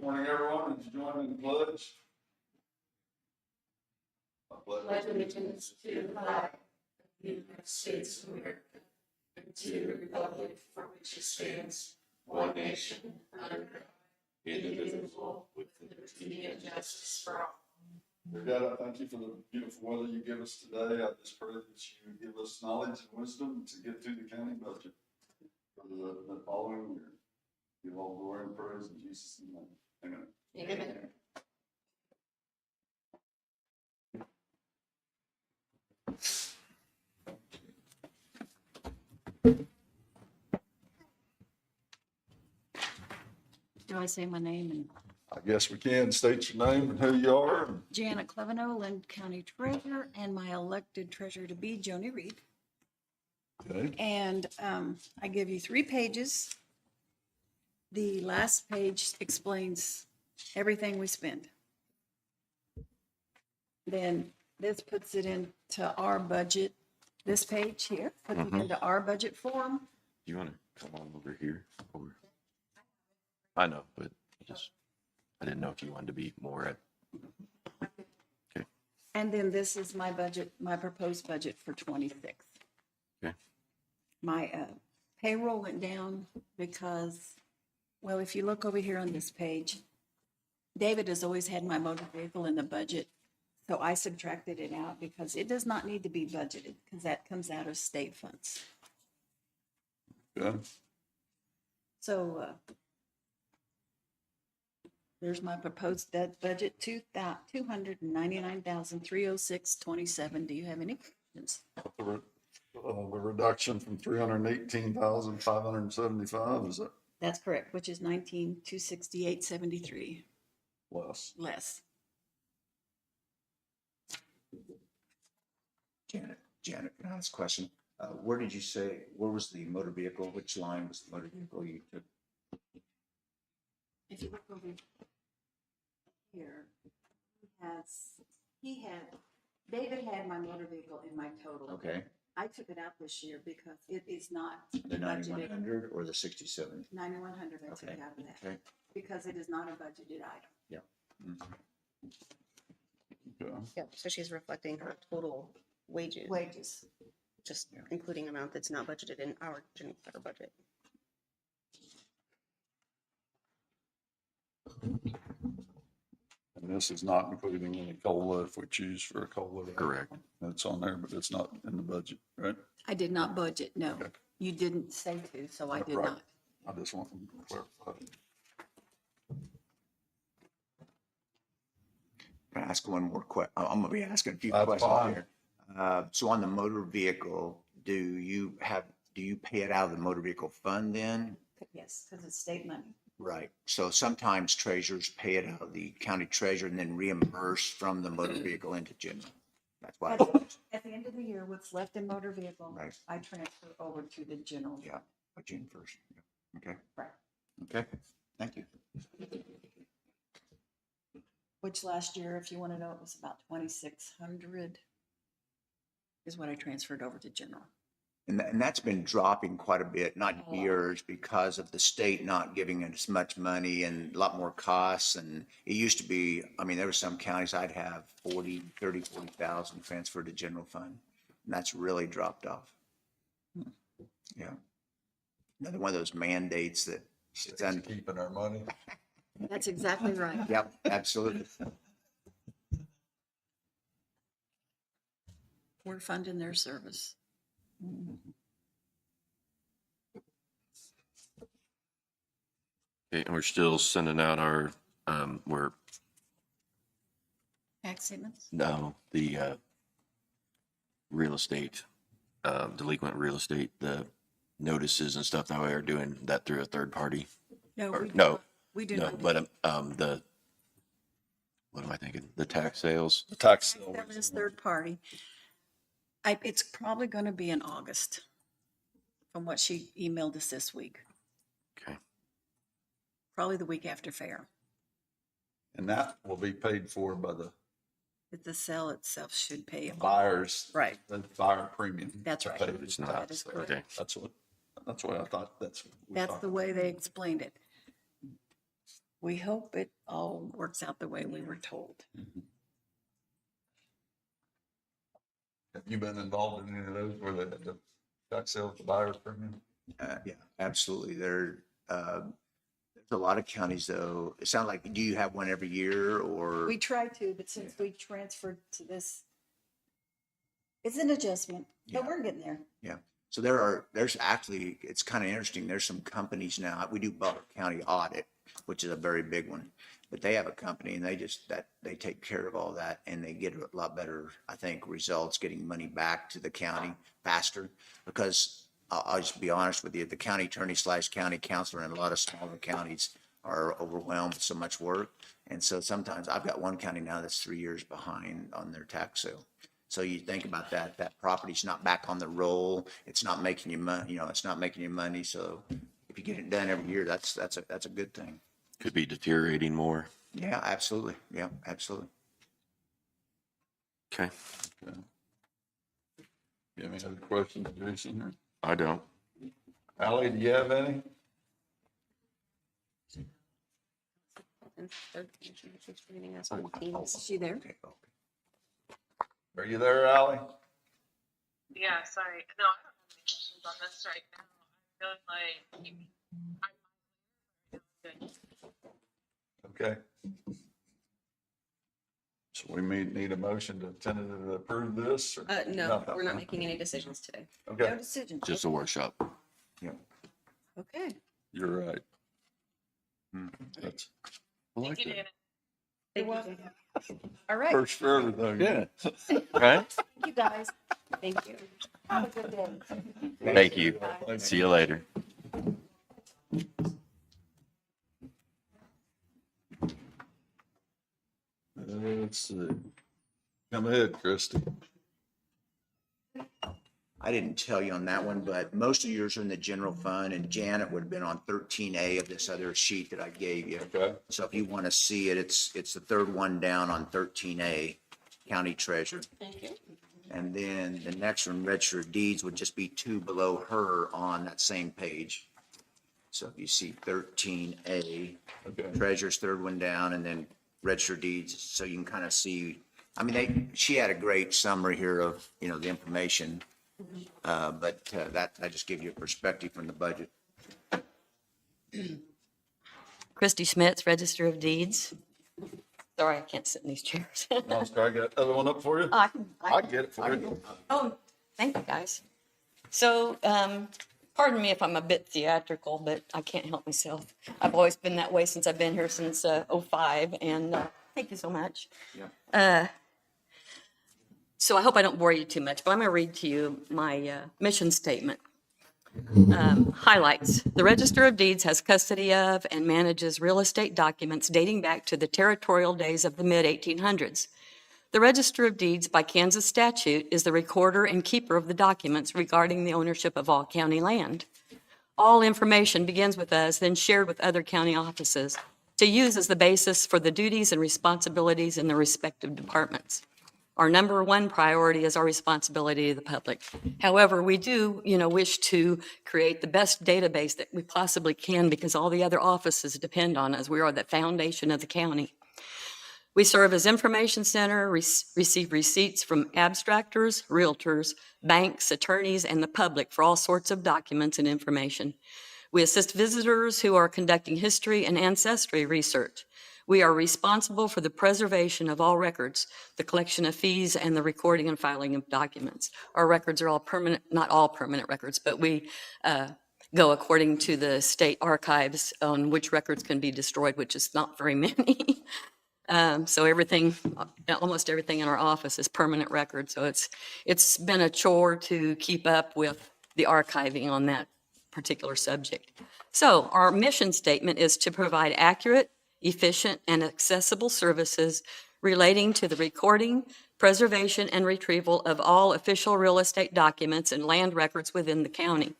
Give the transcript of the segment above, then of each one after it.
Morning, everyone. Would you join me in the pledge? I Pledge allegiance to the flag of the United States of America and to the republic for which it stands, one nation, under God, indivisible, with liberty and justice for all. Dear God, I thank you for the beautiful weather you give us today. I just pray that you give us knowledge and wisdom to get through the county budget for the following year. Give all glory and praise in Jesus' name. Amen. Amen. Do I say my name? And I guess we can state your name and who you are. Janet Cleveno, Linn County Treasurer, and my elected treasurer to be Joni Reed. Okay. And I give you 3 pages. The last page explains everything we spend. Then this puts it into our budget. This page here puts it into our budget form. You want to come on over here? Or I know, but I didn't know if you wanted to be more at. Okay. And then this is my budget, my proposed budget for 26. Okay. My payroll went down because, well, if you look over here on this page, David has always had my motor vehicle in the budget. So I subtracted it out because it does not need to be budgeted because that comes out of state funds. Okay. So there's my proposed budget, $299,306.27. Do you have any questions? The reduction from 318,575, is that That's correct, which is 19,268.73 less? less. Janet, can I ask a question? Where did you say, where was the motor vehicle? Which line was the motor vehicle you took? If you look over here, David had my motor vehicle in my total. Okay, I took it out this year because it is not the budgeted. 9100 or the 67? 9,100 I took Okay, out of that okay. because it is not a budgeted item. Mhm. Okay. Yep, so she's reflecting her total wages, Wages. just including amount that's not budgeted in our general federal budget. And this is not including any COLA if we choose for a COLA. Correct. It's on there, but it's not in the budget, right? I did not budget, no. Okay. You didn't say to, so I did Right. not. I just want to clarify. Can I ask one more question? I'm gonna be asking a few That's questions fine. here. So on the motor vehicle, do you pay it out of the motor vehicle fund then? Yes, because it's state money. Right. So sometimes treasurers pay it out of the county treasurer and then reimburse from the motor vehicle into general. That's why. At the end of the year, what's left in motor vehicle, Right. I transfer over to the general. Yeah, by June 1st. Okay. Right. Okay, thank you. Which last year, if you want to know, it was about 2,600 is what I transferred over to general. And that's been dropping quite a bit, not A lot. years, because of the state not giving us much money and a lot more costs. And it used to be, I mean, there were some counties I'd have 40,000 transferred to general fund. And that's really dropped off. Yeah. Another one of those mandates that it's State's keeping our money. That's exactly right. Yep, absolutely. We're funding their service. Okay, and we're still sending out our, we're, Tax statements? no, the real estate, delinquent real estate, the notices and stuff, that way are doing that through a third party. No, Or- we do no, not. We do No, not. but the, what am I thinking? The tax sales? The tax. That was third party. It's probably going to be in August from what she emailed us this week, Okay. probably the week after fair. And that will be paid for by the That the sale itself should pay. Buyers. Right. The buyer premium. That's right. Paid It's the not. That is tax. correct. Okay. That's what I thought, that's. what we That's talked the way about. they explained it. We hope it all works out the way we were told. Have you been involved in any of those where they had the tax sale with the buyer premium? Yeah, absolutely. There's a lot of counties though. It sounds like, do you have one every year or? We try to, but since we transferred to this, it's an adjustment, but Yeah. we're getting there. Yeah. So there's actually, it's kind of interesting. There's some companies now, we do Butler County Audit, which is a very big one, but they have a company and they take care of all that and they get a lot better, I think, results, getting money back to the county faster. Because I'll just be honest with you, the county attorney / county counselor in a lot of smaller counties are overwhelmed with so much work. And so sometimes I've got one county now that's 3 years behind on their tax sale. So you think about that property's not back on the roll. It's not making you money, it's not making you money. So if you get it done every year, that's a good thing. Could be deteriorating more. Yeah, absolutely. Yeah, absolutely. Okay. Okay. You have any other questions, Jason? Or I don't. Ally, do you have any? Is she there? Okay. Are you there, Ally? Yeah, sorry. No, I don't have any questions on this right now. I'm feeling like Okay. So we may need a motion to tentatively approve this or? No, Nothing, we're not huh? making any decisions today. No Okay, decision. Just a workshop. Okay. you're right. That's I like you that. did. Thank you. welcome. All right. first for everything. Yeah. Right? Thank you, guys. Thank you. Have a good day. Thank you. See you later. Let's see. Come ahead, Christie. I didn't tell you on that one, but most of yours are in the general fund and Janet would have been on 13A of this other sheet that I gave you. Okay. So if you want to see it, it's the third one down on 13A, county treasurer. Thank you. And then the next one, register of deeds, would just be two below her on that same page. So if you see 13A, Okay. treasurer's third one down, and then register of deeds, so you can kind of see, I mean, she had a great summary here of, the information. But that just gives you a perspective from the budget. Christy Schmitz, Register of Deeds. Sorry, I can't sit in these chairs. I'll start, got the other one up for you? I I can get it for you. Oh, thank you, guys. So, pardon me if I'm a bit theatrical, but I can't help myself. I've always been that way since I've been here since '05, and thank you so much. Yeah. So I hope I don't bore you too much, but I'm going to read to you my mission statement. Highlights. The Register of Deeds has custody of and manages real estate documents dating back to the territorial days of the mid-1800s. The Register of Deeds, by Kansas statute, is the recorder and keeper of the documents regarding the ownership of all county land. All information begins with us, then shared with other county offices to use as the basis for the duties and responsibilities in the respective departments. Our number one priority is our responsibility to the public. However, we do, wish to create the best database that we possibly can because all the other offices depend on us. We are the foundation of the county. We serve as information center, receive receipts from abstractors, realtors, banks, attorneys, and the public for all sorts of documents and information. We assist visitors who are conducting history and ancestry research. We are responsible for the preservation of all records, the collection of fees, and the recording and filing of documents. Our records are all permanent, not all permanent records, but we go according to the state archives on which records can be destroyed, which is not very many. So almost everything in our office is permanent record. So it's been a chore to keep up with the archiving on that particular subject. So our mission statement is to provide accurate, efficient, and accessible services relating to the recording, preservation, and retrieval of all official real estate documents and land records within the county.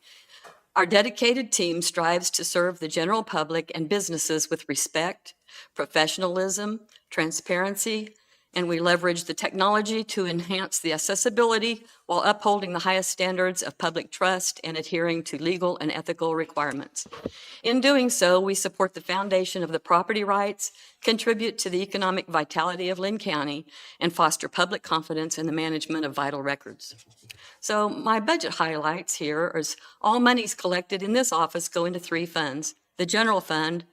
Our dedicated team strives to serve the general public and businesses with respect, professionalism, transparency, and we leverage the technology to enhance the accessibility while upholding the highest standards of public trust and adhering to legal and ethical requirements. In doing so, we support the foundation of the property rights, contribute to the economic vitality of Linn County, and foster public confidence in the management of vital records. So my budget highlights here is all monies collected in this office go into 3 funds: the general fund,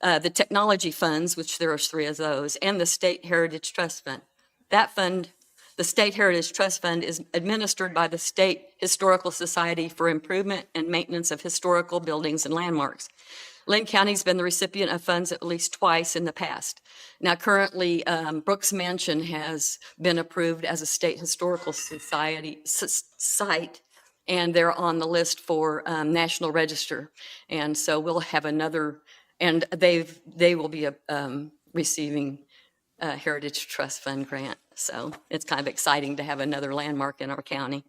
the technology funds, which there are 3 of those, and the State Heritage Trust Fund. That fund, the State Heritage Trust Fund, is administered by the State Historical Society for improvement and maintenance of historical buildings and landmarks. Linn County's been the recipient of funds at least twice in the past. Now, currently, Brooks Mansion has been approved as a State Historical Society site, and they're on the list for National Register. And so we'll have another, and they will be receiving a Heritage Trust Fund grant. So it's kind of exciting to have another landmark in our county.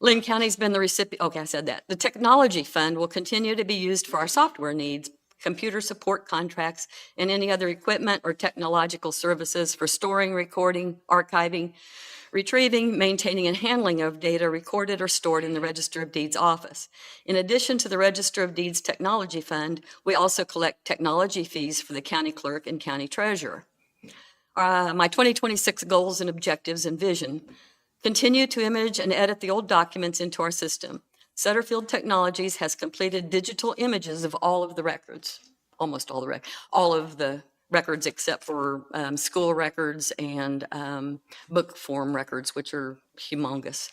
Linn County's been the recipient, okay, I said that. The technology fund will continue to be used for our software needs, computer support contracts, and any other equipment or technological services for storing, recording, archiving, retrieving, maintaining, and handling of data recorded or stored in the Register of Deeds office. In addition to the Register of Deeds Technology Fund, we also collect technology fees for the county clerk and county treasurer. My 2026 goals and objectives and vision: continue to image and edit the old documents into our system. Sutterfield Technologies has completed digital images of all of the records, almost all of the records except for school records and book form records, which are humongous.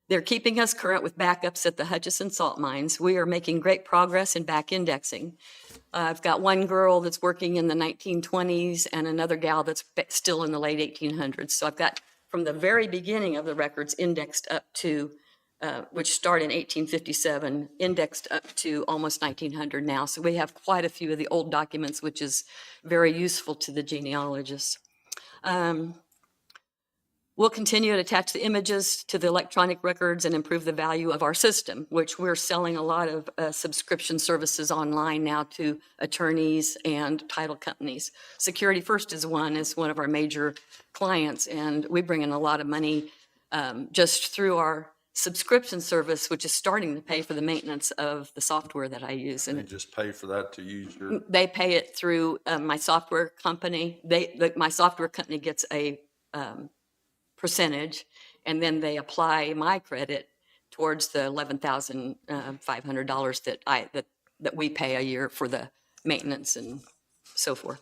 They're keeping us current with backups at the Hutchison salt mines. We are making great progress in back indexing. I've got one girl that's working in the 1920s and another gal that's still in the late 1800s. So I've got from the very beginning of the records indexed up to, which start in 1857, indexed up to almost 1900 now. So we have quite a few of the old documents, which is very useful to the genealogists. We'll continue to attach the images to the electronic records and improve the value of our system, which we're selling a lot of subscription services online now to attorneys and title companies. Security First is one of our major clients, and we bring in a lot of money just through our subscription service, which is starting to pay for the maintenance of the software that I use. And you just pay for that to use your, They pay it through my software company. My software company gets a percentage, and then they apply my credit towards the $11,500 that we pay a year for the maintenance and so forth.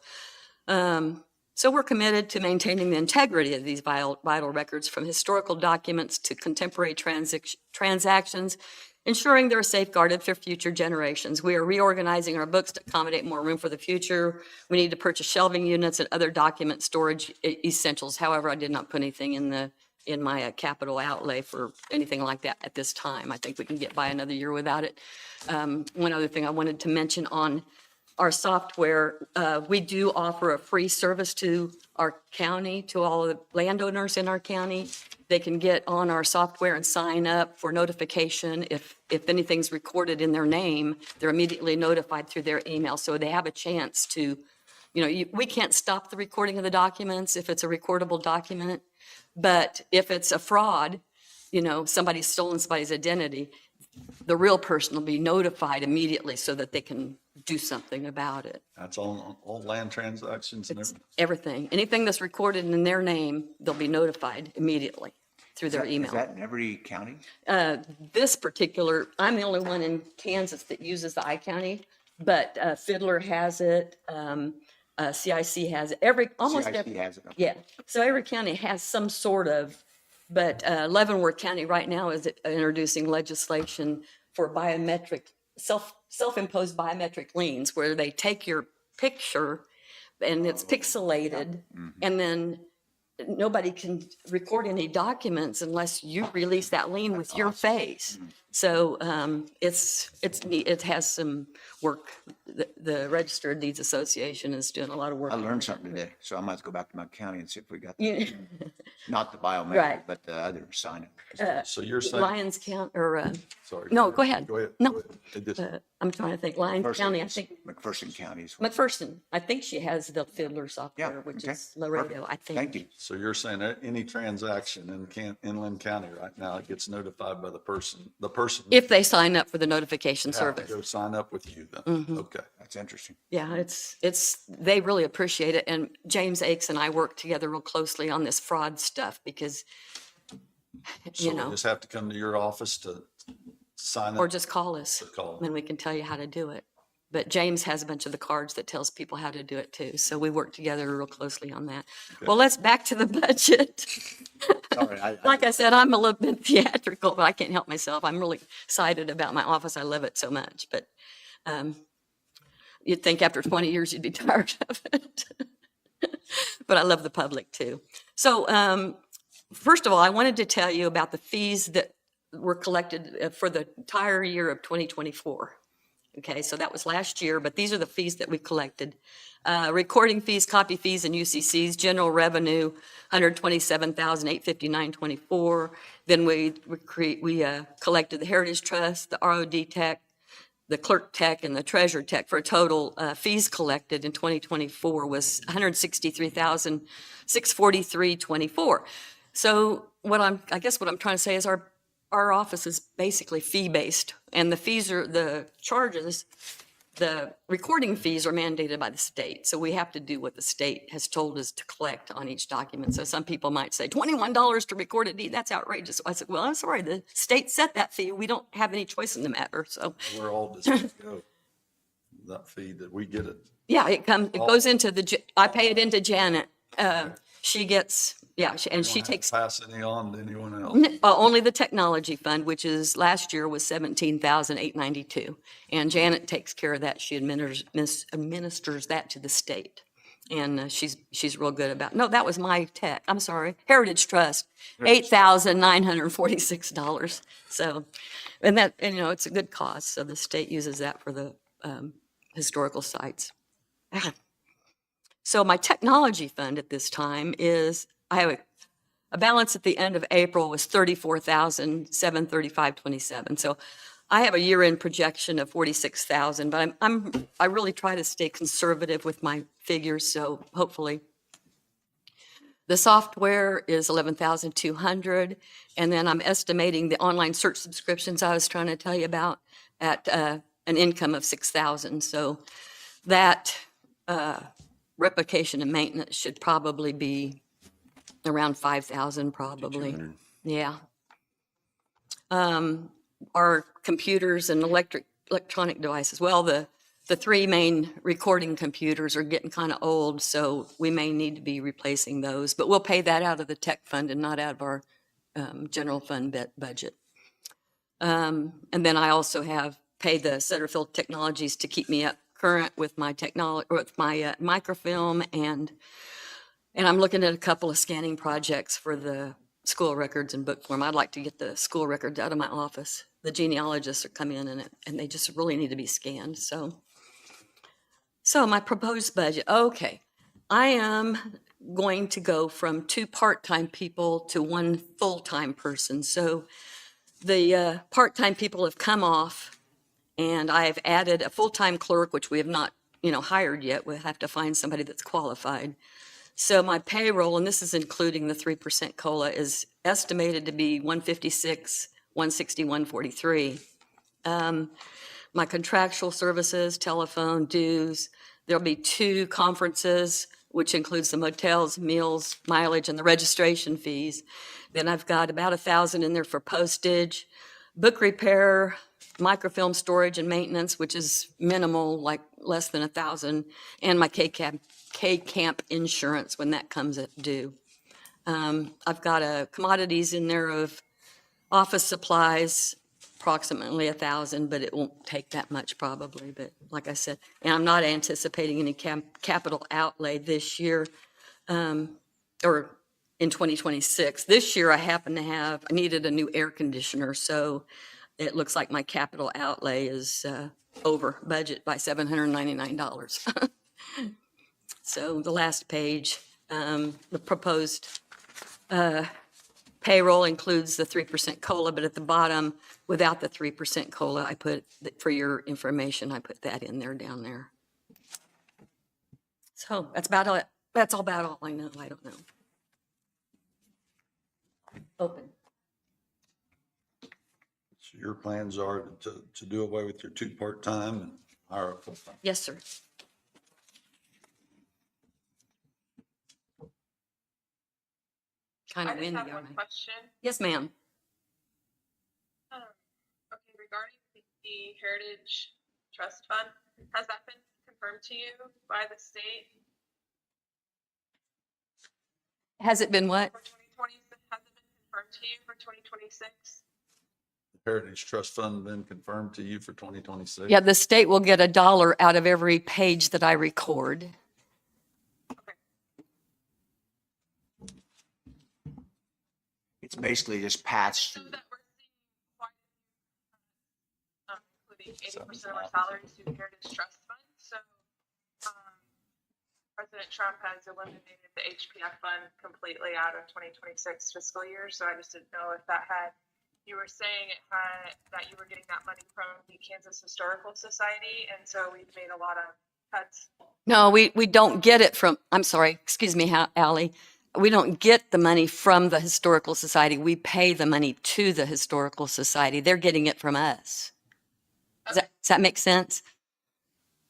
So we're committed to maintaining the integrity of these vital records, from historical documents to contemporary transactions, ensuring they're safeguarded for future generations. We are reorganizing our books to accommodate more room for the future. We need to purchase shelving units and other document storage essentials. However, I did not put anything in my capital outlay for anything like that at this time. I think we can get by another year without it. One other thing I wanted to mention on our software, we do offer a free service to our county, to all the landowners in our county. They can get on our software and sign up for notification. If anything's recorded in their name, they're immediately notified through their email. So they have a chance to, we can't stop the recording of the documents if it's a recordable document. But if it's a fraud, somebody's stolen somebody's identity, the real person will be notified immediately so that they can do something about it. that's on all land transactions and It's everything. everything. Anything that's recorded in their name, they'll be notified immediately through their Is email. that in every county? This particular, I'm the only one in Kansas that uses the iCounty, but Fiddler has it, CIC has it, almost CIC every, has it. Okay. yeah. So every county has some sort of, but Leavenworth County right now is introducing legislation for self-imposed biometric liens, where they take your picture and it's pixelated, and then nobody can record any documents unless you release that lien with your face. So it's neat. It has some work. The Register of Deeds Association is doing a lot of work. I learned something today, so I might have to go back to my county and see if we got that. You- Not the biometric, Right. but the other sign. So you're saying, Lyons County, or, sorry. no, go ahead. Go ahead. No. go ahead. It just- I'm trying to think, Lyons County, I think, McPherson County's. McPherson, I think she has the Fiddler software, which okay. is Laredo, I think. Thank you. So you're saying that any transaction in Linn County right now, it gets notified by the person If they sign up for the notification have to service. go sign up with you then? Mm-hmm. Okay. That's interesting. Yeah, they really appreciate it. And James Akes and I work together real closely on this fraud stuff because, So you we know, just have to come to your office to sign up? or just call us To call. and we can tell you how to do it. But James has a bunch of the cards that tells people how to do it too. So we work together real closely on that. Well, let's back to the budget. Sorry, Like I said, I'm a little bit theatrical, but I can't help myself. I'm really excited about my office. I love it so much, but you'd think after 20 years you'd be tired of it. But I love the public too. So first of all, I wanted to tell you about the fees that were collected for the entire year of 2024. Okay, so that was last year, but these are the fees that we collected. Recording fees, copy fees, and UCCs, general revenue, $127,859.24. Then we collected the Heritage Trust, the ROD Tech, the Clerk Tech, and the Treasurer Tech for a total fees collected in 2024 was $163,643.24. So I guess what I'm trying to say is our office is basically fee-based, and the charges, the recording fees are mandated by the state. So we have to do what the state has told us to collect on each document. So some people might say, $21 to record a deed, that's outrageous. I said, well, I'm sorry, the state set that fee. We don't have any choice in the matter, so. Where all does it go? That fee that we get it? Yeah, it goes into I pay it into Janet. She gets, and she takes. Pass any on to anyone else? Only the technology fund, which is last year was $17,892, and Janet takes care of that. She administers that to the state, and she's real good about. No, that was my tech. I'm sorry, Heritage Trust, $8,946. So, and it's a good cause. So the state uses that for the historical sites. So my technology fund at this time is, I have a balance at the end of April was $34,735.27. So I have a year-end projection of $46,000, but I really try to stay conservative with my figures. So hopefully, the software is $11,200, and then I'm estimating the online search subscriptions I was trying to tell you about at an income of $6,000. So that replication and maintenance should probably be around $5,000 probably. 200. Yeah. Our computers and electronic devices, well, the three main recording computers are getting kind of old, so we may need to be replacing those, but we'll pay that out of the tech fund and not out of our general fund budget. And then I also have paid the Sutterfield Technologies to keep me up current with my microfilm, and I'm looking at a couple of scanning projects for the school records and book form. I'd like to get the school records out of my office. The genealogists are coming in and they just really need to be scanned. So my proposed budget, okay. I am going to go from 2 part-time people to 1 full-time person. So the part-time people have come off, and I've added a full-time clerk, which we have not, hired yet. We'll have to find somebody that's qualified. So my payroll, and this is including the 3% COLA, is estimated to be $156, $160, $143. My contractual services, telephone, dues, there'll be 2 conferences, which includes the motels, meals, mileage, and the registration fees. Then I've got about $1,000 in there for postage, book repair, microfilm storage and maintenance, which is minimal, like less than $1,000, and my K-Camp insurance when that comes due. I've got commodities in there of office supplies, approximately $1,000, but it won't take that much probably. But like I said, and I'm not anticipating any capital outlay this year, or in 2026. This year I needed a new air conditioner, so it looks like my capital outlay is over budget by $799. So the last page, the proposed Payroll includes the 3% COLA, but at the bottom, without the 3% COLA, I put, for your information, I put that in there, down there. So that's about all, that's all about all I know. I don't know. Open. So your plans are to do away with your 2 part-time and hire a full-time. Yes, sir. Kind I of just windy, have one aren't I? question. Yes, ma'am. Okay, regarding the Heritage Trust Fund, has that been confirmed to you by the state Has it been what? for 2020? Has it been confirmed to you for 2026? Heritage Trust Fund been confirmed to you for 2026? Yeah, the state will get $1 out of every page that I record. It's basically just passed So through. that we're seeing quite including 80% of our salaries through the Heritage Trust Fund. So President Trump has eliminated the HPF fund completely out of 2026 fiscal year. So I just didn't know if that had, you were saying it had, that you were getting that money from the Kansas Historical Society. And so we've made a lot of cuts. No, we don't get it from, I'm sorry, excuse me, Ally. We don't get the money from the Historical Society. We pay the money to the Historical Society. They're getting it from us. Does that make sense?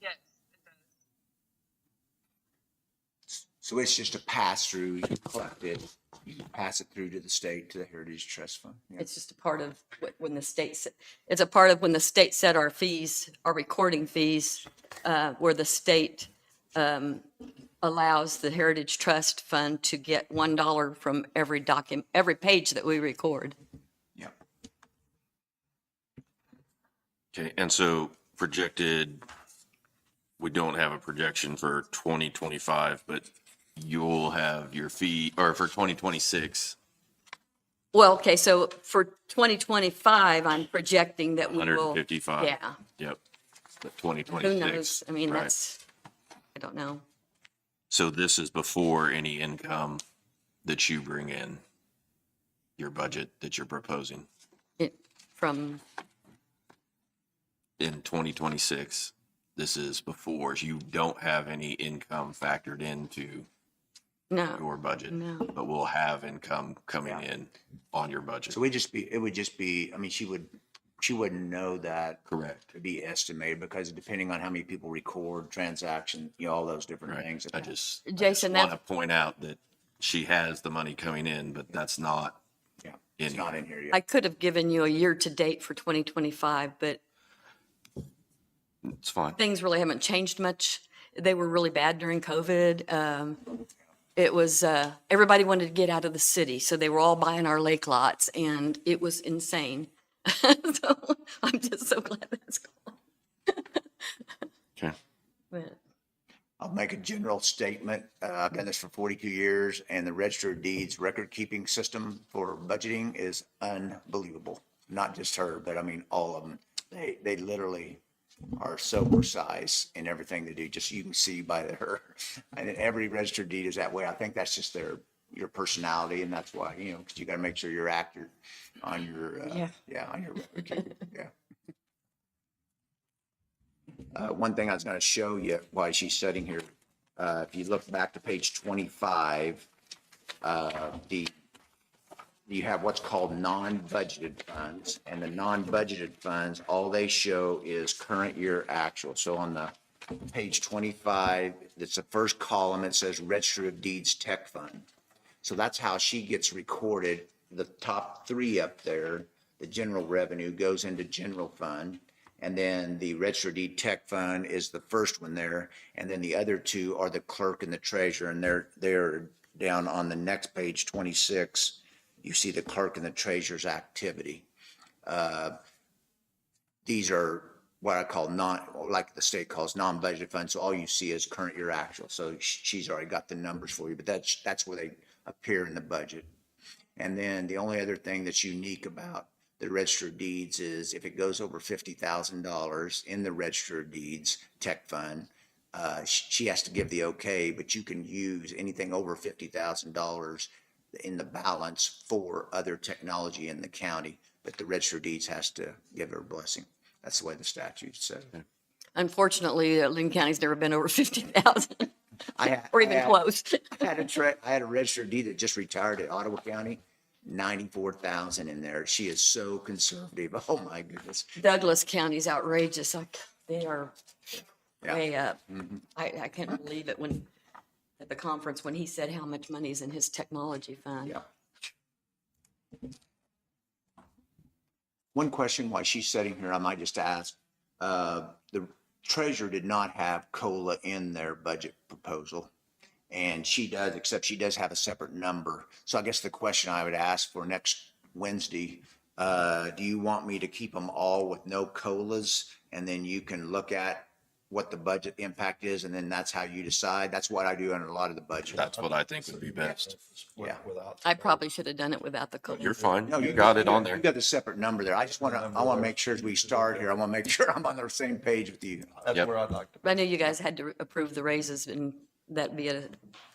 Yes, it does. So it's just a pass through. You collect it, you pass it through to the state, to the Heritage Trust Fund. Yeah. It's just a part of when the state, it's a part of when the state set our fees, our recording fees, where the state allows the Heritage Trust Fund to get $1 from every document, every page that we record. Yeah. Okay, and so projected, we don't have a projection for 2025, but you'll have your fee, or for 2026, Well, okay, so for 2025, I'm projecting that we will. 155. Yeah, Yep. But who 2026. knows? I mean, right. that's, I don't know. So this is before any income that you bring in, your budget that you're proposing From, in 2026. This is before, you don't have any income factored into no, your budget, no. but we'll have income coming Yeah. in on your budget. So it would just be, I mean, she wouldn't know that Correct. to be estimated because depending on how many people record transaction, all those different Right. things. I just Jason, want to point out that she has the money coming in, but that's not Yeah, in it's not here. in here yet. I could have given you a year-to-date for 2025, but It's fine. things really haven't changed much. They were really bad during COVID. It was, everybody wanted to get out of the city, so they were all buying our lake lots, and it was insane. So I'm just so glad that's gone. Okay. But I'll make a general statement. I've done this for 42 years and the Register of Deeds record keeping system for budgeting is unbelievable. Not just her, but I mean, all of them. They literally are so precise in everything they do. Just you can see by her, and every registered deed is that way. I think that's just your personality, and that's why, because you got to make sure you're accurate on your, on your record keeping. Yeah. One thing I was going to show you while she's sitting here, if you look back to page 25, you have what's called non-budgeted funds, and the non-budgeted funds, all they show is current year actual. So on the page 25, it's the first column, it says Register of Deeds Tech Fund. So that's how she gets recorded. The top three up there, the general revenue goes into general fund. And then the Register of Deed Tech Fund is the first one there. And then the other two are the clerk and the treasurer. And they're down on the next page, 26. You see the clerk and the treasurer's activity. These are what I call like the state calls non-budgeted funds. So all you see is current year actual. So she's already got the numbers for you, but that's where they appear in the budget. And then the only other thing that's unique about the Register of Deeds is if it goes over $50,000 in the Register of Deeds Tech Fund, she has to give the okay, but you can use anything over $50,000. in the balance for other technology in the county, but the Register of Deeds has to give her blessing. That's the way the statute says. Unfortunately, Linn County's never been over 50,000 or even close. I had a Register of Deed that just retired at Ottawa County, 94,000 in there. She is so conservative. Oh my goodness. Douglas County's outrageous. They are Yeah. way up. I can't believe it when, at the conference, when he said how much money is in his technology fund. Yeah. One question while she's sitting here, I might just ask, the treasurer did not have COLA in their budget proposal. And she does, except she does have a separate number. So I guess the question I would ask for next Wednesday, do you want me to keep them all with no COLAs? And then you can look at what the budget impact is, and then that's how you decide. That's what I do on a lot of the budget. That's what I think would be best. Yeah. I probably should have done it without the COLA. You're fine. No, You got it on You there. got the separate number there. I want to make sure as we start here, I want to make sure I'm on the same page with you. That's Yep. where I'd like to. I knew you guys had to approve the raises and that'd be at a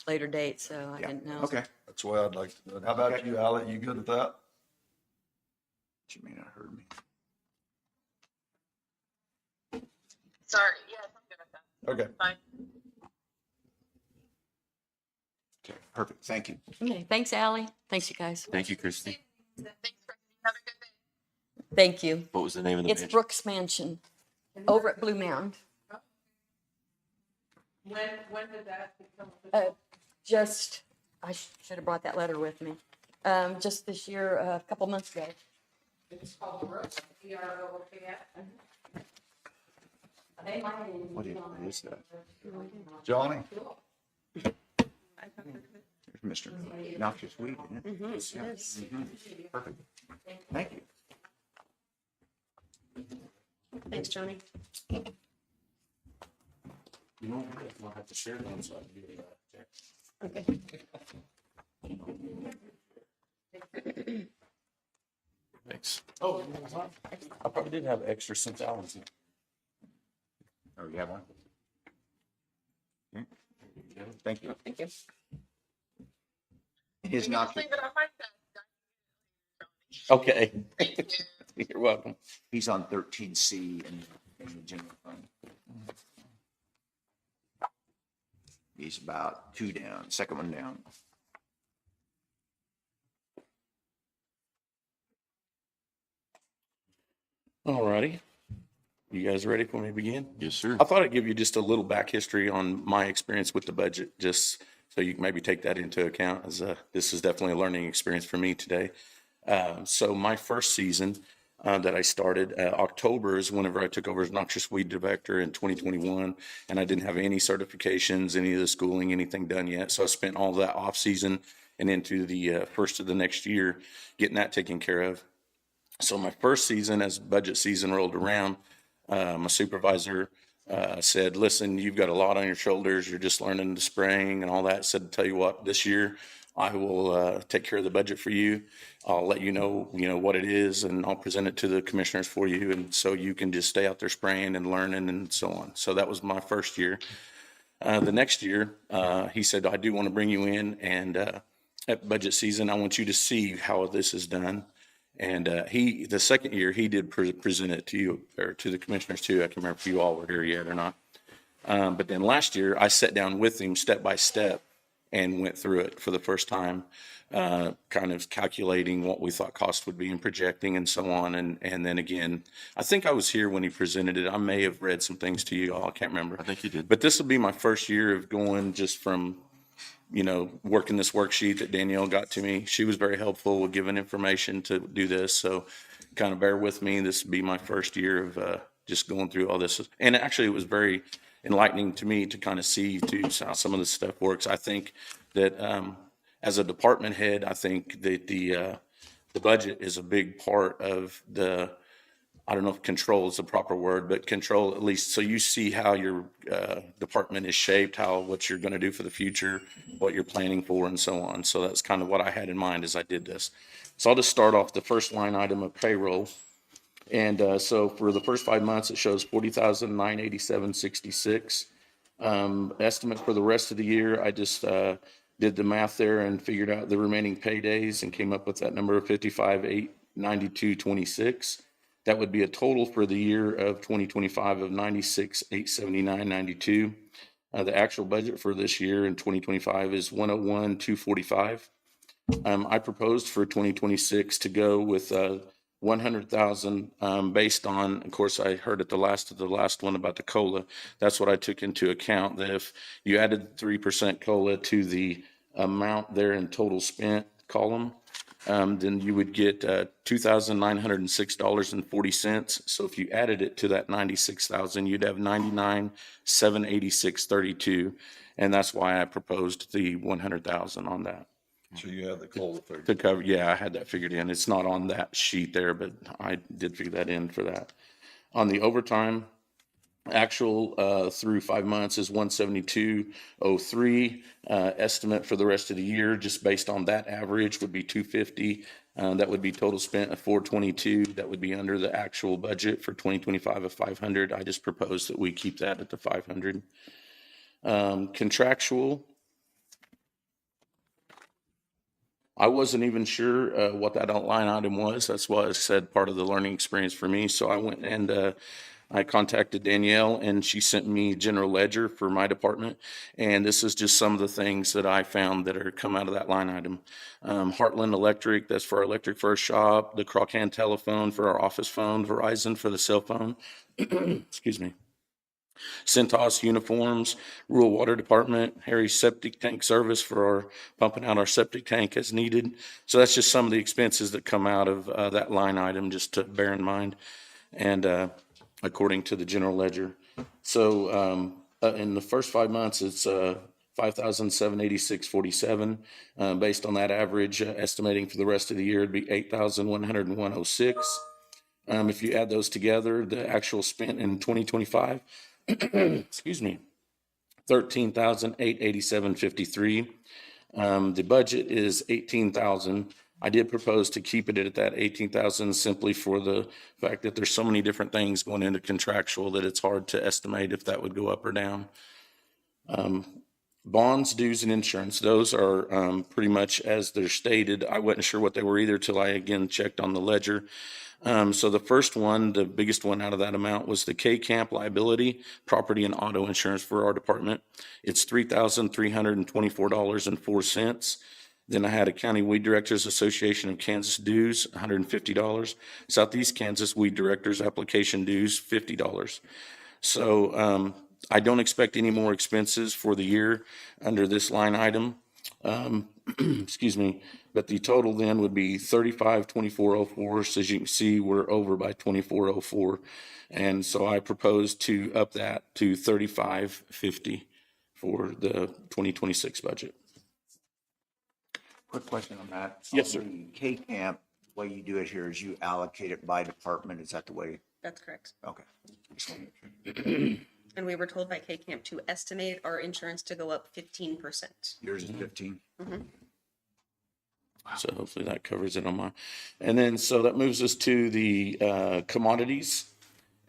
later date, so I Yeah, didn't know. okay. That's the way I'd like to do it. How about Okay. you, Ally? You good with that? She may not have heard me. Sorry, yes, I'm good with that. Okay. Fine. Okay, perfect. Thank you. Okay, thanks, Ally. Thanks, you guys. Thank you, Christie. Thanks, Christy. Have a good day. Thank you. What was the name of the It's mansion? Brooks Mansion over at Blue Mound. When did that become? Just, I should have brought that letter with me. Just this year, a couple months ago. It's called Brooks, B-R-O-O-K-S. What is that? Johnny? There's Mr. Noxious Weed, isn't it? Yes. Perfect. Thank you. Thanks, Johnny. Okay. Thanks. Oh, I probably did have extra since Alan's here. Oh, you have one? Thank you. Thank you. His You can just Noxious, leave it on my desk. Okay, Thank you. you're welcome. he's on 13C in the general fund. He's about 2 down, second one down. All righty. You guys ready for me to begin? Yes, sir. I thought I'd give you just a little back history on my experience with the budget, just so you can maybe take that into account, as this is definitely a learning experience for me today. So my first season that I started, October is whenever I took over as noxious weed director in 2021, and I didn't have any certifications, any of the schooling, anything done yet. So I spent all that off season and into the first of the next year getting that taken care of. So my first season, as budget season rolled around, my supervisor said, listen, you've got a lot on your shoulders. You're just learning the spraying and all that. Said, tell you what, this year I will take care of the budget for you. I'll let you know what it is, and I'll present it to the commissioners for you. And so you can just stay out there spraying and learning and so on. So that was my first year. The next year, he said, I do want to bring you in, and at budget season, I want you to see how this is done. And the second year, he did present it to you, or to the commissioners too. I can't remember if you all were here yet or not. But then last year, I sat down with him step by step and went through it for the first time, kind of calculating what we thought cost would be and projecting and so on. And then again, I think I was here when he presented it. I may have read some things to you all. I can't remember. I think you did. But this will be my first year of going just from, working this worksheet that Danielle got to me. She was very helpful with giving information to do this. So kind of bear with me. This will be my first year of just going through all this. And actually, it was very enlightening to me to kind of see too how some of this stuff works. I think that as a department head, I think that the budget is a big part of I don't know if control is the proper word, but control at least. So you see how your department is shaped, what you're going to do for the future, what you're planning for, and so on. So that's kind of what I had in mind as I did this. So I'll just start off the first line item of payroll. And so for the first 5 months, it shows $40,987.66. Estimate for the rest of the year, I just did the math there and figured out the remaining paydays and came up with that number of 55,892.26. That would be a total for the year of 2025 of 96,879.92. The actual budget for this year in 2025 is 101,245. I proposed for 2026 to go with 100,000 based on, of course, I heard at the last one about the COLA. That's what I took into account, that if you added 3% COLA to the amount there in total spent column, then you would get $2,906.40. So if you added it to that 96,000, you'd have 99,786.32, and that's why I proposed the 100,000 on that. So you have the COLA figure. To cover, yeah, I had that figured in. It's not on that sheet there, but I did figure that in for that. On the overtime, actual through 5 months is 172.03. Estimate for the rest of the year, just based on that average, would be 250. That would be total spent of 422. That would be under the actual budget for 2025 of 500. I just propose that we keep that at the 500. Contractual. I wasn't even sure what that line item was. That's why I said part of the learning experience for me. So I went and I contacted Danielle, and she sent me general ledger for my department. And this is just some of the things that I found that are come out of that line item. Heartland Electric, that's for our electric for our shop. The Crochan telephone for our office phone. Verizon for the cell phone. Excuse me. Centos uniforms, rural water department, Harry's septic tank service for our pumping out our septic tank as needed. So that's just some of the expenses that come out of that line item, just to bear in mind, and according to the general ledger. So in the first 5 months, it's 5,786.47. Based on that average, estimating for the rest of the year, it'd be 8,101.06. If you add those together, the actual spent in 2025, excuse me, 13,887.53. The budget is 18,000. I did propose to keep it at that 18,000 simply for the fact that there's so many different things going into contractual that it's hard to estimate if that would go up or down. Bonds, dues, and insurance, those are pretty much as they're stated. I wasn't sure what they were either till I again checked on the ledger. So the first one, the biggest one out of that amount, was the K-Camp liability, property and auto insurance for our department. It's $3,324.04. Then I had a County Weed Directors Association of Kansas dues, $150. Southeast Kansas Weed Directors application dues, $50. So I don't expect any more expenses for the year under this line item. Excuse me, but the total then would be 35,2404. So as you can see, we're over by 2404, and so I propose to up that to 3550 for the 2026 budget. Quick question on that. Yes, sir. On the K-Camp, the way you do it here is you allocate it by department. Is that the way? That's correct. Okay. And we were told by K-Camp to estimate our insurance to go up 15%. Yours is 15. So hopefully that covers it on my, and then, so that moves us to the commodities.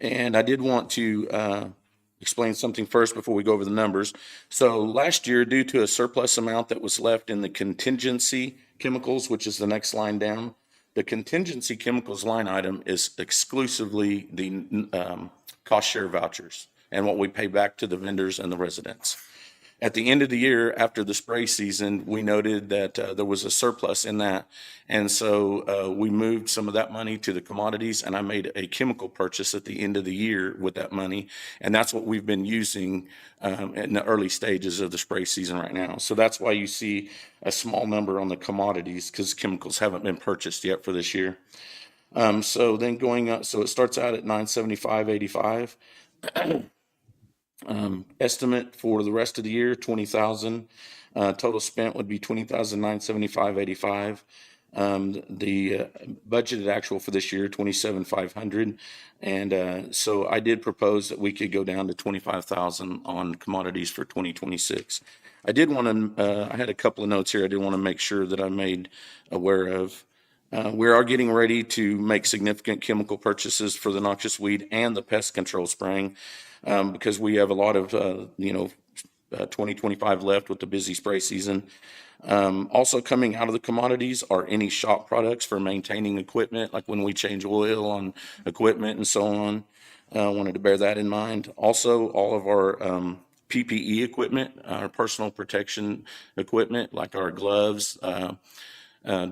And I did want to explain something first before we go over the numbers. So last year, due to a surplus amount that was left in the contingency chemicals, which is the next line down, the contingency chemicals line item is exclusively the cost share vouchers and what we pay back to the vendors and the residents. At the end of the year, after the spray season, we noted that there was a surplus in that. And so we moved some of that money to the commodities, and I made a chemical purchase at the end of the year with that money. And that's what we've been using in the early stages of the spray season right now. So that's why you see a small number on the commodities, because chemicals haven't been purchased yet for this year. So then going up, so it starts out at $975.85. Estimate for the rest of the year, 20,000. Total spent would be 20,975.85. The budgeted actual for this year, 27,500. And so I did propose that we could go down to 25,000 on commodities for 2026. I did want to, I had a couple of notes here I did want to make sure that I made aware of. We are getting ready to make significant chemical purchases for the noxious weed and the pest control spraying. Because we have a lot of, 2025 left with the busy spray season. Also coming out of the commodities are any shop products for maintaining equipment, like when we change oil on equipment and so on. Wanted to bear that in mind. Also, all of our PPE equipment, our personal protection equipment, like our gloves,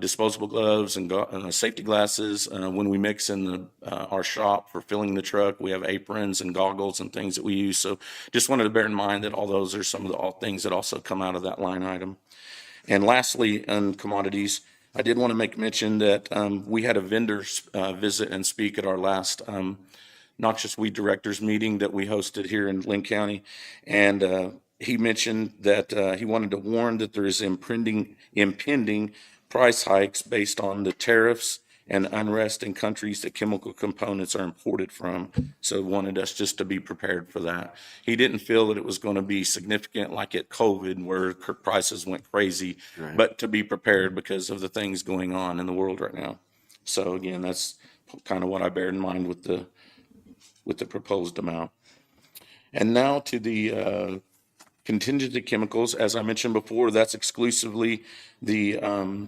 disposable gloves and safety glasses. When we mix in our shop for filling the truck, we have aprons and goggles and things that we use. So just wanted to bear in mind that all those are some of the all things that also come out of that line item. And lastly, on commodities, I did want to make mention that we had a vendor visit and speak at our last Noxious Weed Directors meeting that we hosted here in Linn County. And he mentioned that he wanted to warn that there is impending price hikes based on the tariffs and unrest in countries that chemical components are imported from. So wanted us just to be prepared for that. He didn't feel that it was going to be significant like at COVID where prices went crazy, Right. but to be prepared because of the things going on in the world right now. So again, that's kind of what I bear in mind with the proposed amount. And now to the contingency chemicals. As I mentioned before, that's exclusively the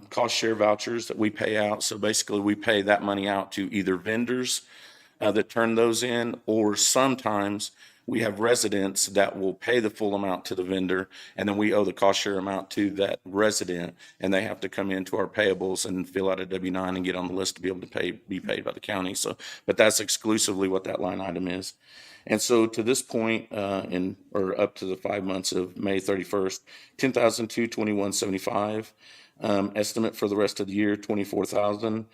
cost share vouchers that we pay out. So basically we pay that money out to either vendors that turn those in, or sometimes we have residents that will pay the full amount to the vendor, and then we owe the cost share amount to that resident, and they have to come into our payables and fill out a W-9 and get on the list to be able to be paid by the county. So, but that's exclusively what that line item is. And so to this point, or up to the 5 months of May 31st, $10,221.75. Estimate for the rest of the year, $24,000.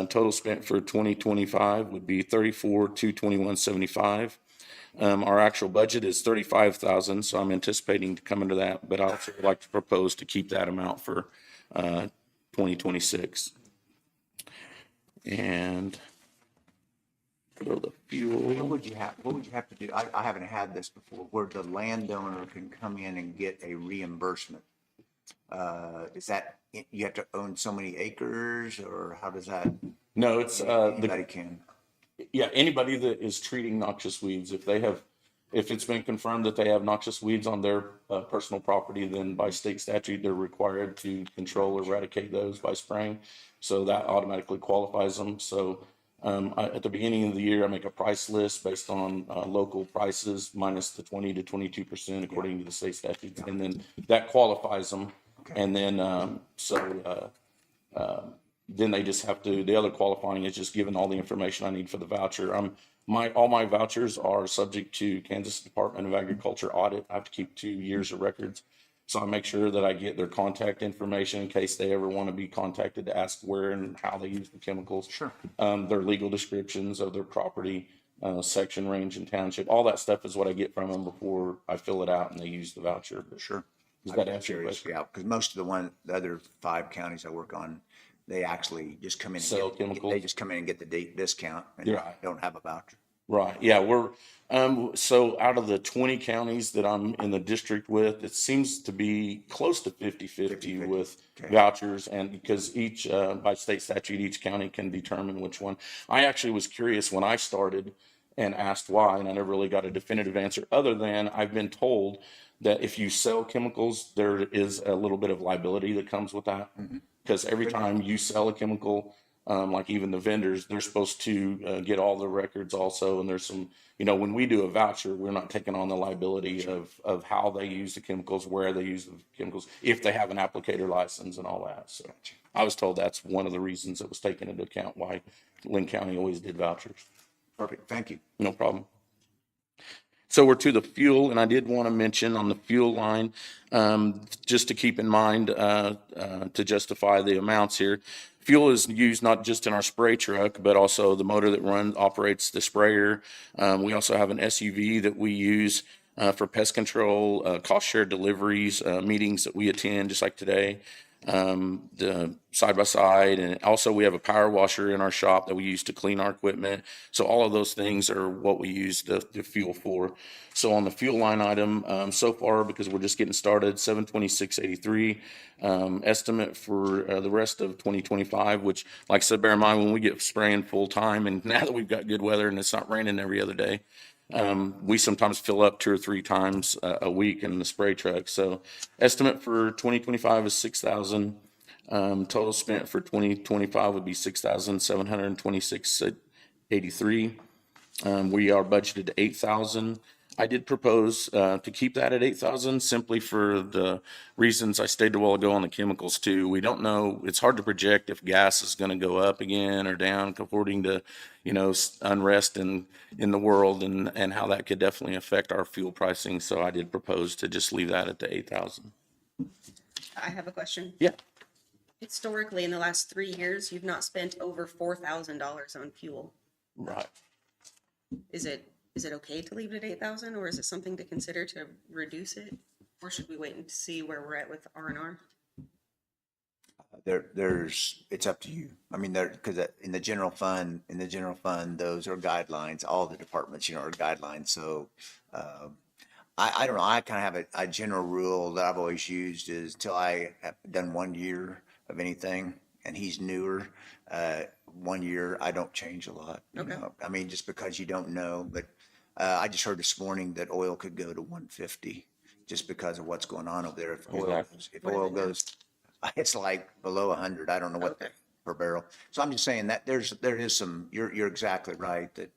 Total spent for 2025 would be $34,221.75. Our actual budget is $35,000, so I'm anticipating to come into that, but I also would like to propose to keep that amount for 2026. And for the fuel. What would you have to do? I haven't had this before, where the landowner can come in and get a reimbursement. Is that, you have to own so many acres, or how does that? No, it's Anybody can. yeah, anybody that is treating noxious weeds, if it's been confirmed that they have noxious weeds on their personal property, then by state statute, they're required to control or eradicate those by spraying. So that automatically qualifies them. So at the beginning of the year, I make a price list based on local prices minus the 20 to 22% according to the state statutes. And then that qualifies them. Okay. And then, then they just have to, the other qualifying is just giving all the information I need for the voucher. All my vouchers are subject to Kansas Department of Agriculture audit. I have to keep 2 years of records. So I make sure that I get their contact information in case they ever want to be contacted to ask where and how they use the chemicals. Sure. Their legal descriptions of their property, section, range, and township. All that stuff is what I get from them before I fill it out and they use the voucher. Sure. Does that answer your question? Yeah, because most of the other 5 counties I work on, they actually just come in and Sell chemicals? They just come in and get the discount and Yeah. don't have a voucher. Right, yeah, we're, so out of the 20 counties that I'm in the district with, it seems to be close to 50-50 with Okay. vouchers, and because each, by state statute, each county can determine which one. I actually was curious when I started and asked why, and I never really got a definitive answer, other than I've been told that if you sell chemicals, there is a little bit of liability that comes with that. Because every time you sell a chemical, like even the vendors, they're supposed to get all the records also. And there's some, when we do a voucher, we're not taking on the liability of how they use the chemicals, where they use the chemicals, if they have an applicator license and all that. So I was told that's one of the reasons that was taken into account why Linn County always did vouchers. Perfect, thank you. No problem. So we're to the fuel, and I did want to mention on the fuel line, just to keep in mind to justify the amounts here. Fuel is used not just in our spray truck, but also the motor that operates the sprayer. We also have an SUV that we use for pest control, cost share deliveries, meetings that we attend, just like today. The side by side, and also we have a power washer in our shop that we use to clean our equipment. So all of those things are what we use the fuel for. So on the fuel line item, so far, because we're just getting started, $726.83. Estimate for the rest of 2025, which, like I said, bear in mind when we get spraying full time, and now that we've got good weather and it's not raining every other day, We sometimes fill up 2 or 3 times a week in the spray truck. So estimate for 2025 is 6,000. Total spent for 2025 would be 6,726.83. We are budgeted 8,000. I did propose to keep that at 8,000 simply for the reasons I stated a while ago on the chemicals too. We don't know, it's hard to project if gas is going to go up again or down according to, unrest in the world and how that could definitely affect our fuel pricing. So I did propose to just leave that at the 8,000. I have a question. Yeah. Historically, in the last 3 years, you've not spent over $4,000 on fuel. Right. Is it okay to leave it at 8,000, or is it something to consider to reduce it? Or should we wait and see where we're at with R&R? It's up to you. I mean, because in the general fund, those are guidelines. All the departments, are guidelines. So, I don't know. I kind of have a general rule that I've always used is till I have done 1 year of anything, and he's newer. 1 year, I don't change a lot. Okay. I mean, just because you don't know, but I just heard this morning that oil could go to 150 just because of what's going on over there. If oil goes, it's like below 100. I don't know what per barrel. So I'm just saying that there is some. You're exactly right that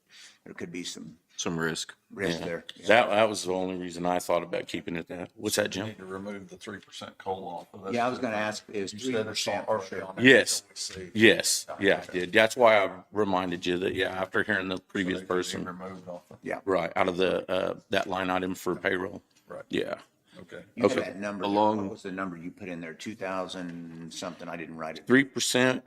there could be some risk. there. That was the only reason I thought about keeping it that. What's that, You Jim? need to remove the 3% COLA off of that. Yeah, I was going to ask, is You said it's 3% already on there. Yes. So we see. Yes. Yeah, I did. That's why I reminded you that, after hearing the So previous they can be person, removed off the, right, out of the, that line item for payroll. right, Yeah. okay. You had Okay. that number. Along- What was the number you put in there? 2,000 something. I didn't write it. 3%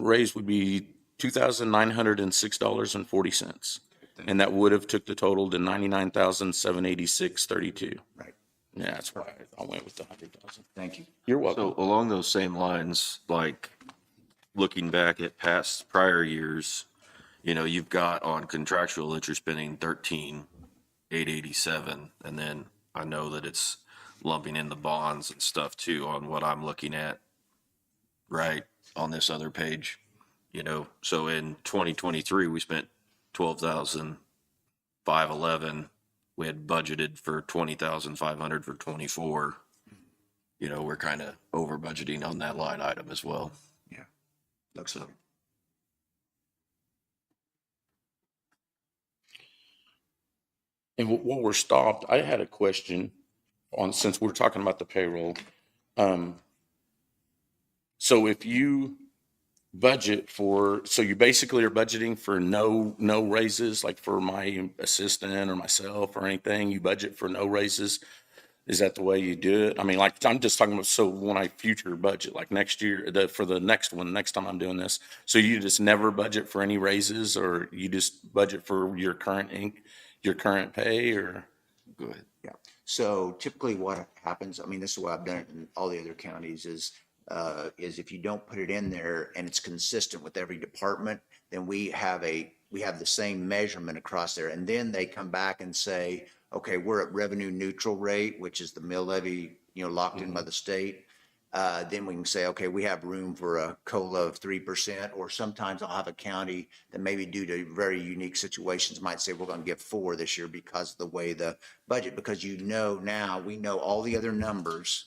raise would be $2,906.40. And that would have took the total to $99,786.32. Right. Yeah, that's why I went with the 100,000. Thank you. You're welcome. So along those same lines, like looking back at prior years, you've got on contractual that you're spending 13,887, and then I know that it's lumping in the bonds and stuff too on what I'm looking at, right, on this other page, So in 2023, we spent 12,511. We had budgeted for 20,500 for 24. We're kind of over budgeting on that line item as well. Looks like. And while we're stopped, I had a question since we're talking about the payroll. So if you budget so you basically are budgeting for no raises, like for my assistant or myself or anything, you budget for no raises. Is that the way you do it? I mean, like, I'm just talking about, so when I future budget, like next year, for the next time I'm doing this, so you just never budget for any raises, or you just budget for your current pay, or? Go ahead. Yeah. So typically what happens, I mean, this is what I've done it in all the other counties is if you don't put it in there and it's consistent with every department, then we have the same measurement across there. And then they come back and say, okay, we're at revenue neutral rate, which is the mill levy, locked in by the state. Then we can say, okay, we have room for a COLA of 3%, or sometimes I'll have a county that maybe due to very unique situations might say, we're going to give 4 this year because of the way the budget, because now we know all the other numbers,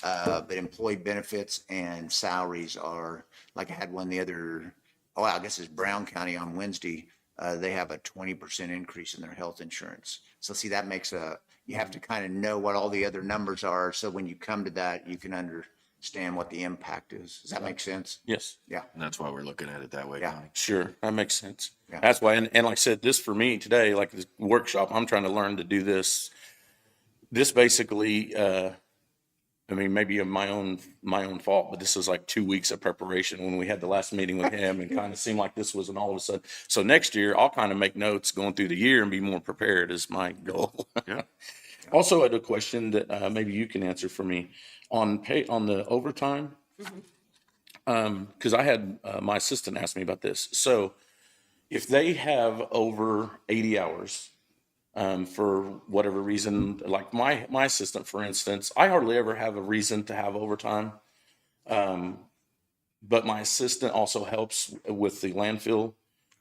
but employee benefits and salaries are, like I had one I guess it's Brown County on Wednesday. They have a 20% increase in their health insurance. So see, that makes you have to kind of know what all the other numbers are. So when you come to that, you can understand what the impact is. Does that make sense? Yes. Yeah. And that's why we're looking at it that way, Yeah. Connie. Sure, that makes sense. Yeah. That's why, and like I said, this for me today, like this workshop, I'm trying to learn to do this. This basically, I mean, maybe my own fault, but this was like 2 weeks of preparation when we had the last meeting with him, and kind of seemed like this wasn't all of a sudden. So next year, I'll kind of make notes going through the year and be more prepared is my goal. Yeah. Also, I had a question that maybe you can answer for me on the overtime. Because I had my assistant ask me about this. So if they have over 80 hours, for whatever reason, like my assistant, for instance, I hardly ever have a reason to have overtime. But my assistant also helps with the landfill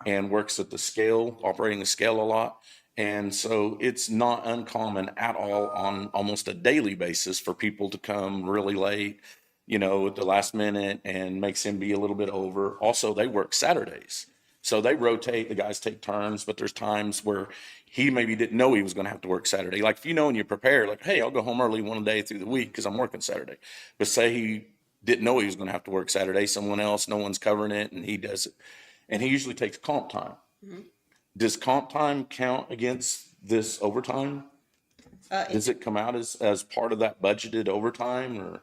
and works at the scale, operating the scale a lot. And so it's not uncommon at all on almost a daily basis for people to come really late, at the last minute, and makes him be a little bit over. Also, they work Saturdays. So they rotate, the guys take turns, but there's times where he maybe didn't know he was going to have to work Saturday. Like if you know and you prepare, like, hey, I'll go home early one day through the week because I'm working Saturday. But say he didn't know he was going to have to work Saturday, someone else, no one's covering it, and he does it. And he usually takes comp time. Does comp time count against this overtime? Does it come out as part of that budgeted overtime, or?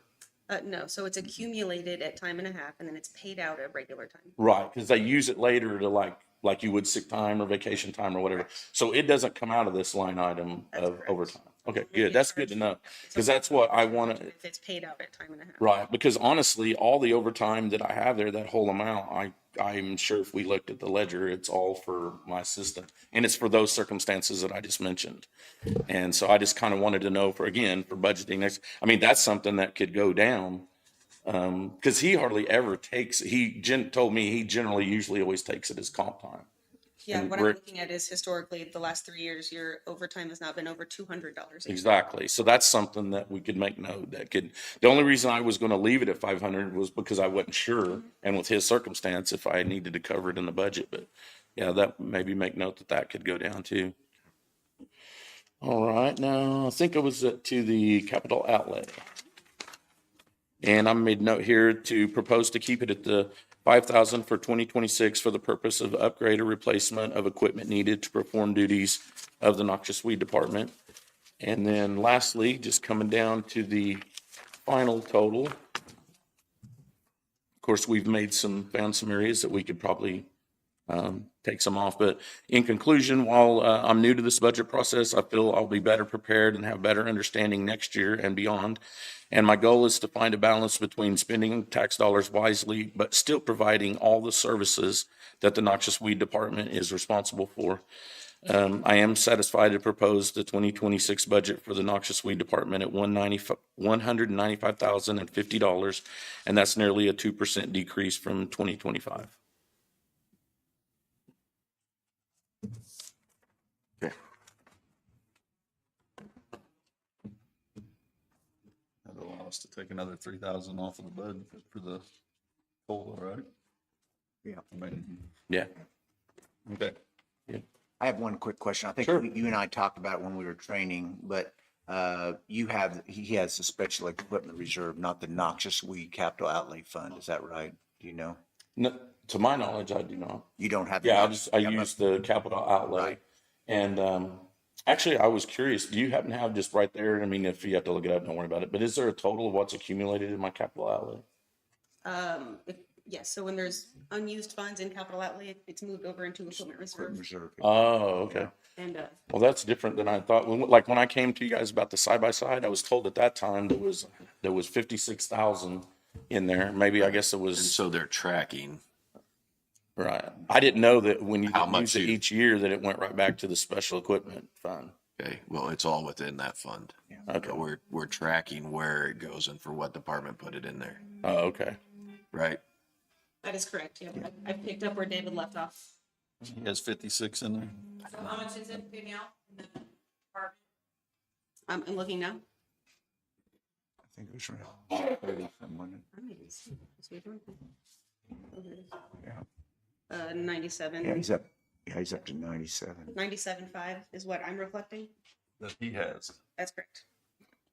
No, so it's accumulated at time and a half, and then it's paid out at regular time. Right, because they use it later to like you would sick time or vacation time or whatever. So it doesn't come out of this line item of overtime. Okay, good. That's good to know, because that's what I want to. If it's paid out at time and a half. Right, because honestly, all the overtime that I have there, that whole amount, I'm sure if we looked at the ledger, it's all for my assistant, and it's for those circumstances that I just mentioned. And so I just kind of wanted to know for budgeting next. I mean, that's something that could go down, because he hardly ever takes. Told me he generally usually always takes it as comp time. Yeah, And what I'm looking at is historically, the last 3 years, your overtime has not been over $200. Exactly. So that's something that we could make note the only reason I was going to leave it at 500 was because I wasn't sure. And with his circumstance, if I needed to cover it in the budget, but yeah, that maybe make note that could go down too. All right. Now I think I was to the capital outlay. And I made note here to propose to keep it at the 5,000 for 2026 for the purpose of upgrade or replacement of equipment needed to perform duties of the noxious weed department. And then lastly, just coming down to the final total. Of course, we've found some areas that we could probably take some off. But in conclusion, while I'm new to this budget process, I feel I'll be better prepared and have better understanding next year and beyond. And my goal is to find a balance between spending tax dollars wisely, but still providing all the services that the noxious weed department is responsible for. I am satisfied to propose the 2026 budget for the noxious weed department at $195,050, and that's nearly a 2% decrease from 2025. Okay. That'll allow us to take another 3,000 off of the bud for the COLA, right? Yeah. I mean, Yeah. okay. I have one quick question. I think Sure. you and I talked about it when we were training, but he has a special equipment reserve, not the noxious weed capital outlay fund. Is that right? Do you know? No, to my knowledge, I do not. You don't have. Yeah, I Yeah, use the capital outlay. Right. And actually, I was curious, do you happen to have just right there, I mean, if you have to look it up, don't worry about it, but is there a total of what's accumulated in my capital outlay? Yes, so when there's unused funds in capital outlay, it's moved over into equipment Equipment reserve. reserve. Oh, okay. And Well, that's different than I thought. Like when I came to you guys about the side-by-side, I was told at that time there was 56,000 in there. Maybe I guess it And was, so they're tracking. right. I didn't know that when you How use much it you- each year that it went right back to the special equipment fund. Okay, well, it's all within that fund. Okay. But we're tracking where it goes and for what department put it in there, Oh, okay. right? that is correct, yeah. I picked up where David left off. He has 56 in there. So how much is it paying out in the department? I'm looking now. I think it was around 30 some, wasn't it? I don't even see it. Is it doing it? Oh, here it is. Yeah. 97. Yeah, he's up. Yeah, he's up to 97. 97.5 is what I'm reflecting. That he has. That's correct.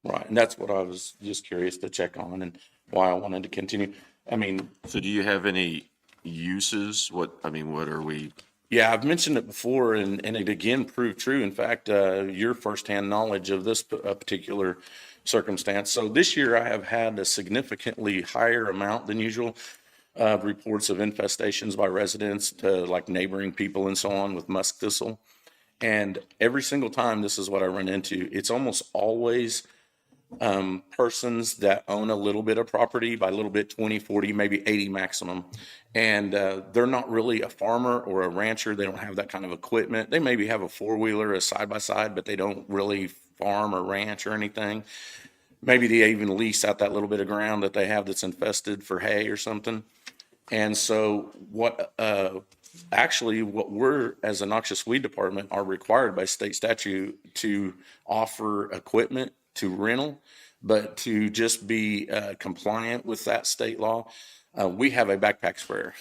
Right. And that's what I was just curious to check on and why I wanted to continue. I mean, So do you have any uses? What are we, yeah, I've mentioned it before, and it again proved true. In fact, your firsthand knowledge of this particular circumstance. So this year I have had a significantly higher amount than usual of reports of infestations by residents to like neighboring people and so on with musk thistle. And every single time, this is what I run into. It's almost always persons that own a little bit of property, by a little bit 20, 40, maybe 80 maximum. And they're not really a farmer or a rancher. They don't have that kind of equipment. They maybe have a four-wheeler, a side-by-side, but they don't really farm or ranch or anything. Maybe they even lease out that little bit of ground that they have that's infested for hay or something. And so what actually what we're, as a noxious weed department, are required by state statute to offer equipment to rental, but to just be compliant with that state law, we have a backpack sprayer,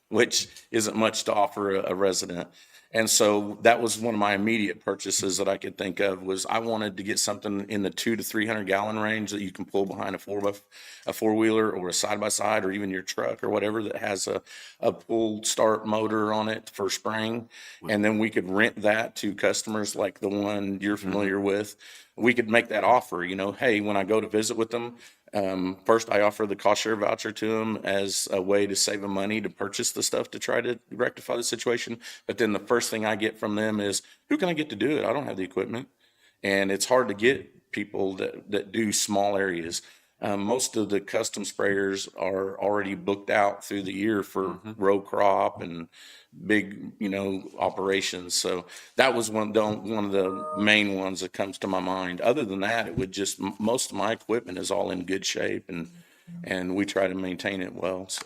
which isn't much to offer a resident. And so that was one of my immediate purchases that I could think of. Was I wanted to get something in the 200 to 300 gallon range that you can pull behind a four wheeler or a side by side or even your truck or whatever that has a pull start motor on it for spraying. And then we could rent that to customers like the one you're familiar with. We could make that offer, hey, when I go to visit with them, first I offer the cost share voucher to them as a way to save them money to purchase the stuff to try to rectify the situation. But then the first thing I get from them is, who can I get to do it? I don't have the equipment. And it's hard to get people that do small areas. Most of the custom sprayers are already booked out through the year for row crop and big, operations. So that was one of the main ones that comes to my mind. Other than that, it would just, most of my equipment is all in good shape and we try to maintain it well. So.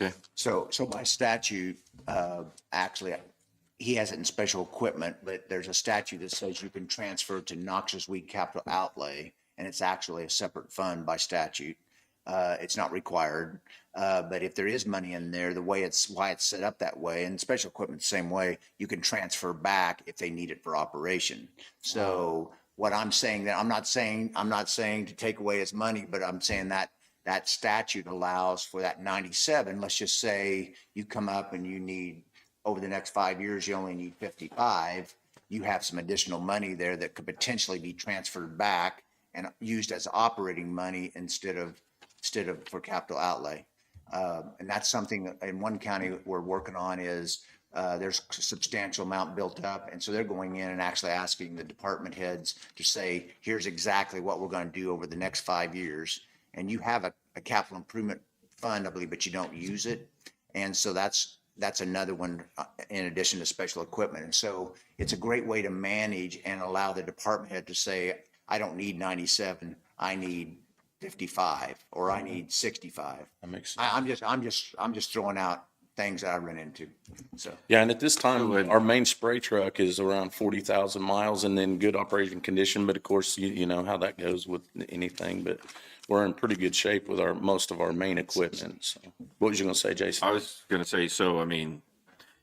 Okay. So by statute, actually, he has it in special equipment, but there's a statute that says you can transfer to noxious weed capital outlay, and it's actually a separate fund by statute. It's not required, but if there is money in there, why it's set up that way, and special equipment the same way, you can transfer back if they need it for operation. So what I'm saying, that I'm not saying to take away his money, but I'm saying that statute allows for that 97. Let's just say you come up and you need, over the next 5 years, you only need 55. You have some additional money there that could potentially be transferred back and used as operating money instead of for capital outlay. And that's something that in one county we're working on is there's a substantial amount built up. And so they're going in and actually asking the department heads to say, here's exactly what we're going to do over the next 5 years. And you have a capital improvement fund, I believe, but you don't use it. And so that's another one in addition to special equipment. And so it's a great way to manage and allow the department head to say, I don't need 97, I need 55, or I need 65. That makes sense. I'm just throwing out things that I run into. So Yeah, and at this time, our main spray truck is around 40,000 miles and in good operating condition. But of course, you know how that goes with anything. But we're in pretty good shape with most of our main equipment. So, what was you going to say, Jason? I was going to say, so, I mean,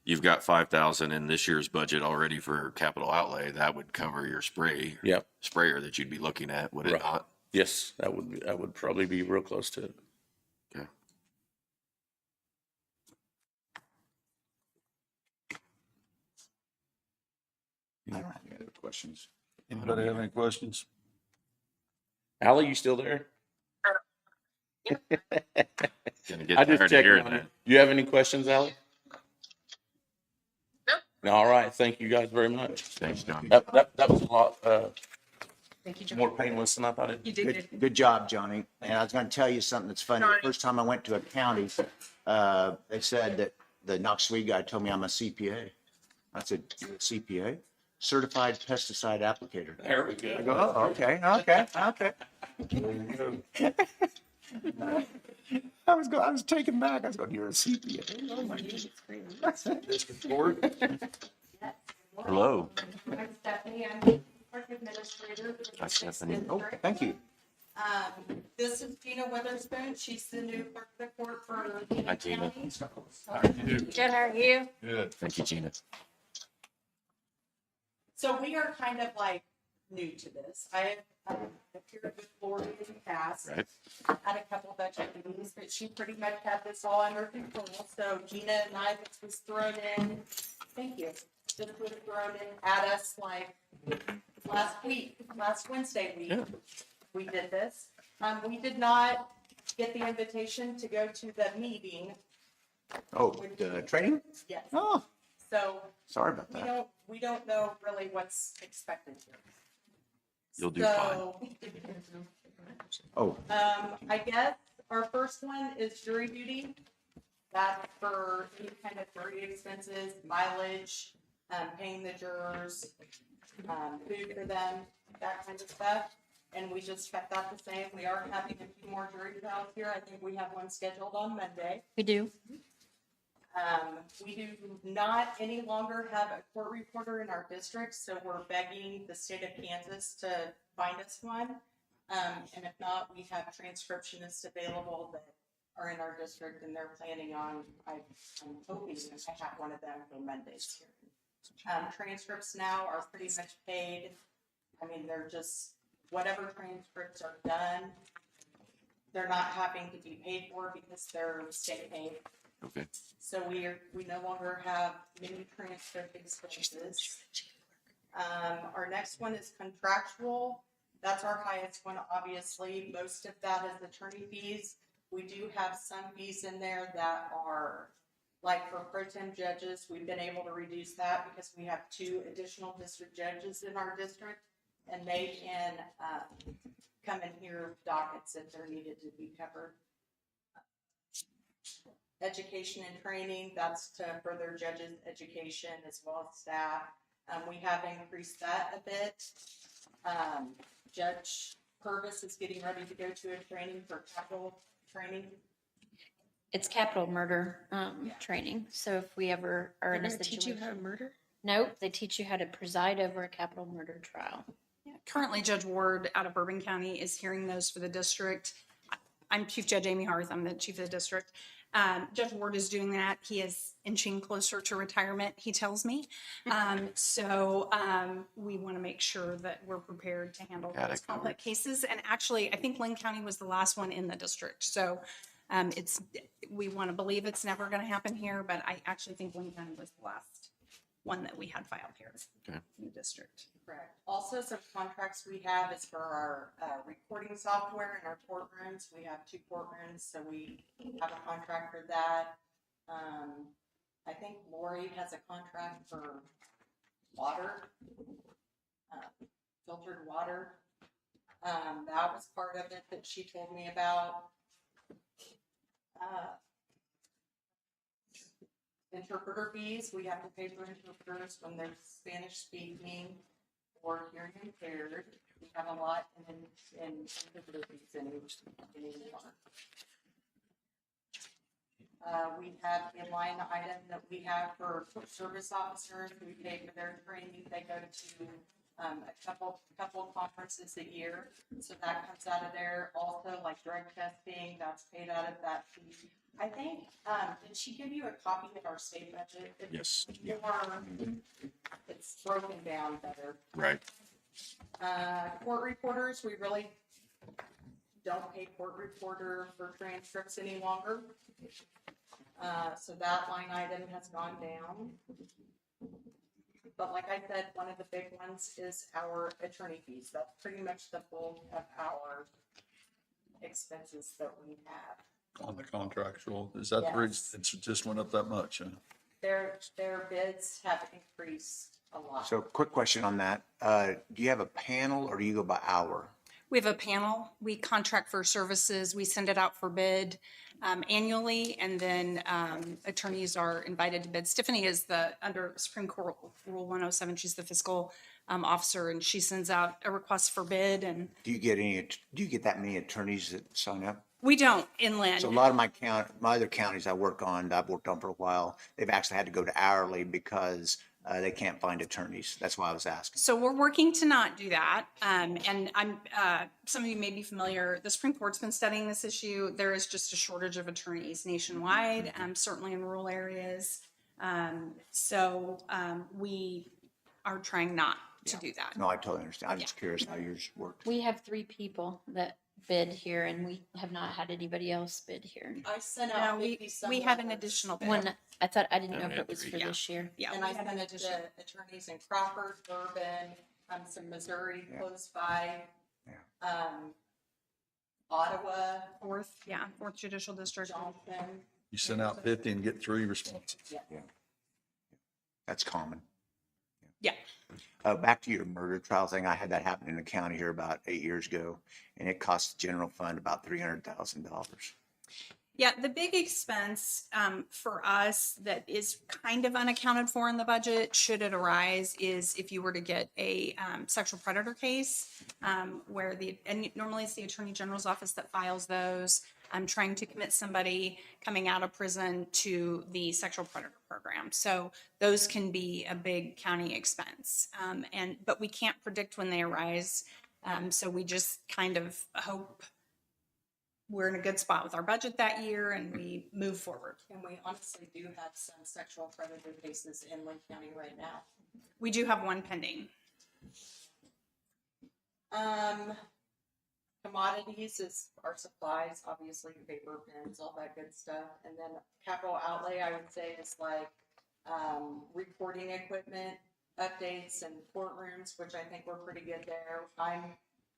you've got 5,000 in this year's budget already for capital outlay. That would cover your sprayer that you'd be looking at, would it Right. not? Yes, that would probably be real close to it. Okay. I don't have any other questions. Anybody have any questions? Allie, you still there? Gonna get I tired just of checked hearing on that. you. You have any questions, Allie? No. All right. Thank you guys very much. Thanks, John. That was a lot Thank you, John. more painless than I thought it. You did good. Good job, Johnny. And I was going to tell you something that's funny. The Johnny. first time I went to a county, they said that the Knox Sweet guy told me I'm a CPA. I said, you're a CPA? Certified Pesticide Applicator. There we go. I go, oh, okay. I was taken back. I was going, you're a CPA. Oh my goodness. Hello. I'm Stephanie, I'm the park administrator. for the Hi, Stephanie. district. Oh, thank you. This is Gina Witherspoon, she's the new clerk of the court for Linn Hi, Gina. County. Good, how are you? Good. Thank you, Gina. So we are kind of like new to this. I have appeared with Lori in the past. Right. Had a couple budget meetings, but she pretty much had this all under control. So Gina and I, this was thrown in, thank you. This was thrown in at us like last Wednesday week. Yeah. We did this. We did not get the invitation to go to the meeting. Oh, the training? Yes. Oh, So sorry about that. we don't know really what's expected here. You'll do So, Oh, I guess our first one is jury duty. That's for any kind of jury expenses, mileage, paying the jurors, food for them, that kind of stuff. And we just kept that the same. We are having a few more jury trials here. I think we have one scheduled on Monday. We do. We do not any longer have a court reporter in our district, so we're begging the state of Kansas to find us one. And if not, we have transcriptionists available that are in our district, and they're planning on, I'm hoping I have one of them for Mondays. Transcripts now are pretty much paid. I mean, they're just, whatever transcripts are done, they're not having to be paid for because they're state paid. Okay. So we no longer have many transcript expenses. Our next one is contractual. That's our highest one, obviously. Most of that is attorney fees. We do have some fees in there that are, like for pro tem judges, we've been able to reduce that because we have 2 additional district judges in our district, and they can come and hear dockets if they're needed to be covered. Education and training, that's to further judges' education as well as staff. We have increased that a bit. Judge Purvis is getting ready to go to a training for capital training. It's capital murder training. So if we ever are in a situation. Teach you how to murder? Nope, they teach you how to preside over a capital murder trial. Yeah, currently, Judge Ward out of Bourbon County is hearing those for the district. I'm Chief Judge Amy Harth. I'm the chief of the district. Judge Ward is doing that. He is inching closer to retirement, he tells me. So we want to make sure that we're prepared to handle Got it those complex cases. And actually, I think Linn County was the last one in the district. So we want to believe it's never going to happen here, but I actually think Linn County was the last one that we had filed here in the district. Correct. Also, some contracts we have is for our recording software in our courtrooms. We have 2 courtrooms, so we have a contract for that. I think Lori has a contract for water, filtered water. That was part of it that she told me about. Interpreter fees, we have to pay for interpreters when they're Spanish speaking or hearing impaired. We have a lot in interpreter fees anymore. We have a line item that we have for service officers. We pay for their training. They go to a couple conferences a year, so that comes out of there. Also, like drug testing, that's paid out of that fee. I think, did she give you a copy of our state budget? Yes. It's broken down better. Right. Court reporters, we really don't pay court reporter for transcripts any longer. So that line item has gone down. But like I said, one of the big ones is our attorney fees. That's pretty much the bulk of our expenses that we have. On the contractual, is that the reason it's just went up that much? Huh? Their bids have increased a lot. So quick question on that. Do you have a panel or do you go by hour? We have a panel. We contract for services. We send it out for bid annually, and then attorneys are invited to bid. Tiffany is under Supreme Court Rule 107, she's the fiscal officer, and she sends out a request for bid. And Do you get that many attorneys that sign up? we don't in Linn. So a lot of my other counties I've worked on for a while, they've actually had to go to hourly because they can't find attorneys. That's why I was asking. So we're working to not do that. And some of you may be familiar, the Supreme Court's been studying this issue. There is just a shortage of attorneys nationwide, certainly in rural areas. So we are trying not to do that. No, I totally understand. I'm just curious how yours worked. We have 3 people that bid here, and we have not had anybody else bid here. I sent No, out 50-some we have an letters. additional bid. When I didn't know Yeah, if it was for yeah. this year. Yeah, And we I have an sent it additional. to attorneys in Crawford, Bourbon, some Missouri Yeah. close by. Yeah. Ottawa, Fourth Judicial District. Johnson. You send out 50 and get 3 responses. That's common. Yeah. Back to your murder trial thing, I had that happen in the county here about 8 years ago, and it cost the general fund about $300,000. Yeah, the big expense for us that is kind of unaccounted for in the budget, should it arise, is if you were to get a sexual predator case, where and normally it's the Attorney General's office that files those. I'm trying to commit somebody coming out of prison to the sexual predator program. So those can be a big county expense. But we can't predict when they arise. So we just kind of hope we're in a good spot with our budget that year and we move forward. And we honestly do have some sexual predator cases in Linn County right now. We do have one pending. Commodities is our supplies, obviously paper, pens, all that good stuff. And then capital outlay, I would say, is like, recording equipment, updates and courtrooms, which I think we're pretty good there.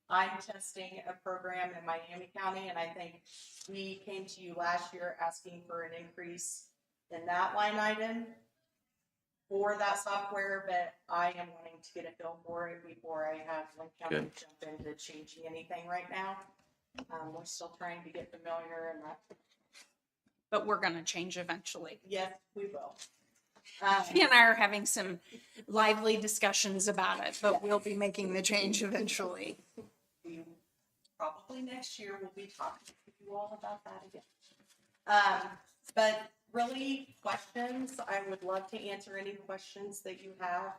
I'm testing a program in Miami County, and I think we came to you last year asking for an increase in that line item for that software, but I am wanting to get a feel for it before I have Linn County Okay. jump into changing anything right now. We're still trying to get familiar and that. But we're gonna change eventually. Yes, we will. He and I are having some lively discussions about it, but we'll be making the change eventually. Probably next year we'll be talking to you all about that again. But really, questions, I would love to answer any questions that you have.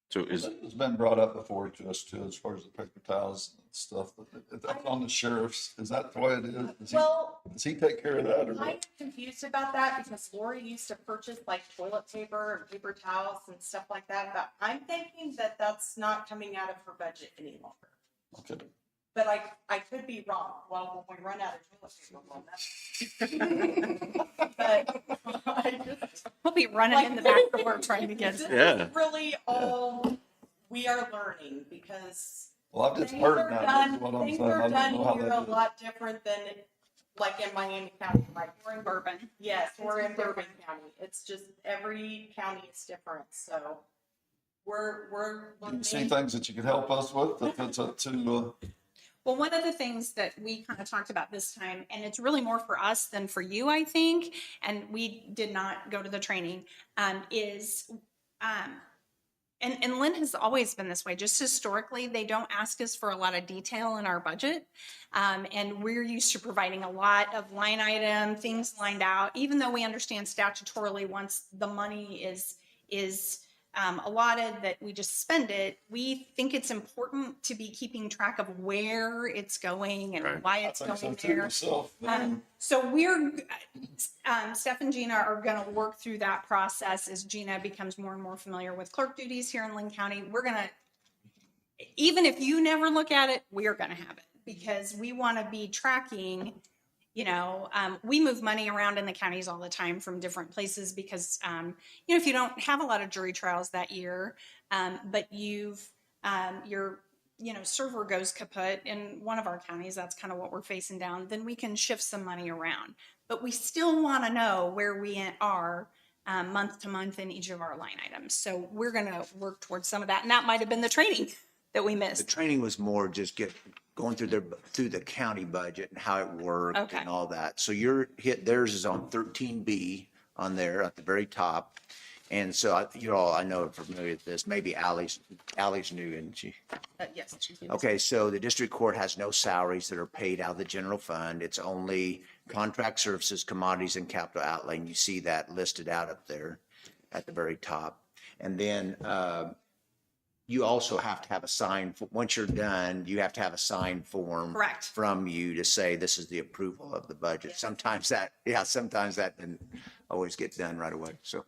So is, It's been brought up before to us too, as far as the paper towels and stuff, that's on the sheriff's, is that the way it is? Well, Does he take care of that or I'm what? confused about that because Lori used to purchase like toilet paper and paper towels and stuff like that, but I'm thinking that that's not coming out of her budget any longer. Okay. But I could be wrong. Well, when we run out of toilet paper, well, but I just, We'll be running in the back door trying to get. this Yeah. is really all we are learning because Well, I've just things heard are that, done, is what I'm things saying. I are don't done know how here a that is. lot different than like in Miami County, right? We're in Bourbon. Yes, we're in Bourbon County. It's just every county is different, so we're Do you see learning. things that you could help us with, if it's up to, Well, one of the things that we kind of talked about this time, and it's really more for us than for you, I think, and we did not go to the training, is, and Lynn has always been this way, just historically, they don't ask us for a lot of detail in our budget. And we're used to providing a lot of line item, things lined out, even though we understand statutorily, once the money is allotted, that we just spend it. We think it's important to be keeping track of where it's going and Right. why I it's think so going too there. myself. So we're, Steph and Gina are gonna work through that process as Gina becomes more and more familiar with clerk duties here in Linn County. We're gonna, even if you never look at it, we're gonna have it because we wanna be tracking, we move money around in the counties all the time from different places because, if you don't have a lot of jury trials that year, but your server goes kaput in one of our counties, that's kind of what we're facing down, then we can shift some money around. But we still want to know where we are month to month in each of our line items. So we're going to work towards some of that. And that might have been the training that we The missed. training was more just going through the county budget and how it worked Okay. and all that. So theirs is on 13B on there at the very top. And so I know are familiar with this. Maybe Ally's new, isn't she? Yes. Okay, so the district court has no salaries that are paid out of the general fund. It's only contract services, commodities, and capital outlay. And you see that listed out up there at the very top. And then you also have to have a sign, once you're done, you have to have a signed form Correct. from you to say this is the approval of the budget. Yes. Sometimes that didn't always get done right away, so.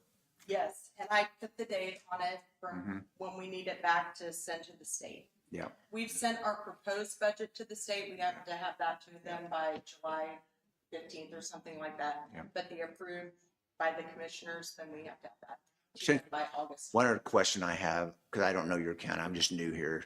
Yes, and I put the date on it from when we need it back to send to the state. Yeah. We've sent our proposed budget to the state. We have to have that to them by July 15th or something like that. Yeah. But the approved by the commissioners, then we have to have that to Sure. them by August. One other question I have, because I don't know your county, I'm just new here.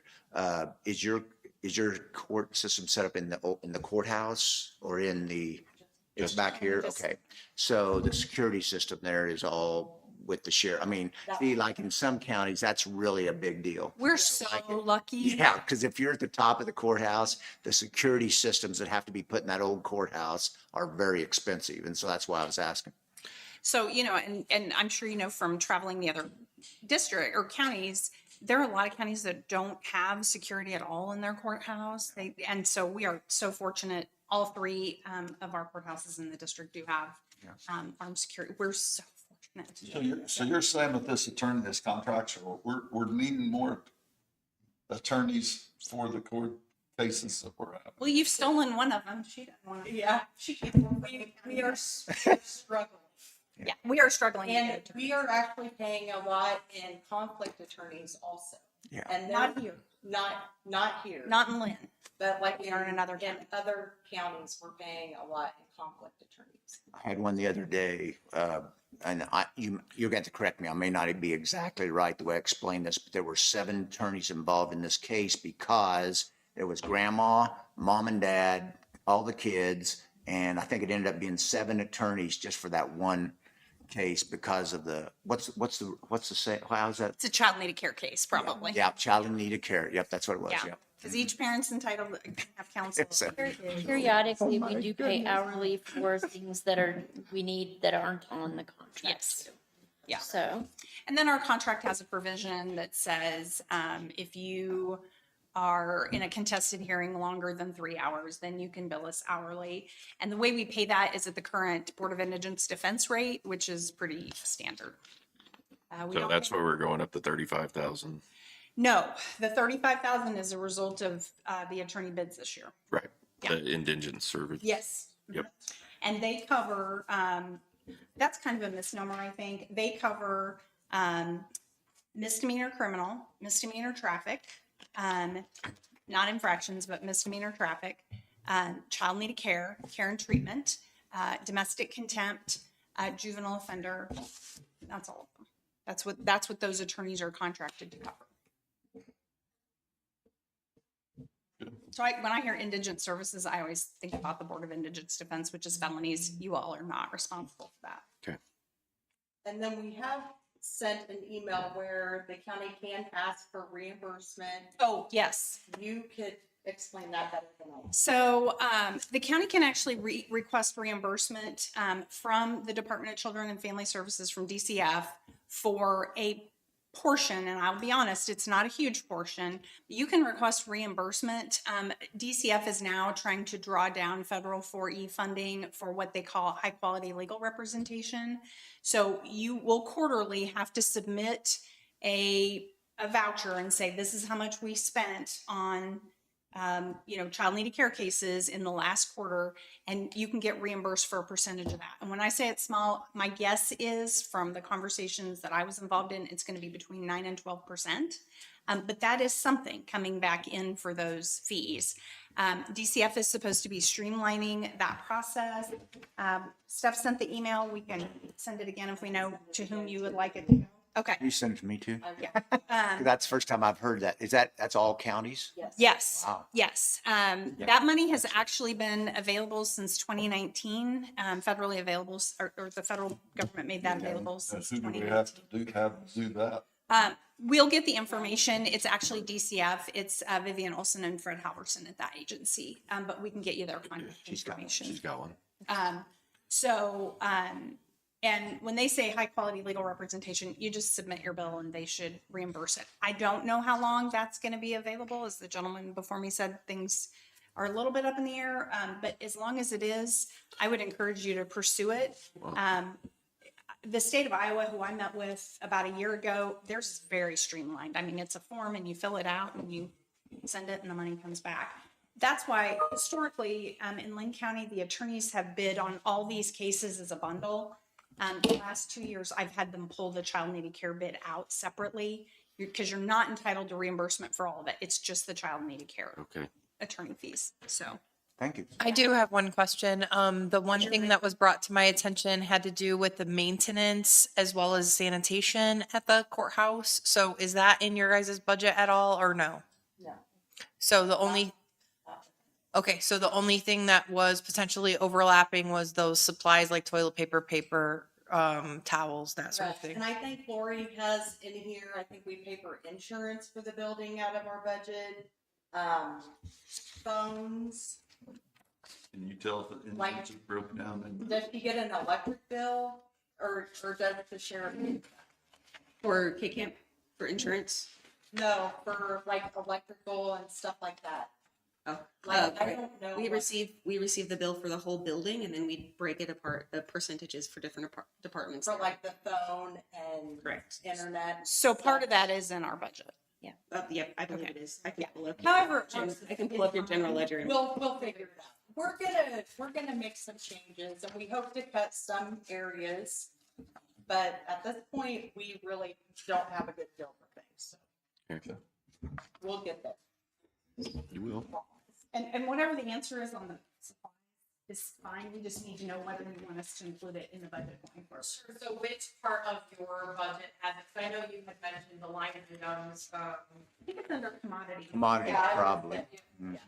Is your court system set up in the courthouse or it's back here? Just- Okay. So the security system there is all with the sheriff. I mean, see, like in some counties, that's really a big deal. We're so lucky. Yeah, because if you're at the top of the courthouse, the security systems that have to be put in that old courthouse are very expensive. And so that's why I was asking. So, and I'm sure you know from traveling the other district or counties, there are a lot of counties that don't have security at all in their courthouse. And so we are so fortunate. All three of our courthouses in the district do have armed security. We're so fortunate. So you're saying with this attorney, this contractual, we're needing more attorneys for the court cases that we're having. Well, you've stolen one of them. She doesn't want to. Yeah, She keeps we are struggling. Yeah, we are struggling. And we are actually paying a lot in conflict attorneys also. Yeah. And Not they're here, not here, not in Lynn. but like We are in another in county. other counties, we're paying a lot in conflict attorneys. I had one the other day, and you're going to correct me. I may not be exactly right the way I explained this, but there were 7 attorneys involved in this case because there was grandma, mom and dad, all the kids, and I think it ended up being 7 attorneys just for that one case because of the what's the say? How's that? It's a child needed care case, probably. Yeah, child in need of care. Yep, that's what it was. Yeah, Yep. because each parent's entitled to have counsel. So- Periodically, we do pay hourly for things we need that aren't on the contract. Yes. Yeah. So, And then our contract has a provision that says, if you are in a contested hearing longer than 3 hours, then you can bill us hourly. And the way we pay that is at the current Board of Indigence defense rate, which is pretty standard. We So don't that's pay- where we're going up to 35,000. No, the 35,000 is a result of the attorney bids this year. Right. Yeah. The indigent service. Yes. Yep. And they cover, that's kind of a misnomer, I think. They cover misdemeanor criminal, misdemeanor traffic, not infractions, but misdemeanor traffic, child needed care, care and treatment, domestic contempt, juvenile offender. That's all of them. That's what those attorneys are contracted to cover. So when I hear indigent services, I always think about the Board of Indigence Defense, which is felonies. You all are not responsible for that. Okay. And then we have sent an email where the county can ask for reimbursement. Oh, yes. You could explain that better than I. So the county can actually request reimbursement from the Department of Children and Family Services from DCF for a portion, and I'll be honest, it's not a huge portion. You can request reimbursement. DCF is now trying to draw down federal 4E funding for what they call high quality legal representation. So you will quarterly have to submit a voucher and say, this is how much we spent on child needed care cases in the last quarter, and you can get reimbursed for a percentage of that. And when I say it's small, my guess is from the conversations that I was involved in, it's going to be between 9 and 12%. But that is something coming back in for those fees. DCF is supposed to be streamlining that process. Steph sent the email. We can send it again if we know to whom you would like it to go. Okay. You send it to me too? Yeah. That's the first time I've heard that. That's all counties? Yes, Wow. yes. That money has actually been available since 2019, federally available, or the federal government made that available And since who do we 2019. have to do that? We'll get the information. It's actually DCF. It's Vivian Olson and Fred Halverson at that agency, but we can get you their contact She's got information. Got one. And when they say high quality legal representation, you just submit your bill and they should reimburse it. I don't know how long that's going to be available. As the gentleman before me said, things are a little bit up in the air. But as long as it is, I would encourage you to pursue it. The state of Iowa, who I met with about a year ago, they're very streamlined. I mean, it's a form and you fill it out and you send it and the money comes back. That's why historically in Linn County, the attorneys have bid on all these cases as a bundle. The last 2 years, I've had them pull the child needed care bid out separately because you're not entitled to reimbursement for all of it. It's just the child needed care Okay. attorney fees. So Thank you. I do have one question. The one thing that was brought to my attention had to do with the maintenance as well as sanitation at the courthouse. So is that in your guys' budget at all or no? No. So the only, okay, so the only thing that was potentially overlapping was those supplies like toilet paper, towels, that sort of Correct. thing. And I think Lori has in here, I think we pay for insurance for the building out of our budget. Phones, Can you tell if the Like- engines are broken down? And does she get an electric bill or does the sheriff? For K-Camp, for insurance? No, for like electrical and stuff like that. Oh, Like, I don't know. we what- receive the bill for the whole building and then we break it apart, the percentages for different departments. For like the phone and Correct. internet. So part of that is in our budget. Yeah, I believe Okay. it is. I can pull up. However, I can pull up your general ledger. and- We'll figure it out. We're gonna make some changes and we hope to cut some areas. But at this point, we really don't have a good feel for things, so Okay. we'll get there. You will. And whatever the answer is on the supplies is fine. We just need to know whether you want us to include it in the budget going forward. So which part of your budget has it? 'Cause I know you had mentioned the line items, I think it's under commodity. Commodity, Yeah, I probably. Yeah.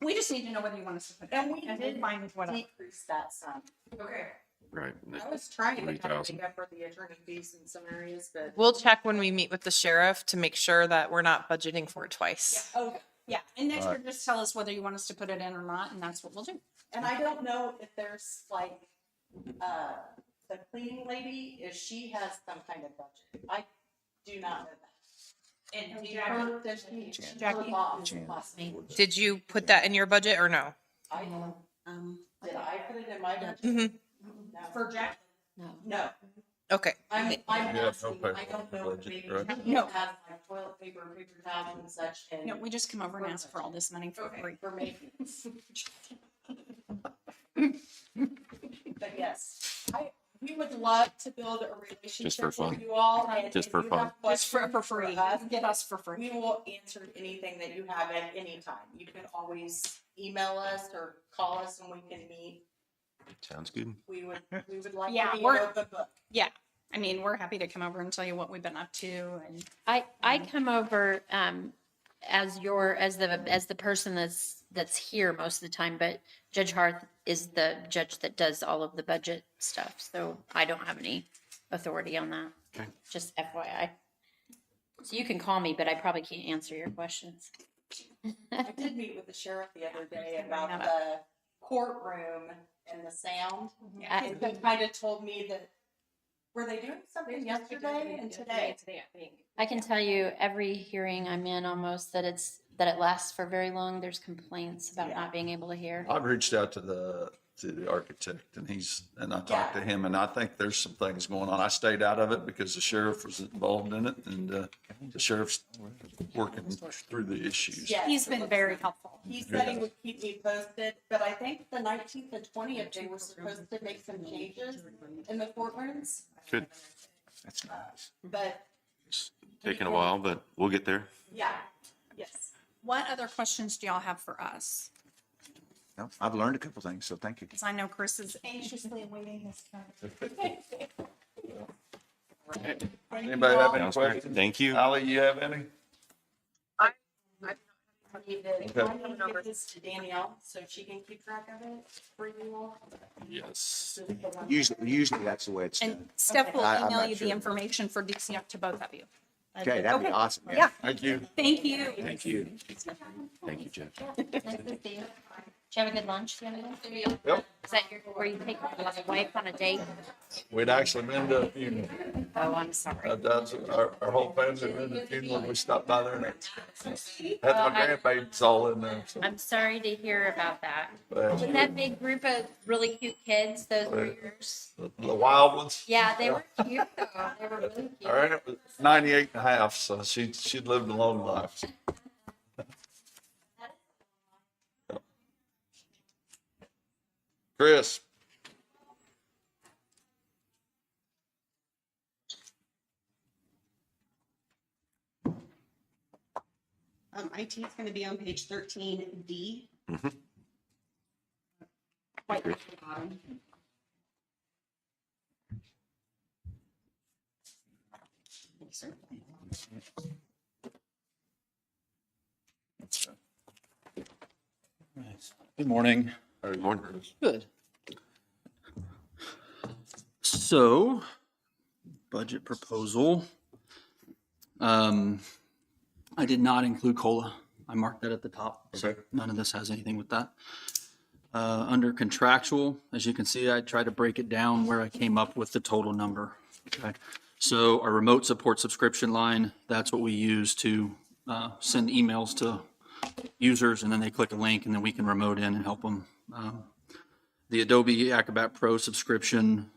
We just need to know whether you want us to put it. And we And did we're fine with whatever. decrease that some. okay. Right. I was trying to kind of 3,000. make up for the attorney fees in some areas, but. We'll check when we meet with the sheriff to make sure that we're not budgeting for it twice. Oh, Yeah, and next year, just tell us whether you want us to put it in or not, and that's what we'll do. and I don't know if there's like, the cleaning lady, if she has some kind of budget. I do not know that. And do you Her, does she, Jackie? her boss. Did you put that in your budget or no? Did I put it in my budget? Mhm. No. For Jack? No, Okay. I'm You have no asking, paper I don't know if budget, maybe right? she No. has like toilet paper, paper towels and such, and. No, we just come over and ask for all this money for free. For maintenance. But yes, we would love to build a relationship fun. with you all. And Just if for you fun. have Just for questions free. us, Get us for free. We will answer anything that you have at any time. You can always email us or call us and we can meet. Sounds good. We would like Yeah, to be an we're- open book. Yeah, I mean, we're happy to come over and tell you what we've been up to and. I come over as the person that's here most of the time, but Judge Harth is the judge that does all of the budget stuff, so I don't have any authority on that. Okay. Just FYI. So you can call me, but I probably can't answer your questions. I did meet with the sheriff the other day Bring that about up. the courtroom and the sound. Yeah. And he kind of told me that, were they doing something yesterday and today? Today, I think. I can tell you every hearing I'm in almost that it lasts for very long. There's complaints about not being able to hear. I've reached out to the architect and I talked to him and I think there's some things going on. I stayed out of it because the sheriff was involved in it and, the sheriff's working through the issues. Yes. He's been very helpful. He said he would keep me posted, but I think the 19th and 20th, they were supposed to make some changes in the courtrooms, Good. That's nice. but It's taking a while, but we'll get there. yeah, yes. What other questions do y'all have for us? No, I've learned a couple things, so thank you. Because I know Chris is anxiously awaiting his turn. Anybody have any Sounds great. questions? Thank you. Ally, you have any? I'm gonna give this to Danielle so she can keep track of it for you all. Yes. Usually that's the way it's And done. Steph will I'm email not you the sure. information for DCF to both of you. Okay, that'd be Okay. awesome. Yeah. Thank you. Thank you. Thank you. Thank you, Jeff. Nice to see you. Did you have a good lunch the other day? Yep. Is that where you take your wife on a date? We'd actually been to a funeral. Oh, I'm sorry. That's our whole family went to the funeral. We stopped by there and had my grandbabies all in there. So, I'm sorry to hear about that. but Was that big group of really cute kids, those were yours? the wild ones. Yeah, they were cute though. They were really cute. All right, it was 98 and a half, so she'd lived a long life. Chris. IT is gonna be on page 13D. Mhm. Quite at the bottom. Yes, sir. Good morning. Good morning. Good. So, budget proposal. I did not include COLA. I marked that at the top. So Okay. none of this has anything with that. Under contractual, as you can see, I tried to break it down where I came up with the total number. Okay. So our remote support subscription line, that's what we use to send emails to users, and then they click a link and then we can remote in and help them. The Adobe Acrobat Pro subscription,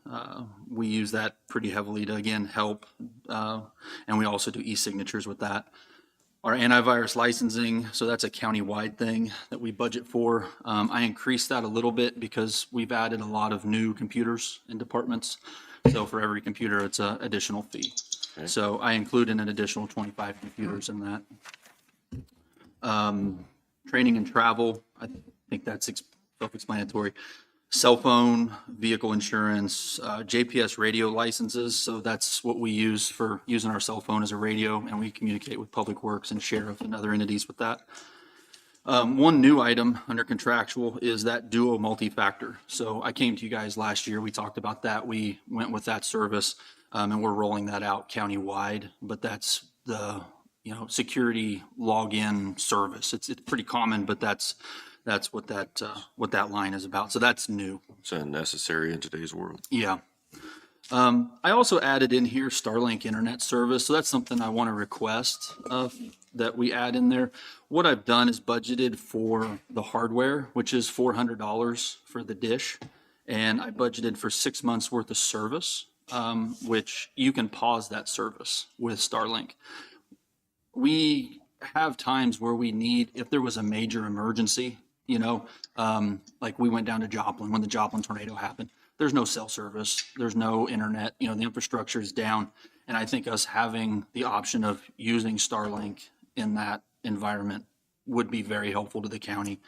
we use that pretty heavily to, again, help. And we also do e-signatures with that. Our antivirus licensing, so that's a county-wide thing that we budget for. I increased that a little bit because we've added a lot of new computers in departments. So for every computer, it's an additional fee. Okay. So I included an additional 25 computers in that. Training and travel, I think that's self-explanatory. Cell phone, vehicle insurance, JPS radio licenses. So that's what we use for using our cell phone as a radio, and we communicate with Public Works and Sheriff and other entities with that. One new item under contractual is that duo multi-factor. So I came to you guys last year. We talked about that. We went with that service, and we're rolling that out county-wide. But that's the security login service. It's pretty common, but that's what that line is about. So that's new. It's unnecessary in today's world. Yeah. I also added in here Starlink internet service. So that's something I want to request that we add in there. What I've done is budgeted for the hardware, which is $400 for the dish. And I budgeted for 6 months worth of service, which you can pause that service with Starlink. We have times where we need, if there was a major emergency, like we went down to Joplin when the Joplin tornado happened. There's no cell service. There's no internet. The infrastructure is down. And I think us having the option of using Starlink in that environment would be very helpful to the county.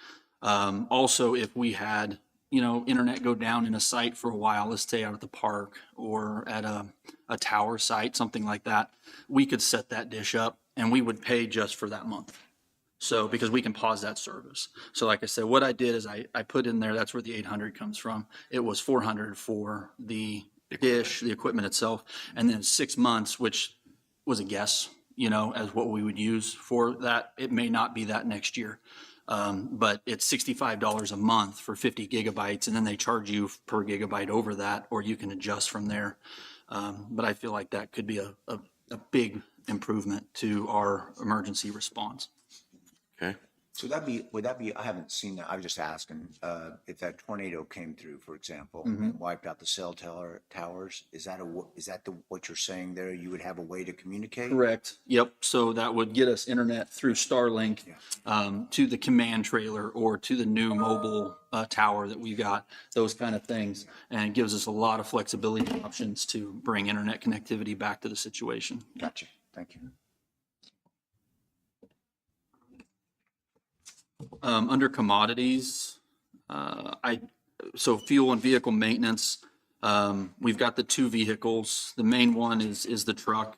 Also, if we had, internet go down in a site for a while, let's say out at the park or at a tower site, something like that, we could set that dish up and we would pay just for that month. So, because we can pause that service. So like I said, what I did is I put in there, that's where the 800 comes from. It was 400 for the dish, the equipment itself, and then 6 months, which was a guess, as what we would use for that. It may not be that next year. But it's $65 a month for 50 gigabytes, and then they charge you per gigabyte over that, or you can adjust from there. But I feel like that could be a big improvement to our emergency response. Okay. So would that be, I haven't seen that, I was just asking, if that tornado came through, for example, and wiped out the cell towers, is that what you're saying there? You would have a way to communicate? Correct. Yep. So that would get us internet through Starlink to the command trailer or to the new mobile tower that we got, those kind of things. And it gives us a lot of flexibility options to bring internet connectivity back to the situation. Gotcha. Thank you. Under commodities, so fuel and vehicle maintenance, we've got the 2 vehicles. The main one is the truck,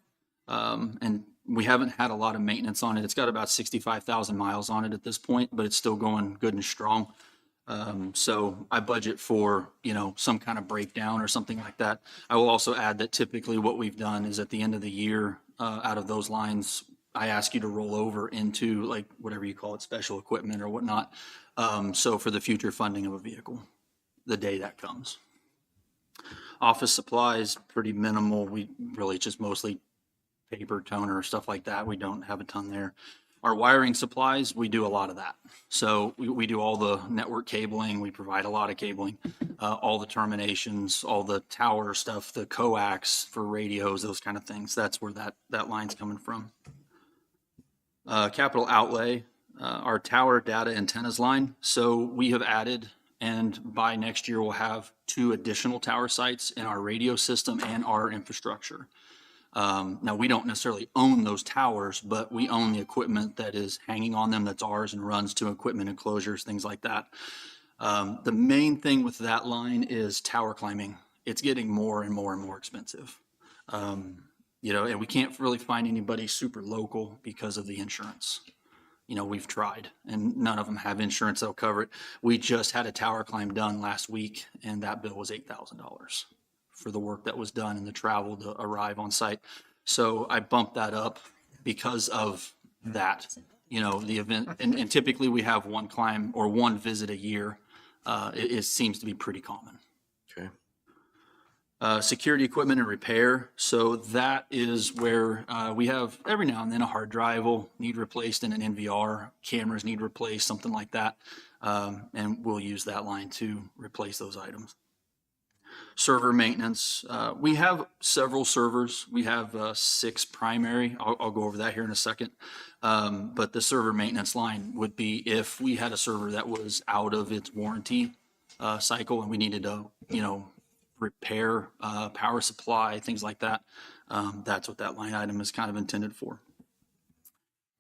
and we haven't had a lot of maintenance on it. It's got about 65,000 miles on it at this point, but it's still going good and strong. So I budget for, some kind of breakdown or something like that. I will also add that typically what we've done is at the end of the year, out of those lines, I ask you to roll over into like whatever you call it, special equipment or whatnot. So for the future funding of a vehicle, the day that comes. Office supplies, pretty minimal. We really just mostly paper, toner, stuff like that. We don't have a ton there. Our wiring supplies, we do a lot of that. So we do all the network cabling. We provide a lot of cabling, all the terminations, all the tower stuff, the coax for radios, those kind of things. That's where that line's coming from. Capital outlay, our tower data antennas line. So we have added, and by next year, we'll have 2 additional tower sites in our radio system and our infrastructure. Now, we don't necessarily own those towers, but we own the equipment that is hanging on them that's ours and runs to equipment enclosures, things like that. The main thing with that line is tower climbing. It's getting more and more and more expensive. And we can't really find anybody super local because of the insurance. We've tried, and none of them have insurance that'll cover it. We just had a tower climb done last week, and that bill was $8,000 for the work that was done and the travel to arrive on site. So I bumped that up because of that, the event. And typically we have one climb or one visit a year. It seems to be pretty common. Okay. Security equipment and repair. So that is where we have every now and then a hard drive will need replaced in an NVR, cameras need replaced, something like that. And we'll use that line to replace those items. Server maintenance. We have several servers. We have 6 primary. I'll go over that here in a second. But the server maintenance line would be if we had a server that was out of its warranty cycle and we needed to, repair power supply, things like that. That's what that line item is kind of intended for.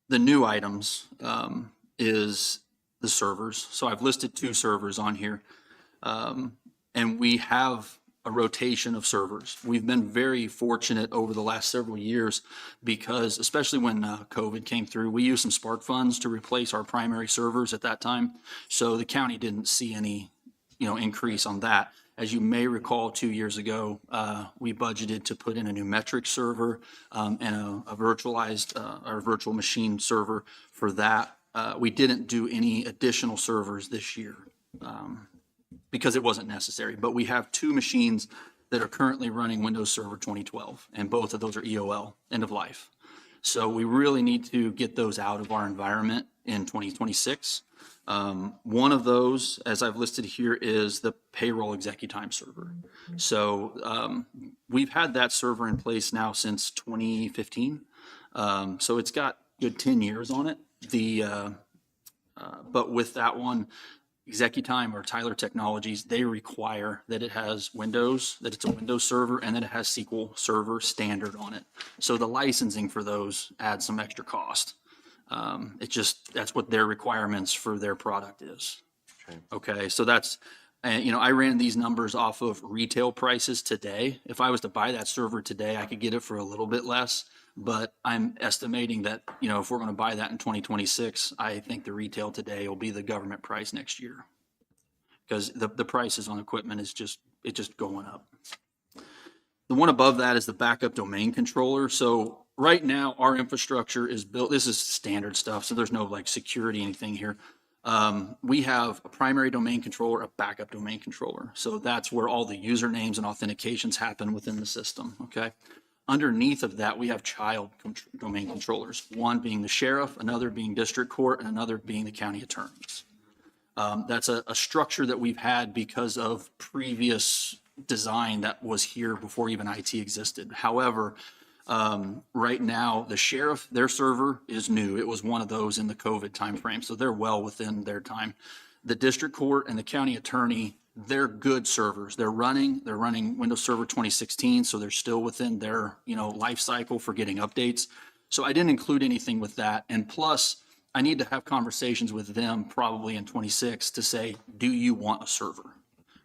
The new items is the servers. So I've listed 2 servers on here. And we have a rotation of servers. We've been very fortunate over the last several years because, especially when COVID came through, we used some spark funds to replace our primary servers at that time. So the county didn't see any, increase on that. As you may recall, 2 years ago, we budgeted to put in a new metric server and a virtualized or virtual machine server for that. We didn't do any additional servers this year. Because it wasn't necessary, but we have 2 machines that are currently running Windows Server 2012, and both of those are EOL, end of life. So we really need to get those out of our environment in 2026. One of those, as I've listed here, is the payroll executime server. So we've had that server in place now since 2015. So it's got good 10 years on it. But with that one, ExecuTime or Tyler Technologies, they require that it has Windows, that it's a Windows server, and that it has SQL Server standard on it. So the licensing for those adds some extra cost. That's what their requirements for their product is. Okay, so that's, I ran these numbers off of retail prices today. If I was to buy that server today, I could get it for a little bit less. But I'm estimating that, if we're going to buy that in 2026, I think the retail today will be the government price next year. Because the prices on equipment is just going up. The one above that is the backup domain controller. So right now our infrastructure is built, this is standard stuff. So there's no like security, anything here. We have a primary domain controller, a backup domain controller. So that's where all the usernames and authentications happen within the system. Okay. Underneath of that, we have child domain controllers, one being the sheriff, another being district court, and another being the county attorneys. That's a structure that we've had because of previous design that was here before even IT existed. However, right now, the sheriff, their server is new. It was one of those in the COVID timeframe, so they're well within their time. The district court and the county attorney, they're good servers. They're running Windows Server 2016, so they're still within their, life cycle for getting updates. So I didn't include anything with that. And plus, I need to have conversations with them probably in 26 to say, do you want a server?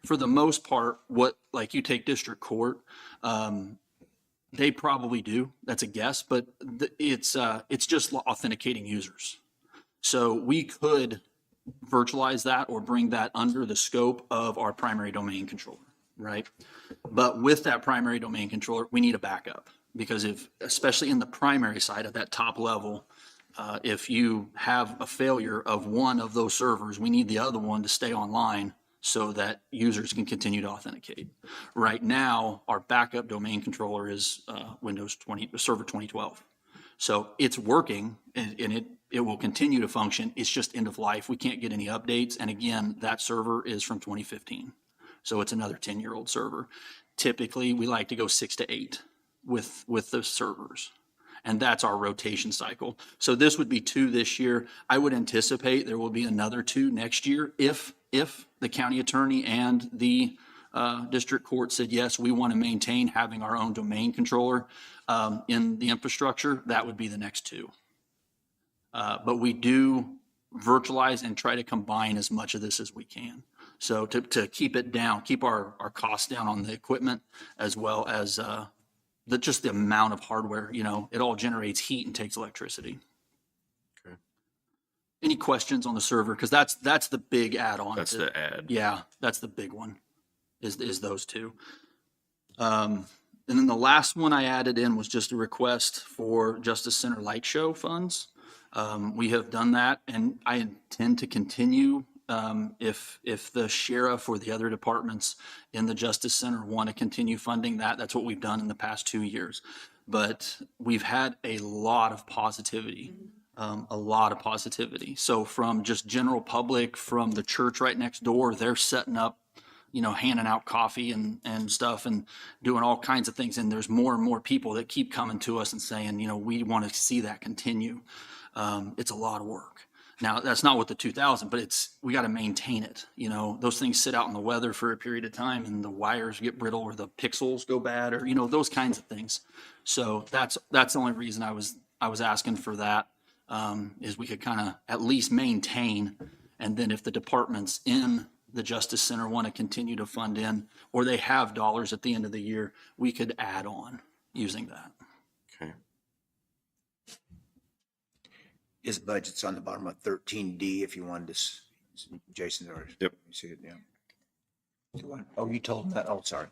For the most part, like you take district court, they probably do. That's a guess, but it's just authenticating users. So we could virtualize that or bring that under the scope of our primary domain controller, right? But with that primary domain controller, we need a backup because especially in the primary side at that top level, if you have a failure of one of those servers, we need the other one to stay online so that users can continue to authenticate. Right now, our backup domain controller is Server 2012. So it's working and it will continue to function. It's just end of life. We can't get any updates. And again, that server is from 2015. So it's another 10-year-old server. Typically, we like to go 6 to 8 with the servers. And that's our rotation cycle. So this would be 2 this year. I would anticipate there will be another 2 next year if the county attorney and the district court said, yes, we want to maintain having our own domain controller in the infrastructure. That would be the next 2. But we do virtualize and try to combine as much of this as we can. So to keep it down, keep our costs down on the equipment as well as just the amount of hardware, it all generates heat and takes electricity. Okay. Any questions on the server? Because that's the big add-on. That's the add. Yeah, that's the big one is those 2. And then the last one I added in was just a request for Justice Center Light Show funds. We have done that, and I intend to continue if the sheriff or the other departments in the Justice Center want to continue funding that. That's what we've done in the past 2 years. But we've had a lot of positivity. A lot of positivity. So from just general public, from the church right next door, they're setting up, handing out coffee and stuff and doing all kinds of things. And there's more and more people that keep coming to us and saying, we want to see that continue. It's a lot of work. Now, that's not what the 2000, but we got to maintain it. Those things sit out in the weather for a period of time and the wires get brittle or the pixels go bad or, those kinds of things. So that's the only reason I was asking for that. Is we could kind of at least maintain, and then if the departments in the Justice Center want to continue to fund in, or they have dollars at the end of the year, we could add on using that. Okay. His budget's on the bottom of 13D if you wanted to, Jason's already. Yep. You see it, yeah. Oh, you told him that? Oh, sorry.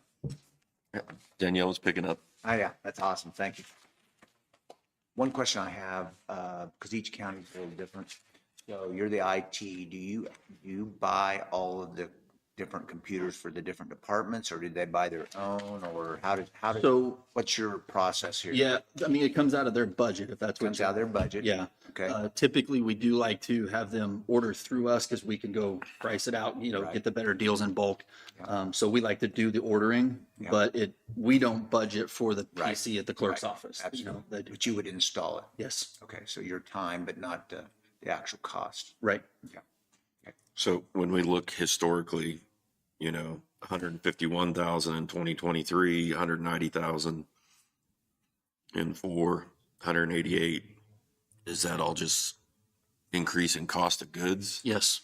Yep. Danielle was picking up. Oh, yeah, that's awesome. Thank you. One question I have, because each county is a little different. So you're the IT. Do you buy all of the different computers for the different departments, or did they buy their own, or So- what's your process here? Yeah, I mean, it comes out of their budget if that's what. Comes out of their budget? Yeah. Okay. Typically, we do like to have them order through us because we can go price it out, Right. get the better deals in bulk. Yeah. So we like to do the ordering, Yeah. but we don't budget for the Right. PC at the clerk's Right. office. Absolutely. They do. But you would install it? Yes, Okay, so your time, but not the actual cost. right. So when we look historically, 151,000 in 2023, 190,000 in 188. Is that all just increase in cost of goods? Yes.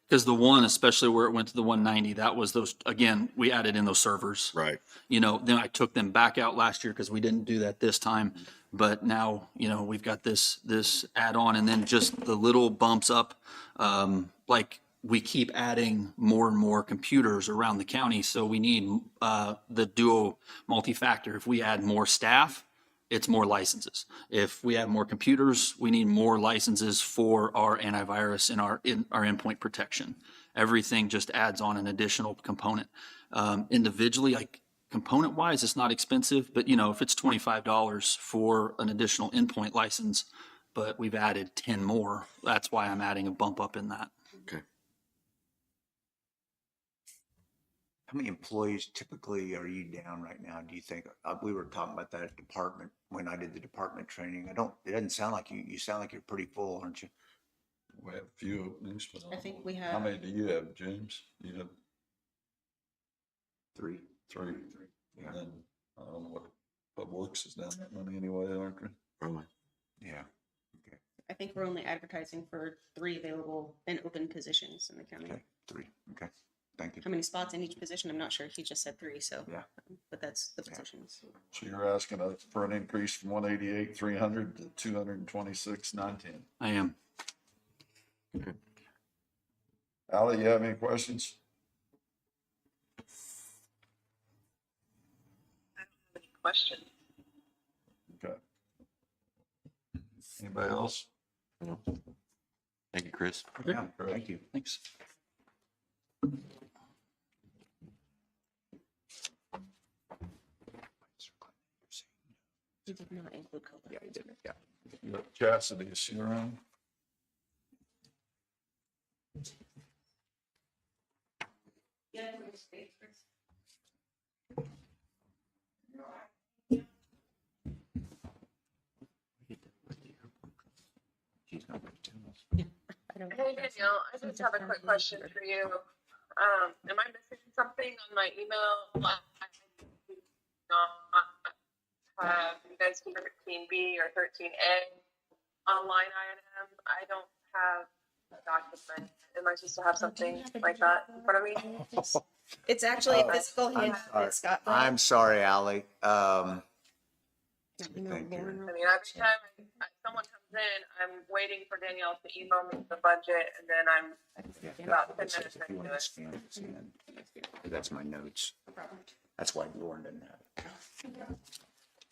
Because the one, especially where it went to the 190, that was those, again, we added in those servers. Right. Then I took them back out last year because we didn't do that this time. But now, we've got this add-on and then just the little bumps up. Like we keep adding more and more computers around the county. So we need the duo multi-factor. If we add more staff, it's more licenses. If we have more computers, we need more licenses for our antivirus and our endpoint protection. Everything just adds on an additional component. Individually, like component wise, it's not expensive, but if it's $25 for an additional endpoint license, but we've added 10 more, that's why I'm adding a bump up in that. Okay. How many employees typically are you down right now, do you think? We were talking about that at department, when I did the department training. It doesn't sound like you sound like you're pretty full, aren't you? We have a few openings, but I think we how have, many do you have, James? You have Three. three. Yeah. And then, I don't know what, Public Works is down that money anyway, aren't they? Probably. Yeah. I think we're only advertising for 3 available and open positions in the county. Okay, three. Okay, thank you. How many spots in each position? I'm not sure. He just said 3, so. Yeah. But that's the Yeah. positions. So you're asking for an increase from 188,300 to 226,910. I am. Ally, you have any questions? Question. Okay. Anybody else? Thank you, Chris. Okay. Yeah, thank you. Thanks. He did not include COLA. Yeah, you did. Yeah. You got Cassidy, is she around? She's not very generous. Hey Danielle, I just have a quick question for you. Am I missing something on my email? You guys do 13B or 13A on line item. I don't have a document. Am I supposed to have something like that in front of me? It's actually a physical hand. sorry. It's got. I'm sorry, Ally. Thank you. I mean, every time someone comes in, I'm waiting for Danielle to email me the budget, and then I'm about 10 minutes If you into want to it. scan it, That's my notes. That's why Lauren didn't have it.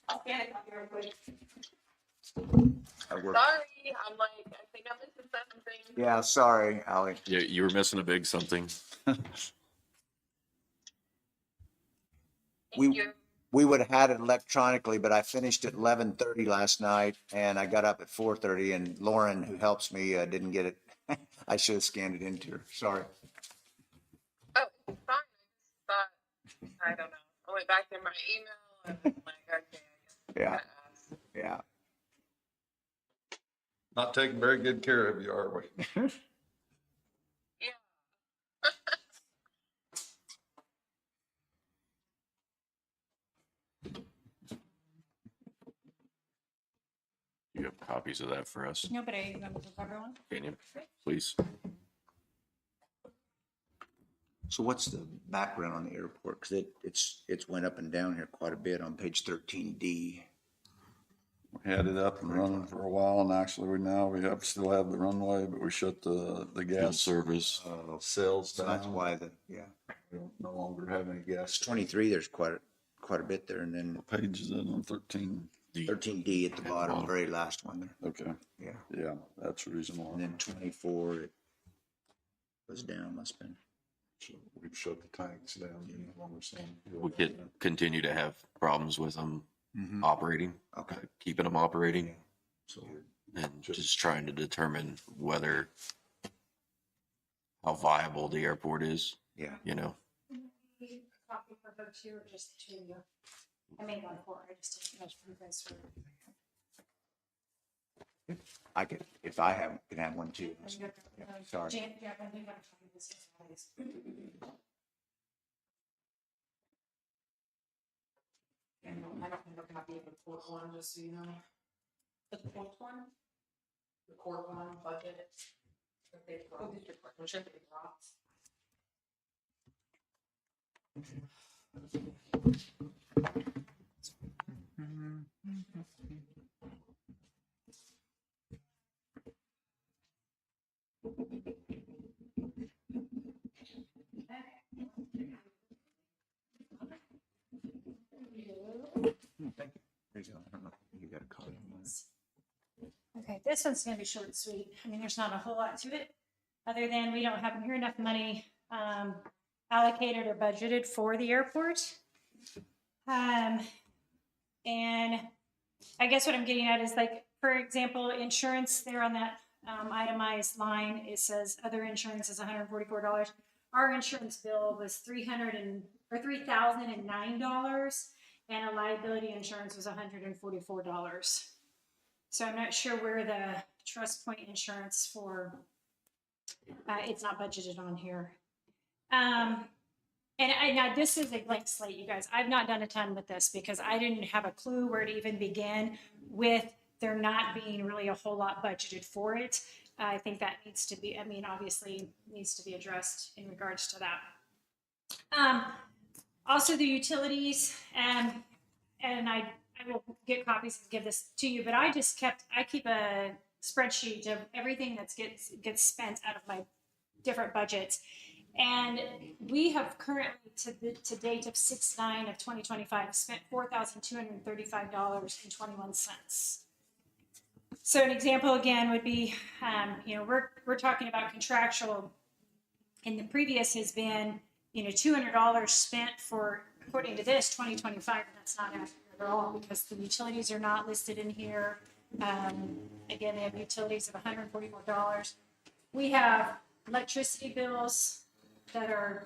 I'll scan it copy real quick. I work- Sorry, I'm like, I think I'm missing something. Yeah, sorry, Ally. Yeah, you were missing a big something. Thank We, you. we would have had it electronically, but I finished at 11:30 last night and I got up at 4:30 and Lauren, who helps me, didn't get it. I should have scanned it into her. Sorry. Oh, it's fine. I just thought, I don't know. I went back in my email and I'm like, okay, I guess I'm Yeah. gonna ask. Yeah. Not taking very good care of you, are we? Yeah. You have copies of that for us, No, but I remember everyone. can you? Please. So what's the background on the airport? Cause it's went up and down here quite a bit on page 13D. We had it up and running for a while, and actually we still have the runway, but we shut the Good gas service. sales So down. that's why We don't no longer have any it's gas. 23, there's quite a bit there. And then What page is it on 13? 13D at the bottom, very last one there. Okay, Yeah. yeah, that's the reason why. And then 24, it was down, must've been. So we've shut the tanks down. You know what I'm saying? We could continue to have problems with them Mhm. operating, Okay. keeping them operating, So and just trying to determine how viable the airport is, Yeah. you know? Copy for her too, or just to you? I made one for her, I just didn't know for you guys. I could, if I can have one too. Yeah, sorry. Jan, yeah, I think I'm trying this. And I don't have a copy of the court one, just so you know. The fourth one? The court one, budget. The big rock. The big rocks. Thank you. There you go. I don't know if you got a copy of this. Okay, this one's gonna be short and sweet. I mean, there's not a whole lot to it, other than we don't have near enough money allocated or budgeted for the airport. And I guess what I'm getting at is like, for example, insurance there on that itemized line, it says other insurance is $144. Our insurance bill was $3,009, and a liability insurance was $144. So I'm not sure where the trust point insurance for, it's not budgeted on here. Now this is a blank slate, you guys. I've not done a ton with this because I didn't have a clue where to even begin with there not being really a whole lot budgeted for it. I think that needs to be, I mean, obviously needs to be addressed in regards to that. Also the utilities, and I will get copies and give this to you, but I keep a spreadsheet of everything that gets spent out of my different budgets. And we have currently, to date of 6/9 of 2025, spent $4,235.21. So an example again would be, we're talking about contractual, and the previous has been, $200 spent for, according to this, 2025, and that's not accurate at all because the utilities are not listed in here. Again, they have utilities of $144. We have electricity bills that are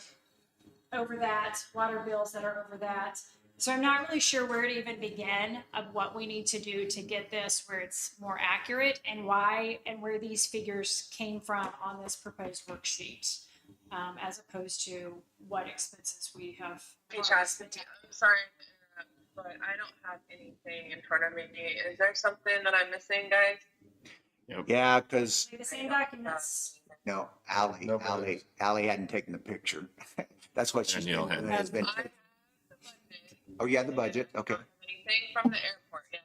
over that, water bills that are over that. So I'm not really sure where to even begin of what we need to do to get this where it's more accurate and why and where these figures came from on this proposed worksheet, as opposed to what expenses we have. Hey, Chas, I'm sorry to interrupt, but I don't have anything in front of me. Is there something that I'm missing, guys? Yeah, because, The same documents. no, Ally hadn't taken the picture. That's what she's Danielle been, hadn't. has been. I have the budget. Oh, yeah, the budget, okay. I don't have anything from the airport yet.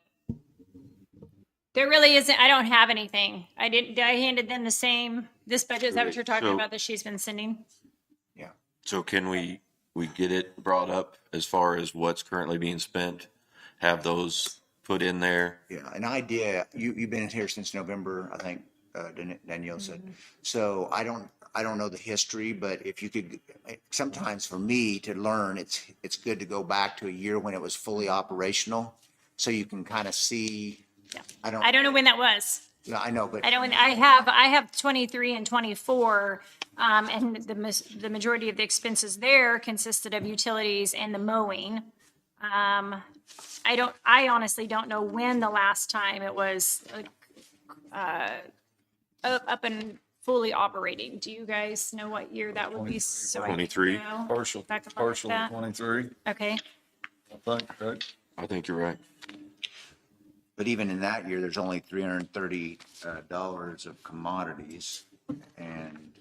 There really isn't, I don't have anything. I handed them this budget, is that what you're talking So- about that she's been sending? So can we we get it brought up as far as what's currently being spent, have those put in there. Yeah, an idea, you've been here since November, I think, Danielle said. So I don't know the history, but if you could, sometimes for me to learn, it's good to go back to a year when it was fully operational. So you can kind of see, I don't know when that was. yeah, I know, but I don't, I have 23 and 24, and the majority of the expenses there consisted of utilities and the mowing. I honestly don't know when the last time it was, up and fully operating. Do you guys know what year that would be? So I can 23. know. Partial, Back up on partial that. 23, Okay, I think, right? I think you're right. but even in that year, there's only $330 of commodities. And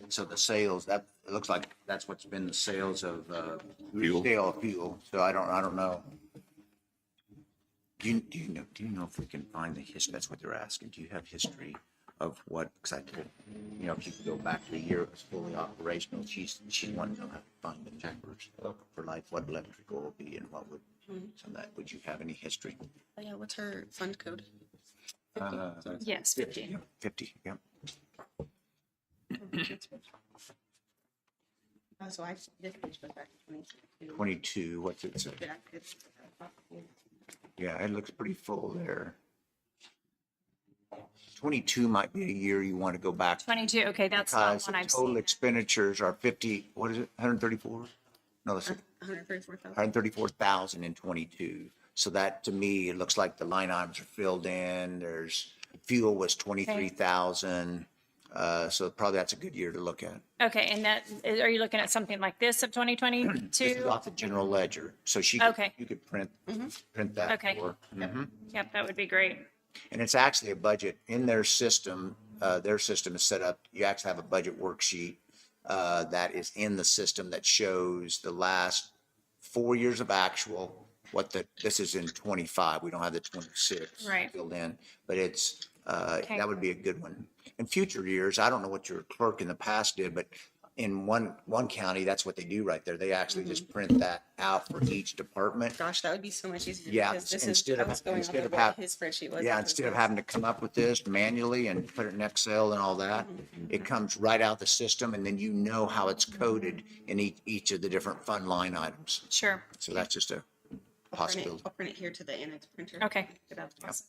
so the sales, that, it looks like that's what's been the sales of, Fuel. sale of fuel. So I don't know. Do you know if we can find the history? That's what they're asking. Do you have history of what, because I told, if you could go back to the year it was fully operational, she wanted to know how to find the numbers for like what electrical will be and what would, so that, would you have any history? Oh, yeah, what's her fund code? yes, 50. 50, yeah. So I did page back to 22, what's it say? Yeah, it looks pretty full there. 22 might be a year you want to go back to. 22, okay, that's not Because one the I've total seen. expenditures are 50, what is it, 134? No, that's 134,000. 134,000 in 22. So that, to me, it looks like the line items are filled in. There's, fuel was 23,000. So probably that's a good year to look at. Okay, and that, are you looking at something like this of This is 2022? off the general ledger. So Okay. you could print that Okay. for. Mhm. Yep, that would be great. And it's actually a budget in their system. Their system is set up, you actually have a budget worksheet that is in the system that shows the last 4 years of actual, this is in 25, we don't have the 26 Right. filled in, but it's, Okay. that would be a good one. In future years, I don't know what your clerk in the past did, but in one county, that's what they do right there. They actually just print that out for each department. Gosh, that would be so much easier. Yeah, because this instead is, I of- was going instead off of of have- what his spreadsheet was. Yeah, instead of having to come up with this manually and put it in Excel and all that, it comes right out the system and then you know how it's coded in each of the different fund line items. Sure, So that's just a possibility. I'll print it here to the annex printer. okay. That's awesome.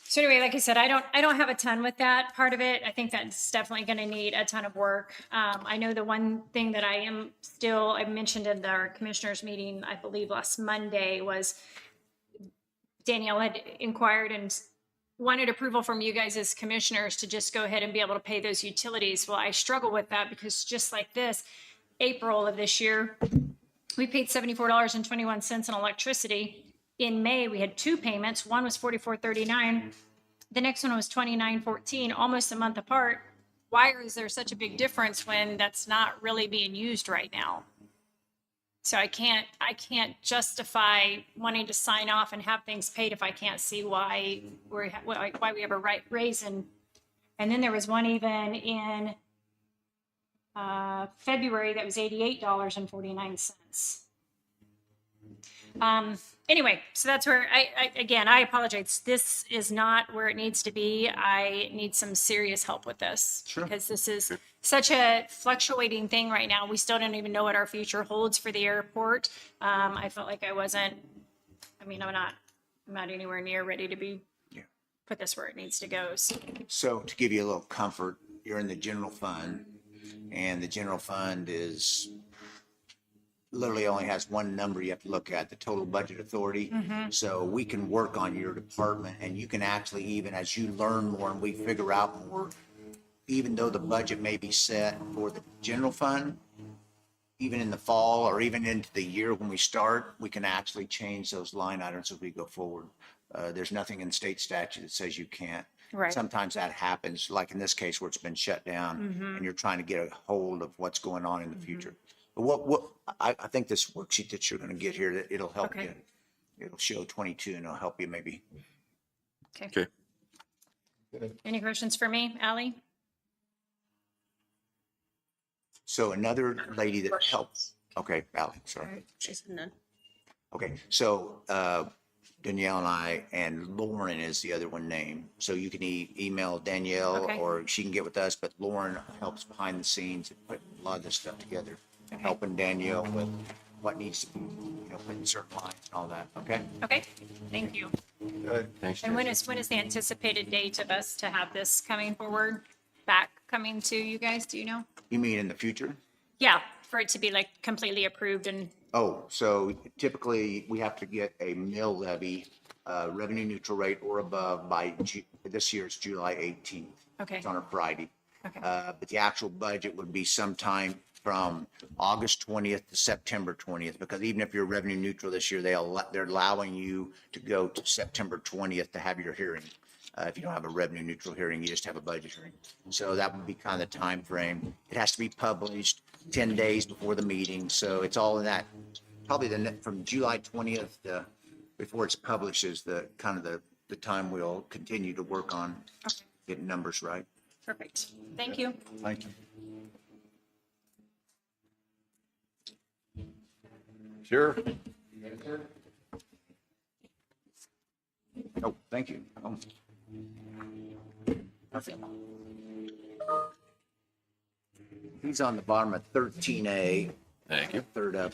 So anyway, like I said, I don't have a ton with that part of it. I think that's definitely going to need a ton of work. I know the one thing that I mentioned in our commissioners meeting, I believe last Monday, was Danielle had inquired and wanted approval from you guys as commissioners to just go ahead and be able to pay those utilities. Well, I struggle with that because just like this, April of this year, we paid $74.21 in electricity. In May, we had two payments. One was $44.39. The next one was $29.14, almost a month apart. Why is there such a big difference when that's not really being used right now? So I can't justify wanting to sign off and have things paid if I can't see why we have a right raise in. And then there was one even in February that was $88.49. Anyway, so that's where I apologize. This is not where it needs to be. I need some serious help with this. Sure. Because this is such a fluctuating thing right now. We still don't even know what our future holds for the airport. I felt like I'm not anywhere near ready to be, put this where it needs to go. So to give you a little comfort, you're in the general fund and the general fund is literally only has one number you have to look at, the total budget authority. So we can work on your department and you can actually, even as you learn more and we figure out more, even though the budget may be set for the general fund, even in the fall or even into the year when we start, we can actually change those line items as we go forward. There's nothing in state statute that says you can't. Right. Sometimes that happens, like in this case where it's been shut down and you're trying to get a hold of what's going on in the future. But I think this worksheet that you're going to get here, that it'll help Okay. you. It'll show 22 and it'll help you maybe. Okay. Any questions for me, Ally? So another lady that helped, Okay, Alex, sorry. She said none. Okay, so Danielle and I, and Lauren is the other one named. So you can email Danielle Okay. or she can get with us, but Lauren helps behind the scenes and put a lot of this stuff together and helping Danielle with what needs to be, put in certain lines and all that, okay? Okay, thank you. Good. Thanks, And Jay. when is the anticipated date of us to have this coming forward, coming to you guys, do you know? You mean in the future? Yeah, for it to be like completely approved and, Oh, so typically we have to get a mill levy, revenue neutral rate or above by this year's July 18th. okay, It's on a Friday. okay, But the actual budget would be sometime from August 20th to September 20th, because even if you're revenue neutral this year, they're allowing you to go to September 20th to have your hearing. If you don't have a revenue neutral hearing, you just have a budget hearing. So that would be kind of the time frame. It has to be published 10 days before the meeting. So it's all in that, probably from July 20th to before it's published is the kind of the time we'll continue to work on getting numbers right. perfect. Thank you. Thank you. Sure. Oh, thank you. Perfect. He's on the bottom of 13A. Thank you. Third up.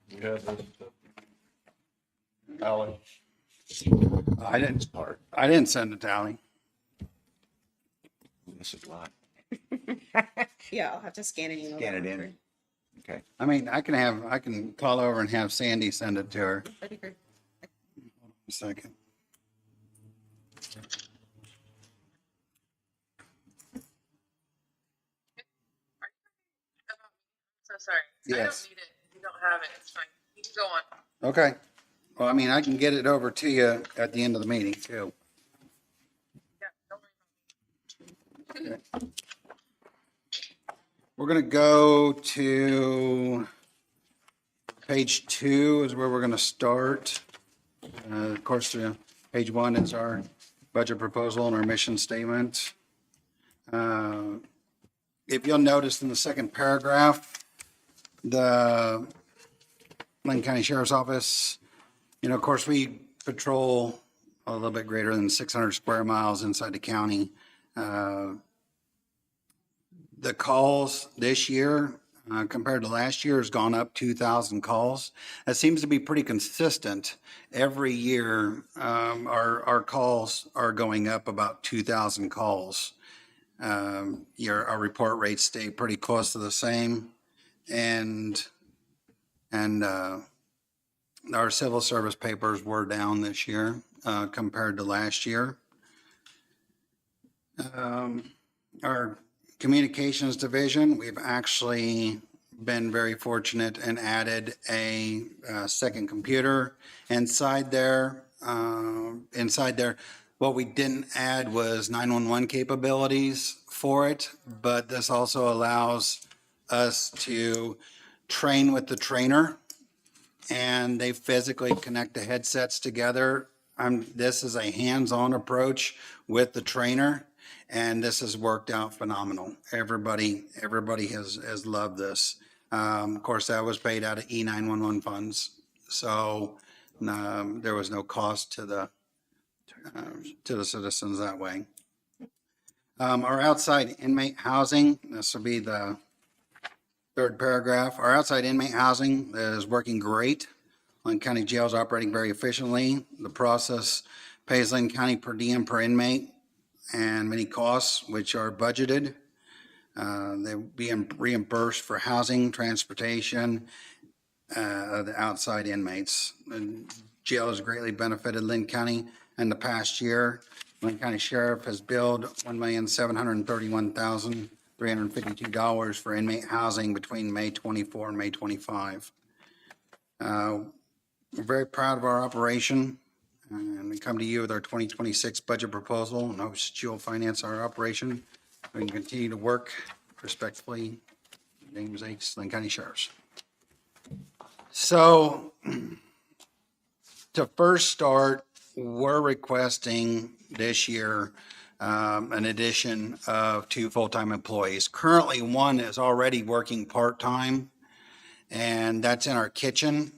You have this, Alex. I didn't, Part. I didn't send it to Ally. This is a lot. Yeah, I'll have to scan it. Email Scan that it one in. Okay. I mean, I can call over and have Sandy send it to her. through. That'd be great. A second. So sorry. I Yes. don't need it. You don't have it. It's fine. You can go on. Okay. Well, I mean, I can get it over to you at the end of the meeting too. Yeah, don't worry. Okay. We're gonna go to page 2 is where we're gonna start. Of course, page 1 is our budget proposal and our mission statement. If you'll notice in the second paragraph, the Linn County Sheriff's Office, of course, we patrol a little bit greater than 600 square miles inside the county. The calls this year compared to last year has gone up 2,000 calls. That seems to be pretty consistent. Every year, our calls are going up about 2,000 calls. Our report rates stay pretty close to the same. And our civil service papers were down this year compared to last year. Our communications division, we've actually been very fortunate and added a second computer inside there. What we didn't add was 911 capabilities for it, but this also allows us to train with the trainer, and they physically connect the headsets together. This is a hands-on approach with the trainer, and this has worked out phenomenal. Everybody has loved this. Of course, that was paid out of E911 funds, so there was no cost to the citizens that way. Our outside inmate housing, this will be the third paragraph. Our outside inmate housing is working great. Linn County Jail is operating very efficiently. The process pays Linn County per diem per inmate and many costs which are budgeted. They will be reimbursed for housing, transportation, the outside inmates. And jail has greatly benefited Linn County in the past year. Linn County Sheriff has billed $1,731,352 for inmate housing between May 24 and May 25. We're very proud of our operation, and we come to you with our 2026 budget proposal and hope that you'll finance our operation. We can continue to work respectfully. James H. Linn County Sheriff's. So to first start, we're requesting this year an addition of 2 full-time employees. Currently, one is already working part-time, and that's in our kitchen.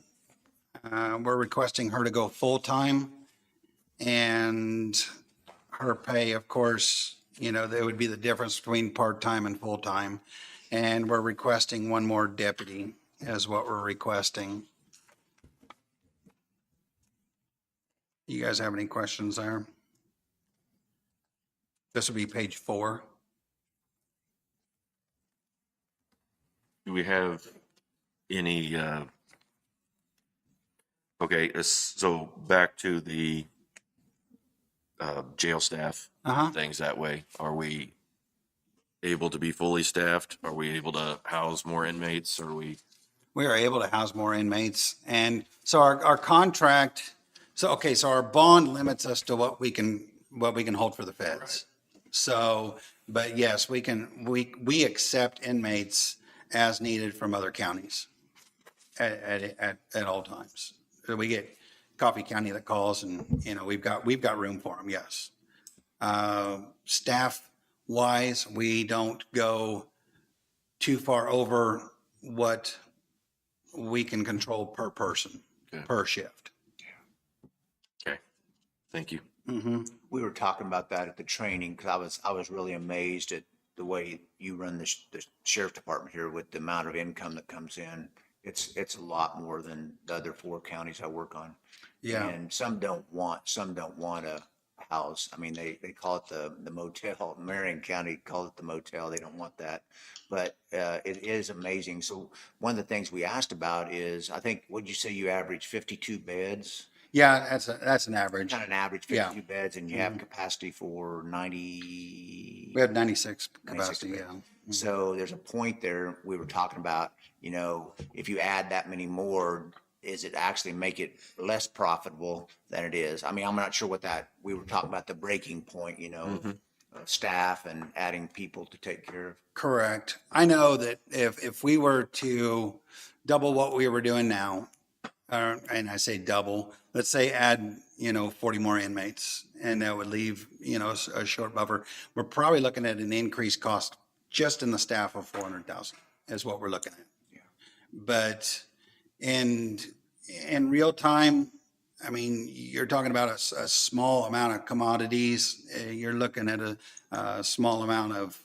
We're requesting her to go full-time, and her pay, of course, there would be the difference between part-time and full-time. And we're requesting one more deputy is what we're requesting. You guys have any questions there? This will be page 4. Do we have any, okay, so back to the jail staff, things that way. Are we able to be fully staffed? Are we able to house more inmates? Are we? We are able to house more inmates. And so our contract, so our bond limits us to what we can hold for the feds. So, but yes, we accept inmates as needed from other counties at all times. So we get Coffee County that calls, and we've got room for them. Yes. Staff wise, we don't go too far over what we can control per person, per shift. Okay. Thank you. We were talking about that at the training, because I was really amazed at the way you run the sheriff's department here with the amount of income that comes in. It's a lot more than the other 4 counties I work on. Yeah. And some don't want a house. I mean, they call it the motel. Marion County calls it the motel. They don't want that. But it is amazing. So one of the things we asked about is, I think, what'd you say you average 52 beds? Yeah, that's an average. Kind of an average 52 beds, and you have capacity for 90. We have 96 96 capacity, beds. yeah. So there's a point there we were talking about, if you add that many more, is it actually make it less profitable than it is? I mean, I'm not sure we were talking about the breaking point, of staff and adding people to take care of. Correct. I know that if we were to double what we were doing now, and I say double, let's say add, 40 more inmates, and that would leave, a short buffer. We're probably looking at an increased cost just in the staff of 400,000 is what we're looking at. Yeah. But in real time, I mean, you're talking about a small amount of commodities. You're looking at a small amount of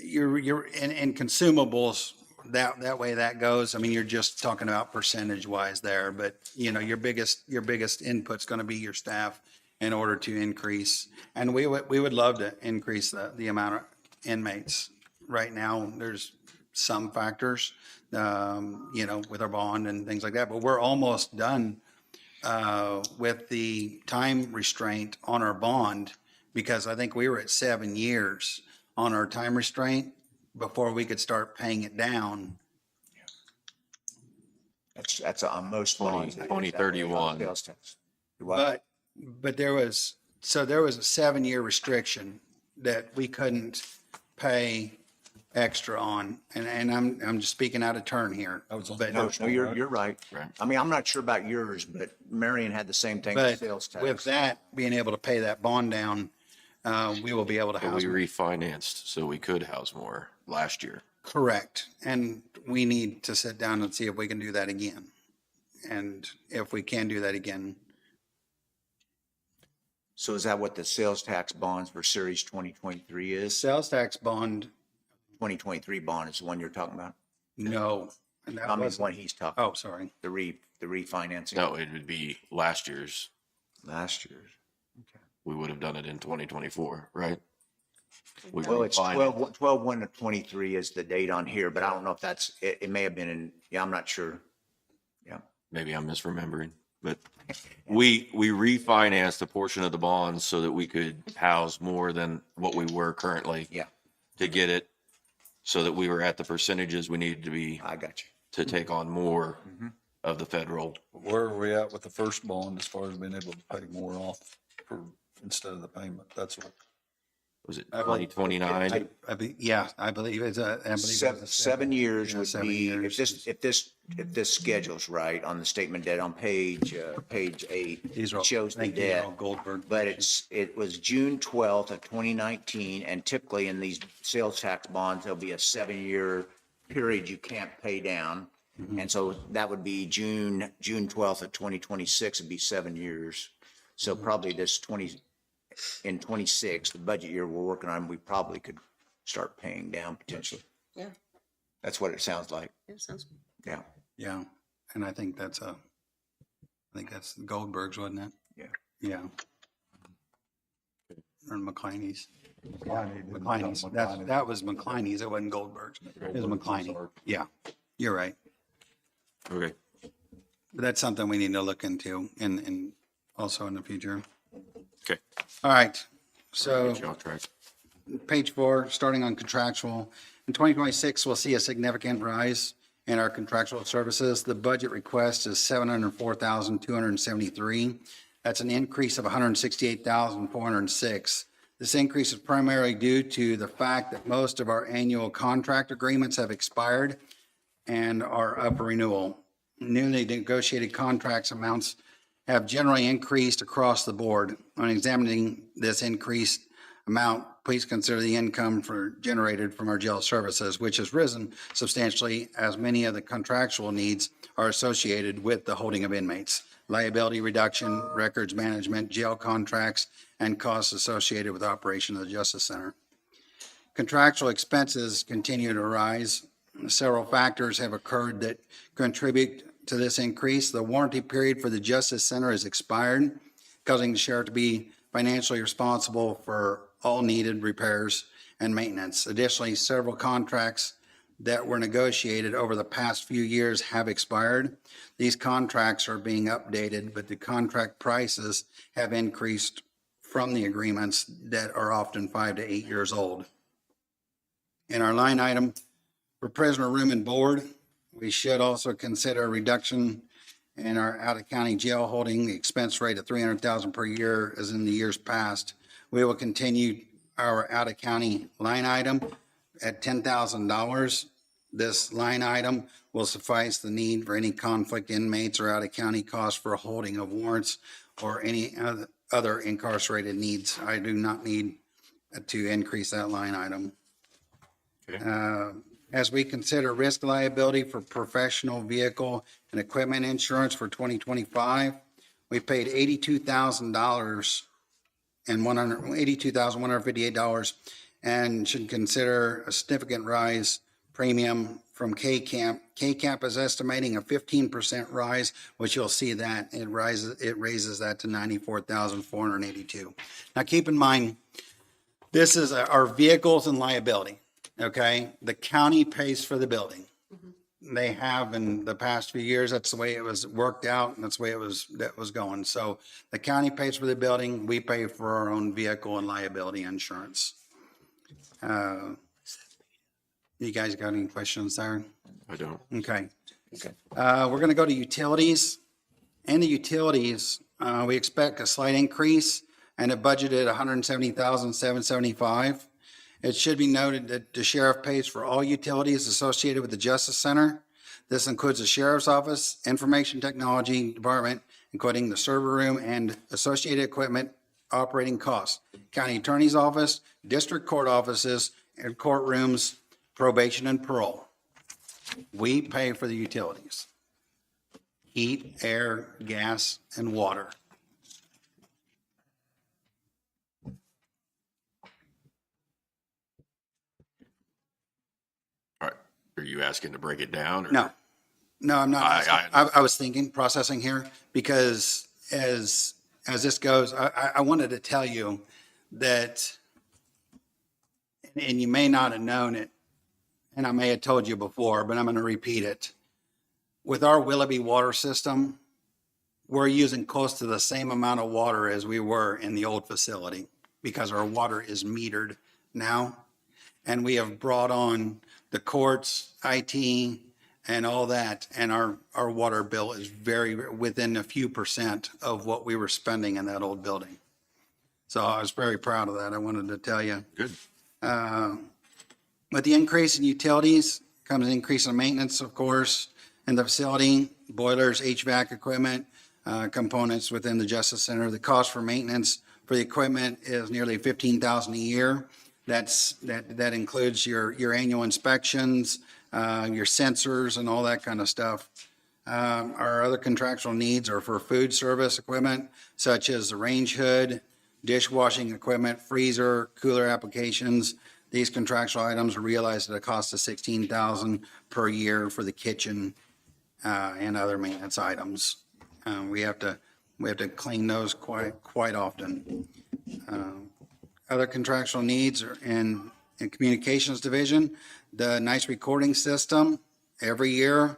you're in consumables. That way that goes. I mean, you're just talking about percentage wise there, but your biggest input's going to be your staff in order to increase. And we would love to increase the amount of inmates. Right now, there's some factors, with our bond and things like that, but we're almost done with the time restraint on our bond, because I think we were at 7 years on our time restraint before we could start paying it down. That's on most bonds. 2031. Sales tax. But there was a 7-year restriction that we couldn't pay extra on, and I'm just speaking out of turn here. But No, you're right. Right. I mean, I'm not sure about yours, but Marion had the same thing with sales tax. with that, being able to pay that bond down, we will be able to But house. we refinanced so we could house more last year. Correct. And we need to sit down and see if we can do that again. And if we can do that again, So is that what the sales tax bonds for Series 2023 the is? sales tax bond, 2023 bond is the one you're talking about? no. And that I mean, was, what he's talking, oh, sorry. the refinancing. No, it would be last year's. Last year's. We would have done it in 2024, right? We Well, it's refinanced. 12/1 of 23 is the date on here, but I don't know if it may have been I'm not sure. Yeah. Maybe I'm misremembering, but we refinanced a portion of the bonds so that we could house more than what we were currently. Yeah. To get it so that we were at the percentages we needed to be I got you. to take on more of the federal. Where are we at with the first bond as far as being able to pay more off instead of the payment? That's what. Was it I believe- 2029? Yeah, I believe it's a, I believe it's a 7 years yeah, would 7 be, years. if this schedule's right on the statement debt on page 8, These are all, it shows the thank you, these are debt. all Goldberg. But it was June 12th of 2019, and typically in these sales tax bonds, there'll be a 7-year period you can't pay down. And so that would be June 12th of 2026 would be 7 years. So probably in 26, the budget year we're working on, we probably could start paying down potentially. Yeah. That's what it sounds like. Yeah, sounds. Yeah. Yeah, and I think that's Goldberg's, wasn't it? Yeah. Yeah. Or McCliney's. McCliney's, that was McCliney's, it wasn't Goldberg's, it was McCliney. Yeah, you're right. Okay. But that's something we need to look into in also in the future. Okay. All right, so Get you off track. page 4, starting on contractual. In 2026, we'll see a significant rise in our contractual services. The budget request is $704,273. That's an increase of $168,406. This increase is primarily due to the fact that most of our annual contract agreements have expired and are up for renewal. Newly negotiated contracts amounts have generally increased across the board. On examining this increased amount, please consider the income generated from our jail services, which has risen substantially as many of the contractual needs are associated with the holding of inmates. Liability reduction, records management, jail contracts, and costs associated with operation of the Justice Center. Contractual expenses continue to rise. Several factors have occurred that contribute to this increase. The warranty period for the Justice Center has expired, causing the sheriff to be financially responsible for all needed repairs and maintenance. Additionally, several contracts that were negotiated over the past few years have expired. These contracts are being updated, but the contract prices have increased from the agreements that are often 5 to 8 years old. In our line item for prisoner room and board, we should also consider a reduction in our out-of-county jail holding expense rate of $300,000 per year as in the years past. We will continue our out-of-county line item at $10,000. This line item will suffice the need for any conflict inmates or out-of-county costs for holding of warrants or any other incarcerated needs. I do not need to increase that line item. As we consider risk liability for professional vehicle and equipment insurance for 2025, we paid $82,000 and $82,158 and should consider a significant rise premium from K-Camp. K-Camp is estimating a 15% rise, which you'll see that it raises that to $94,482. Now keep in mind, this is our vehicles and liability. Okay, the county pays for the building. They have in the past few years. That's the way it was worked out, and that's the way that was going. So the county pays for the building. We pay for our own vehicle and liability insurance. You guys got any questions there? I don't. Okay. We're going to go to utilities. In the utilities, we expect a slight increase and a budgeted $170,775. It should be noted that the sheriff pays for all utilities associated with the Justice Center. This includes the sheriff's office, information technology department, including the server room and associated equipment operating costs, county attorney's office, district court offices, and courtrooms, probation and parole. We pay for the utilities: heat, air, gas, and water. All right. Are you asking to break it down? Or? No, I'm not. I I was processing here, because as this goes, I wanted to tell you that, and you may not have known it, and I may have told you before, but I'm going to repeat it. With our Willoughby water system, we're using close to the same amount of water as we were in the old facility, because our water is metered now. And we have brought on the courts, IT, and all that. And our water bill is very within a few percent of what we were spending in that old building. So I was very proud of that. I wanted to tell you. Good. With the increase in utilities comes an increase in maintenance, of course, in the facility, boilers, HVAC equipment, components within the Justice Center. The cost for maintenance for the equipment is nearly $15,000 a year. That includes your annual inspections, your sensors and all that kind of stuff. Our other contractual needs are for food service equipment, such as the range hood, dishwashing equipment, freezer, cooler applications. These contractual items are realized at a cost of $16,000 per year for the kitchen and other maintenance items. We have to clean those quite often. Other contractual needs are in communications division, the nice recording system every year.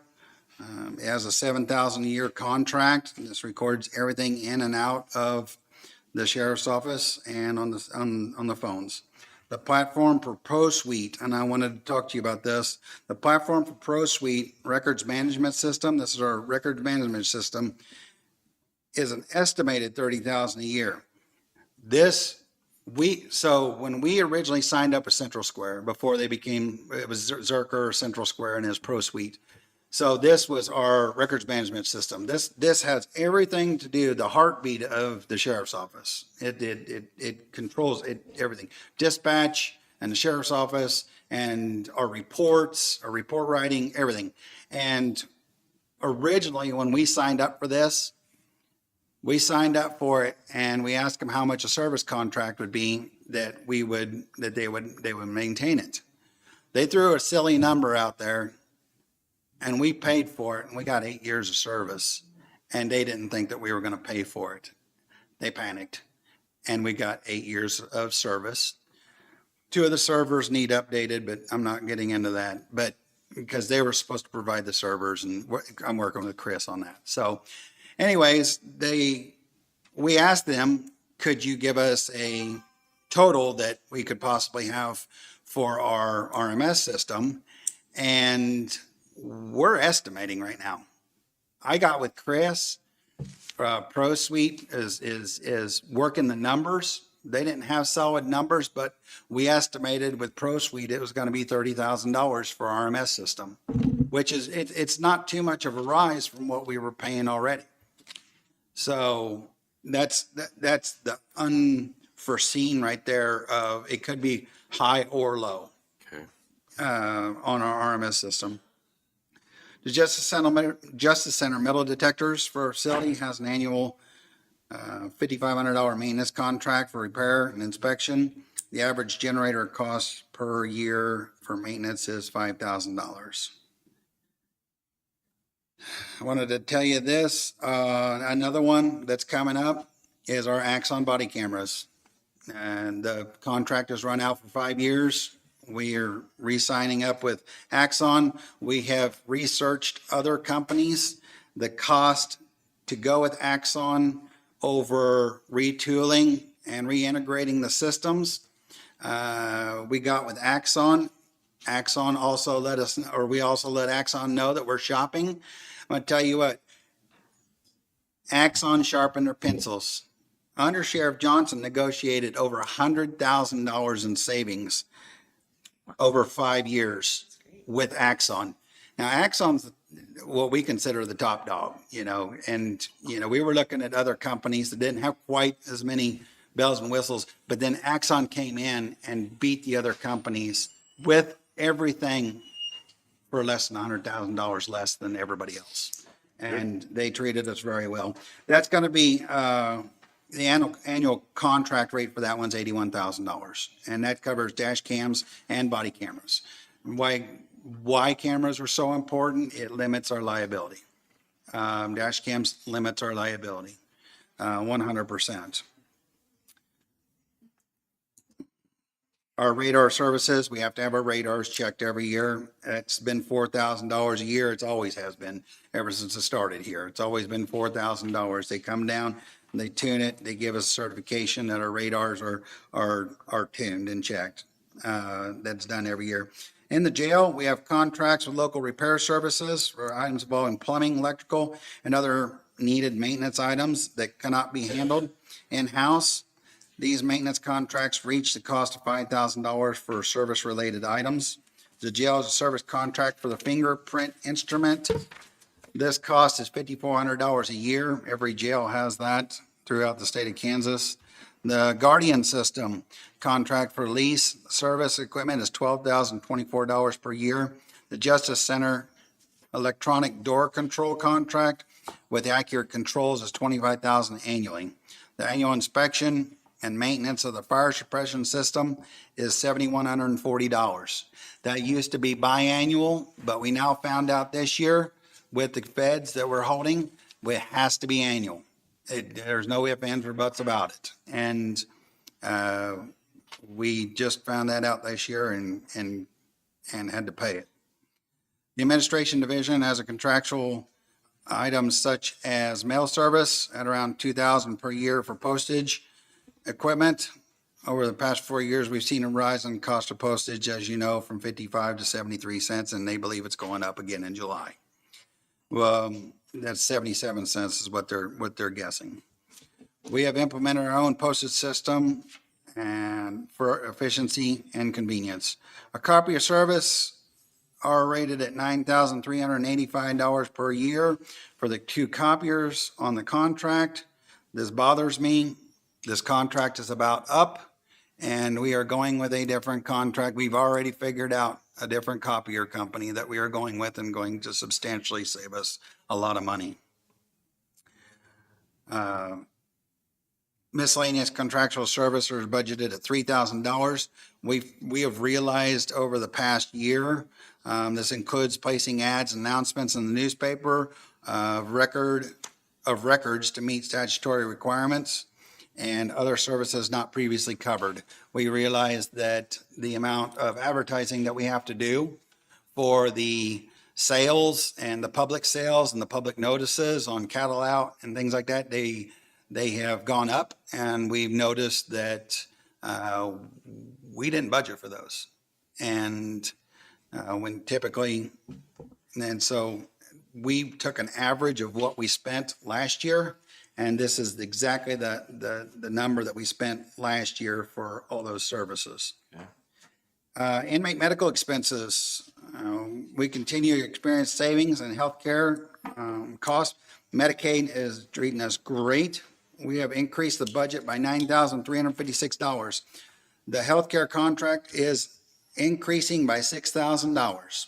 It has a $7,000 a year contract. This records everything in and out of the sheriff's office and on the phones. The platform for Pro Suite, and I wanted to talk to you about this. The platform for Pro Suite records management system. This is our records management system. Is an estimated $30,000 a year. So when we originally signed up with Central Square, before it was Zerker or Central Square and it was Pro Suite. So this was our records management system. This has everything to do, the heartbeat of the sheriff's office. It controls everything. Dispatch and the sheriff's office and our reports, our report writing, everything. And originally when we signed up for this, we signed up for it and we asked them how much a service contract would be that they would maintain it. They threw a silly number out there and we paid for it and we got 8 years of service and they didn't think that we were going to pay for it. They panicked and we got 8 years of service. 2 of the servers need updated, but I'm not getting into that, but because they were supposed to provide the servers and I'm working with Chris on that. So anyways, we asked them, could you give us a total that we could possibly have for our RMS system? And we're estimating right now. I got with Chris, Pro Suite is working the numbers. They didn't have solid numbers, but we estimated with Pro Suite it was going to be $30,000 for our RMS system, which is it's not too much of a rise from what we were paying already. So that's the unforeseen right there of it could be high or low. Okay. On our RMS system. The Justice Center metal detectors for our facility has an annual $5,500 maintenance contract for repair and inspection. The average generator cost per year for maintenance is $5,000. I wanted to tell you this. Another one that's coming up is our Axon body cameras. And the contract has run out for 5 years. We are re-signing up with Axon. We have researched other companies. The cost to go with Axon over retooling and reintegrating the systems, we got with Axon. Axon also let us, or we also let Axon know that we're shopping. I'm going to tell you what, Axon sharpened their pencils. Under Sheriff Johnson negotiated over $100,000 in savings over 5 years with Axon. Now, Axon's what we consider the top dog, and, we were looking at other companies that didn't have quite as many bells and whistles, but then Axon came in and beat the other companies with everything for less than $100,000 less than everybody else. And they treated us very well. That's going to be, the annual contract rate for that one's $81,000, and that covers dash cams and body cameras. Why cameras are so important? It limits our liability. Dash cams limits our liability, 100%. Our radar services, we have to have our radars checked every year. It's been $4,000 a year. It always has been ever since it started here. It's always been $4,000. They come down, they tune it, they give us certification that our radars are tuned and checked. That's done every year. In the jail, we have contracts with local repair services for items involving plumbing, electrical, and other needed maintenance items that cannot be handled in-house. These maintenance contracts reach the cost of $5,000 for service-related items. The jail has a service contract for the fingerprint instrument. This cost is $5,400 a year. Every jail has that throughout the state of Kansas. The Guardian System contract for lease service equipment is $12,024 per year. The Justice Center electronic door control contract with accurate controls is $25,000 annually. The annual inspection and maintenance of the fire suppression system is $7,140. That used to be biannual, but we now found out this year with the feds that we're holding, it has to be annual. There's no ifs, ands, or buts about it. And we just found that out this year and had to pay it. The administration division has a contractual items such as mail service at around $2,000 per year for postage equipment. Over the past 4 years, we've seen a rise in cost of postage, as you know, from 55 to 73 cents, and they believe it's going up again in July. Well, that's 77 cents is what they're guessing. We have implemented our own postage system and for efficiency and convenience. A copier service are rated at $9,385 per year for the 2 copiers on the contract. This bothers me. This contract is about up, and we are going with a different contract. We've already figured out a different copier company that we are going with and going to substantially save us a lot of money. Miscellaneous contractual service is budgeted at $3,000. We have realized over the past year, this includes placing ads, announcements in the newspaper, records to meet statutory requirements, and other services not previously covered. We realized that the amount of advertising that we have to do for the sales and the public sales and the public notices on cattle out and things like that, they have gone up, and we've noticed that we didn't budget for those. And when typically, and so we took an average of what we spent last year, and this is exactly the number that we spent last year for all those services. Inmate medical expenses. We continue to experience savings in healthcare costs. Medicaid is treating us great. We have increased the budget by $9,356. The healthcare contract is increasing by $6,000.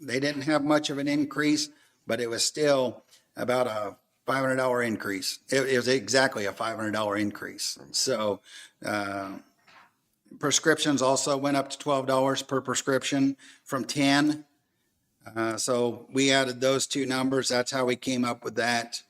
They didn't have much of an increase, but it was still about a $500 increase. It was exactly a $500 increase. So prescriptions also went up to $12 per prescription from $10. So we added those 2 numbers. That's how we came up with that.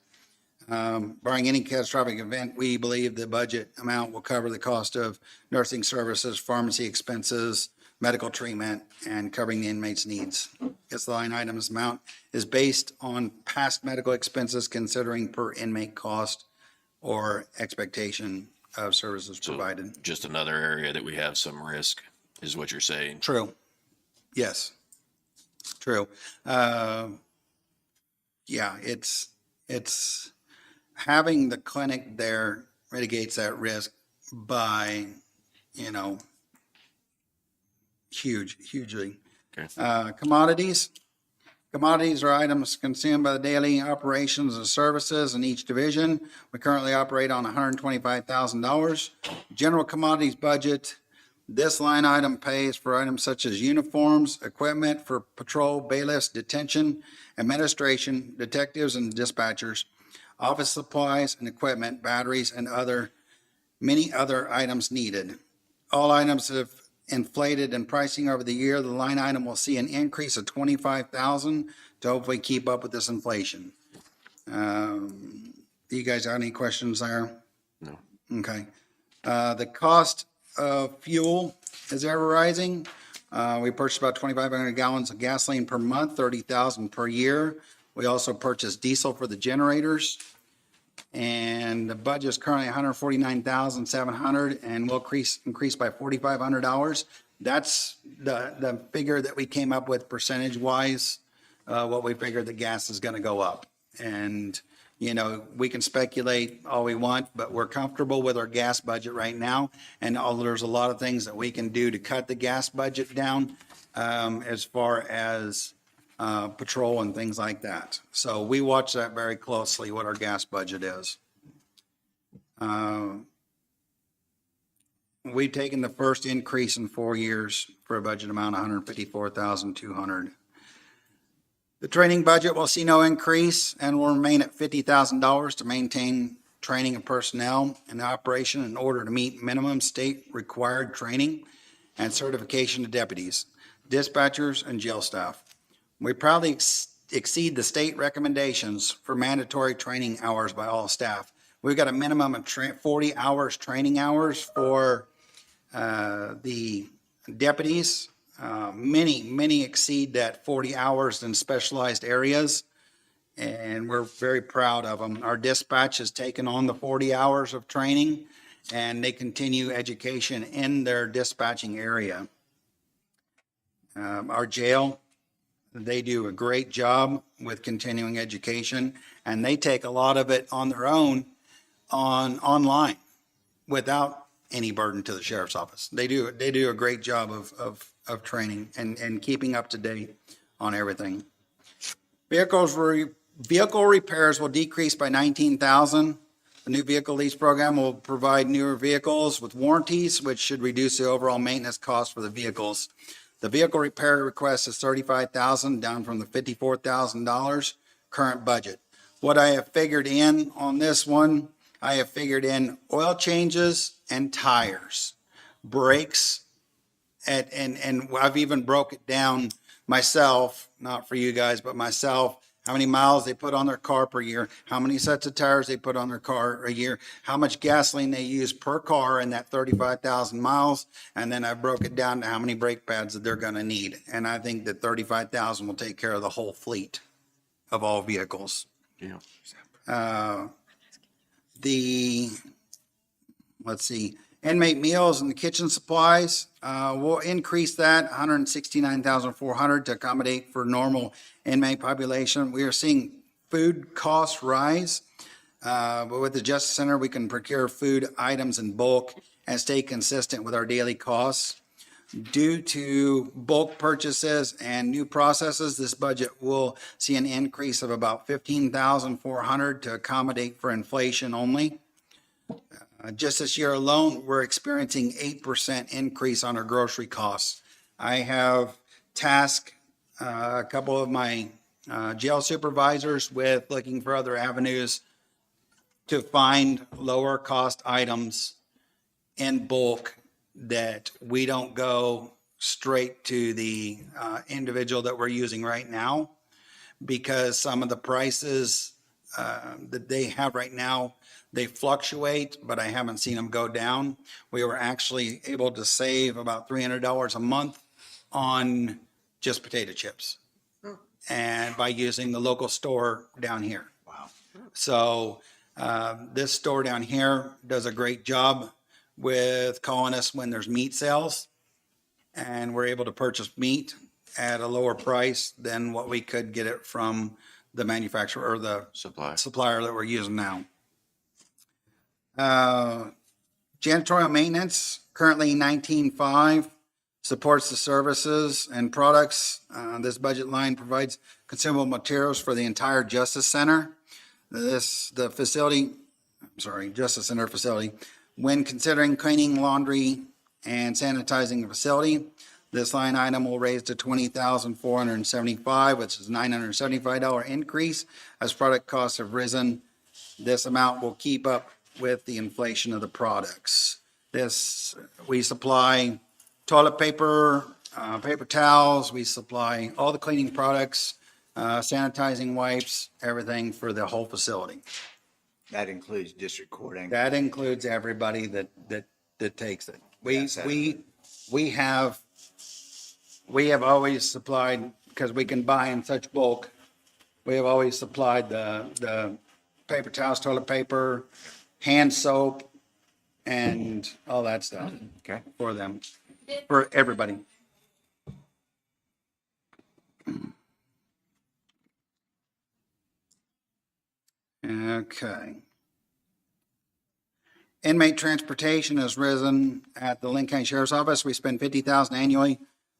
Barring any catastrophic event, we believe the budget amount will cover the cost of nursing services, pharmacy expenses, medical treatment, and covering the inmates' needs. This line items amount is based on past medical expenses considering per inmate cost or expectation of services provided. Just another area that we have some risk is what you're saying. True. Yes. True. Yeah, it's having the clinic there mitigates that risk by, hugely. Okay. Commodities. Commodities are items consumed by the daily operations and services in each division. We currently operate on $125,000. General commodities budget. This line item pays for items such as uniforms, equipment for patrol, bailiffs, detention, administration, detectives and dispatchers, office supplies and equipment, batteries, and many other items needed. All items have inflated in pricing over the year. The line item will see an increase of $25,000 to hopefully keep up with this inflation. Do you guys have any questions there? No. Okay. The cost of fuel is ever rising. We purchase about 2,500 gallons of gasoline per month, 30,000 per year. We also purchase diesel for the generators. And the budget is currently $149,700 and will increase by $4,500. That's the figure that we came up with percentage wise, what we figured the gas is going to go up. And, You know, we can speculate all we want, but we're comfortable with our gas budget right now. And there's a lot of things that we can do to cut the gas budget down, as far as patrol and things like that. So we watch that very closely, what our gas budget is. We've taken the first increase in 4 years for a budget amount of $154,200. The training budget will see no increase and will remain at $50,000 to maintain training of personnel and operation in order to meet minimum state required training and certification of deputies, dispatchers, and jail staff. We proudly exceed the state recommendations for mandatory training hours by all staff. We've got a minimum of 40 hours training hours for the deputies. Many exceed that 40 hours in specialized areas, and we're very proud of them. Our dispatch has taken on the 40 hours of training, and they continue education in their dispatching area. Our jail, they do a great job with continuing education, and they take a lot of it on their own online without any burden to the sheriff's office. They do a great job of training and keeping up to date on everything. Vehicle repairs will decrease by 19,000. The new vehicle lease program will provide newer vehicles with warranties, which should reduce the overall maintenance cost for the vehicles. The vehicle repair request is 35,000, down from the $54,000 current budget. What I have figured in on this one, I have figured in oil changes and tires, brakes, and I've even broke it down myself, not for you guys, but myself, how many miles they put on their car per year, how many sets of tires they put on their car a year, how much gasoline they use per car in that 35,000 miles, and then I broke it down to how many brake pads that they're going to need. And I think that 35,000 will take care of the whole fleet of all vehicles. Yeah. Let's see, inmate meals and the kitchen supplies, we'll increase that 169,400 to accommodate for normal inmate population. We are seeing food costs rise, but with the Justice Center, we can procure food items in bulk and stay consistent with our daily costs. Due to bulk purchases and new processes, this budget will see an increase of about 15,400 to accommodate for inflation only. Just this year alone, we're experiencing 8% increase on our grocery costs. I have tasked a couple of my jail supervisors with looking for other avenues to find lower cost items in bulk that we don't go straight to the individual that we're using right now, because some of the prices that they have right now, they fluctuate, but I haven't seen them go down. We were actually able to save about $300 a month on just potato chips, and by using the local store down here. Wow. So this store down here does a great job with calling us when there's meat sales, and we're able to purchase meat at a lower price than what we could get it from the manufacturer or the supplier that we're using now. Janitorial maintenance, currently 19.5, supports the services and products. This budget line provides consumable materials for the entire Justice Center. Justice Center facility. When considering cleaning, laundry, and sanitizing the facility, this line item will raise to $20,475, which is $975 increase. As product costs have risen, this amount will keep up with the inflation of the products. We supply toilet paper, paper towels, we supply all the cleaning products, sanitizing wipes, everything for the whole facility. That includes district court. That includes everybody that takes it. We have always supplied, because we can buy in such bulk, we have always supplied the paper towels, toilet paper, hand soap, and all that stuff. Okay. For them, for everybody. Okay. Inmate transportation has risen at the Linn County Sheriff's Office. We spend $50,000 annually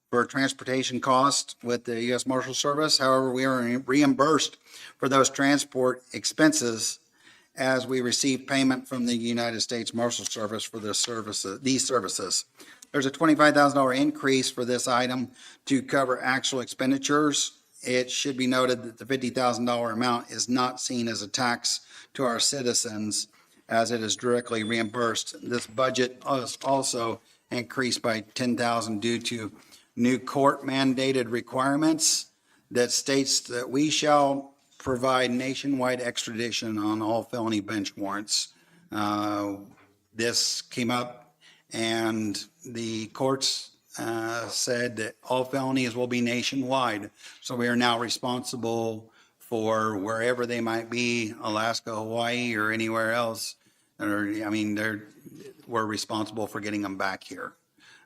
for transportation costs with the U.S. Marshal Service. However, we are reimbursed for those transport expenses as we receive payment from the United States Marshal Service for these services. There's a $25,000 increase for this item to cover actual expenditures. It should be noted that the $50,000 amount is not seen as a tax to our citizens, as it is directly reimbursed. This budget is also increased by $10,000 due to new court mandated requirements that states that we shall provide nationwide extradition on all felony bench warrants. This came up and the courts said that all felonies will be nationwide. So we are now responsible for wherever they might be, Alaska, Hawaii, or anywhere else. We're responsible for getting them back here.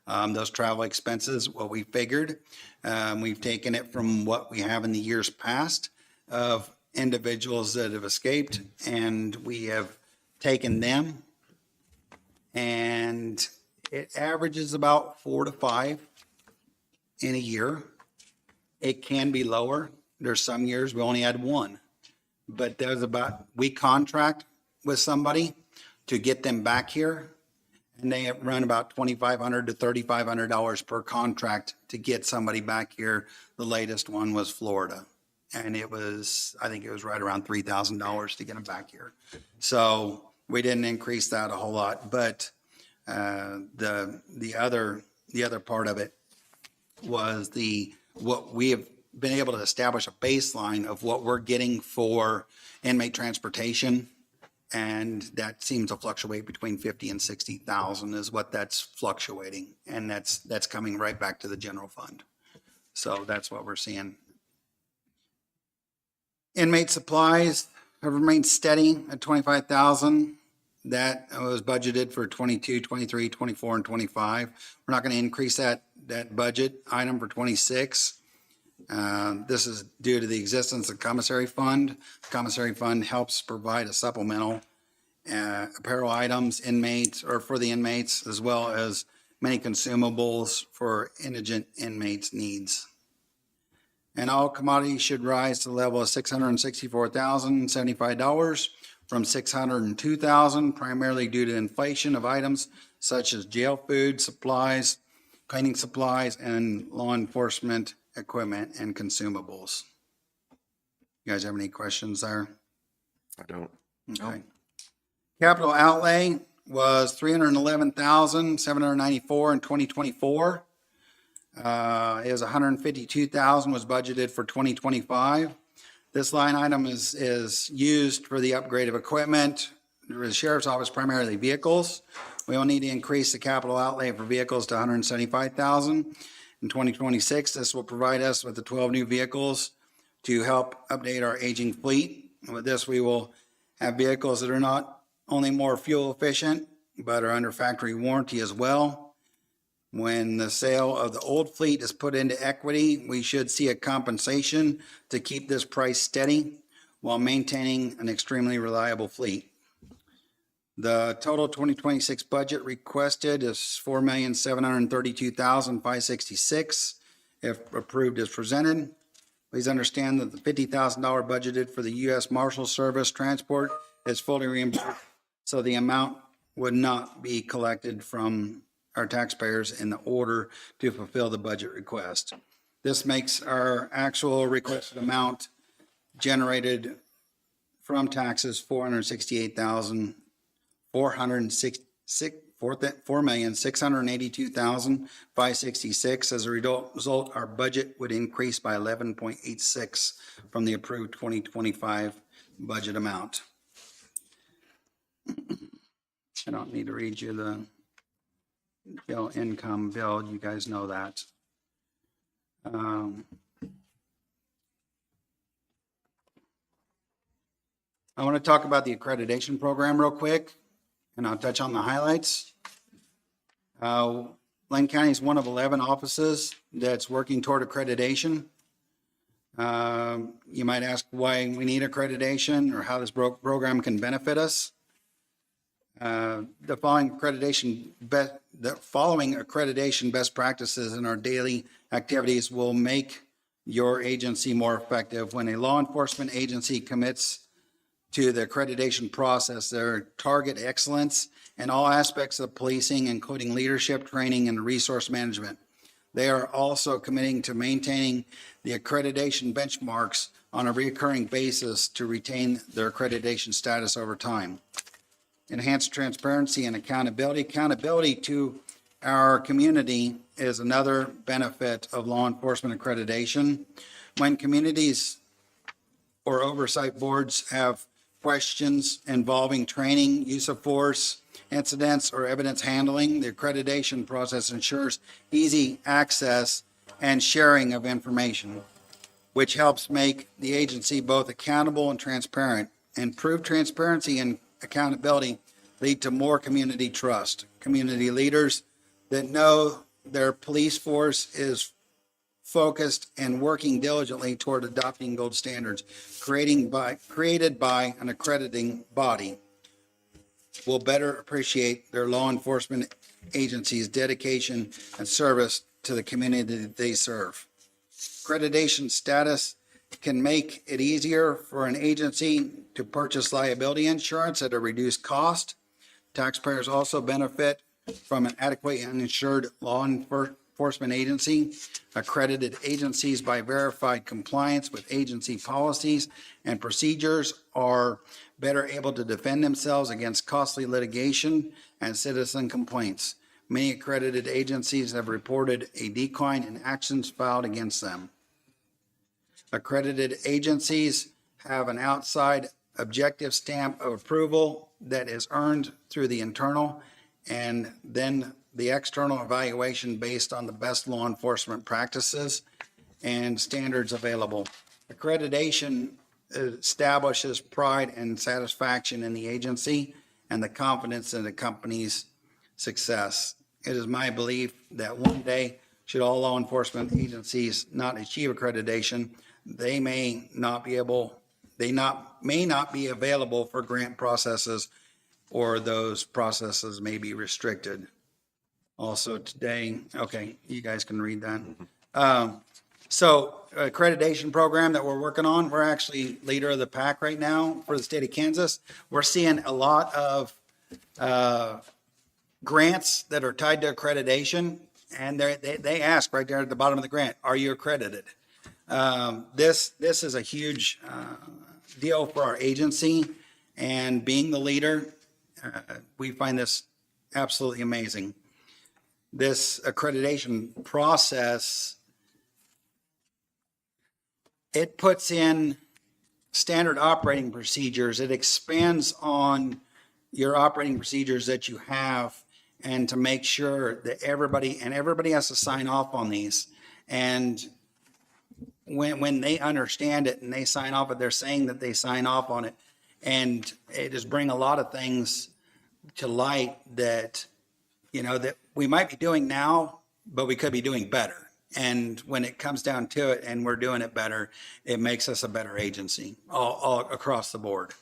Those travel expenses, what we figured, we've taken it from what we have in the years past of individuals that have escaped, and we have taken them, and it averages about 4 to 5 in a year. It can be lower. There's some years we only had 1, but we contract with somebody to get them back here, and they run about $2,500 to $3,500 per contract to get somebody back here. The latest one was Florida, and I think it was right around $3,000 to get them back here. So we didn't increase that a whole lot, but the other part of it was what we have been able to establish a baseline of what we're getting for inmate transportation. And that seems to fluctuate between 50 and 60,000 is what that's fluctuating. And that's coming right back to the general fund. So that's what we're seeing. Inmate supplies have remained steady at 25,000. That was budgeted for 22, 23, 24, and 25. We're not going to increase that budget item for 26. This is due to the existence of commissary fund. The commissary fund helps provide a supplemental apparel items for the inmates, as well as many consumables for indigent inmates' needs. And all commodities should rise to the level of $664,075 from $602,000, primarily due to inflation of items such as jail food, supplies, cleaning supplies, and law enforcement equipment and consumables. You guys have any questions there? I don't. Okay. Capital outlay was $311,794 in 2024. It was $152,000 was budgeted for 2025. This line item is used for the upgrade of equipment. The sheriff's office, primarily vehicles. We will need to increase the capital outlay for vehicles to $175,000. In 2026, this will provide us with the 12 new vehicles to help update our aging fleet. With this, we will have vehicles that are not only more fuel efficient, but are under factory warranty as well. When the sale of the old fleet is put into equity, we should see a compensation to keep this price steady while maintaining an extremely reliable fleet. The total 2026 budget requested is $4,732,566 if approved as presented. Please understand that the $50,000 budgeted for the U.S. Marshal Service transport is fully reimbursed, so the amount would not be collected from our taxpayers in the order to fulfill the budget request. This makes our actual requested amount generated from taxes $4,682,566. As a result, our budget would increase by 11.86 from the approved 2025 budget amount. I don't need to read you the income bill. You guys know that. I want to talk about the accreditation program real quick, and I'll touch on the highlights. Linn County is one of 11 offices that's working toward accreditation. You might ask why we need accreditation or how this program can benefit us. The following accreditation best practices in our daily activities will make your agency more effective. When a law enforcement agency commits to the accreditation process, they target excellence in all aspects of policing, including leadership, training, and resource management. They are also committing to maintaining the accreditation benchmarks on a recurring basis to retain their accreditation status over time. Enhanced transparency and accountability. Accountability to our community is another benefit of law enforcement accreditation. When communities or oversight boards have questions involving training, use of force, incidents, or evidence handling, the accreditation process ensures easy access and sharing of information, which helps make the agency both accountable and transparent. Improved transparency and accountability lead to more community trust. Community leaders that know their police force is focused and working diligently toward adopting gold standards created by an accrediting body will better appreciate their law enforcement agency's dedication and service to the community that they serve. Accreditation status can make it easier for an agency to purchase liability insurance at a reduced cost. Taxpayers also benefit from an adequately insured law enforcement agency. Accredited agencies by verified compliance with agency policies and procedures are better able to defend themselves against costly litigation and citizen complaints. Many accredited agencies have reported a decline in actions filed against them. Accredited agencies have an outside objective stamp of approval that is earned through the internal and then the external evaluation based on the best law enforcement practices and standards available. Accreditation establishes pride and satisfaction in the agency and the confidence in the company's success. It is my belief that one day, should all law enforcement agencies not achieve accreditation, they may not be available for grant processes, or those processes may be restricted. Also today, okay, you guys can read that. So accreditation program that we're working on, we're actually leader of the pack right now for the state of Kansas. We're seeing a lot of grants that are tied to accreditation, and they ask right there at the bottom of the grant, are you accredited? This is a huge deal for our agency, and being the leader, we find this absolutely amazing. This accreditation process, it puts in standard operating procedures. It expands on your operating procedures that you have, and to make sure that everybody has to sign off on these. And when they understand it and they sign off, they're saying that they sign off on it. And it just bring a lot of things to light that, that we might be doing now, but we could be doing better. And when it comes down to it and we're doing it better, it makes us a better agency all across the board.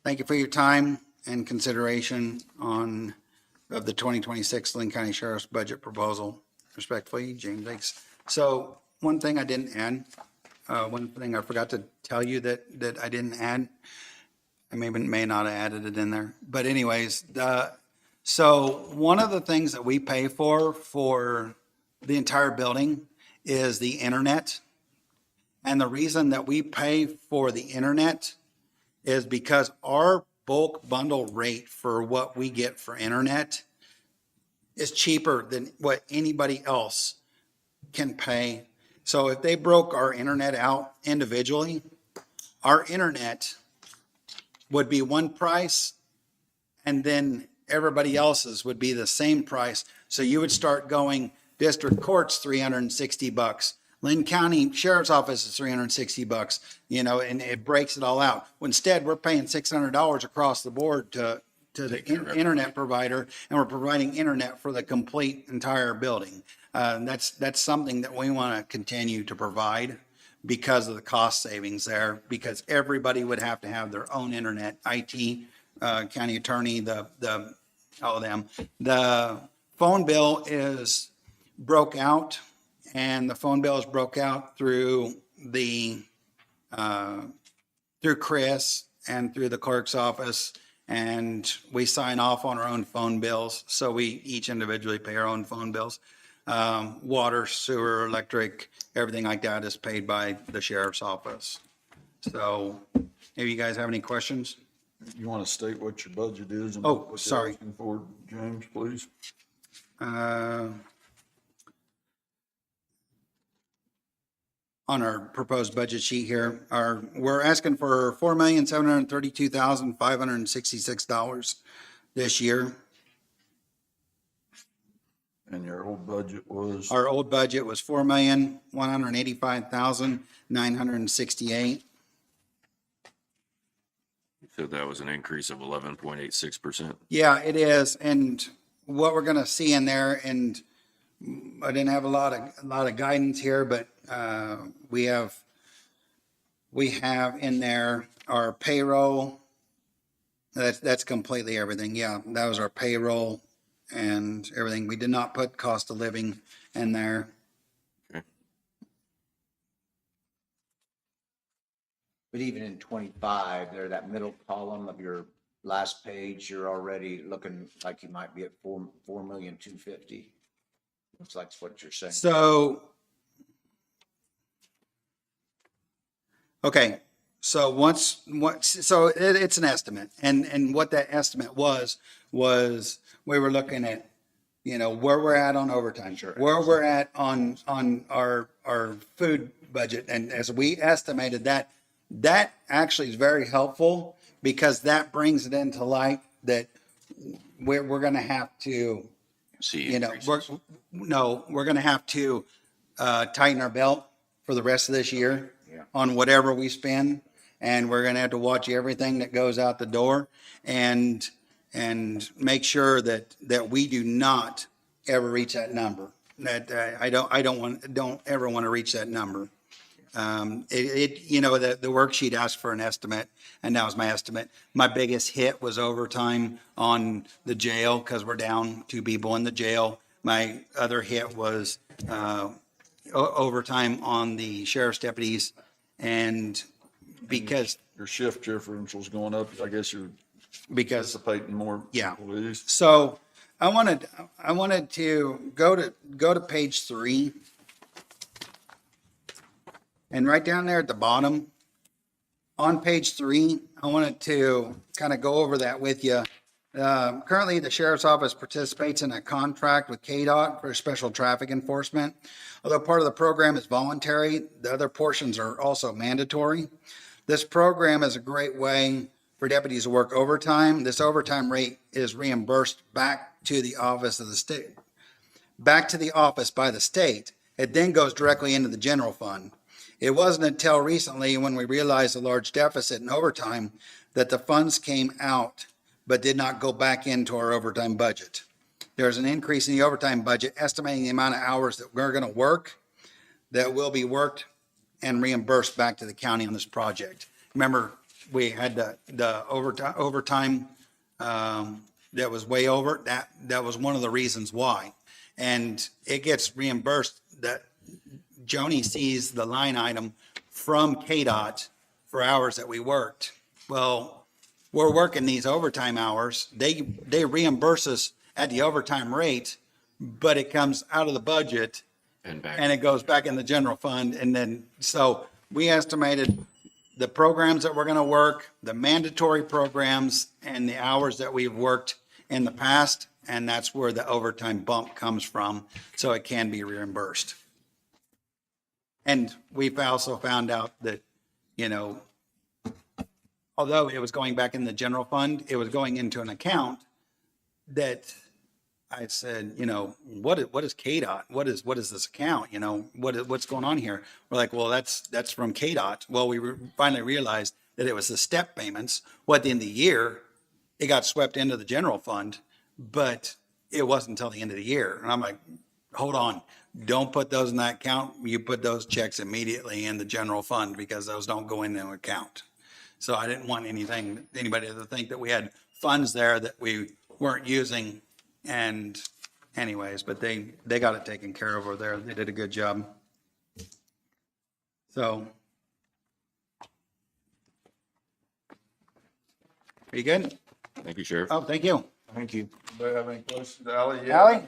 Thank you for your time and consideration of the 2026 Linn County Sheriff's budget proposal. Respectfully, James Lakes. So one thing I didn't add, one thing I forgot to tell you that I didn't add, I may not have added it in there, but anyways, so one of the things that we pay for the entire building is the internet. And the reason that we pay for the internet is because our bulk bundle rate for what we get for internet is cheaper than what anybody else can pay. So if they broke our internet out individually, our internet would be one price, and then everybody else's would be the same price. So you would start going, district court's $360. Linn County Sheriff's Office is $360, and it breaks it all out. Instead, we're paying $600 across the board to the internet provider, and we're providing internet for the complete entire building. That's something that we want to continue to provide, because of the cost savings there, because everybody would have to have their own internet, IT, county attorney, all of them. The phone bill is broke out, and the phone bill is broke out through through Chris and through the clerk's office, and we sign off on our own phone bills. So we each individually pay our own phone bills. Water, sewer, electric, everything like that is paid by the sheriff's office. So if you guys have any questions? You want to state what your budget is? And Oh, what you're sorry. asking for, James, please? On our proposed budget sheet here, we're asking for $4,732,566 this year. And your old budget was? Our old budget was $4,185,968. So that was an increase of 11.86%. Yeah, it is. And what we're gonna see in there, and I didn't have a lot of guidance here, but we have in there our payroll. That's completely everything. Yeah, that was our payroll and everything. We did not put cost of living in there. Okay. But even in 25, there, that middle column of your last page, you're already looking like you might be at 4,250,000. Looks like what you're saying. So, okay, so it's an estimate, and what that estimate was we were looking at, where we're at on overtime, where we're at on our food budget, and as we estimated that actually is very helpful, because that brings it into light that we're going to have to, See, we're going to have to tighten our belt for the rest of this year Yeah. on whatever we spend, and we're going to have to watch everything that goes out the door, and make sure that we do not ever reach that number. That I don't ever want to reach that number. The worksheet asked for an estimate, and that was my estimate. My biggest hit was overtime on the jail, because we're down 2 people in the jail. My other hit was overtime on the sheriff's deputies, and because Your shift differential's going up. I guess you're because anticipating more Yeah. employees. So I wanted to go to page 3. And right down there at the bottom, on page 3, I wanted to kind of go over that with you. Currently, the sheriff's office participates in a contract with KDOT for special traffic enforcement. Although part of the program is voluntary, the other portions are also mandatory. This program is a great way for deputies to work overtime. This overtime rate is reimbursed back to the office by the state. It then goes directly into the general fund. It wasn't until recently, when we realized the large deficit in overtime, that the funds came out but did not go back into our overtime budget. There's an increase in the overtime budget, estimating the amount of hours that we're going to work that will be worked and reimbursed back to the county on this project. Remember, we had the overtime that was way over. That was one of the reasons why. And it gets reimbursed. That Joni sees the line item from KDOT for hours that we worked. Well, we're working these overtime hours. They reimburse us at the overtime rate, but it comes out of the budget and it goes back in the general fund. And then, so we estimated the programs that we're going to work, the mandatory programs, and the hours that we've worked in the past. And that's where the overtime bump comes from. So it can be reimbursed. And we've also found out that, although it was going back in the general fund, it was going into an account that I said, what is KDOT? What is this account? What's going on here? We're like, well, that's from KDOT. Well, we finally realized that it was the step payments. Well, at the end of the year, it got swept into the general fund, but it wasn't until the end of the year. And I'm like, hold on, don't put those in that account. You put those checks immediately in the general fund because those don't go in the account. So I didn't want anybody to think that we had funds there that we weren't using. And anyways, but they got it taken care of over there. They did a good job. So. Are you good? Thank you, Sheriff. Oh, thank you. Thank you. Do you have any questions, Ally? Ally?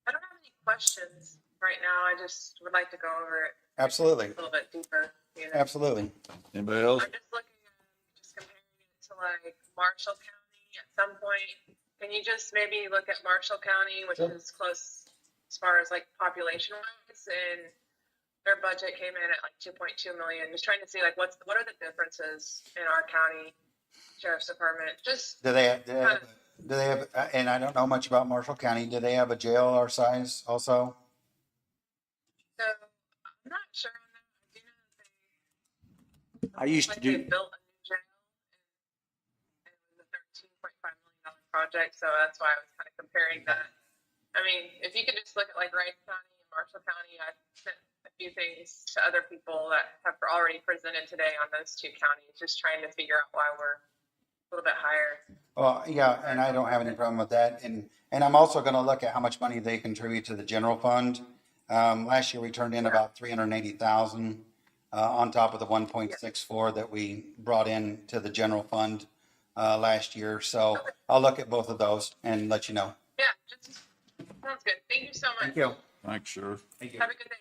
I don't have any questions right now. I just would like to go over it Absolutely. a little bit deeper. You know? Absolutely. Anybody else? I'm just looking at, just comparing it to like Marshall County at some point. Can you just maybe look at Marshall County, which Sure. is close as far as like population wise, and their budget came in at like 2.2 million. Just trying to see like what are the differences in our county sheriff's department? Just Do they have, and I don't know much about Marshall County, do they have a jail our size also? so I'm not sure on that. I do know that I used to they do, built a new jail and it was a $13.5 million project, so that's why I was kind of comparing that. I mean, if you could just look at like Rice County and Marshall County, I sent a few things to other people that have already presented today on those two counties, just trying to figure out why we're a little bit higher. Well, yeah, and I don't have any problem with that. And I'm also going to look at how much money they contribute to the general fund. Last year we turned in about 380,000 on top of the 1.64 that we brought in to the general fund last year. So I'll look at both of those and let you know. Yeah, just sounds good. Thank you so much. Thank you. Thanks, Sheriff. Thank you. Have a good day.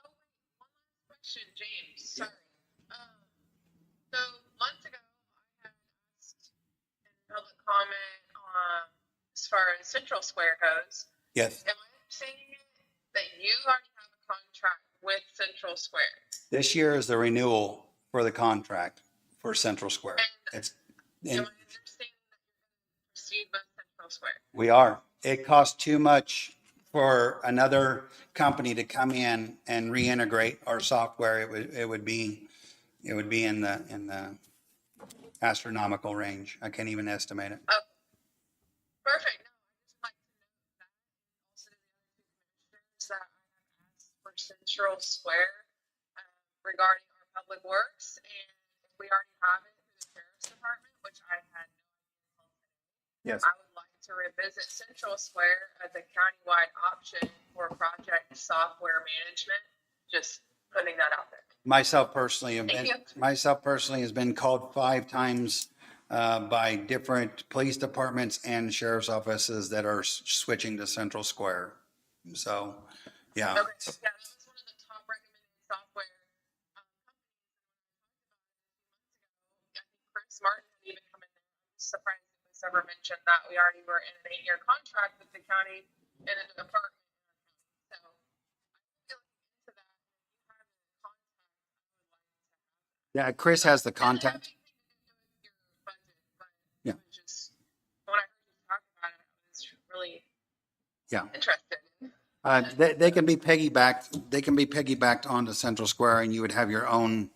Oh, wait, one last question, James. Sorry. So months ago, I had asked in public comment on as far as Central Square goes. Yes. Am I saying that you already have a contract with Central Square? This year is the renewal for the contract for Central Square. It's, Am and I understanding that you're going to proceed with Central Square? we are. It costs too much for another company to come in and reintegrate our software. It would be in the astronomical range. I can't even estimate it. Oh, perfect. No, I just like to know that. Also, the other two commissioners that I have asked for Central Square regarding our public works, and if we already have it through the sheriff's department, which I had no idea until today. Yes. I would like to revisit Central Square as a countywide option for project software management. Just putting that out there. Myself personally Thank you. has been called 5 times by different police departments and sheriff's offices that are switching to Central Square. So, yeah. Okay, yeah, that was one of the top recommended software companies. I think Chris Martin had even come in there. I'm surprised it was ever mentioned that we already were in an 8-year contract with the county and a department. So I feel into that. If you have a contact, I would like to have that. Yeah, Chris has the contact. Yeah. Just when I heard you talk about it, I was really interested. They can be piggybacked. They can be piggybacked onto Central Square, and you would have your own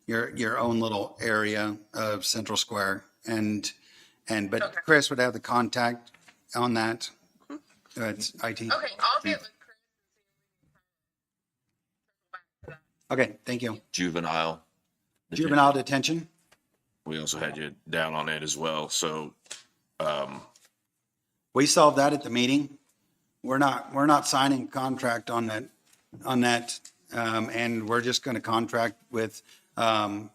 little area of Central Square. But Chris would have the contact on that. It's IT. Okay, I'll get with Chris and see if we can kind of circle back to that. Okay, thank you. Juvenile. Juvenile detention. We also had you down on it as well. So, We solved that at the meeting. We're not signing a contract on that, and we're just going to contract with per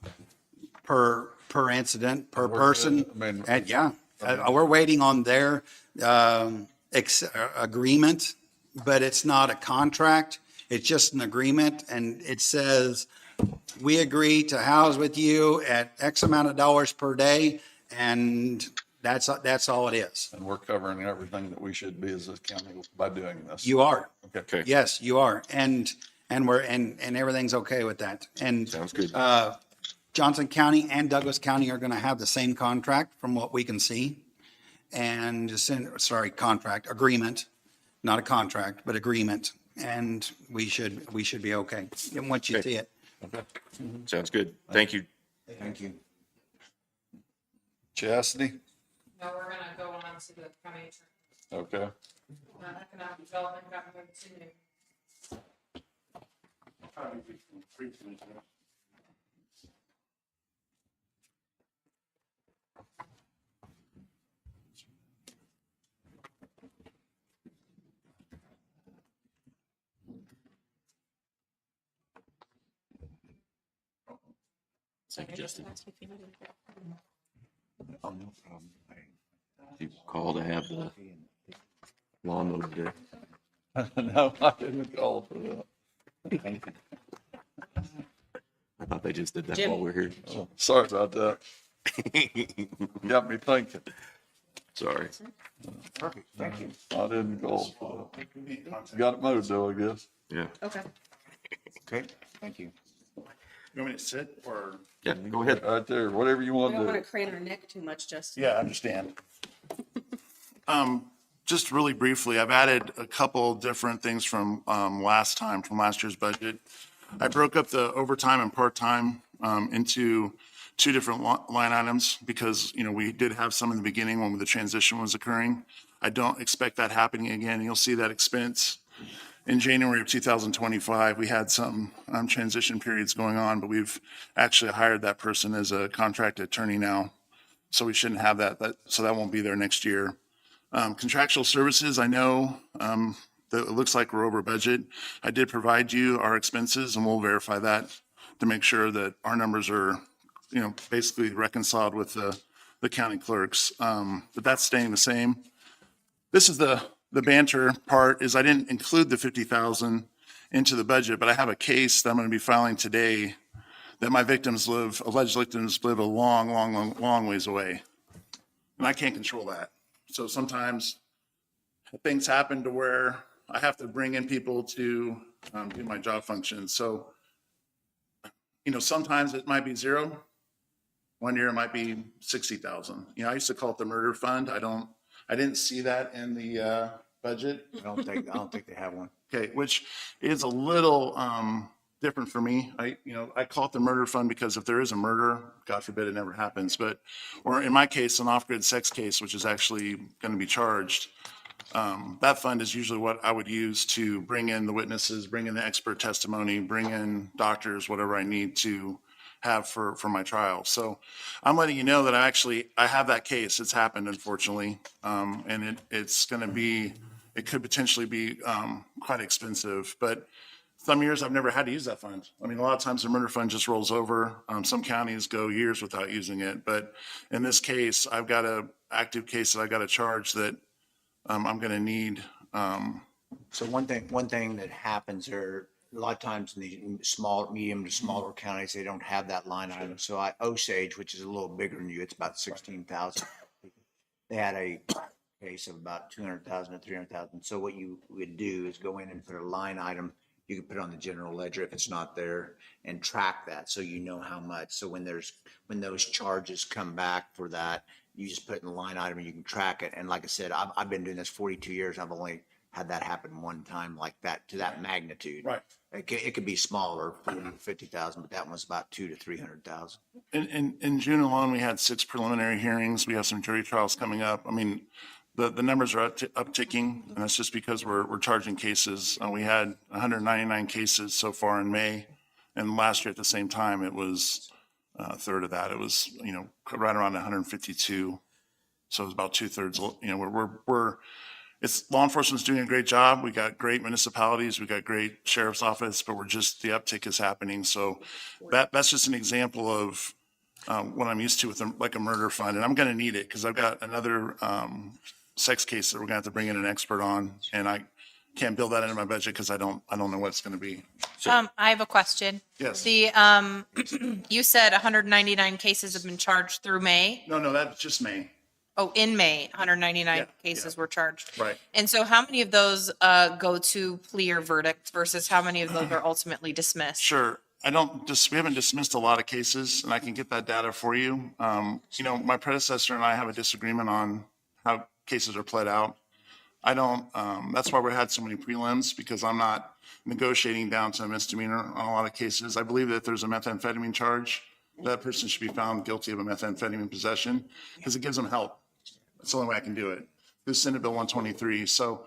incident, per person. And we're waiting on their agreement, but it's not a contract. It's just an agreement, and it says we agree to house with you at X amount of dollars per day, and that's all it is. And we're covering everything that we should be as a county by doing this. You are. okay. Yes, you are. And everything's okay with that. And Sounds good. Johnson County and Douglas County are going to have the same contract from what we can see. And contract agreement, not a contract, but agreement. And we should be okay. And once you see it. Okay. Sounds good. Thank you. thank you. Chastity? No, we're gonna go on on to the county attorney. Okay. Economic development got moved to new. Thank you, Justin. Oh, no problem. You call to have the lawn mowed today. No, I didn't call for that. I thought they just did that Jim. while we're here. Oh, sorry about that. Got me thinking. Sorry. Perfect, thank you. I didn't call for that. Got it mowed though, I guess. Yeah. Okay. Okay, thank you. You want me to sit or? Yeah, go ahead. Right there, whatever you We want don't to want do. to crane our neck too much, Justin. Yeah, I understand. Just really briefly, I've added a couple different things from last year's budget. I broke up the overtime and part-time into two different line items because, we did have some in the beginning when the transition was occurring. I don't expect that happening again. You'll see that expense in January of 2025. We had some transition periods going on, but we've actually hired that person as a contracted attorney now. So we shouldn't have that, so that won't be there next year. Contractual services, I know that it looks like we're over budget. I did provide you our expenses and we'll verify that to make sure that our numbers are, basically reconciled with the county clerks. But that's staying the same. This is the banter part is I didn't include the 50,000 into the budget, but I have a case that I'm going to be filing today that my alleged victims live a long ways away. And I can't control that. So sometimes things happen to where I have to bring in people to do my job function. So, sometimes it might be zero. One year it might be 60,000. I used to call it the murder fund. I didn't see that in the budget. I don't think they have one. Okay, which is a little different for me. I call it the murder fund because if there is a murder, God forbid it never happens, or in my case, an off-grid sex case, which is actually going to be charged, that fund is usually what I would use to bring in the witnesses, bring in the expert testimony, bring in doctors, whatever I need to have for my trial. So I'm letting you know that I have that case. It's happened, unfortunately. And it could potentially be quite expensive, but some years I've never had to use that fund. A lot of times the murder fund just rolls over. Some counties go years without using it, but in this case, I've got an active case that I got to charge that I'm going to need. So one thing that happens are a lot of times in the medium to smaller counties, they don't have that line item. So Osage, which is a little bigger than you, it's about 16,000. They had a case of about 200,000 to 300,000. So what you would do is go in and put a line item. You can put it on the general ledger if it's not there and track that so you know how much. So when those charges come back for that, you just put it in the line item and you can track it. And like I said, I've been doing this 42 years. I've only had that happen one time like that to that magnitude. Right. It could be smaller, 50,000, but that one's about 200,000 to 300,000. In June alone, we had 6 preliminary hearings. We have some jury trials coming up. The numbers are upticking, and that's just because we're charging cases. We had 199 cases so far in May, and last year at the same time, it was a third of that. It was, right around 152. So it was about 2/3. It's law enforcement's doing a great job. We got great municipalities, we got great sheriff's office, but the uptick is happening. So that's just an example of what I'm used to with like a murder fund, and I'm going to need it because I've got another sex case that we're gonna have to bring in an expert on, and I can't build that into my budget because I don't know what it's gonna be. I have a question. Yes. You said 199 cases have been charged through May. No, that's just May. Oh, in May, 199 Yeah, cases were charged. Right. And so how many of those go to plea or verdict versus how many of those are ultimately dismissed? Sure. We haven't dismissed a lot of cases, and I can get that data for you. My predecessor and I have a disagreement on how cases are played out. That's why we had so many prelims, because I'm not negotiating down to a misdemeanor on a lot of cases. I believe that if there's a methamphetamine charge, that person should be found guilty of a methamphetamine possession because it gives them help. That's the only way I can do it. This is Senate Bill 123. So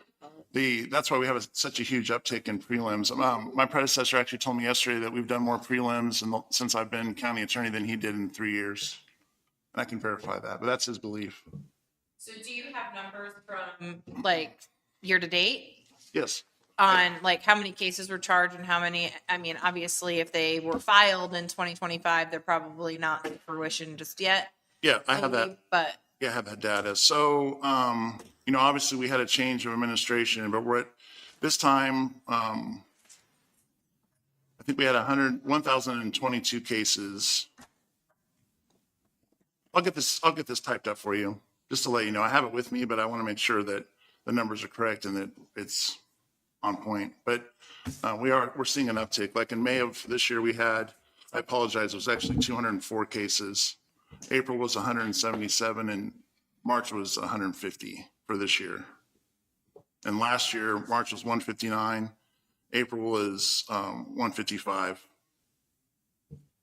that's why we have such a huge uptick in prelims. My predecessor actually told me yesterday that we've done more prelims since I've been county attorney than he did in 3 years. And I can verify that, but that's his belief. So do you have numbers from like year to date Yes. on like how many cases were charged and how many, I mean, obviously if they were filed in 2025, they're probably not to fruition just yet. Yeah, I have that. But Yeah, I have that data. So, obviously we had a change of administration, but we're at this time, I think we had 1,022 cases. I'll get this typed up for you, just to let you know. I have it with me, but I want to make sure that the numbers are correct and that it's on point. But we're seeing an uptick. Like in May of this year, I apologize, it was actually 204 cases. April was 177 and March was 150 for this year. And last year, March was 159, April was 155,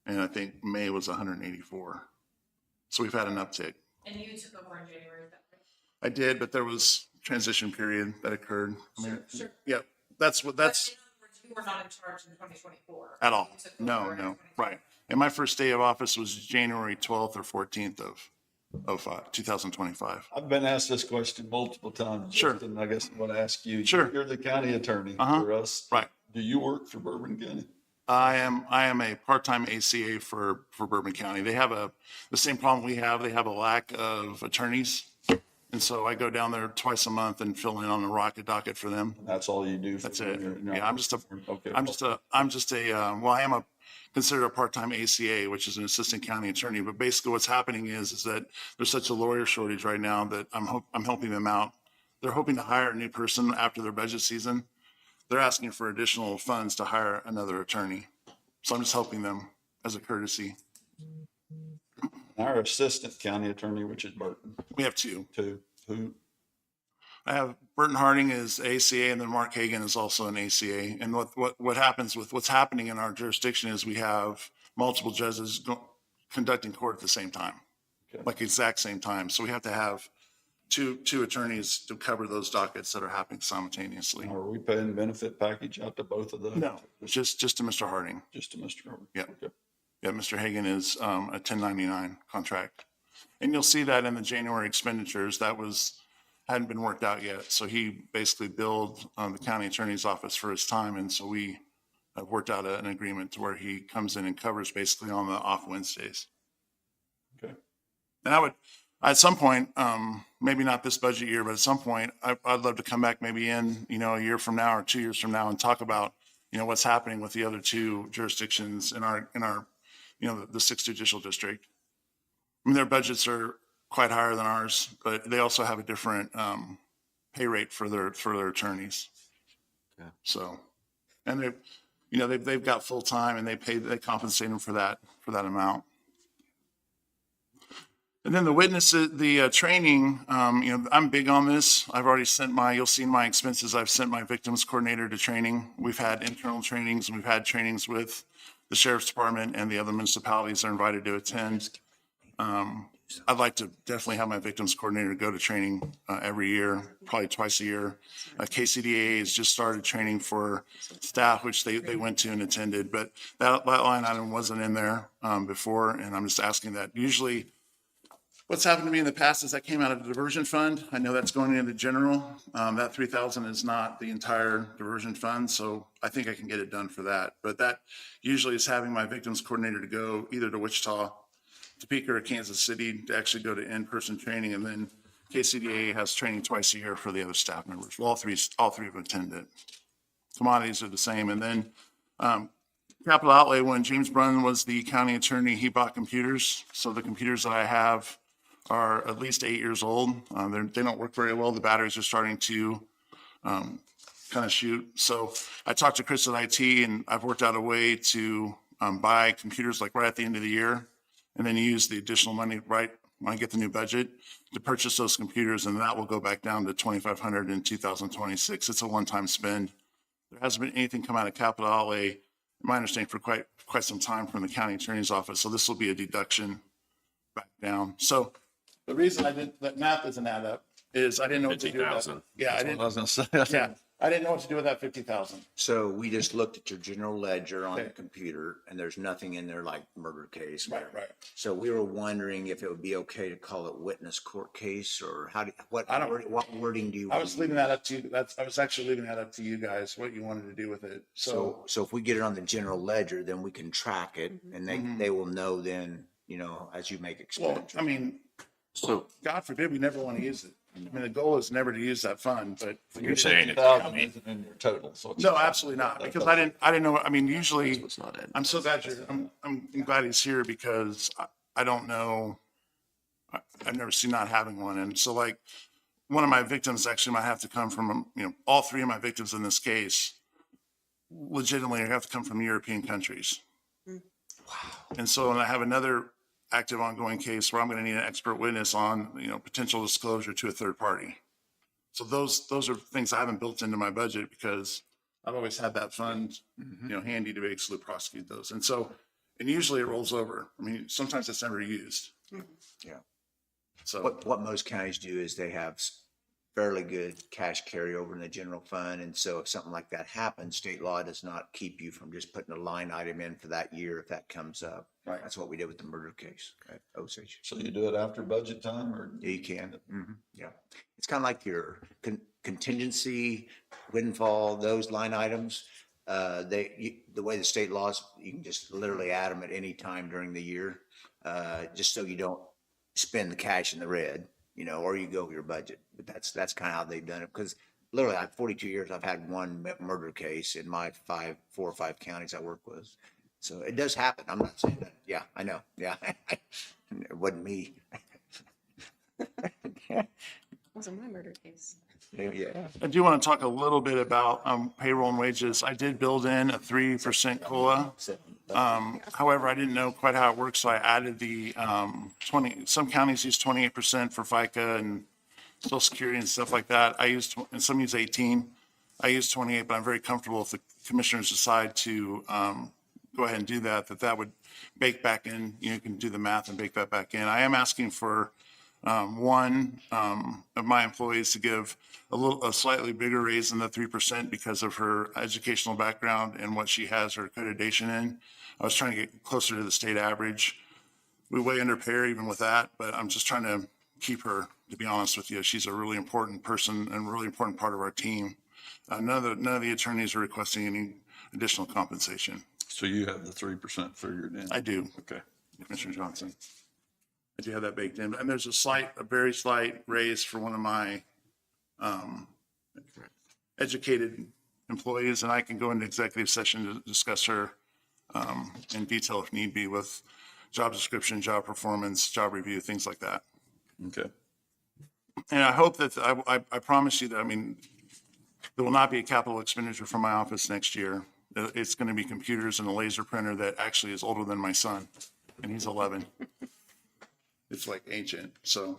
and I think May was 184. So we've had an uptick. And you took over in January, is that right? I did, but there was transition period that occurred. Sure. Yeah, that's. But in other words, you were not in charge in 2024. At all. You took over No, in no, 2024. right. And my first day of office was January 12th or 14th of 2025. I've been asked this question multiple times. Sure. Justin. I guess I'm going to ask you. Sure. You're the county attorney for us. Right. Do you work for Bourbon County? I am a part-time ACA for Bourbon County. They have the same problem we have. They have a lack of attorneys. And so I go down there twice a month and fill in on the rocket docket for them. That's all you do? That's it. Yeah, Okay. I am considered a part-time ACA, which is an assistant county attorney. But basically what's happening is that there's such a lawyer shortage right now that I'm helping them out. They're hoping to hire a new person after their budget season. They're asking for additional funds to hire another attorney. So I'm just helping them as a courtesy. Our assistant county attorney, which is Burton. We have two. Who? I have Burton Harding is ACA, and then Mark Hagan is also an ACA. And what happens with what's happening in our jurisdiction is we have multiple judges conducting court at the same time, like exact same time. So we have to have two attorneys to cover those dockets that are happening simultaneously. Are we paying benefit package out to both of those? No, just to Mr. Harding. Just to Mr. Harding? Yeah. Okay. Yeah, Mr. Hagan is a 1099 contract. And you'll see that in the January expenditures. That hadn't been worked out yet. So he basically billed the county attorney's office for his time. And so we have worked out an agreement to where he comes in and covers basically on the off Wednesdays. Okay. And at some point, maybe not this budget year, but at some point, I'd love to come back maybe in, a year from now or 2 years from now and talk about, what's happening with the other two jurisdictions in our the 6th Judicial District. I mean, their budgets are quite higher than ours, but they also have a different pay rate for their attorneys. Yeah. So, and they've got full time and they compensate them for that amount. And then the witnesses, the training, I'm big on this. I've already you'll see in my expenses, I've sent my victims coordinator to training. We've had internal trainings and we've had trainings with the sheriff's department and the other municipalities that are invited to attend. I'd like to definitely have my victims coordinator go to training every year, probably twice a year. KCDA has just started training for staff, which they went to and attended, but that line item wasn't in there before, and I'm just asking that. Usually, what's happened to me in the past is that came out of the diversion fund. I know that's going into the general. That 3,000 is not the entire diversion fund, so I think I can get it done for that. But that usually is having my victims coordinator to go either to Wichita, Topeka, or Kansas City to actually go to in-person training, and then KCDA has training twice a year for the other staff members. Well, all three have attended. Commodities are the same, and then capital outlay. When James Brunn was the county attorney, he bought computers. So the computers that I have are at least 8 years old. They don't work very well. The batteries are starting to kind of shoot. So I talked to Chris at IT, and I've worked out a way to buy computers like right at the end of the year, and then use the additional money right when I get the new budget to purchase those computers, and that will go back down to $2,500 in 2026. It's a one-time spend. There hasn't been anything come out of capital outlay, in my understanding, for quite some time from the county attorney's office. So this will be a deduction back down. So The reason I didn't, that math doesn't add up is I didn't know what to do with that. 50,000. Yeah, I That's what I was didn't, gonna say. yeah, I didn't know what to do with that 50,000. So we just looked at your general ledger on the Okay. computer and there's nothing in there like murder case. Right. So we were wondering if it would be okay to call it witness court case or what I don't- what wording do you? I want was to leaving use? that up to you. I was actually leaving that up to you guys, what you wanted to do with it. So if we get it on the general ledger, then we can track it and they will know then, as you make Well, expenditures. I mean, So God forbid we never want to use it. I mean, the goal is never to use that fund, but you're saying it's 50,000 coming. isn't in your total, so. it's- no, absolutely not. Because I didn't know. I mean, usually It's not adding. I'm so glad I'm glad he's here because I don't know. I've never seen not having one. And so like one of my victims actually might have to come from, all three of my victims in this case legitimately have to come from European countries. Wow. And so, and I have another active ongoing case where I'm going to need an expert witness on, potential disclosure to a third party. So those are things I haven't built into my budget because I've always had that fund, handy to basically prosecute those. And so, and usually it rolls over. I mean, sometimes it's never used. Yeah. So What most counties do is they have fairly good cash carryover in the general fund. And so if something like that happens, state law does not keep you from just putting a line item in for that year if that comes up. Right. That's what we did with the murder case at Osage. So you do it after budget time or? Yeah, you can. Yeah. It's kind of like your contingency, windfall, those line items. The way the state laws, you can just literally add them at any time during the year, just so you don't spend the cash in the red, or you go over your budget. But that's kind of how they've done it. Because literally, 42 years, I've had one murder case in my 4 or 5 counties I work with. So it does happen. I'm not saying that. Yeah, I know. Yeah, it wasn't me. Wasn't my murder case. Yeah. I do want to talk a little bit about payroll and wages. I did build in a 3% COLA. However, I didn't know quite how it works, so I added the 20. Some counties use 28% for FICA and Social Security and stuff like that. And some use 18. I use 28, but I'm very comfortable if the commissioners decide to go ahead and do that would bake back in. You can do the math and bake that back in. I am asking for one of my employees to give a slightly bigger raise than the 3% because of her educational background and what she has her accreditation in. I was trying to get closer to the state average. We way under pair even with that, but I'm just trying to keep her, to be honest with you. She's a really important person and a really important part of our team. None of the attorneys are requesting any additional compensation. So you have the 3% figured in? I do. Okay. Commissioner Johnson. I do have that baked in, and there's a very slight raise for one of my educated employees, and I can go into executive session to discuss her in detail if need be with job description, job performance, job review, things like that. Okay. And I hope that, I promise you that, there will not be a capital expenditure from my office next year. It's going to be computers and a laser printer that actually is older than my son, and he's 11. It's like ancient, so.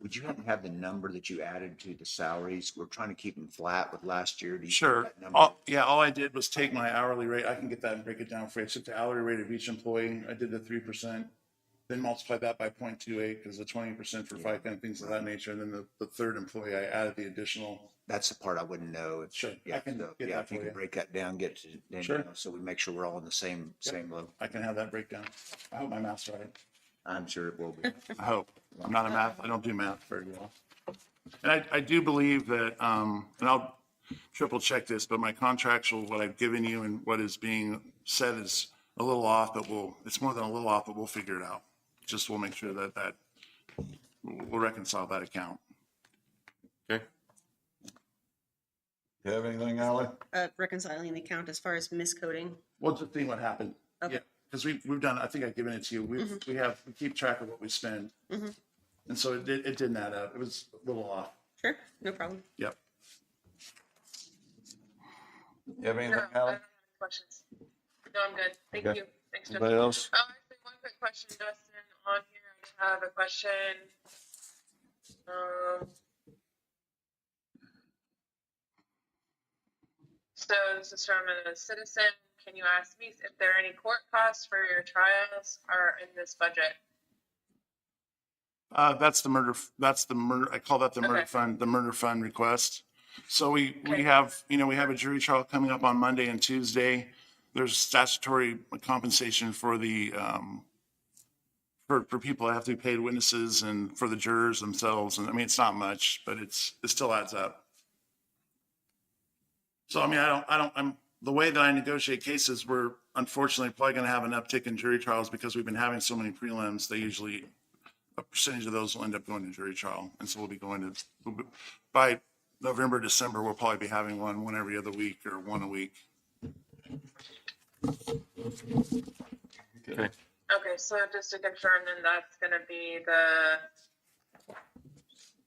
Would you happen to have the number that you added to the salaries? We're trying to keep them flat with last year. Do you have Sure. that number? All I did was take my hourly rate. I can get that and break it down for you. I took the hourly rate of each employee. I did the 3%, then multiplied that by 0.28 because the 20% for FICA and things of that nature. And then the third employee, I added the additional. That's the part I wouldn't know. Sure. Yeah, I can so, get yeah, that if you for can you. break that down, get to, then, Sure. so we make sure we're all on the same level. I can have that breakdown. I hope my math's right. I'm sure it will be. I hope. I'm not a math. I don't do math very well. And I do believe that, and I'll triple check this, but my contractual, what I've given you and what is being said is a little off, but it's more than a little off, but we'll figure it out. Just we'll make sure that we'll reconcile that account. Okay. You have anything, Ally? Reconciling the account as far as miscoding. We'll just see what happened. Okay. Yeah, because we've done, I think I've given it to you. We keep track of what we spend. And so it didn't add up. It was a little off. Sure, no problem. Yep. You have anything, No, I don't Ally? have any questions. No, I'm good. Thank Okay. you. Thanks, Justin. Anybody else? Actually, one quick question, Justin. On here, I have a question. So this is from a citizen. Can you ask me if there are any court costs for your trials are in this budget? That's the murder, I call that the murder Okay. fund, the murder fund request. So we have, we have a jury trial coming up on Monday and Tuesday. There's statutory compensation for the, for people that have to be paid witnesses and for the jurors themselves. And I mean, it's not much, but it still adds up. So, I mean, the way that I negotiate cases, we're unfortunately probably going to have an uptick in jury trials because we've been having so many prelims. They usually, a percentage of those will end up going to jury trial. And so by November, December, we'll probably be having one every other week or one a week. Okay. Okay, so just to confirm, then that's gonna be the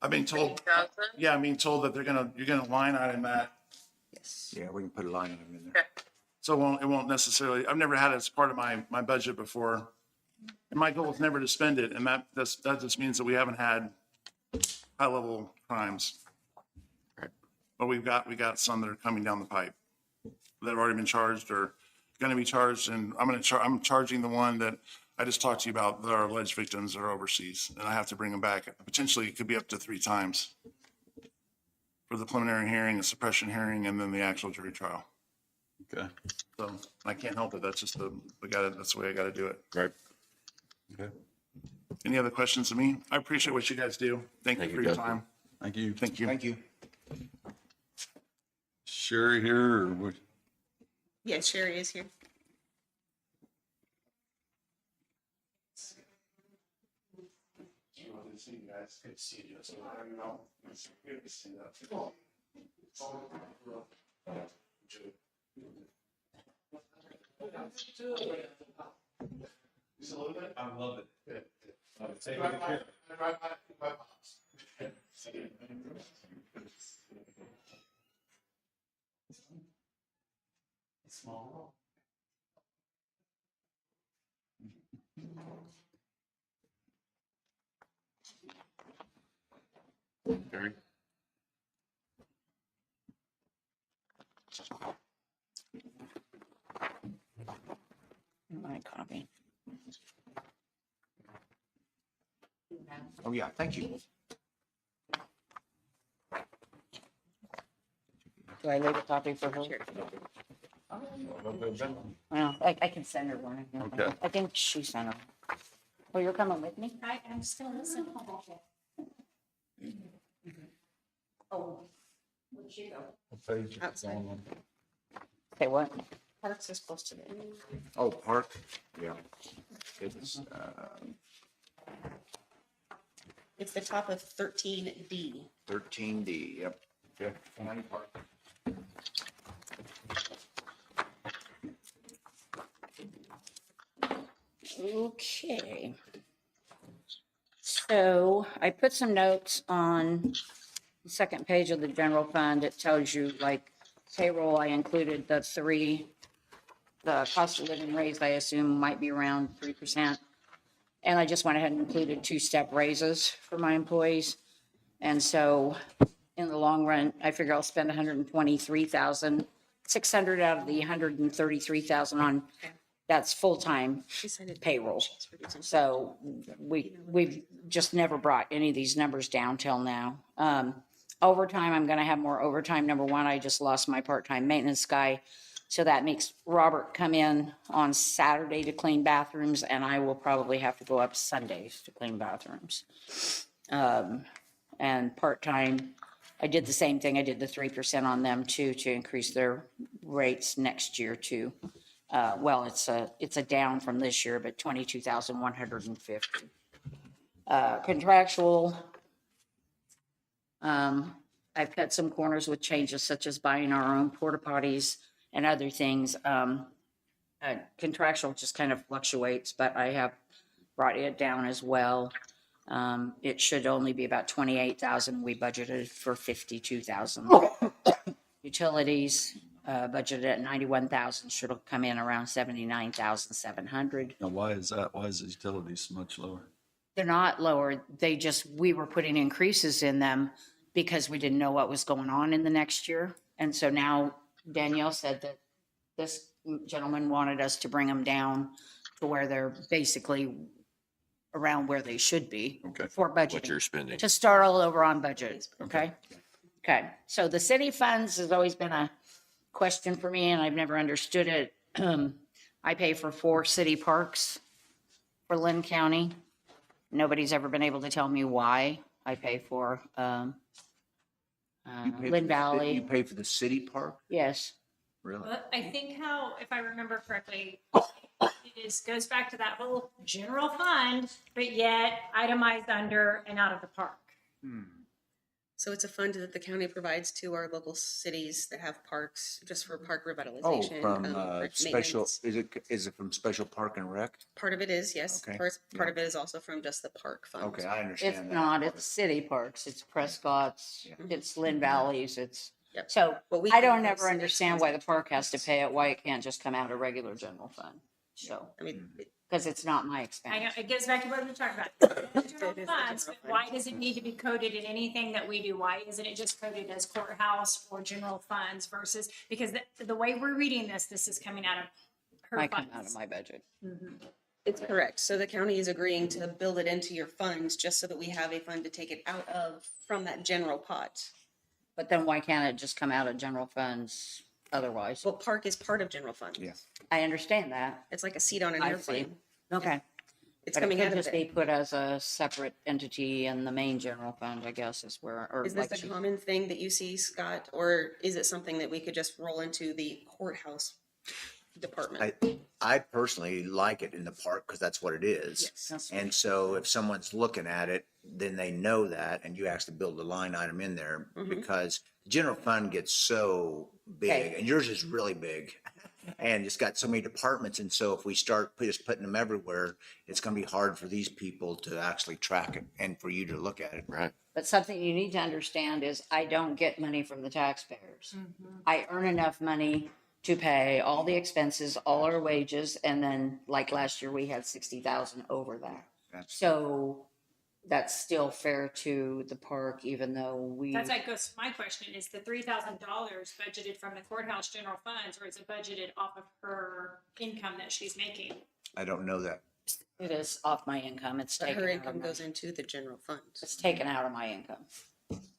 I've been told, 8,000? yeah, I'm being told that you're gonna line item that. Yes. Yeah, we can put a line item in there. Okay. So it won't necessarily, I've never had it as part of my budget before. And my goal is never to spend it. And that just means that we haven't had high level crimes. Right. But we got some that are coming down the pipe that have already been charged or going to be charged. And I'm charging the one that I just talked to you about, that are alleged victims that are overseas. And I have to bring them back. Potentially it could be up to 3 times for the preliminary hearing, the suppression hearing, and then the actual jury trial. Okay. So I can't help it. That's just that's the way I got to do it. Right. Okay. Any other questions of me? I appreciate what you guys do. Thank you for your time. Thank you. Thank you. Thank you. Sherry here or what? Yes, Sherry is here. I love it. Small. Very. My copy. Oh, yeah, thank you. Do I leave a copy for her? Well, I can send her one. Okay. I think she sent her. Oh, you're coming with me? I'm still listening. Oh, where'd she go? What page is it on? Say what? Parks is close to the end. Oh, park, yeah. It's, It's the top of 13D. 13D, yep. Yeah. County Park. Okay. So I put some notes on the second page of the general fund. It tells you like payroll, I included the cost of living raise, I assume might be around 3%. And I just went ahead and included 2-step raises for my employees. And so in the long run, I figure I'll spend 123,600 out of the 133,000 on, that's full-time She said it. payroll. She's reducing. So we've just never brought any of these numbers down till now. Overtime, I'm gonna have more overtime. Number one, I just lost my part-time maintenance guy. So that makes Robert come in on Saturday to clean bathrooms, and I will probably have to go up Sundays to clean bathrooms. And part-time, I did the same thing. I did the 3% on them too, to increase their rates next year too. Well, it's a down from this year, but 22,150. Contractual, I've cut some corners with changes such as buying our own porta potties and other things. Contractual just kind of fluctuates, but I have brought it down as well. It should only be about 28,000. We budgeted for 52,000. Utilities, budgeted at 91,000, should have come in around 79,700. Now, why is that? Why is the utilities so much lower? They're not lower. We were putting increases in them because we didn't know what was going on in the next year. And so now Danielle said that this gentleman wanted us to bring them down to where they're basically around where they should be Okay. for What budgeting. you're spending. To start all over on budget, okay? Okay, so the city funds has always been a question for me and I've never understood it. I pay for 4 city parks for Linn County. Nobody's ever been able to tell me why I pay for, You pay for Linn the ci- Valley. You pay for the city park? Yes, Really? But I think how, if I remember correctly, it goes back to that whole general fund, but yet itemized under and out of the park. So it's a fund that the county provides to our local cities that have parks, just for park Oh, revitalization. from, for special, maintenance. is it from special park and rec? Part of it is, yes. Okay, Part of it is also from just the park fund. Okay, I it's understand that. not, it's city parks, it's Prescott's, it's Lynn Valley's, it's, Yep. so But we I can don't have ever city understand funds why that the park has to pay it, why it can't just come out of regular general fund. So, I mean, because it's not my I expense. know, it goes back to what we talked about. General It is the funds, general but why does it need to be coded in anything that we do? Why isn't it just coded as courthouse or general funds versus, because the way we're reading this is coming out of her I come funds. out of my budget. it's correct. So the county is agreeing to build it into your funds just so that we have a fund to take it out of from that general pot. But then why can't it just come out of general funds otherwise? Well, park is part of general fund. Yeah. I understand that. It's like a seat on an I see. airplane. Okay. It's But it coming could out of just be it. put as a separate entity in the main general fund, I guess is where, or Is this like a she- common thing that you see, Scott, or is it something that we could just roll into the courthouse department? I personally like it in the park because that's what it is. Yes. And so if someone's looking at it, then they know that, and you actually build a line item in there Mhm. because the general fund gets so big, Okay. and yours is really big. And it's got so many departments, and so if we start just putting them everywhere, it's gonna be hard for these people to actually track it and for you to look at it. Right. But something you need to understand is I don't get money from the taxpayers. I earn enough money to pay all the expenses, all our wages, and then like last year, we had 60,000 over that. That's- So that's still fair to the park, even though we, That's like goes to my question, is the $3,000 budgeted from the courthouse general funds, or is it budgeted off of her income that she's making? I don't know that. it is off my income. It's But taken her out income of my, goes into the general fund. it's taken out of my income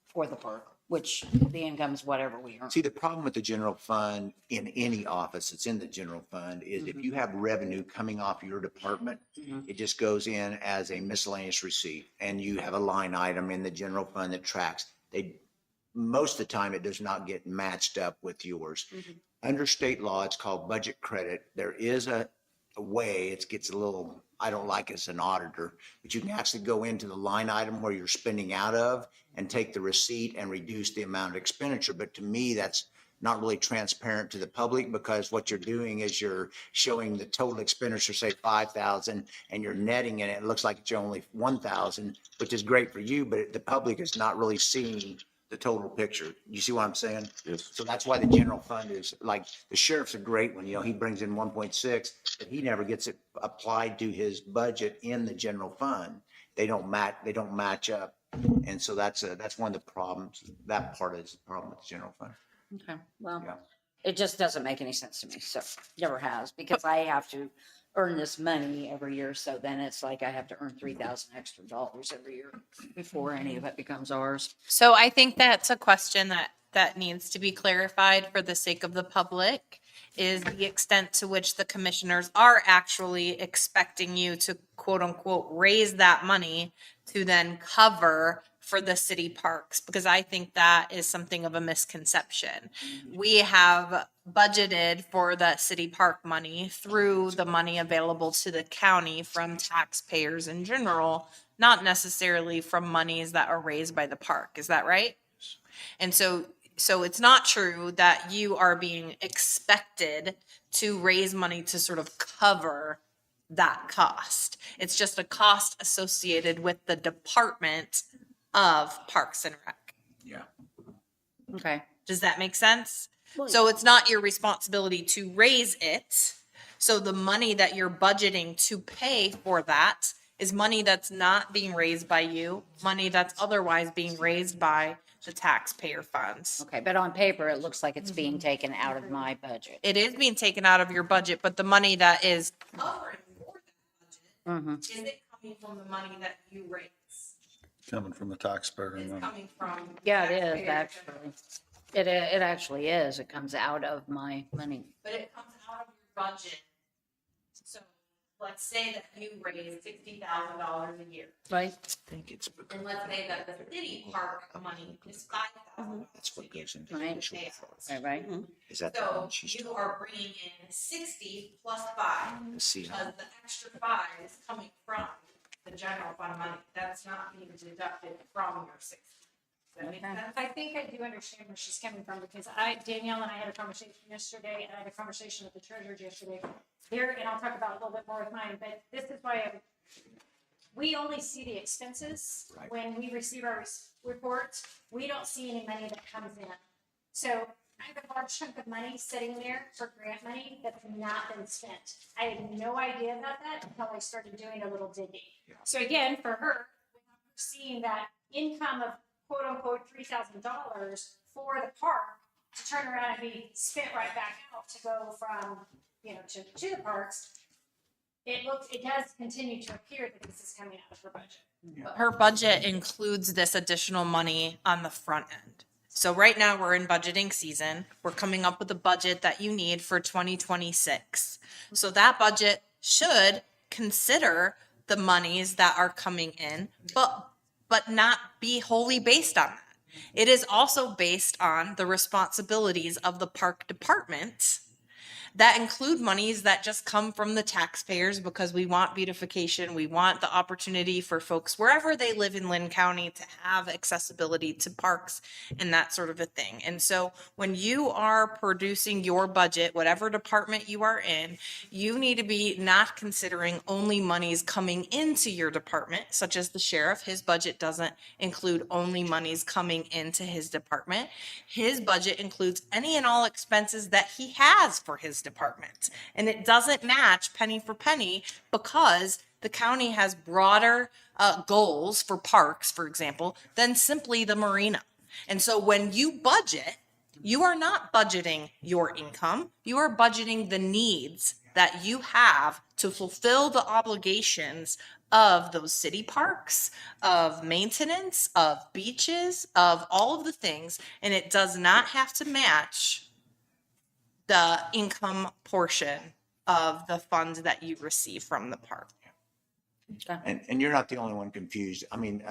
for the park, which the income's whatever we earn. See, the problem with the general fund in any office that's in the general fund is if you have revenue coming off your department, Mhm. it just goes in as a miscellaneous receipt and you have a line item in the general fund that tracks. Most of the time, it does not get matched up with yours. Under state law, it's called budget credit. There is a way, it gets a little, I don't like it as an auditor, but you can actually go into the line item where you're spending out of and take the receipt and reduce the amount of expenditure. But to me, that's not really transparent to the public because what you're doing is you're showing the total expenditure, say 5,000, and you're netting it. It looks like it's only 1,000, which is great for you, but the public is not really seeing the total picture. You see what I'm saying? Yes. So that's why the general fund is, like, the sheriff's a great one, he brings in 1.6, but he never gets it applied to his budget in the general fund. They don't match up. And so that's one of the problems. That part is the problem with the general fund. Okay, well, Yeah. it just doesn't make any sense to me, so, never has, because I have to earn this money every year, so then it's like I have to earn 3,000 extra dollars every year before any of it becomes ours. So I think that's a question that needs to be clarified for the sake of the public, is the extent to which the commissioners are actually expecting you to quote unquote raise that money to then cover for the city parks, because I think that is something of a misconception. We have budgeted for the city park money through the money available to the county from taxpayers in general, not necessarily from monies that are raised by the park. Is that right? And so it's not true that you are being expected to raise money to sort of cover that cost. It's just a cost associated with the Department of Parks and Rec. Yeah. Okay. Does that make sense? Well, So it's not your responsibility to raise it. So the money that you're budgeting to pay for that is money that's not being raised by you, money that's otherwise being raised by the taxpayer funds. Okay, but on paper, it looks like it's being taken out of my budget. It is being taken out of your budget, but the money that is covering for that budget, Mm-hmm. is it coming from the money that you raise. Coming from the taxpayer. It's coming from. Yeah, it is taxpayers. actually. It actually is. It comes out of my money. But it comes out of your budget. So let's say that you raise $60,000 a year. Right? I think it's because And let's say that the city park money is $5,000. that's what goes into Right. official Right, right. Is that the So one she's you are bringing in 60 plus 5, to see? because the extra 5 is coming from the general fund money. That's not being deducted from your 60. Does that make sense? I think I do understand where she's coming from, because Danielle and I had a conversation yesterday, and I had a conversation with the treasurers yesterday. There, and I'll talk about it a little bit more with mine, but this is why we only see the expenses Right. when we receive our reports. We don't see any money that comes in. So I have a large chunk of money sitting there for grant money that's not been spent. I had no idea about that until I started doing a little digging. So again, for her, seeing that income of quote unquote $3,000 for the park to turn around and be spent right back out to go from, to the parks, it does continue to appear that this is coming out of her budget. But her budget includes this additional money on the front end. So right now we're in budgeting season. We're coming up with a budget that you need for 2026. So that budget should consider the monies that are coming in, but not be wholly based on that. It is also based on the responsibilities of the park department that include monies that just come from the taxpayers because we want beautification. We want the opportunity for folks wherever they live in Linn County to have accessibility to parks and that sort of a thing. And so when you are producing your budget, whatever department you are in, you need to be not considering only monies coming into your department, such as the sheriff. His budget doesn't include only monies coming into his department. His budget includes any and all expenses that he has for his department. And it doesn't match penny for penny because the county has broader goals for parks, for example, than simply the marina. And so when you budget, you are not budgeting your income, you are budgeting the needs that you have to fulfill the obligations of those city parks, of maintenance, of beaches, of all of the things. And it does not have to match the income portion of the funds that you receive from the park. And you're not the only one confused. I mean,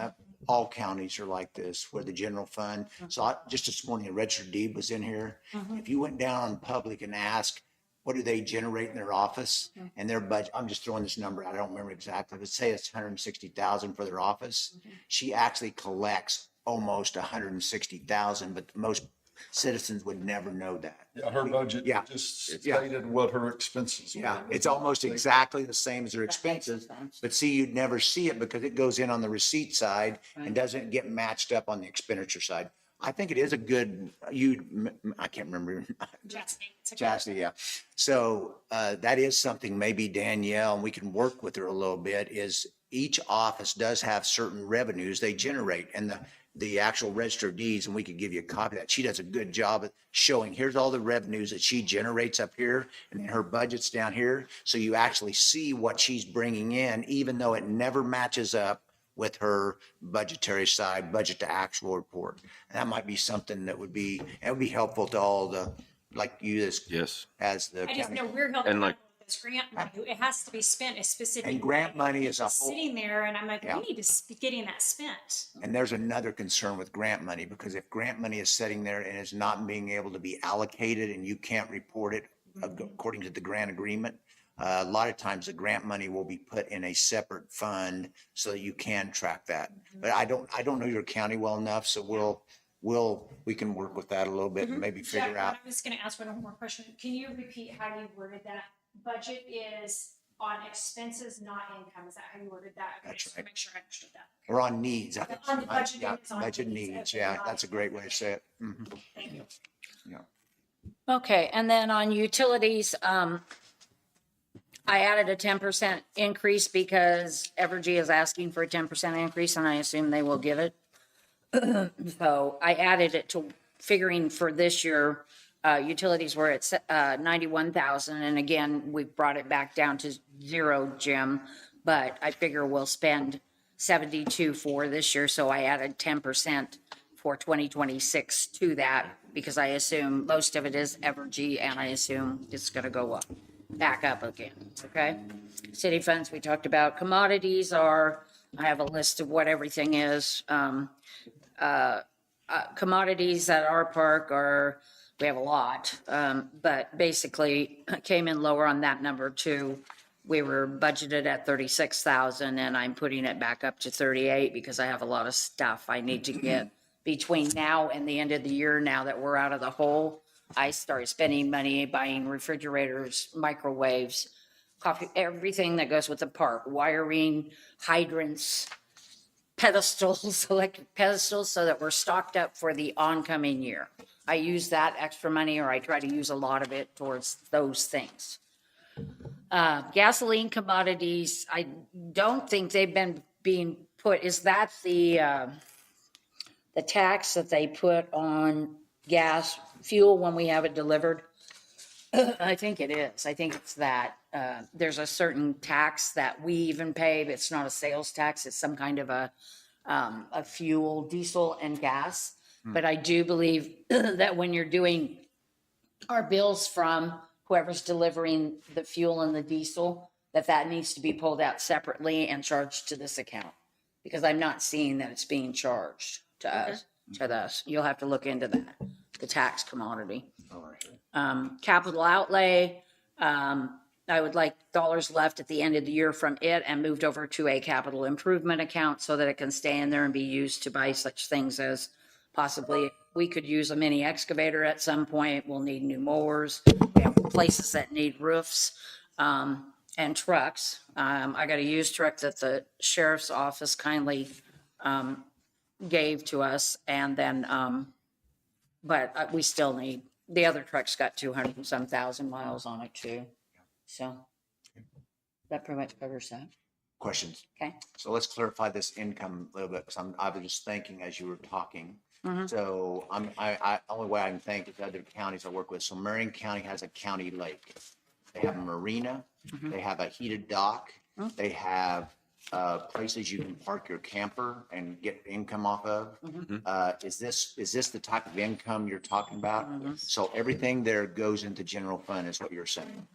all counties are like this, where the general fund. So just this morning, a registered deed was in here. If you went down on public and asked, what do they generate in their office and their budget? I'm just throwing this number out. I don't remember exactly, but say it's 160,000 for their office. She actually collects almost 160,000, but most citizens would never know that. Yeah, her budget Yeah. just Yeah. stated what her expenses were. Yeah, it's almost exactly the same as their expenses, but see, you'd never see it because it goes in on the receipt side and doesn't get matched up on the expenditure side. I think it is a good, I can't remember. Chastity, yeah. So that is something maybe Danielle, and we can work with her a little bit, is each office does have certain revenues they generate, and the actual register of deeds, and we could give you a copy of that. She does a good job of showing, here's all the revenues that she generates up here, and then her budget's down here. So you actually see what she's bringing in, even though it never matches up with her budgetary side, budget to actual report. And that might be something that would be helpful to all the, like you as the I just county. know we're held And like- accountable with this grant money. It has to be spent a specific. And grant way. money is a It's whole. Sitting there, and I'm like, Yeah. we need to be getting that spent. And there's another concern with grant money, because if grant money is sitting there and is not being able to be allocated and you can't report it according to the grant agreement, a lot of times the grant money will be put in a separate fund so that you can track that. But I don't know your county well enough, so we can work with that a little bit and maybe figure Jack, out. I was gonna ask one more question. Can you repeat how you worded that? Budget is on expenses, not income. Is that how you worded that? Okay, That's just to right. Make sure I understood that. We're on needs. On the budget Yeah, is on budget needs. needs, Okay, yeah, got that's a it. great way to say it. Thank you. Yeah. Okay, and then on utilities, I added a 10% increase because Evergy is asking for a 10% increase, and I assume they will give it. So I added it to figuring for this year, utilities were at 91,000, and again, we brought it back down to zero, Jim. but I figure we'll spend 72 for this year, so I added 10% for 2026 to that, because I assume most of it is Evergy, and I assume it's gonna go up, back up again, okay? City funds, we talked about. Commodities are, I have a list of what everything is. Commodities at our park are, we have a lot, but basically came in lower on that number too. We were budgeted at 36,000 and I'm putting it back up to 38 because I have a lot of stuff I need to get between now and the end of the year. Now that we're out of the hole, I started spending money buying refrigerators, microwaves, coffee, everything that goes with the park, wiring, hydrants, pedestals, electric pedestals, so that we're stocked up for the oncoming year. I use that extra money, or I try to use a lot of it towards those things. Gasoline commodities, I don't think they've been being put, is that the tax that they put on gas fuel when we have it delivered? I think it is. I think it's that. There's a certain tax that we even pay, but it's not a sales tax. It's some kind of a fuel, diesel and gas. But I do believe that when you're doing our bills from whoever's delivering the fuel and the diesel, that needs to be pulled out separately and charged to this account. Because I'm not seeing that it's being charged to us. You'll have to look into that, the tax commodity. Capital outlay, I would like dollars left at the end of the year from it and moved over to a capital improvement account so that it can stay in there and be used to buy such things as possibly we could use a mini excavator at some point. We'll need new mowers. We have places that need roofs, and trucks. I got a used truck that the sheriff's office kindly gave to us, and then, but we still need, the other truck's got 200 and some thousand miles on it too. So that pretty much covers that. Questions? Okay. So let's clarify this income a little bit, because I was just thinking as you were talking. So only way I can think is other counties I work with. So Marion County has a county lake. They have a marina. They have a heated dock. They have places you can park your camper and get income off of. Is this the type of income you're talking about? So everything there goes into general fund is what you're saying.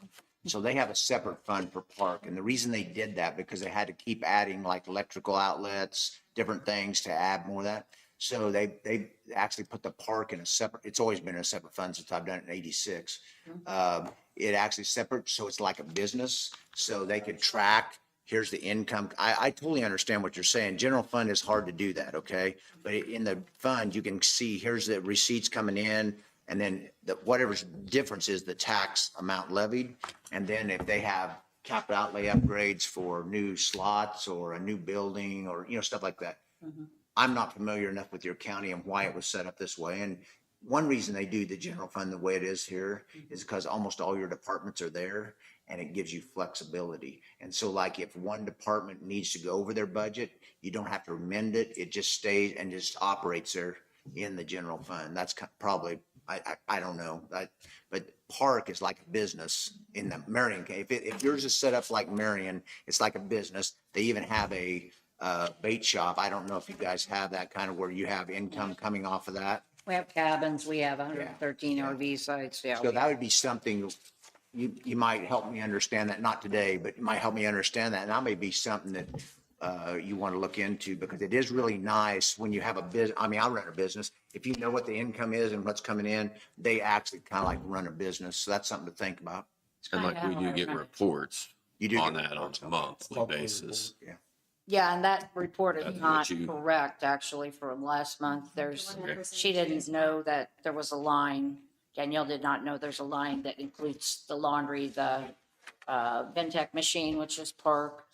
So they have a separate fund for park. And the reason they did that, because they had to keep adding like electrical outlets, different things to add more of that. So they actually put the park in a separate, it's always been a separate fund since I've done it in 86. It actually separate, so it's like a business. So they could track, here's the income. I totally understand what you're saying. General fund is hard to do that, okay? But in the fund, you can see, here's the receipts coming in, and then whatever difference is the tax amount levied. And then if they have capital outlay upgrades for new slots or a new building or, stuff like that. I'm not familiar enough with your county and why it was set up this way. And one reason they do the general fund the way it is here is because almost all your departments are there and it gives you flexibility. And so like if one department needs to go over their budget, you don't have to amend it. It just stays and just operates there in the general fund. That's probably, I don't know. But park is like a business in the Marion. If yours is set up like Marion, it's like a business. They even have a bait shop. I don't know if you guys have that kind of where you have income coming off of that. We have cabins. We have 113 RV sites. Yeah. So that would be something you might help me understand that, not today, but you might help me understand that. And that may be something that you want to look into, because it is really nice when you have a business. I mean, I run a business. If you know what the income is and what's coming in, they actually kind of like run a business. So that's something to think about. And like we do get reports on that on a monthly basis. Yeah. Yeah, and that report is That's not what you- correct, actually, from last month. She didn't know that there was a line. Danielle did not know there's a line that includes the laundry, the Ventec machine, which is park,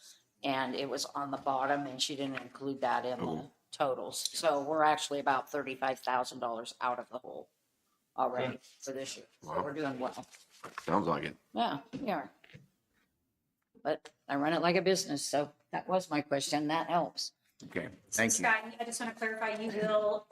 and it was on the bottom, and she didn't include that in the totals. So we're actually about $35,000 out of the hole already for this year. So we're doing well. Sounds like it. Yeah, we are. But I run it like a business, so that was my question. That helps. Okay, thank you. Scott, I just want to clarify, you will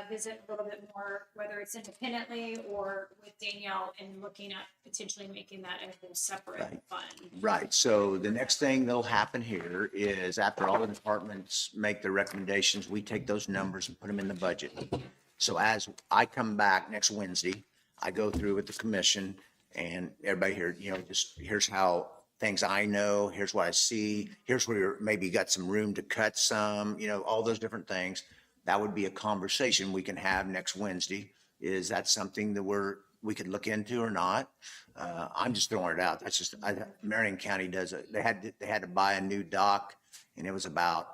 visit a little bit more, whether it's independently or with Danielle, and looking at potentially making that a whole separate Right. fund. Right, so the next thing that'll happen here is after all the departments make their recommendations, we take those numbers and put them in the budget. So as I come back next Wednesday, I go through with the commission and everybody here, just here's how things I know, here's what I see, here's where you're maybe got some room to cut some, all those different things. That would be a conversation we can have next Wednesday. Is that something that we could look into or not? I'm just throwing it out. That's just, Marion County does it. They had to buy a new dock and it was about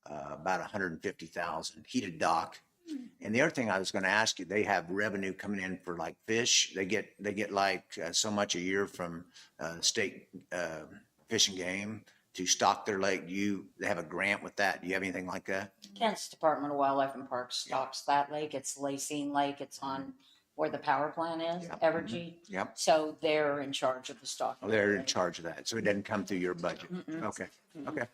150,000 heated dock. And the other thing I was going to ask you, they have revenue coming in for like fish. They get like so much a year from state fish and game to stock their lake. They have a grant with that. Do you have anything like that? Kansas Department of Wildlife and Parks stocks that lake. It's Lacine Lake. It's on where the power plant is, Evergy. Yep. So they're in charge of the stock. They're in charge of that. So it doesn't come through your budget. Mm-mm. Okay. Okay.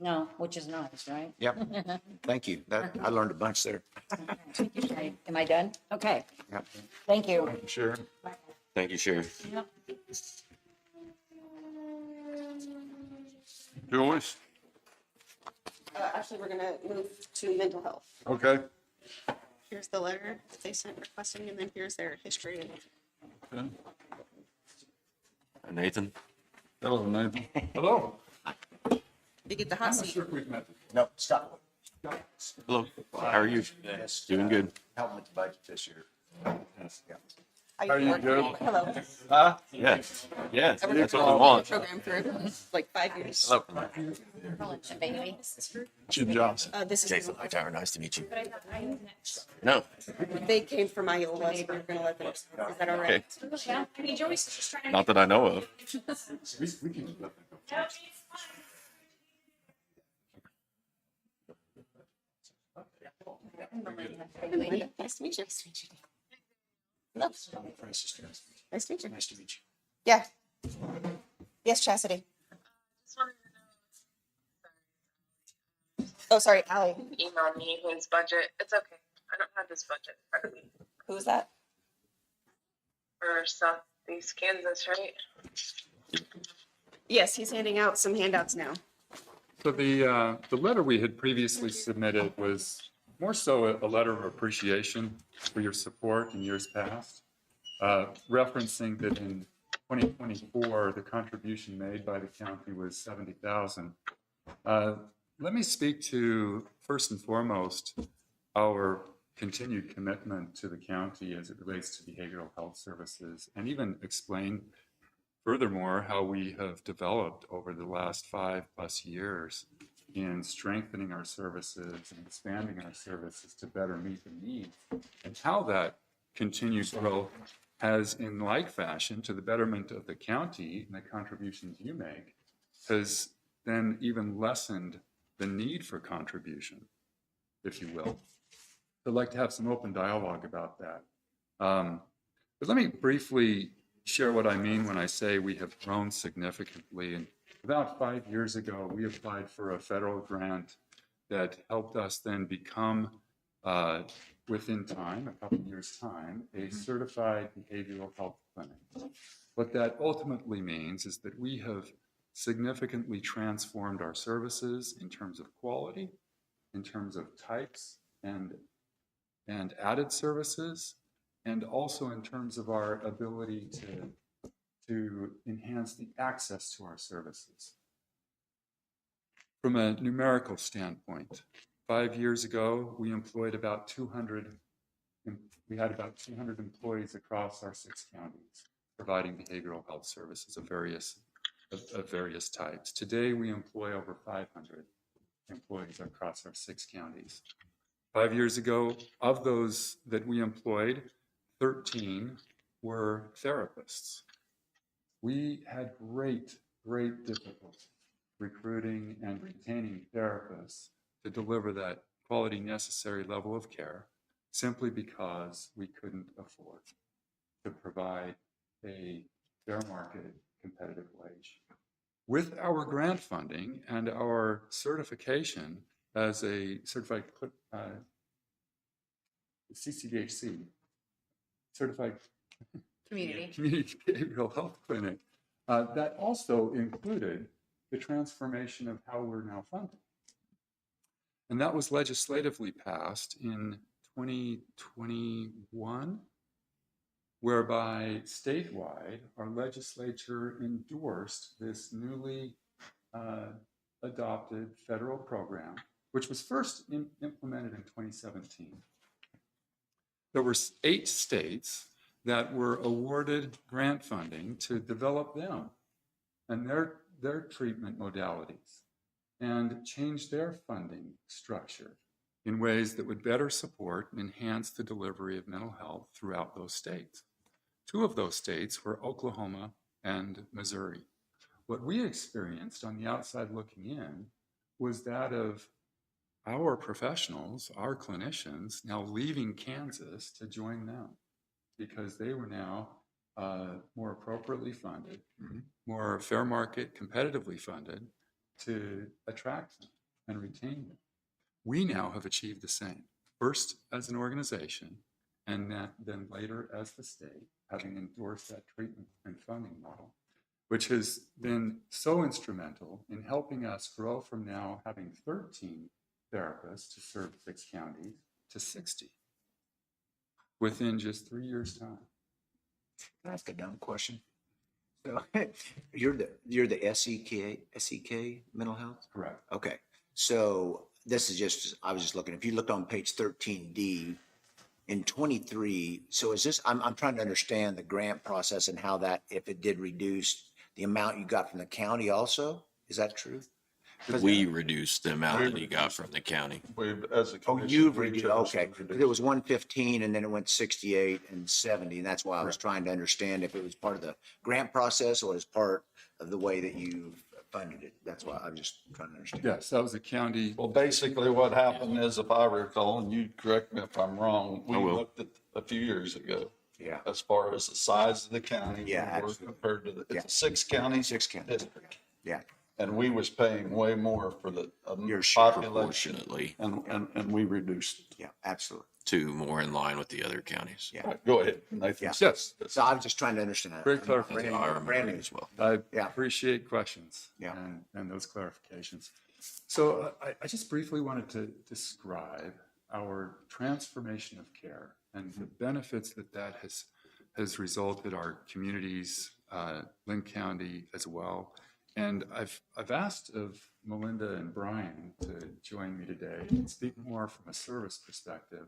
No, which is nice, right? Yep. Thank you. I learned a bunch there. Okay, am I done? Okay, Yep. thank you. Sure. Thank you, Sheriff. Yep. Joyce? Actually, we're gonna move to mental health. Okay. Here's the letter that they sent requesting, and then here's their history. Okay. Nathan? Hello, Nathan. Hello. You get the hot seat. No, stop. Hello. How are you? Doing good. Help with the budget this year. Yeah. How are you, Joe? Hello. Huh? Yeah. Yeah, I've been that's what we following want. the program for like 5 years. Hello. Baby. Jim Johnson. This is, Jason Hightower, nice to meet you. But I thought I was next. No, they came from Iowa, so we're gonna let them, is that all right? okay. Yeah, I mean, Joey's just trying to. Not that I know of. We can let that go. No, it's fine. Nice to meet you. No. Nice to meet you. Nice to meet you. Yeah. Yes, Chastity. Just wanted to know. Oh, sorry, Allie. Email me his budget. It's okay. I don't have this budget in front of me. Who's that? For Southeast Kansas, right? Yes, he's handing out some handouts now. So the letter we had previously submitted was more so a letter of appreciation for your support in years past, referencing that in 2024, the contribution made by the county was $70,000. Let me speak to, first and foremost, our continued commitment to the county as it relates to behavioral health services, and even explain furthermore how we have developed over the last 5+ years in strengthening our services and expanding our services to better meet the needs, and how that continued growth has, in like fashion, to the betterment of the county and the contributions you make, has then even lessened the need for contribution, if you will. I'd like to have some open dialogue about that. But let me briefly share what I mean when I say we have grown significantly. And about 5 years ago, we applied for a federal grant that helped us then become, within time, a couple of years' time, a certified behavioral health clinic. What that ultimately means is that we have significantly transformed our services in terms of quality, in terms of types and added services, and also in terms of our ability to enhance the access to our services. From a numerical standpoint, 5 years ago, we employed about 200, we had about 200 employees across our 6 counties providing behavioral health services of various types. Today, we employ over 500 employees across our 6 counties. 5 years ago, of those that we employed, 13 were therapists. We had great difficulty recruiting and retaining therapists to deliver that quality necessary level of care, simply because we couldn't afford to provide a fair market competitive wage. with our grant funding and our certification as a certified CCDHC, certified Community. community behavioral health clinic, that also included the transformation of how we're now funded. And that was legislatively passed in 2021, whereby statewide, our legislature endorsed this newly adopted federal program, which was first implemented in 2017. There were 8 states that were awarded grant funding to develop them and their treatment modalities and change their funding structure in ways that would better support and enhance the delivery of mental health throughout those states. 2 of those states were Oklahoma and Missouri. What we experienced on the outside looking in was that of our professionals, our clinicians, now leaving Kansas to join them because they were now more appropriately funded, more fair market competitively funded to attract them and retain them. We now have achieved the same, first as an organization, and then later as the state, having endorsed that treatment and funding model, which has been so instrumental in helping us grow from now having 13 therapists to serve 6 counties to 60 within just 3 years' time. Can I ask a dumb question? So you're the SEK mental health? Correct. Okay. So this is just, I was just looking, if you looked on page 13D in 23, so is this, I'm trying to understand the grant process and how that, if it did reduce the amount you got from the county also? Is that true? We reduced the amount that you got from the county. As a Oh, commission, you've we reduced, chose okay. to 'Cause reduce. it was 115 and then it went 68 and 70. And that's why I was trying to understand if it was part of the grant process or as part of the way that you funded it. That's why I'm just trying to understand. Yes, that was a county. Well, basically what happened is, if I recall, and you correct me if I'm wrong, we I will. looked at a few years ago. Yeah. As far as the size of the county. Yeah, we were absolutely. compared to the, Yeah. it's a 6-county. 6-county. district. Yeah. And we was paying way more for the Your share. population. Proportionately And we reduced. Yeah, absolutely. to more in line with the other counties. Yeah. All right, go ahead, Nathan. Yeah. Yes, So I was just trying to understand that. great clarification. I remember Brand it new. as well. I Yeah. appreciate questions Yeah. and those clarifications. So I just briefly wanted to describe our transformation of care and the benefits that has resulted our communities, Linn County as well. And I've asked of Melinda and Brian to join me today and speak more from a service perspective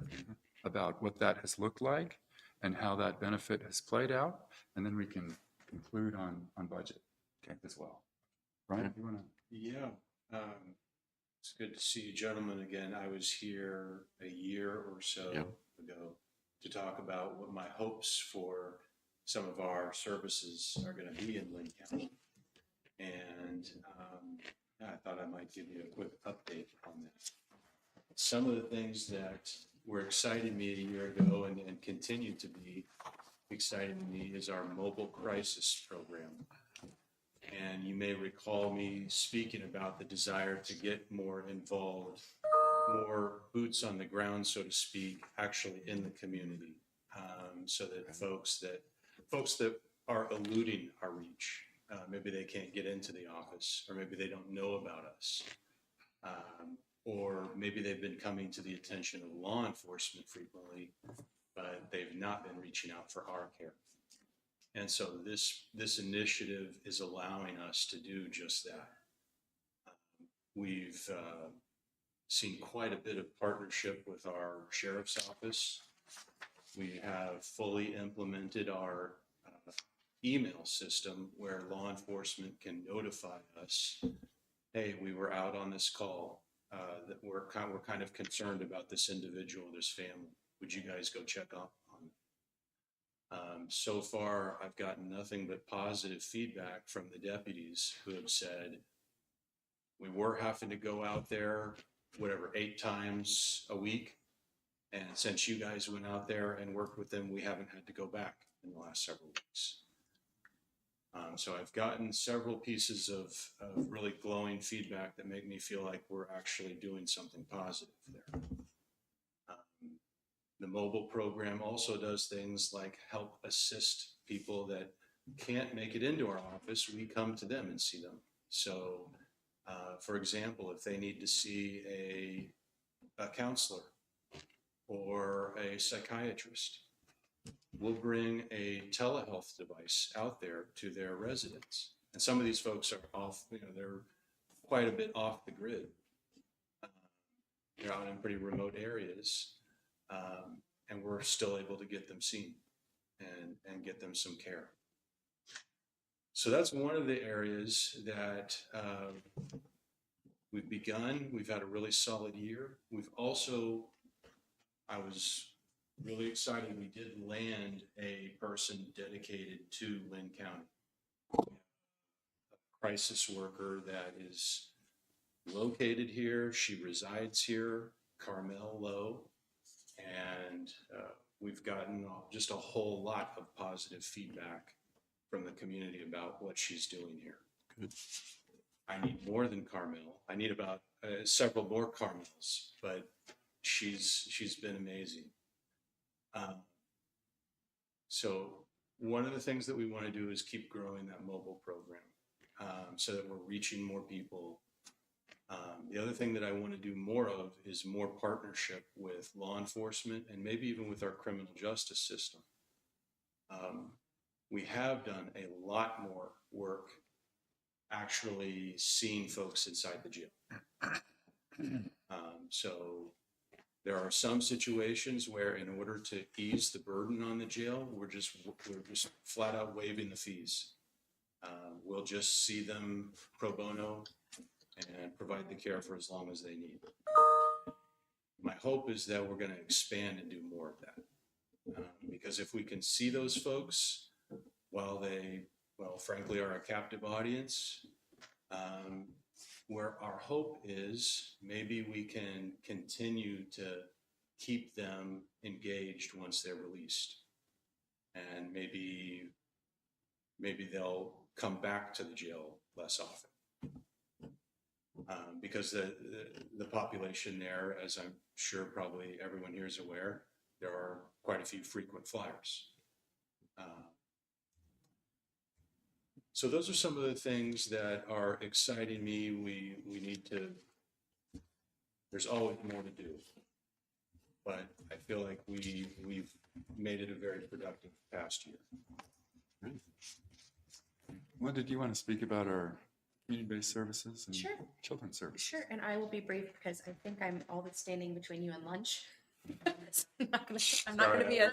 about what that has looked like and how that benefit has played out. And then we can conclude on budget as well. Brian, you want to? Yeah, it's good to see you gentlemen again. I was here a year or so ago to talk about what my hopes for some of our services are going to be in Linn County. And I thought I might give you a quick update on that. Some of the things that were exciting me a year ago and continue to be exciting me is our mobile crisis program. And you may recall me speaking about the desire to get more involved, more boots on the ground, so to speak, actually in the community, so that folks that are eluding our reach, maybe they can't get into the office, or maybe they don't know about us, or maybe they've been coming to the attention of law enforcement frequently, but they've not been reaching out for our care. And so this initiative is allowing us to do just that. We've seen quite a bit of partnership with our sheriff's office. We have fully implemented our email system where law enforcement can notify us, hey, we were out on this call, that we're kind of concerned about this individual, this family. Would you guys go check up on it? So far, I've gotten nothing but positive feedback from the deputies who have said, we were having to go out there, 8 times a week. And since you guys went out there and worked with them, we haven't had to go back in the last several weeks. So I've gotten several pieces of really glowing feedback that make me feel like we're actually doing something positive there. The mobile program also does things like help assist people that can't make it into our office. We come to them and see them. So, for example, if they need to see a counselor or a psychiatrist, we'll bring a telehealth device out there to their residents. And some of these folks are off, they're quite a bit off the grid. They're out in pretty remote areas. And we're still able to get them seen and get them some care. So that's one of the areas that we've begun. We've had a really solid year. We've also, I was really excited, we did land a person dedicated to Linn County. A crisis worker that is located here. She resides here, Carmel Lowe. And we've gotten just a whole lot of positive feedback from the community about what she's doing here. Good. I need more than Carmel. I need about several more Carmels, but she's been amazing. So one of the things that we want to do is keep growing that mobile program so that we're reaching more people. The other thing that I want to do more of is more partnership with law enforcement and maybe even with our criminal justice system. We have done a lot more work actually seeing folks inside the jail. So there are some situations where in order to ease the burden on the jail, we're just flat out waiving the fees. We'll just see them pro bono and provide the care for as long as they need. My hope is that we're going to expand and do more of that. Because if we can see those folks while they, well, frankly, are a captive audience, where our hope is maybe we can continue to keep them engaged once they're released. And maybe they'll come back to the jail less often. Because the population there, as I'm sure probably everyone here is aware, there are quite a few frequent flyers. So those are some of the things that are exciting me. We need to, there's always more to do, but I feel like we've made it a very productive past year. Great. What did you want to speak about our community-based services and Sure. children's services? Sure, and I will be brief because I think I'm all that's standing between you and lunch. I'm not gonna be a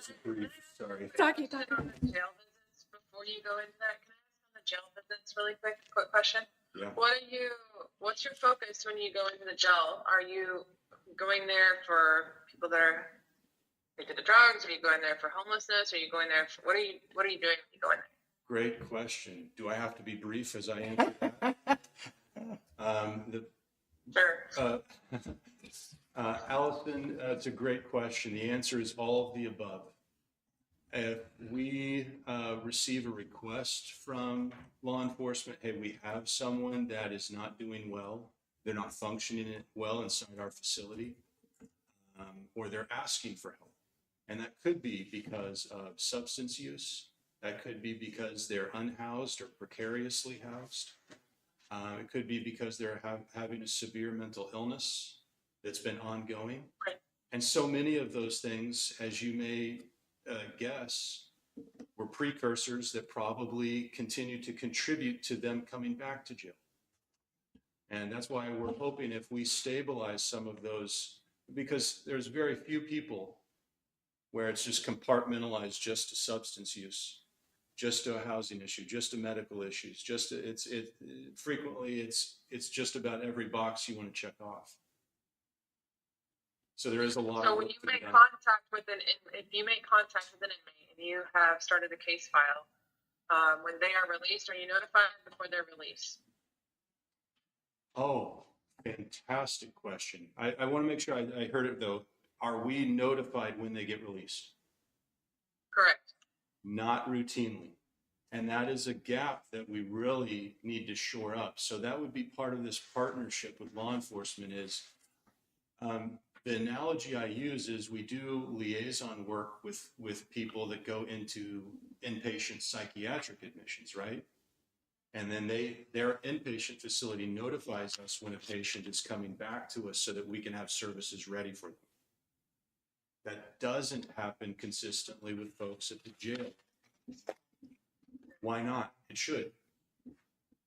Sorry. talkie. On the jail visits, before you go into that, can I ask on the jail visits really quick question? Yeah. What's your focus when you go into the jail? Are you going there for people that are addicted to drugs? Are you going there for homelessness? Are you going there for, what are you doing when you go in there? Great question. Do I have to be brief as I answer that? Sure. Allison, it's a great question. The answer is all of the above. If we receive a request from law enforcement, hey, we have someone that is not doing well, they're not functioning well inside our facility, or they're asking for help. And that could be because of substance use. That could be because they're unhoused or precariously housed. It could be because they're having a severe mental illness that's been ongoing. And so many of those things, as you may guess, were precursors that probably continue to contribute to them coming back to jail. And that's why we're hoping if we stabilize some of those, because there's very few people where it's just compartmentalized just to substance use, just to a housing issue, just to medical issues, frequently it's just about every box you want to check off. So there is a lot. So when you make contact with if you make contact with an inmate and you have started a case file, when they are released, are you notified before they're released? Oh, fantastic question. I want to make sure I heard it though. Are we notified when they get released? Correct. Not routinely. And that is a gap that we really need to shore up. So that would be part of this partnership with law enforcement is, the analogy I use is we do liaison work with people that go into inpatient psychiatric admissions, right? And then their inpatient facility notifies us when a patient is coming back to us so that we can have services ready for them. That doesn't happen consistently with folks at the jail. Why not? It should.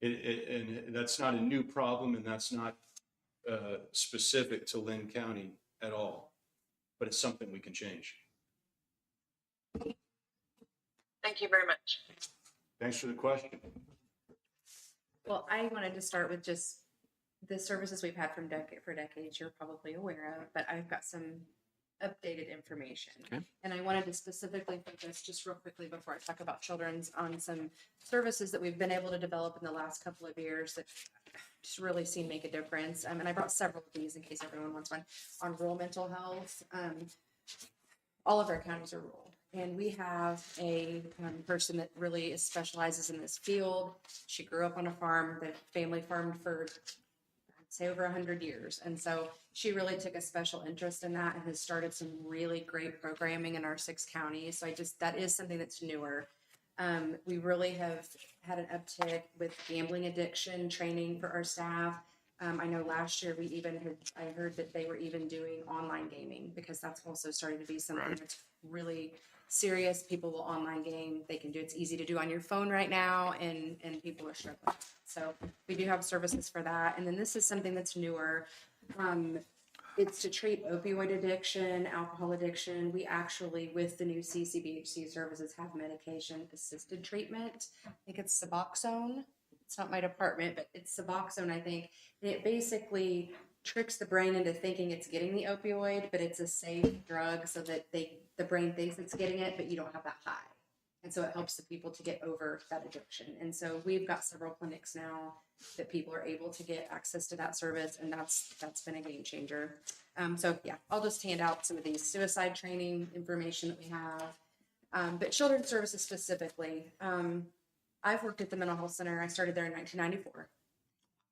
And that's not a new problem, and that's not specific to Linn County at all, but it's something we can change. Thank you very much. Thanks for the question. Well, I wanted to start with just the services we've had for decades, you're probably aware of, but I've got some updated information. Okay. And I wanted to specifically focus just real quickly before I talk about children's on some services that we've been able to develop in the last couple of years that just really seen make a difference. And I brought several of these in case everyone wants one on rural mental health. All of our counties are rural. And we have a person that really specializes in this field. She grew up on a farm. The family farmed for, I'd say, over 100 years. And so she really took a special interest in that and has started some really great programming in our 6 counties. So that is something that's newer. We really have had an uptick with gambling addiction training for our staff. I know last year I heard that they were even doing online gaming because that's also starting to be something that's really serious. People will online game. They can do it's easy to do on your phone right now, and people are struggling. So we do have services for that. And then this is something that's newer. It's to treat opioid addiction, alcohol addiction. We actually, with the new CCBHC services, have medication-assisted treatment. I think it's Suboxone. It's not my department, but it's Suboxone, I think. And it basically tricks the brain into thinking it's getting the opioid, but it's a safe drug so that the brain thinks it's getting it, but you don't have that high. And so it helps the people to get over that addiction. And so we've got several clinics now that people are able to get access to that service, and that's been a game changer. So yeah, I'll just hand out some of these suicide training information that we have. But children's services specifically, I've worked at the mental health center. I started there in 1994.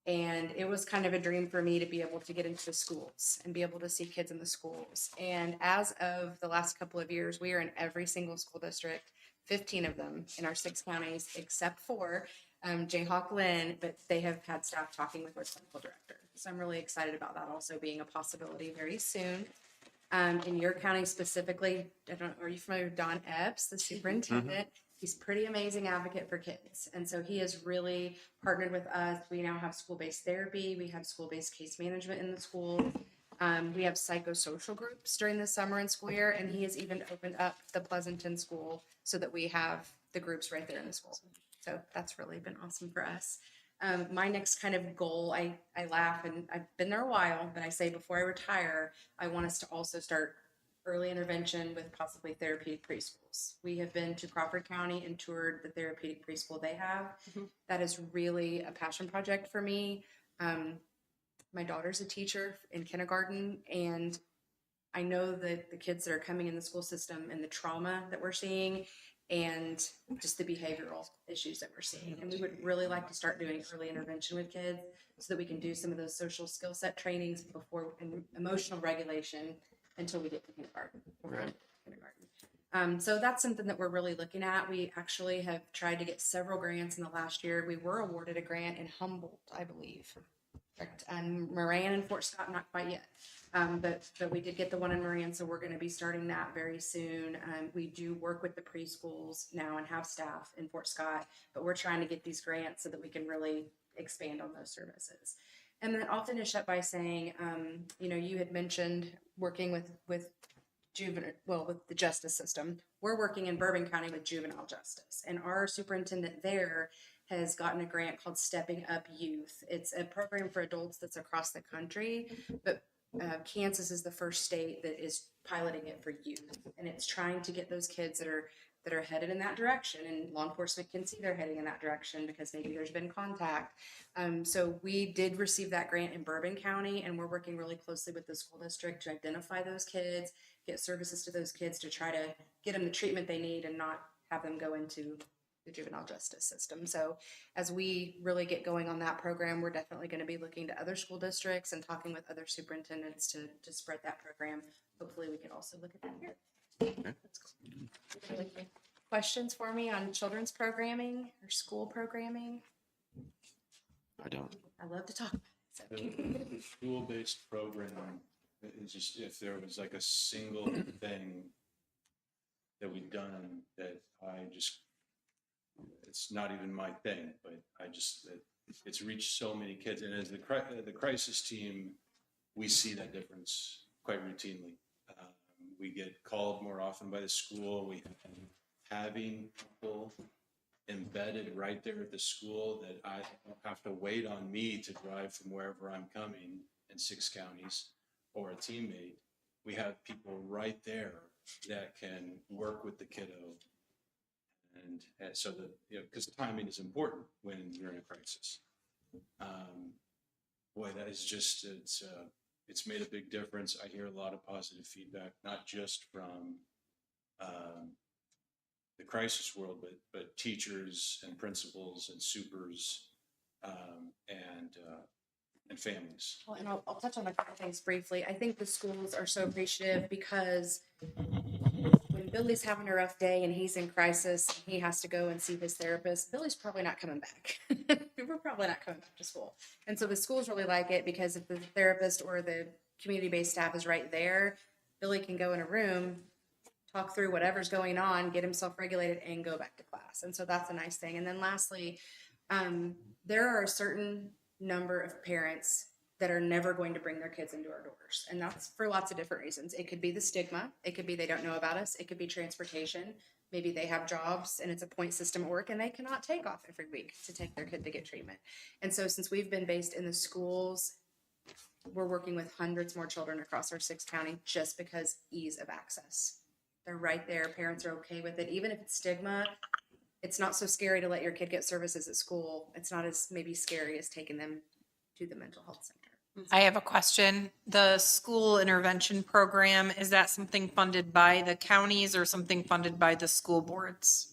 And it was kind of a dream for me to be able to get into the schools and be able to see kids in the schools. And as of the last couple of years, we are in every single school district, 15 of them in our 6 counties, except for Jayhawk Linn, but they have had staff talking with our clinical director. So I'm really excited about that also being a possibility very soon. In your county specifically, are you familiar with Don Epps, the superintendent? He's a pretty amazing advocate for kids. And so he has really partnered with us. We now have school-based therapy. We have school-based case management in the school. We have psychosocial groups during the summer and school year. And he has even opened up the Pleasanton school so that we have the groups right there in the school. So that's really been awesome for us. My next kind of goal, I laugh, and I've been there a while, but I say before I retire, I want us to also start early intervention with possibly therapeutic preschools. We have been to Crawford County and toured the therapeutic preschool they have. That is really a passion project for me. My daughter's a teacher in kindergarten, and I know that the kids that are coming in the school system and the trauma that we're seeing and just the behavioral issues that we're seeing. And we would really like to start doing early intervention with kids so that we can do some of those social skill set trainings before and emotional regulation until we get to kindergarten. So that's something that we're really looking at. We actually have tried to get several grants in the last year. We were awarded a grant in Humboldt, I believe. And Moran and Fort Scott, not quite yet. But we did get the one in Moran, so we're going to be starting that very soon. We do work with the preschools now and have staff in Fort Scott, but we're trying to get these grants so that we can really expand on those services. And then I'll finish up by saying, you had mentioned working with the justice system. We're working in Bourbon County with juvenile justice, and our superintendent there has gotten a grant called Stepping Up Youth. It's a program for adults that's across the country, but Kansas is the first state that is piloting it for youth, and it's trying to get those kids that are headed in that direction, and law enforcement can see they're heading in that direction because maybe there's been contact. So we did receive that grant in Bourbon County, and we're working really closely with the school district to identify those kids, get services to those kids to try to get them the treatment they need and not have them go into the juvenile justice system. So as we really get going on that program, we're definitely going to be looking to other school districts and talking with other superintendents to spread that program. Hopefully we can also look at that here. That's cool. Questions for me on children's programming or school programming? I don't. I love to talk about it. The school-based program is just, if there was like a single thing that we've done that it's not even my thing, but it's reached so many kids. And as the crisis team, we see that difference quite routinely. We get called more often by the school. Having people embedded right there at the school that I don't have to wait on me to drive from wherever I'm coming in 6 counties or a teammate. We have people right there that can work with the kiddo. And so that, because timing is important when you're in a crisis. Boy, that is just, it's made a big difference. I hear a lot of positive feedback, not just from the crisis world, but teachers and principals and supers and families. Well, and I'll touch on a couple things briefly. I think the schools are so appreciative because when Billy's having a rough day and he's in crisis, and he has to go and see his therapist, Billy's probably not coming back. We're probably not coming back to school. And so the schools really like it because if the therapist or the community-based staff is right there, Billy can go in a room, talk through whatever's going on, get himself regulated, and go back to class. And so that's a nice thing. And then lastly, there are a certain number of parents that are never going to bring their kids into our doors. And that's for lots of different reasons. It could be the stigma. It could be they don't know about us. It could be transportation. Maybe they have jobs and it's a point system at work and they cannot take off every week to take their kid to get treatment. And so since we've been based in the schools, we're working with hundreds more children across our 6 counties just because ease of access. They're right there. Parents are okay with it. Even if it's stigma, it's not so scary to let your kid get services at school. It's not as maybe scary as taking them to the mental health center. I have a question. The school intervention program, is that something funded by the counties or something funded by the school boards?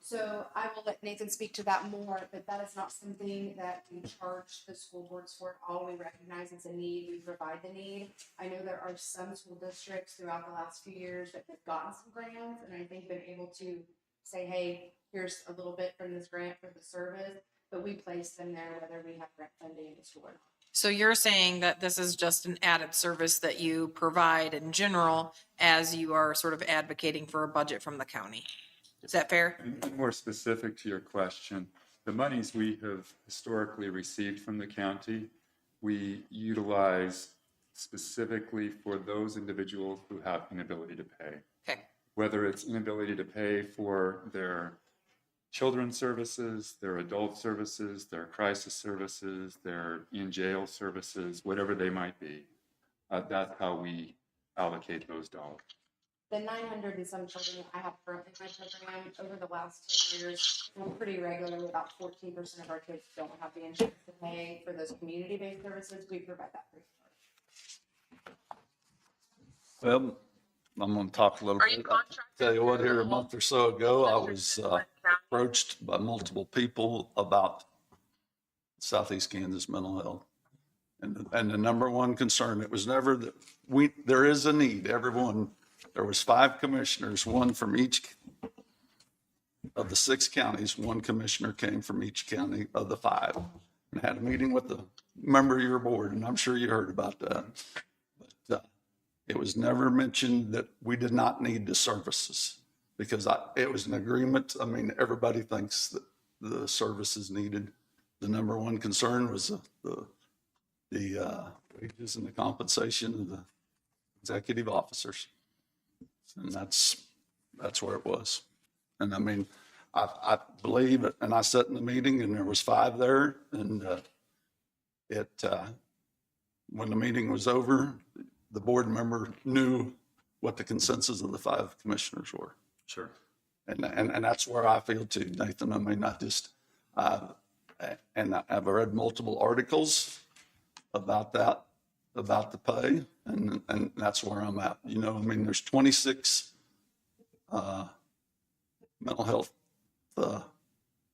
So I will let Nathan speak to that more, but that is not something that we charge the school boards for. All we recognize is a need, we provide the need. I know there are some school districts throughout the last few years that have gotten some grants and I think been able to say, hey, here's a little bit from this grant for the service, but we place them there whether we have grant funding in the school or not. So you're saying that this is just an added service that you provide in general as you are sort of advocating for a budget from the county. Is that fair? And more specific to your question, the monies we have historically received from the county, we utilize specifically for those individuals who have inability to pay. Okay. Whether it's inability to pay for their children's services, their adult services, their crisis services, their in-jail services, whatever they might be. That's how we allocate those dollars. The 900 and some children I have currently in my program over the last 10 years, we're pretty regularly about 14% of our kids don't have the insurance to pay for those community-based services. We provide that free of charge. Well, I'm going to talk a little bit. I'll tell you what, here a month or so ago, I was approached by multiple people about Southeast Kansas mental health. And the number one concern, it was never that there is a need. There was 5 commissioners, one from each of the 6 counties. One commissioner came from each county of the 5 and had a meeting with the member of your board. And I'm sure you heard about that. But it was never mentioned that we did not need the services because it was an agreement. I mean, everybody thinks that the service is needed. The number one concern was the wages and the compensation of the executive officers. And that's where it was. And I mean, I believe it. And I sat in the meeting and there was 5 there. And when the meeting was over, the board member knew what the consensus of the 5 commissioners were. Sure. And that's where I feel too, Nathan. I mean, not just, and I've read multiple articles about that, about the pay, and that's where I'm at. You know, I mean, there's 26 mental health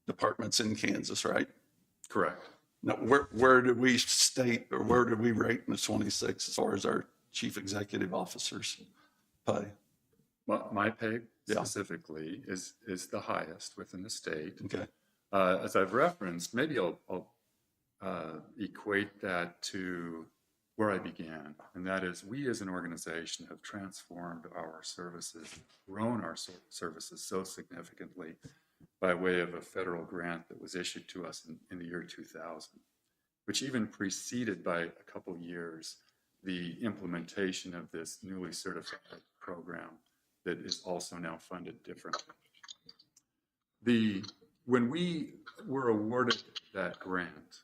departments in Kansas, right? Correct. Now, where do we state, or where do we rate in the 26 as far as our chief executive officers pay? My pay Yeah. specifically is the highest within the state. Okay. As I've referenced, maybe I'll equate that to where I began, and that is we as an organization have transformed our services, grown our services so significantly by way of a federal grant that was issued to us in the year 2000, which even preceded by a couple years the implementation of this newly certified program that is also now funded differently. When we were awarded that grant,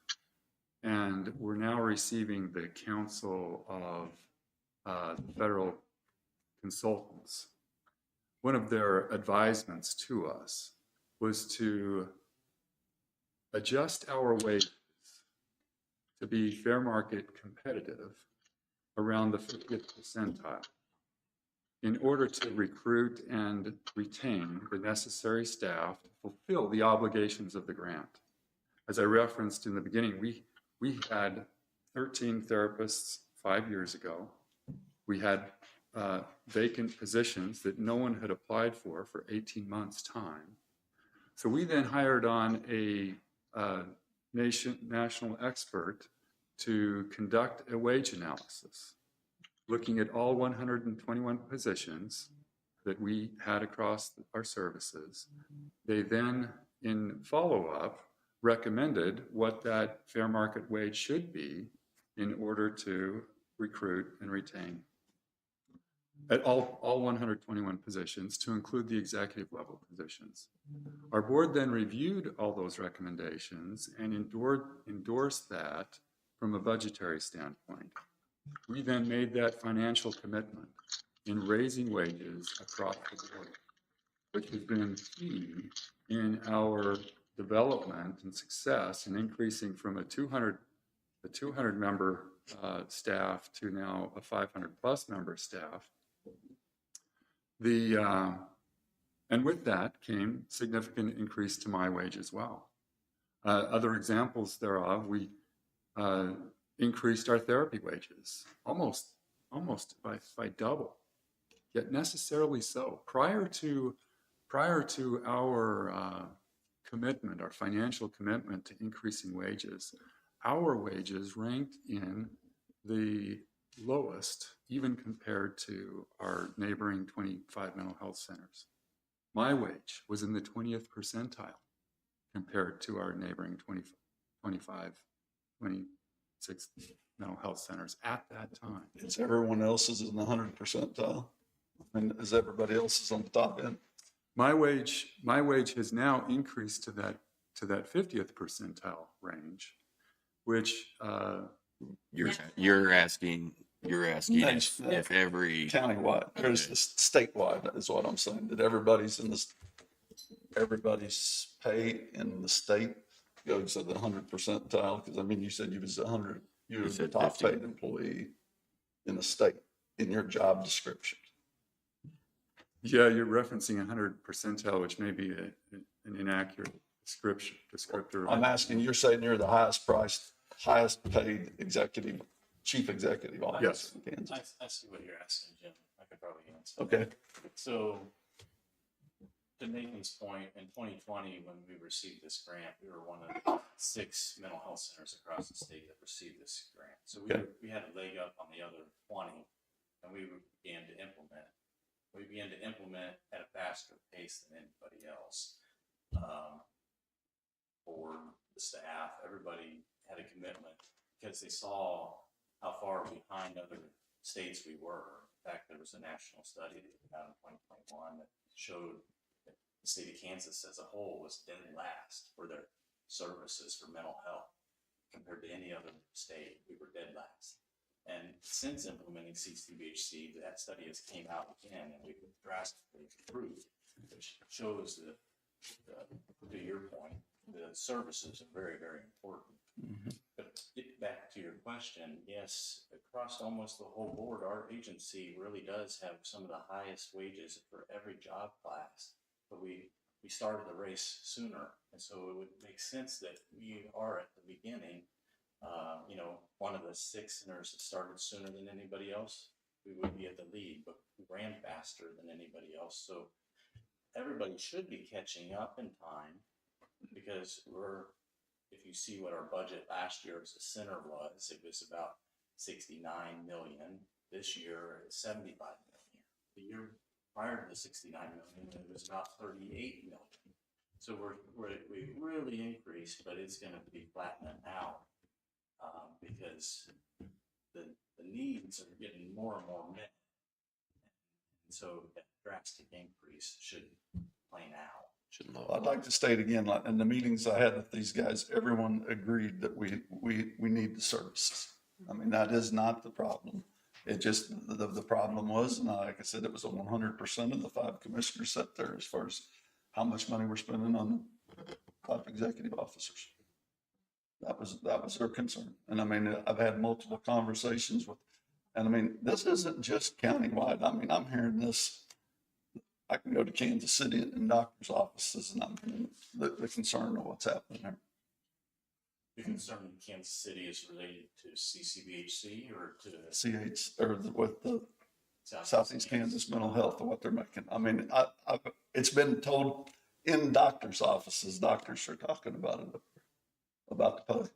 and we're now receiving the council of federal consultants, one of their advisements to us was to adjust our wages to be fair market competitive around the 50th percentile in order to recruit and retain the necessary staff to fulfill the obligations of the grant. As I referenced in the beginning, we had 13 therapists 5 years ago. We had vacant positions that no one had applied for 18 months' time. So we then hired on a national expert to conduct a wage analysis, looking at all 121 positions that we had across our services. They then, in follow-up, recommended what that fair market wage should be in order to recruit and retain at all 121 positions, to include the executive level positions. Our board then reviewed all those recommendations and endorsed that from a budgetary standpoint. We then made that financial commitment in raising wages across the board, which has been key in our development and success in increasing from a 200 member staff to now a 500 plus member staff. And with that came significant increase to my wage as well. Other examples thereof, we increased our therapy wages almost by double, yet necessarily so. Prior to our commitment, our financial commitment to increasing wages, our wages ranked in the lowest, even compared to our neighboring 25 mental health centers. My wage was in the 20th percentile compared to our neighboring 26 mental health centers at that time. Is everyone else's in the 100 percentile? And is everybody else's on the top end? My wage has now increased to that 50th percentile range, which you're asking if every countywide, there's this statewide is what I'm saying, that everybody's pay in the state goes to the 100 percentile. Because I mean, you said you was the top paid employee in the state in your job description. Yeah, you're referencing 100 percentile, which may be an inaccurate descriptor. I'm asking, you're saying you're the highest priced, highest paid chief executive officer Yes. in Kansas. I see what you're asking, Jim. I could probably answer. Okay. So, to Nathan's point, in 2020, when we received this grant, we were one of 6 mental health centers across the state that received this grant. So we had a leg up on the other 20, and we began to implement. We began to implement at a faster pace than anybody else. For the staff, everybody had a commitment because they saw how far behind other states we were. In fact, there was a national study that came out in 2021 that showed that the state of Kansas as a whole was dead last for their services for mental health. Compared to any other state, we were dead last. And since implementing CCBHC, that study has came out again, and we've drastically improved, which shows that, to your point, the services are very, very important. Mm-hmm. But get back to your question, yes, across almost the whole board, our agency really does have some of the highest wages for every job class. But we we started the race sooner. And so it would make sense that we are at the beginning, you know, one of the 6 centers that started sooner than anybody else, we would be at the lead, but we ran faster than anybody else. So everybody should be catching up in time, because if you see what our budget last year as a center was, it was about 69 million. This year it's 75 million. The year prior to the 69 million, it was about 38 million. So we really increased, but it's going to be flattening out because the needs are getting more and more met. And so that drastic increase should play out. I'd like to state again, like in the meetings I had with these guys, everyone agreed that we need the services. I mean, that is not the problem. It just, the problem was, and like I said, it was a 100% of the 5 commissioners sat there as far as how much money we're spending on 5 executive officers. That was their concern. And I mean, I've had multiple conversations with, and I mean, this isn't just countywide. I mean, I'm hearing this. I can go to Kansas City in doctor's offices, and I'm hearing the concern of what's happening there. The concern in Kansas City is related to CCBHC or to CH, or with the Southeast Kansas Mental Health, or what they're making. I mean, it's been told in doctor's offices, doctors are talking about it, about the pay.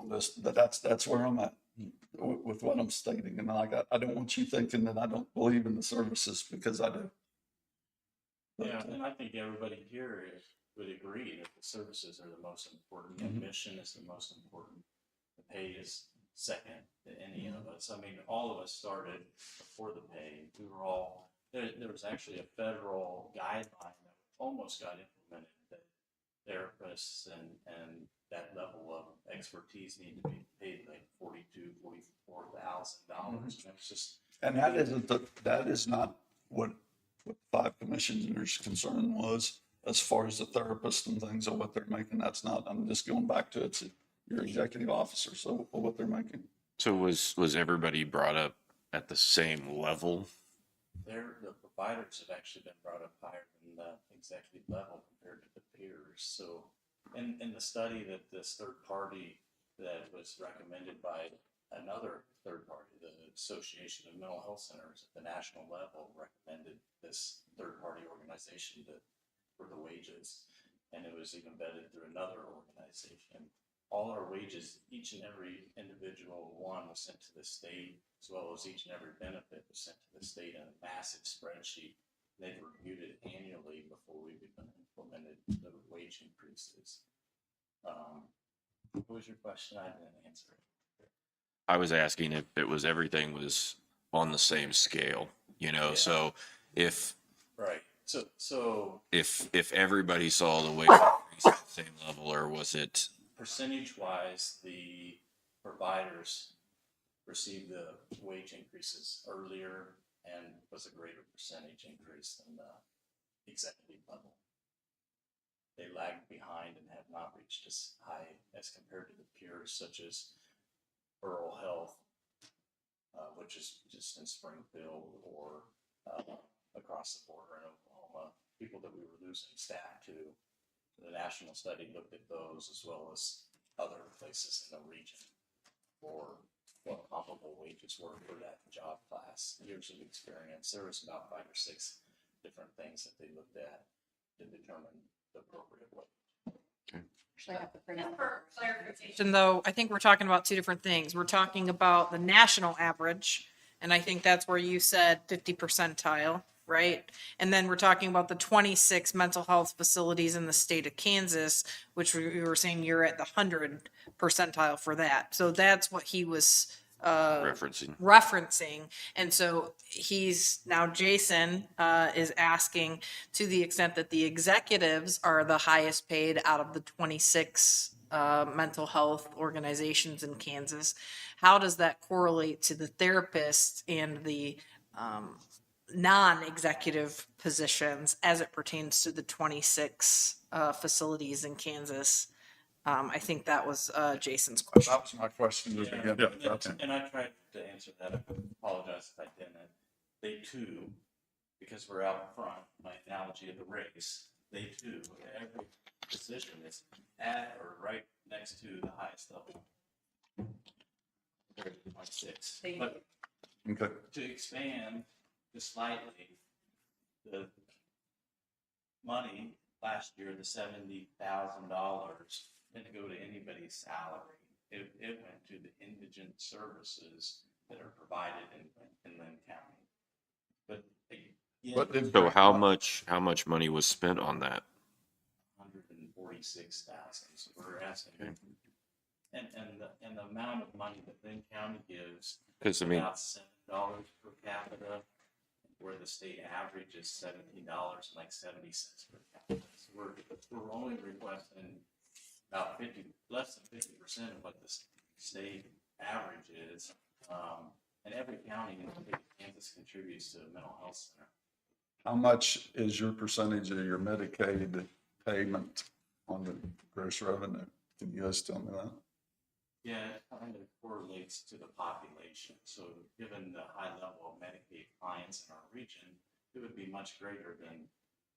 That's where I'm at with what I'm stating. And I don't want you thinking that I don't believe in the services, because I do. But, yeah, and I think everybody here would agree that the services are the most important. The mission is the most important. The pay is second to any of us. I mean, all of us started before the pay. We were all, there was actually a federal guideline that almost got implemented, that therapists and that level of expertise need to be paid like $44,000. And it's just, and that is not what the 5 commissioners' concern was, as far as the therapist and things of what they're making. That's not, I'm just going back to it's your executive officer, so what they're making. So was everybody brought up at the same level? the providers have actually been brought up higher than the executive level compared to the peers. So in the study that this third party that was recommended by another third party, the Association of Mental Health Centers at the national level, recommended this third party organization for the wages. And it was even vetted through another organization. All our wages, each and every individual one was sent to the state, as well as each and every benefit was sent to the state in a massive spreadsheet. They've reviewed it annually before we've even implemented the wage increases. What was your question? I didn't answer it. I was asking if it was everything was on the same scale, you know, so if. Right. So if everybody saw the wage increase at the same level, or was it? Percentage wise, the providers received the wage increases earlier and was a greater percentage increase than the executive level. They lagged behind and have not reached as high as compared to the peers such as Rural Health, which is just in Springfield, or across the border in Oklahoma, people that we were losing staff to. The national study looked at those as well as other places in the region for what comparable wages were for that job class. Years of experience, there was about 5 or 6 different things that they looked at to determine the appropriate wage. For clarification, though, I think we're talking about 2 different things. We're talking about the national average, and I think that's where you said 50 percentile, right? And then we're talking about the 26 mental health facilities in the state of Kansas, which we were saying you're at the 100 percentile for that. So that's what he was referencing. And so Jason is asking, to the extent that the executives are the highest paid out of the 26 mental health organizations in Kansas, how does that correlate to the therapists and the non-executive positions as it pertains to the 26 facilities in Kansas? I think that was Jason's question. That was my question. And I tried to answer that. I apologize if I didn't. They too because we're out front, my analogy of the race, they too, every position is at or right next to the highest level. 30.6. But Okay. to expand just slightly, the money last year, the $70,000, didn't go to anybody's salary. It went to the indigent services that are provided in Linn County. But again, So how much money was spent on that? 146,000. So we're asking, and the amount of money that Linn County gives is about $7 per capita, where the state average is $17.70 per capita. So we're only requesting about less than 50% of what the state average is. And every county in the state of Kansas contributes to a mental health center. How much is your percentage of your Medicaid payment on the gross revenue? Can you guys tell me that? Yeah, it kind of correlates to the population. So given the high level of Medicaid clients in our region, it would be much greater than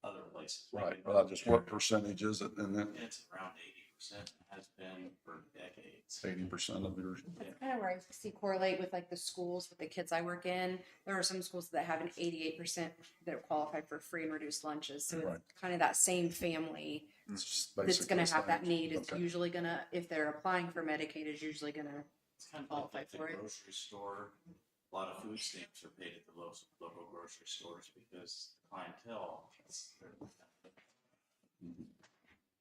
other places. Right, but just what percentage is it? And then it's around 80%, has been for decades. 80% of yours. That's kind of where I see correlate with like the schools with the kids I work in. There are some schools that have an 88% that are qualified for free and reduced lunches. So Right. it's kind of that same family It's that's going to have that basically need. It's okay. usually going to, if they're applying for Medicaid, is usually going to It's kind of qualify like the for it. grocery store. A lot of food stamps are paid at the local grocery stores because the clientele is there.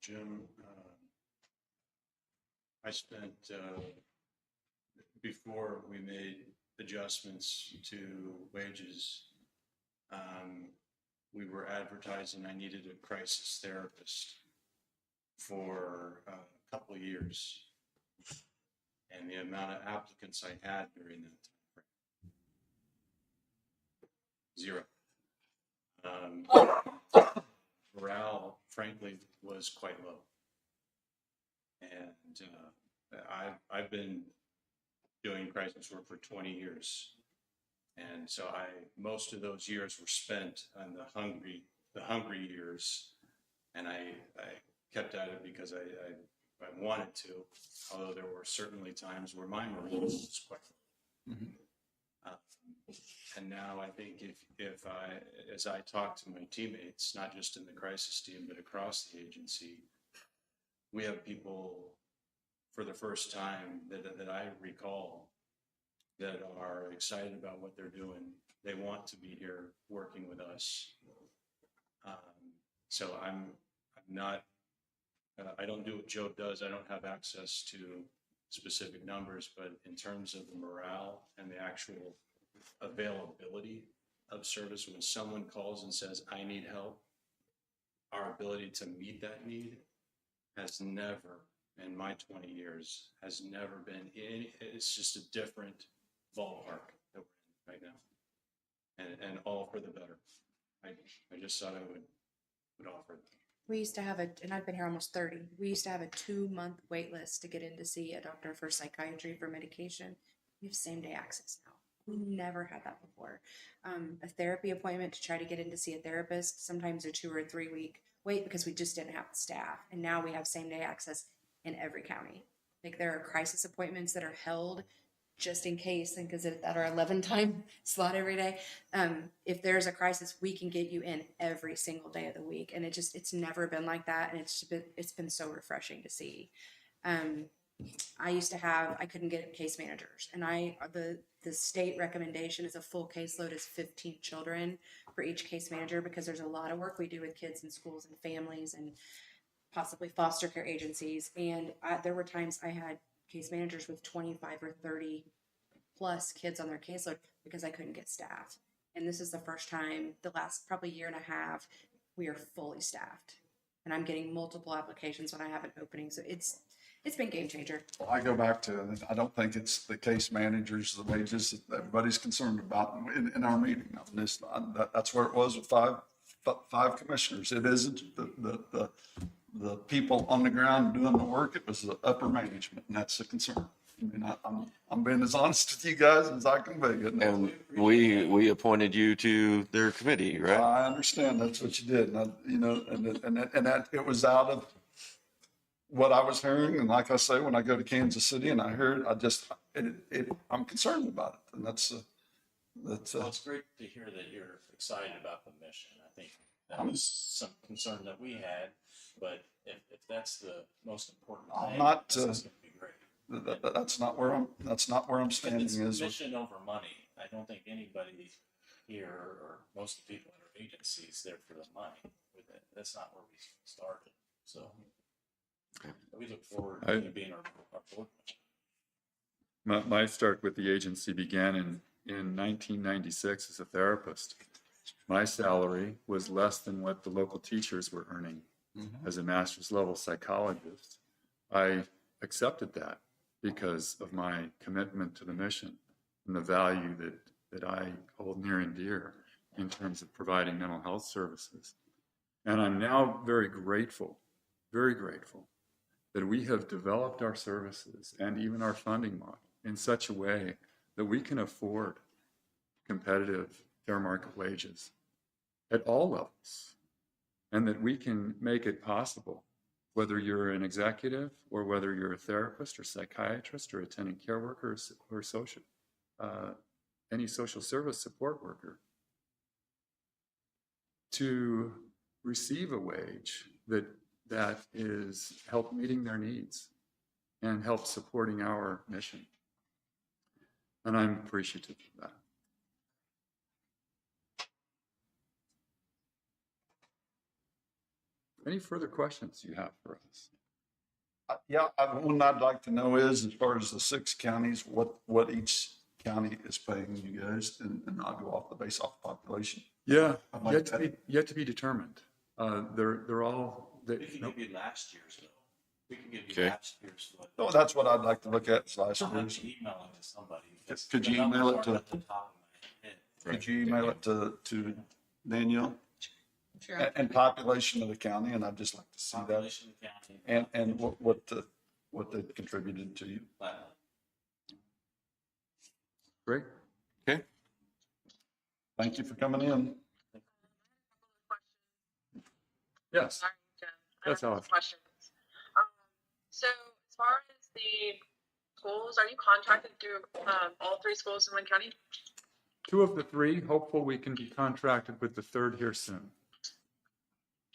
Jim, I spent, before we made adjustments to wages, we were advertising I needed a crisis therapist for a couple of years. And the amount of applicants I had during that time frame, 0. Morale, frankly, was quite low. And I've been doing crisis work for 20 years. And so most of those years were spent on the hungry years. And I kept at it because I wanted to, although there were certainly times where my morale was quite low. And now I think if as I talk to my teammates, not just in the crisis team, but across the agency, we have people for the first time that I recall that are excited about what they're doing. They want to be here working with us. So I'm not, I don't do what Joe does. I don't have access to specific numbers, but in terms of the morale and the actual availability of service, when someone calls and says, I need help, our ability to meet that need has never, in my 20 years, has never been any, it's just a different ballpark that we're in right now. And all for the better. I just thought I would offer that. We used to have and I've been here almost 30. We used to have a 2-month wait list to get in to see a doctor for psychiatry for medication. We have same day access now. We never had that before. A therapy appointment to try to get in to see a therapist, sometimes a 2 or 3 week wait because we just didn't have the staff. And now we have same day access in every county. Like there are crisis appointments that are held just in case, and because at our 11-time slot every day, if there's a crisis, we can get you in every single day of the week. And it's never been like that. And it's been so refreshing to see. I couldn't get case managers, and the state recommendation is a full caseload is 15 children for each case manager, because there's a lot of work we do with kids in schools and families and possibly foster care agencies. And there were times I had case managers with 25 or 30 plus kids on their caseload because I couldn't get staff. And this is the first time, the last probably year and a half, we are fully staffed. And I'm getting multiple applications when I have an opening. So it's been game changer. Well, I go back to, I don't think it's the case managers, the wages that everybody's concerned about in our meeting. That's where it was with five commissioners. It isn't the people on the ground doing the work. It was the upper management, and that's the concern. I mean, I'm being as honest with you guys as I can be. And we appointed you to their committee, right? I understand that's what you did, and that it was out of what I was hearing. And like I say, when I go to Kansas City and I hear it, I'm concerned about it. And that's Well, it's great to hear that you're excited about the mission. I think that was some concern that we had, but if that's the most important I'm thing, not, this is gonna be great. that's not where I'm standing It's is. mission over money. I don't think anybody here or most of the people in our agency is there for the money. That's not where we started. So we look forward to you being our board member. My start with the agency began in 1996 as a therapist. My salary was less than what the local teachers were earning as a master's level psychologist. I accepted that because of my commitment to the mission and the value that I hold near and dear in terms of providing mental health services. And I'm now very grateful that we have developed our services and even our funding model in such a way that we can afford competitive fair market wages at all levels, and that we can make it possible, whether you're an executive or whether you're a therapist or psychiatrist or attending care worker or social, any social service support worker, to receive a wage that is help meeting their needs and help supporting our mission. And I'm appreciative of that. Any further questions you have for us? Yeah, one I'd like to know is, as far as the 6 counties, what each county is paying you guys, and I'll go off the base off population. Yeah, I'd like yet to be determined. They're all. We can give you last year's though. We can give you Okay. last year's. Oh, that's what I'd like to look at, is last I'll have year's. to email it to somebody. because Could the you email numbers it aren't to- at the top of my head. Could you email it to Danielle? Sure. And population of the county, and I'd just like to see that, Population of the county. and what they contributed to you. Great. Okay. Thank you for coming in. Yes. Sorry, Jen. That's I have all. questions. So as far as the schools, are you contracted through all 3 schools in Linn County? 2 of the 3. Hopeful we can be contracted with the 3rd here soon.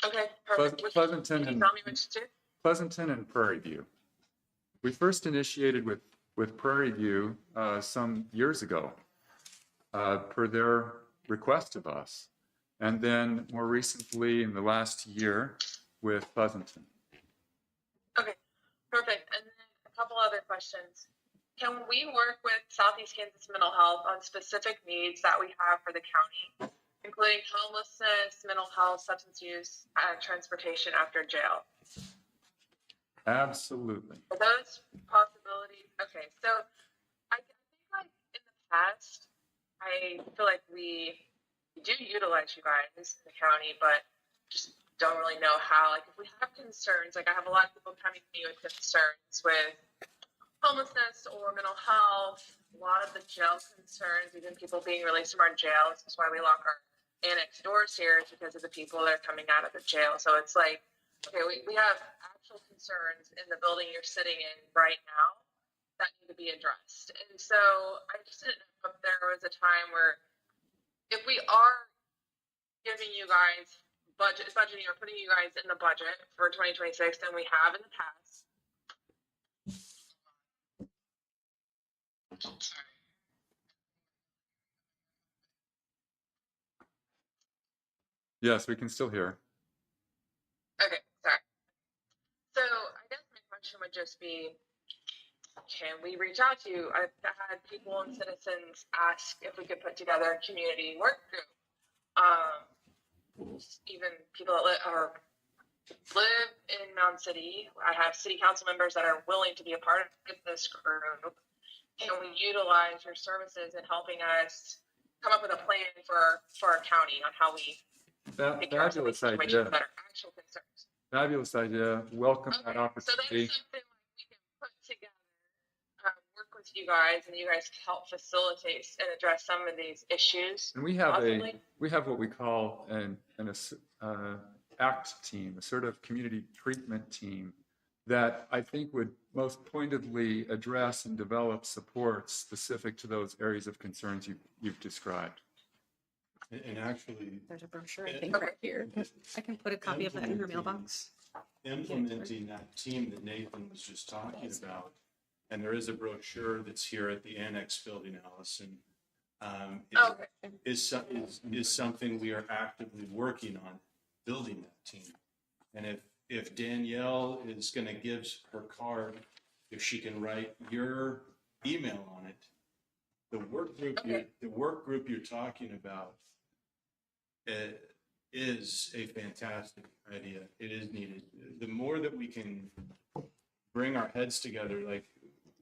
Okay, perfect. Pleasanton Can you and tell me which 2? Pleasanton and Prairie View. We first initiated with Prairie View some years ago per their request of us. And then more recently in the last year with Pleasanton. Okay, perfect. And then a couple other questions. Can we work with Southeast Kansas Mental Health on specific needs that we have for the county, including homelessness, mental health, substance use, and transportation after jail? Absolutely. Are those possibilities? Okay, so I think like in the past, I feel like we do utilize you guys in the county, but just don't really know how. Like if we have concerns, like I have a lot of people coming to me with concerns with homelessness or mental health, a lot of the jail concerns, even people being released from our jail. This is why we lock our annex doors here, is because of the people that are coming out of the jail. So it's like, okay, we have actual concerns in the building you're sitting in right now that need to be addressed. And so I just didn't know if there was a time where if we are giving you guys budgeting or putting you guys in the budget for 2026 than we have in the past. Yes, we can still hear. Okay, sorry. So I guess my question would just be, can we reach out to you? I've had people and citizens ask if we could put together a community work group. Even people that live in Mound City. I have city council members that are willing to be a part of this group. Can we utilize your services in helping us come up with a plan for our county on how we take care of some of these Fabulous situations idea. that are actual concerns? Fabulous idea. Welcome that So opportunity. that's something like we can put together, with you guys and you guys help facilitate and address some of these issues. And we have possibly. we have what we call an ACT team, assertive community treatment team, that I think would most pointedly address and develop support specific to those areas of concerns you've described. And actually, There's a brochure, I think, right here. I can put a copy of that in her mailbox. implementing that team that Nathan was just talking about, and there is a brochure that's here at the annex building, Allison, is something we are actively working on, building that team. And if Danielle is going to give her card, if she can write your email on it, the work group you're talking about is a fantastic idea. It is needed. The more that we can bring our heads together, like,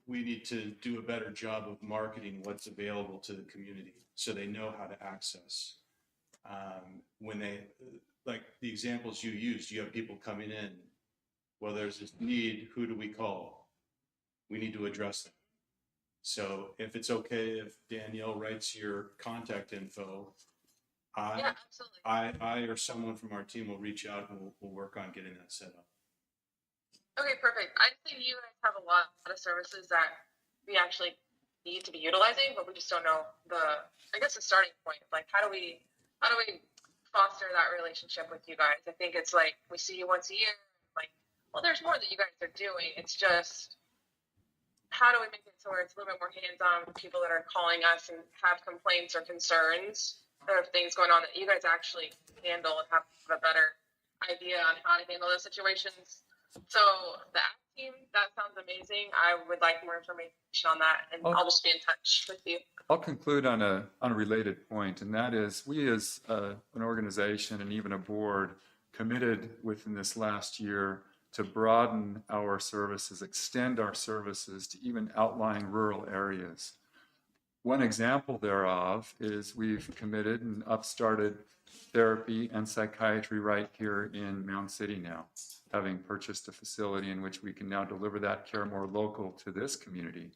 we need to do a better job of marketing what's available to the community so they know how to access. When they, like the examples you used, you have people coming in, well, there's this need, who do we call? We need to address them. So if it's okay if Danielle writes your contact info, Yeah, absolutely. I or someone from our team will reach out and we'll work on getting that set up. Okay, perfect. I think you guys have a lot of services that we actually need to be utilizing, but we just don't know the starting point. Like, how do we foster that relationship with you guys? I think it's like, we see you once a year, like, well, there's more that you guys are doing. It's just, how do we make it so where it's a little bit more hands-on with people that are calling us and have complaints or concerns or things going on that you guys actually handle and have a better idea on how to handle those situations. So the app team, that sounds amazing. I would like more information on that, and I'll just be in touch with you. I'll conclude on a related point, and that is, we as an organization and even a board committed within this last year to broaden our services, extend our services to even outlying rural areas. One example thereof is we've committed and upstarted therapy and psychiatry right here in Mound City now, having purchased a facility in which we can now deliver that care more local to this community.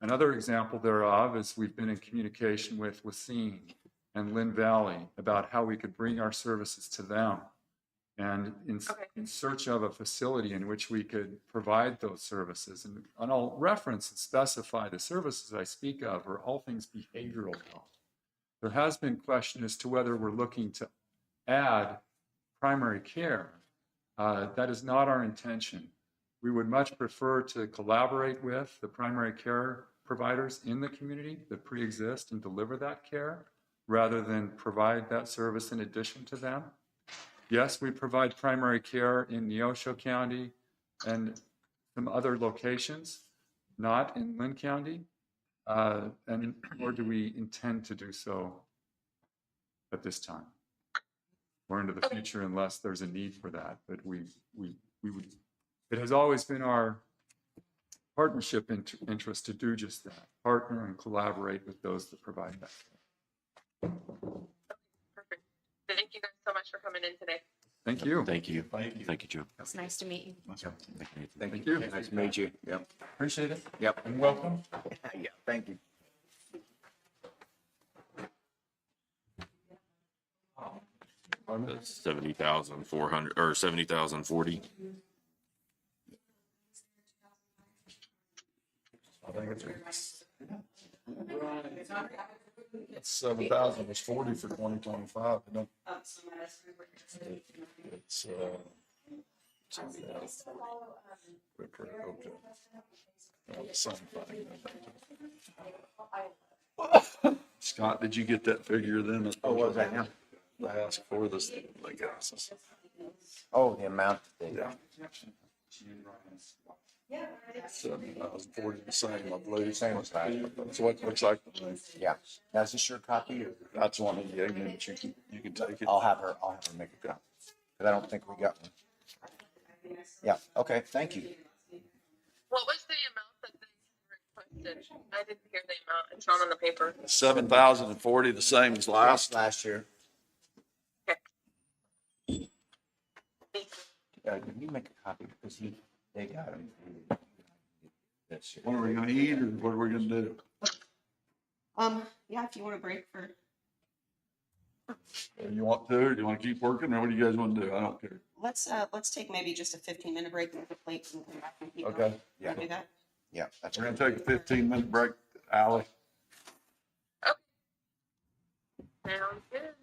Another example thereof is we've been in communication with Wasine and Linn Valley about how we could bring our services to them, and in search of a facility in which we could provide those services. And I'll reference and specify the services I speak of are all things behavioral health. There has been question as to whether we're looking to add primary care. That is not our intention. We would much prefer to collaborate with the primary care providers in the community that pre-exist and deliver that care, rather than provide that service in addition to them. Yes, we provide primary care in Neosho County and some other locations, not in Linn County, and nor do we intend to do so at this time or into the future, unless there's a need for that. But we would. It has always been our partnership interest to do just that: partner and collaborate with those that provide that care. Perfect. Thank you guys so much for coming in today. Thank you. Thank you. Thank you, Joe. It's nice to meet you. Thank you. Nice to meet you. Yep. Appreciate it. Yep. And welcome. Yeah, thank you. That's 70,400 or 70,040. I think it's 7,000 was 40 for 2025. It's same thing. Scott, did you get that figure then? Oh, what was that now? I asked for this, like, glasses. Oh, the amount. Yeah. 7,040, the same, I believe. Same as last. That's what it looks like. Yeah. Now, is this your copy? Or? That's one he gave me, but you can take it. I'll have her make a copy. Because I don't think we got one. Yeah, okay, thank you. What was the amount that they requested? I didn't hear the amount. It's not on the paper. 7,040, the same as last year. Can you make a copy? Because they got them. What are we gonna eat or what are we gonna do? Yeah, if you want a break for, You want to, or do you wanna keep working, or what do you guys wanna do? I don't care. let's take maybe just a 15-minute break and get plate and come back and keep Okay. going. Yeah. Wanna do that? Yeah, that's. We're gonna take a 15-minute break, Ally. Sounds good.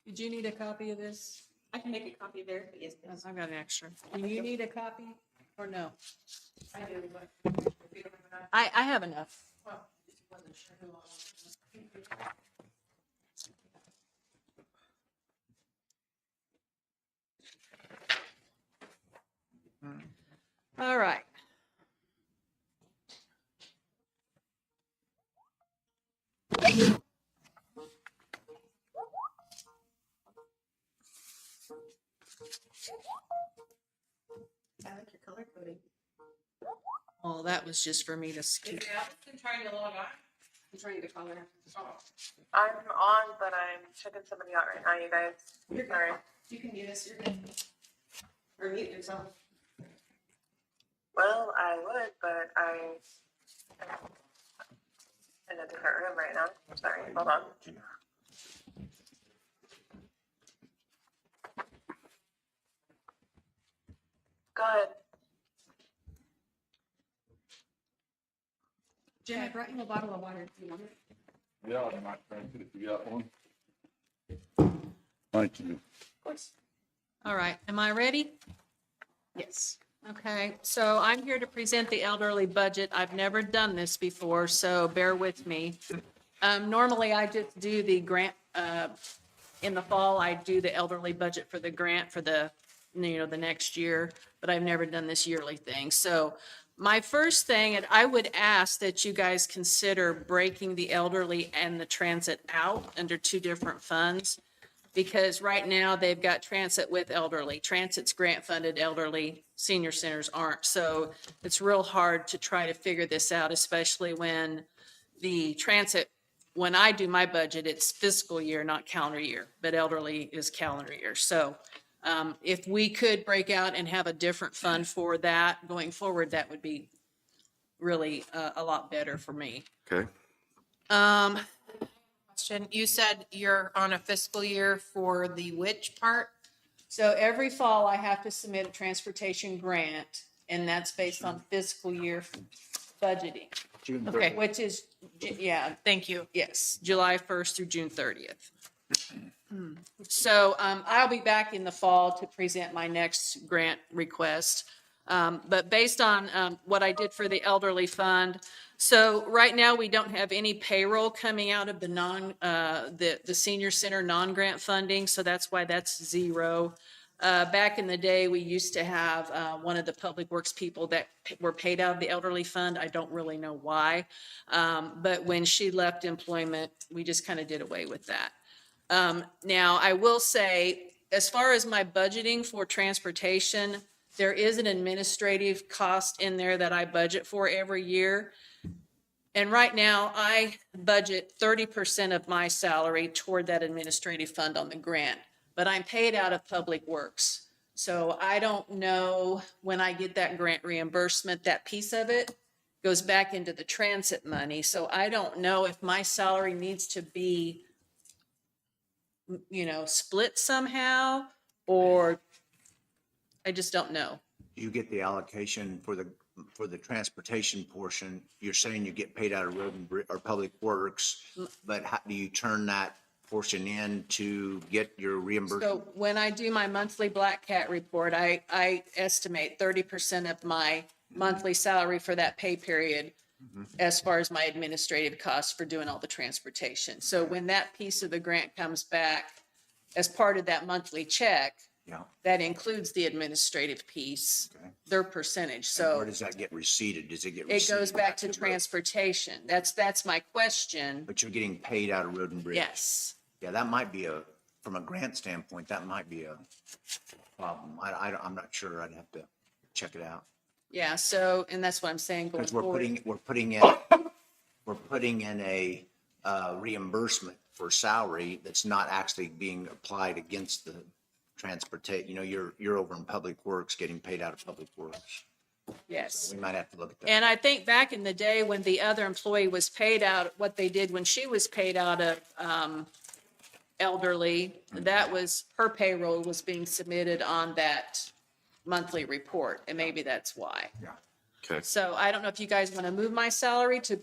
Did you need a copy of this? I can make a copy there. Yes, please. I've got an extra. Do you need a copy or no? I do, but if you don't have that. I have enough. Well, just wasn't sure who else. All right. I like your color coding. Oh, that was just for me to skip. I'm trying to log on. I'm trying to color. I'm on, but I'm checking somebody out right now, you guys. You're good. Sorry. You can mute us, you're good. Or mute yourself. Well, I would, but I'm in a different room right now. Sorry, hold on. Go ahead. Jim, I brought you a bottle of water. Do you want it? Yeah, I might drink it if you got one. Thank you. Of course. All right, am I ready? Yes. Okay, so I'm here to present the elderly budget. I've never done this before, so bear with me. Normally I just do the grant, in the fall, I do the elderly budget for the grant for the, the next year, but I've never done this yearly thing. So my first thing, and I would ask that you guys consider breaking the elderly and the transit out under two different funds. Because right now they've got transit with elderly. Transit's grant funded, elderly, senior centers aren't. So it's real hard to try to figure this out, especially when the transit, when I do my budget, it's fiscal year, not calendar year, but elderly is calendar year. So if we could break out and have a different fund for that going forward, that would be really a lot better for me. Okay. Question, you said you're on a fiscal year for the which part? So every fall I have to submit a transportation grant, and that's based on fiscal year budgeting. Okay. Which is, yeah, Thank you. yes, July 1st through June 30th. So I'll be back in the fall to present my next grant request. But based on what I did for the elderly fund, so right now we don't have any payroll coming out of the the senior center non-grant funding, so that's why that's zero. Back in the day, we used to have one of the public works people that were paid out of the elderly fund. I don't really know why. But when she left employment, we just kind of did away with that. Now, I will say, as far as my budgeting for transportation, there is an administrative cost in there that I budget for every year. And right now, I budget 30% of my salary toward that administrative fund on the grant, but I'm paid out of public works. So I don't know when I get that grant reimbursement, that piece of it goes back into the transit money. So I don't know if my salary needs to be, split somehow, or I just don't know. You get the allocation for the transportation portion. You're saying you get paid out of road and or public works, but how do you turn that portion in to get your reimbursement? So when I do my monthly Black Cat report, I estimate 30% of my monthly salary for that pay period as far as my administrative costs for doing all the transportation. So when that piece of the grant comes back as part of that monthly check, Yeah. that includes the administrative piece, Okay. their percentage. And So where does that get receipted? Does it get it receipted goes back to road? transportation. That's my question. But you're getting paid out of road and bridge? Yes. Yeah, that might be from a grant standpoint, that might be a problem. I'm not sure. I'd have to check it out. Yeah, so, and that's what I'm saying going Because we're forward. putting in a reimbursement for salary that's not actually being applied against the transportation. You're over in Public Works, getting paid out of Public Works. Yes. We might have to look at that. And I think back in the day when the other employee was paid out, what they did when she was paid out of elderly, that was, her payroll was being submitted on that monthly report, and maybe that's why. Yeah. Okay. So I don't know if you guys want to move my salary to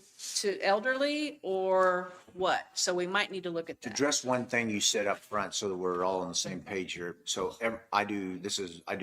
elderly or what. So we might need to look at To that. address one thing you said up front, so that we're all on the same page here. So I do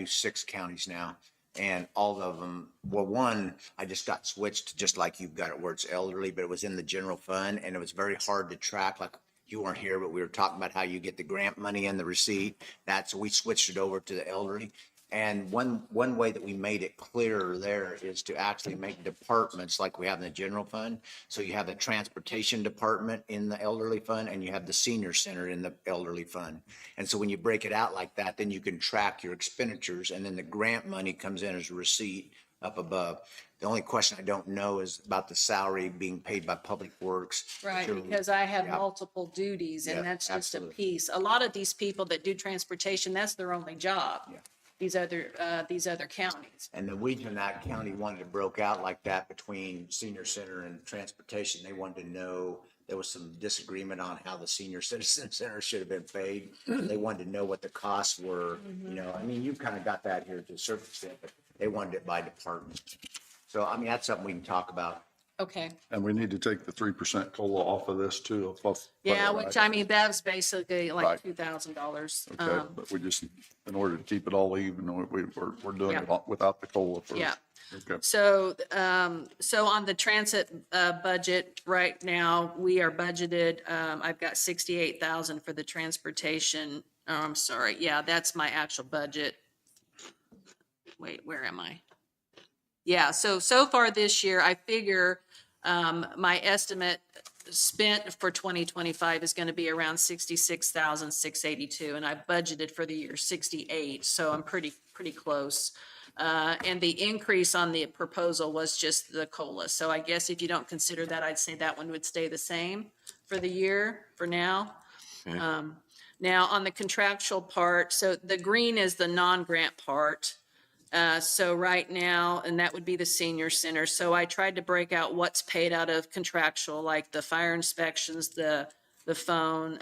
6 counties now, and all of them, well, one, I just got switched, just like you've got it where it's elderly, but it was in the general fund, and it was very hard to track, like you weren't here, but we were talking about how you get the grant money and the receipt. So we switched it over to the elderly. And one way that we made it clearer there is to actually make departments like we have in the general fund. So you have the transportation department in the elderly fund, and you have the senior center in the elderly fund. And so when you break it out like that, then you can track your expenditures, and then the grant money comes in as a receipt up above. The only question I don't know is about the salary being paid by Public Works. Right, Sure. because I have Yeah. multiple duties Yeah, and that's just absolutely. a piece. A lot of these people that do transportation, that's their only job. Yeah. These other counties. And the reason that county wanted it broke out like that between senior center and transportation, they wanted to know, there was some disagreement on how the senior citizen center should have been paid. They wanted to know what the costs were, you know, I mean, you kind of got that here to a certain extent, but they wanted it by department. So, I mean, that's something we can talk about. Okay. And we need to take the 3% COLA off of this too. Yeah, which I mean, that's basically like Right. $2,000. Okay, but we just, in order to keep it all even, we're doing it without the COLA first. Yeah. Okay. So, so on the transit, budget right now, we are budgeted, I've got 68,000 for the transportation. Oh, I'm sorry. Yeah, that's my actual budget. Wait, where am I? Yeah, so far this year, I figure, my estimate spent for 2025 is going to be around 66,682, and I budgeted for the year 68, so I'm pretty close. And the increase on the proposal was just the COLA. So I guess if you don't consider that, I'd say that one would stay the same for the year for now. Okay. Now on the contractual part, so the green is the non-grant part. So right now, and that would be the senior center. So I tried to break out what's paid out of contractual, like the fire inspections, the phone,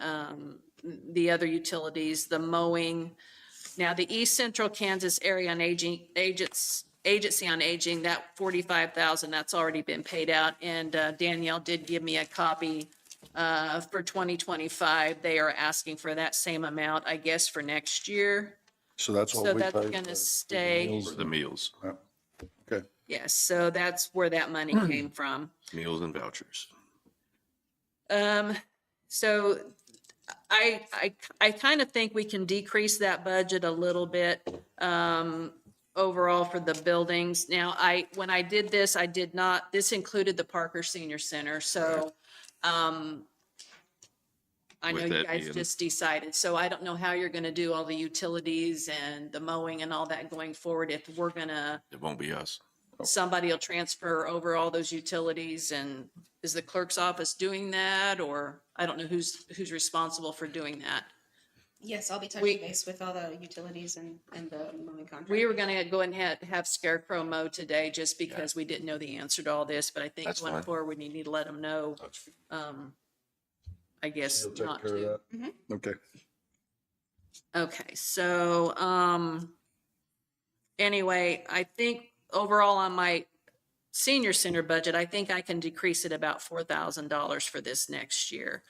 the other utilities, the mowing. Now, the East Central Kansas Area on Aging, Agency on Aging, that 45,000, that's already been paid out. And Danielle did give me a copy for 2025. They are asking for that same amount, I guess, for next year. So that's So what we that's pay. gonna stay. For the meals, Okay. Yes, so that's where that money came from. meals and vouchers. So I kind of think we can decrease that budget a little bit, overall for the buildings. Now, when I did this, this included the Parker Senior Center, so, I know With you that guys being- just decided, so I don't know how you're gonna do all the utilities and the mowing and all that going forward, if we're gonna, It won't be us. somebody will transfer over all those utilities, and is the clerk's office doing that, or I don't know who's responsible for doing that. Yes, I'll be We- touching base with all the utilities and the mowing contract. We were gonna go ahead and have Scarecrow mow today, just because we didn't know the answer to all this, but I think That's going fine. forward, we need to let them know, I guess You'll take not care of to. that? Okay. Okay, so, anyway, I think overall on my senior center budget, I think I can decrease it about $4,000 for this next year.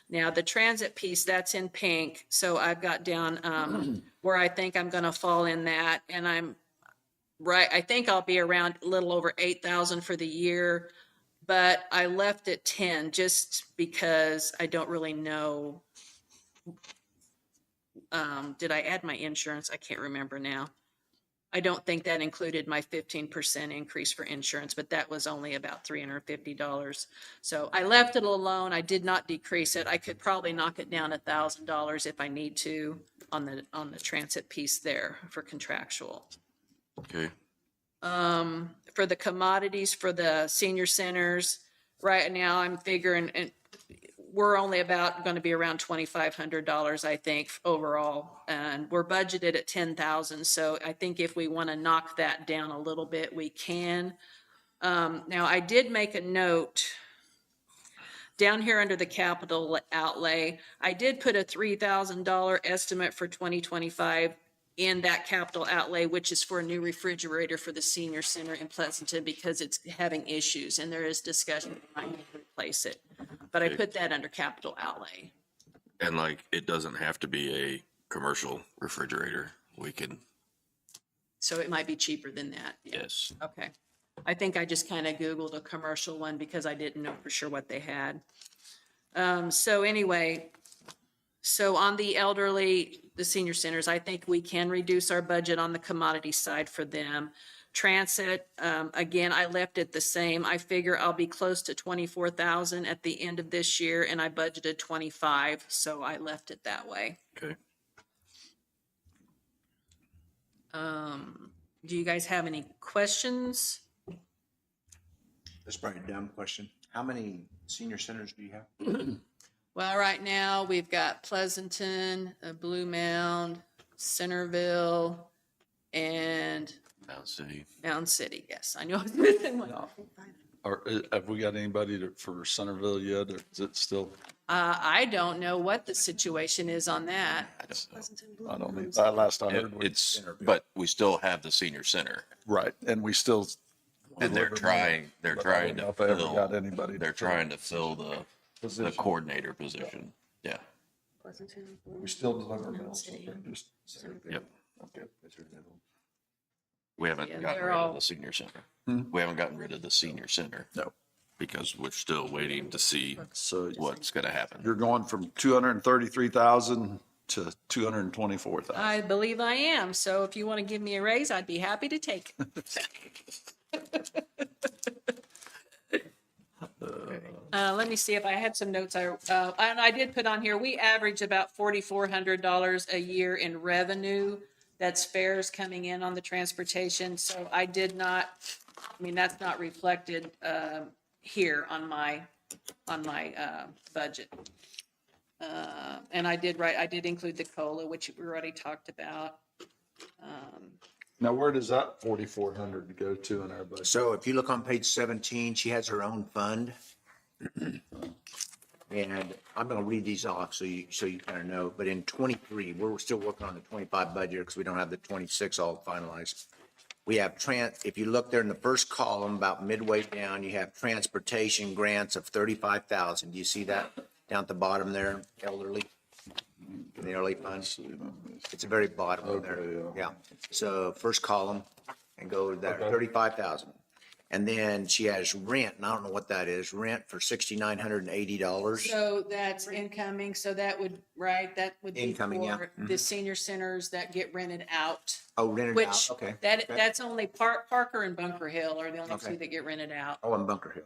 Now, the transit piece, that's in pink, so I've got down, where I think I'm gonna fall in that, and I'm right, I think I'll be around a little over 8,000 for the year, but I left it 10 just because I don't really know. Did I add my insurance? I can't remember now. I don't think that included my 15% increase for insurance, but that was only about $350. So I left it alone. I did not decrease it. I could probably knock it down $1,000 if I need to on the transit piece there for contractual. Okay. For the commodities for the senior centers, right now I'm figuring, and we're only about going to be around $2,500, I think, overall, and we're budgeted at 10,000. So I think if we want to knock that down a little bit, we can. Now, I did make a note down here under the capital outlay. I did put a $3,000 estimate for 2025 in that capital outlay, which is for a new refrigerator for the senior center in Pleasanton because it's having issues and there is discussion I might need to replace it. But I put that under capital outlay. And like, it doesn't have to be a commercial refrigerator. We can, So it might be cheaper than that. yes. Okay. I think I just kind of Googled a commercial one because I didn't know for sure what they had. So anyway, so on the elderly, the senior centers, I think we can reduce our budget on the commodity side for them. Transit, again, I left it the same. I figure I'll be close to 24,000 at the end of this year and I budgeted 25, so I left it that way. Okay. Do you guys have any questions? That's probably a dumb question. How many senior centers do you have? Well, right now, we've got Pleasanton, Blue Mound, Centerville, and Mountain City. Mountain City. Yes, I knew I was missing one. Or have we got anybody for Centerville yet, or is it still? I don't know what the situation is on that. I don't need, last I heard. It's, but we still have the senior center. Right, and we still. And they're trying But I to don't know if I ever got fill, anybody. they're trying to fill the Position. coordinator position. Yeah. We still deliver meals. Just. Yep. Okay. We haven't Yeah, gotten they're rid all- of the senior center. Hmm? We haven't gotten rid of the senior center. No. Because we're still waiting to see So what's gonna happen. you're going from 233,000 to 224,000. I believe I am. So if you want to give me a raise, I'd be happy to take it. Let me see if I had some notes. And I did put on here, we average about $4,400 a year in revenue. That's fares coming in on the transportation. So I did not, I mean, that's not reflected here on my budget. And I did include the COLA, which we already talked about. Now, where does that 4,400 go to in our budget? So if you look on page 17, she has her own fund. And I'm gonna read these off so you kind of know, but in 23, we're still working on the 25 budget because we don't have the 26 all finalized. We have if you look there in the first column, about midway down, you have transportation grants of 35,000. Do you see that down at the bottom there, elderly? The elderly funds? It's the very bottom of there. Yeah. So first column and go to that 35,000. And then she has rent, and I don't know what that is, rent for $6,980. So that's incoming, so that would, right, that would be Incoming, yeah. for the senior centers that get rented out. Oh, rented Which, out, okay. that's only Parker and Bunker Hill are the only Okay. two that get rented out. Oh, in Bunker Hill.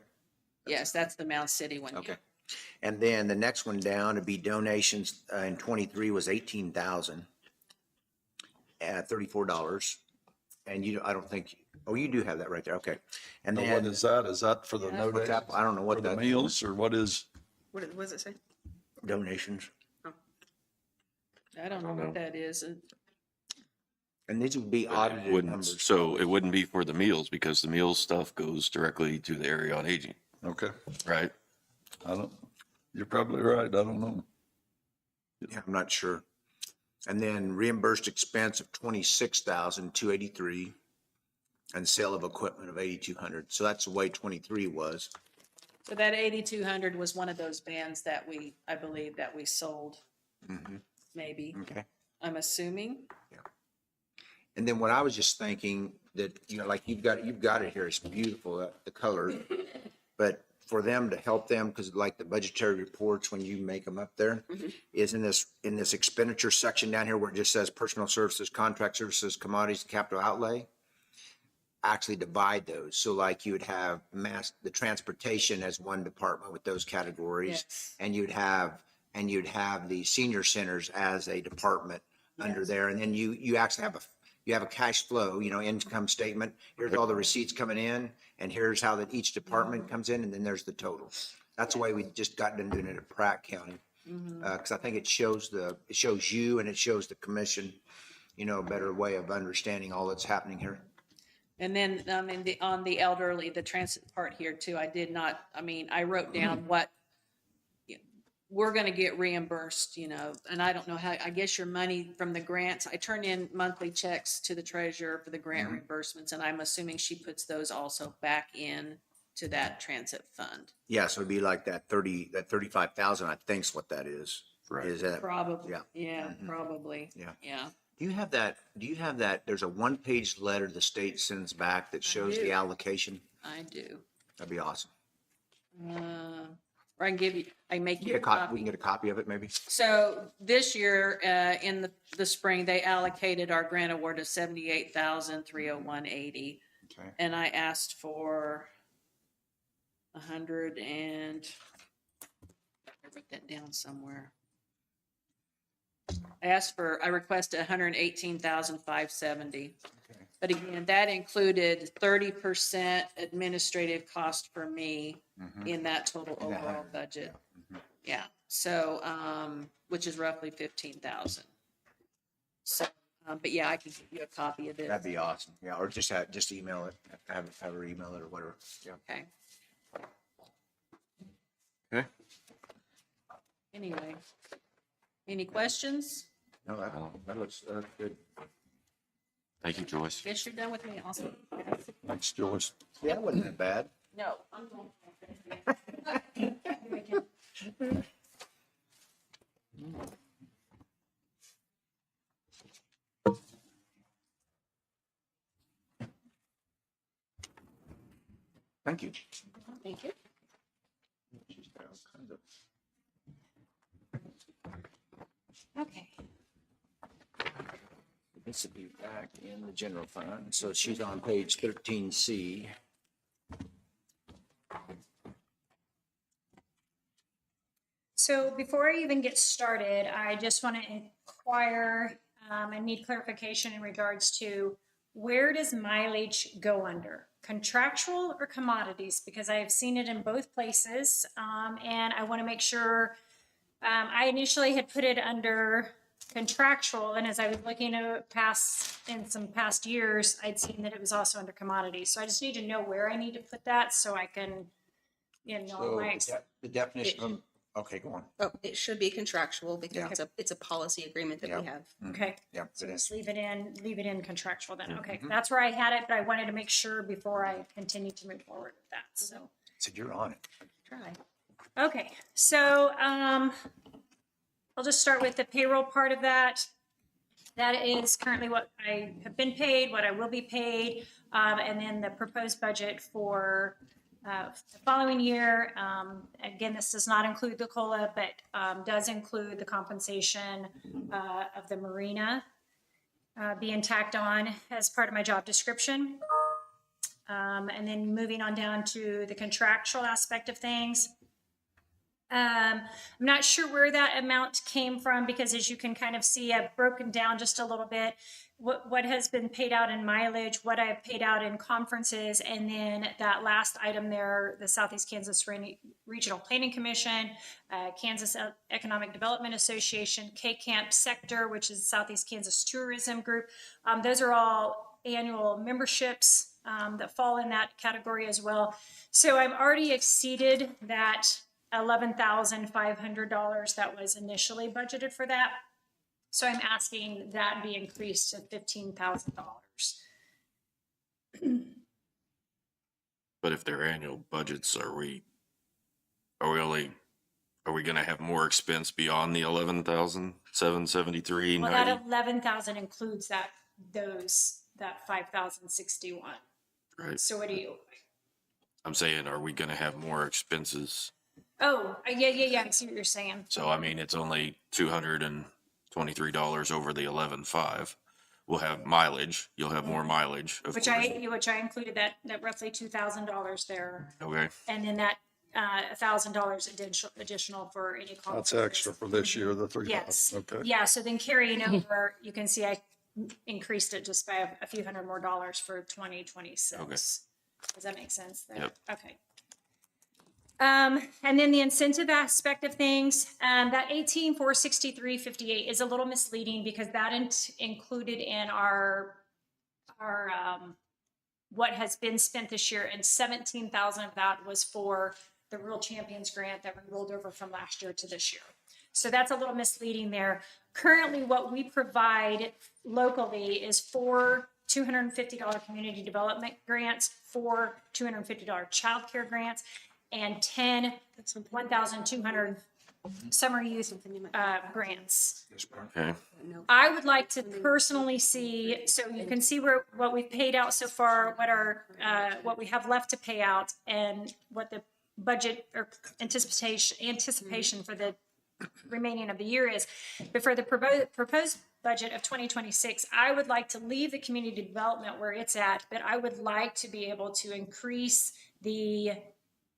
Yes, that's the Mount City one. Okay. And then the next one down to be donations in 23 was 18,000 at $34. And I don't think, oh, you do have that right there. Okay. And Now, then. what is that? Is that for the no What's that? I don't know what For the that meals, or what is? What does it say? donations. I don't know what that is. And these would be But it audited wouldn't- numbers. So it wouldn't be for the meals because the meals stuff goes directly to the area on aging, Okay, right? you're probably right. I don't know. Yeah, I'm not sure. And then reimbursed expense of 26,283 and sale of equipment of 8,200. So that's the way 23 was. So that 8,200 was one of those vans that I believe that we sold, maybe. Okay. I'm assuming. And then what I was just thinking that, like you've got it here, it's beautiful, the color. But for them to help them, because like the budgetary reports, when you make them up there, is in this expenditure section down here where it just says personal services, contract services, commodities, capital outlay. Actually divide those. So like you would have the transportation as one department with those categories. Yes. And you'd have the senior centers as a department under there. And then you actually have a cash flow, income statement. Here's all the receipts coming in, and here's how that each department comes in, and then there's the total. That's the way we just got done doing it at Pratt County. Because I think it shows you and it shows the commission, a better way of understanding all that's happening here. And then on the elderly, the transit part here too, I wrote down what we're gonna get reimbursed, you know, and I don't know how, I guess your money from the grants, I turn in monthly checks to the treasurer for the grant reimbursements, and I'm assuming she puts those also back in to that transit fund. Yeah, so it'd be like that 35,000, I think's what that is. Right. Is that? Probably, Yeah. yeah, probably. Yeah. Yeah. Do you have that, there's a one-page letter the state sends back that shows do. the allocation? I do. That'd be awesome. Or I can give you, I can make you Get a a copy, we copy. can get a copy of it maybe? So this year, in the spring, they allocated our grant award of 78,301.80. Okay. And I asked for 100 and, I wrote that down somewhere. I requested 118,570. Okay. But again, that included 30% administrative cost for me in that total In that overall 100, budget. yeah. Yeah, so, which is roughly 15,000. So, but yeah, I can give you a copy of it. That'd be awesome. Yeah, or just email it, have her email it or whatever. Yeah. Okay. Okay. Anyway, any questions? No, that looks good. Thank you, Joyce. Guess you're done with me also. Thanks, Joyce. Yeah, it wasn't that bad. No, I'm going. Thank you. Thank you. Okay. This would be back in the general fund. So she's on page 13C. So before I even get started, I just want to inquire, I need clarification in regards to where does mileage go under? Contractual or commodities? Because I have seen it in both places, and I want to make sure. I initially had put it under contractual, and as I was looking at in some past years, I'd seen that it was also under commodities. So I just need to know where I need to put that so I can, So the definition of, okay, go on. Oh, it should be contractual because Yeah. it's a policy agreement that Yeah. we have. Okay. Yeah. So it is. just leave it in contractual then. Okay, that's where I had it, but I wanted to make sure before I continue to move forward with that, so. So you're on it. Try. Okay, so, I'll just start with the payroll part of that. That is currently what I have been paid, what I will be paid, and then the proposed budget for, the following year. Again, this does not include the COLA, but, does include the compensation, of the marina, being tacked on as part of my job description. And then moving on down to the contractual aspect of things. I'm not sure where that amount came from because as you can kind of see, I've broken down just a little bit what has been paid out in mileage, what I've paid out in conferences, and then that last item there, the Southeast Kansas Regional Planning Commission, Kansas Economic Development Association, K-Camp Sector, which is Southeast Kansas Tourism Group. Those are all annual memberships that fall in that category as well. So I've already exceeded that $11,500 that was initially budgeted for that. So I'm asking that be increased to $15,000. But if they're annual budgets, are we gonna have more expense beyond the 11,773.90? Well, that 11,000 includes that 5,061. Right. So what do you? I'm saying, are we gonna have more expenses? Oh, yeah. I see what you're saying. So I mean, it's only $223 over the 11,500. We'll have mileage. You'll have more mileage, of Which course. I included that roughly $2,000 there. Okay. And then that $1,000 additional for any That's conferences. extra for this year, the 3,000. Yes. Okay. Yeah, so then carrying over, you can see I increased it just by a few hundred more dollars for 2026. Okay. Does that make sense there? Yep. Okay. And then the incentive aspect of things, that 18,463.58 is a little misleading because that included in our what has been spent this year, and 17,000 of that was for the Rural Champions grant that we rolled over from last year to this year. So that's a little misleading there. Currently, what we provide locally is 4 $250 community development grants, 4 $250 childcare grants, and 10 $1,200 summer youth grants. Okay. I would like to personally see, so you can see what we've paid out so far, what we have left to pay out, and what the budget or anticipation for the remaining of the year is. But for the proposed budget of 2026, I would like to leave the community development where it's at, but I would like to be able to increase the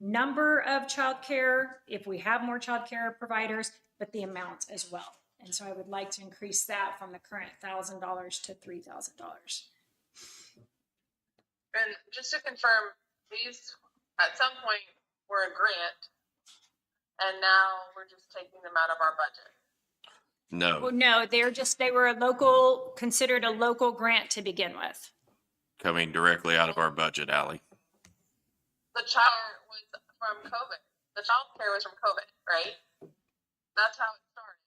number of childcare, if we have more childcare providers, but the amount as well. And so I would like to increase that from the current $1,000 to $3,000. And just to confirm, these at some point were a grant, and now we're just taking them out of our budget. No, Well, no, they were considered a local grant to begin with. coming directly out of our budget, Ally. The child was from COVID. The child care was from COVID, right? That's how it started.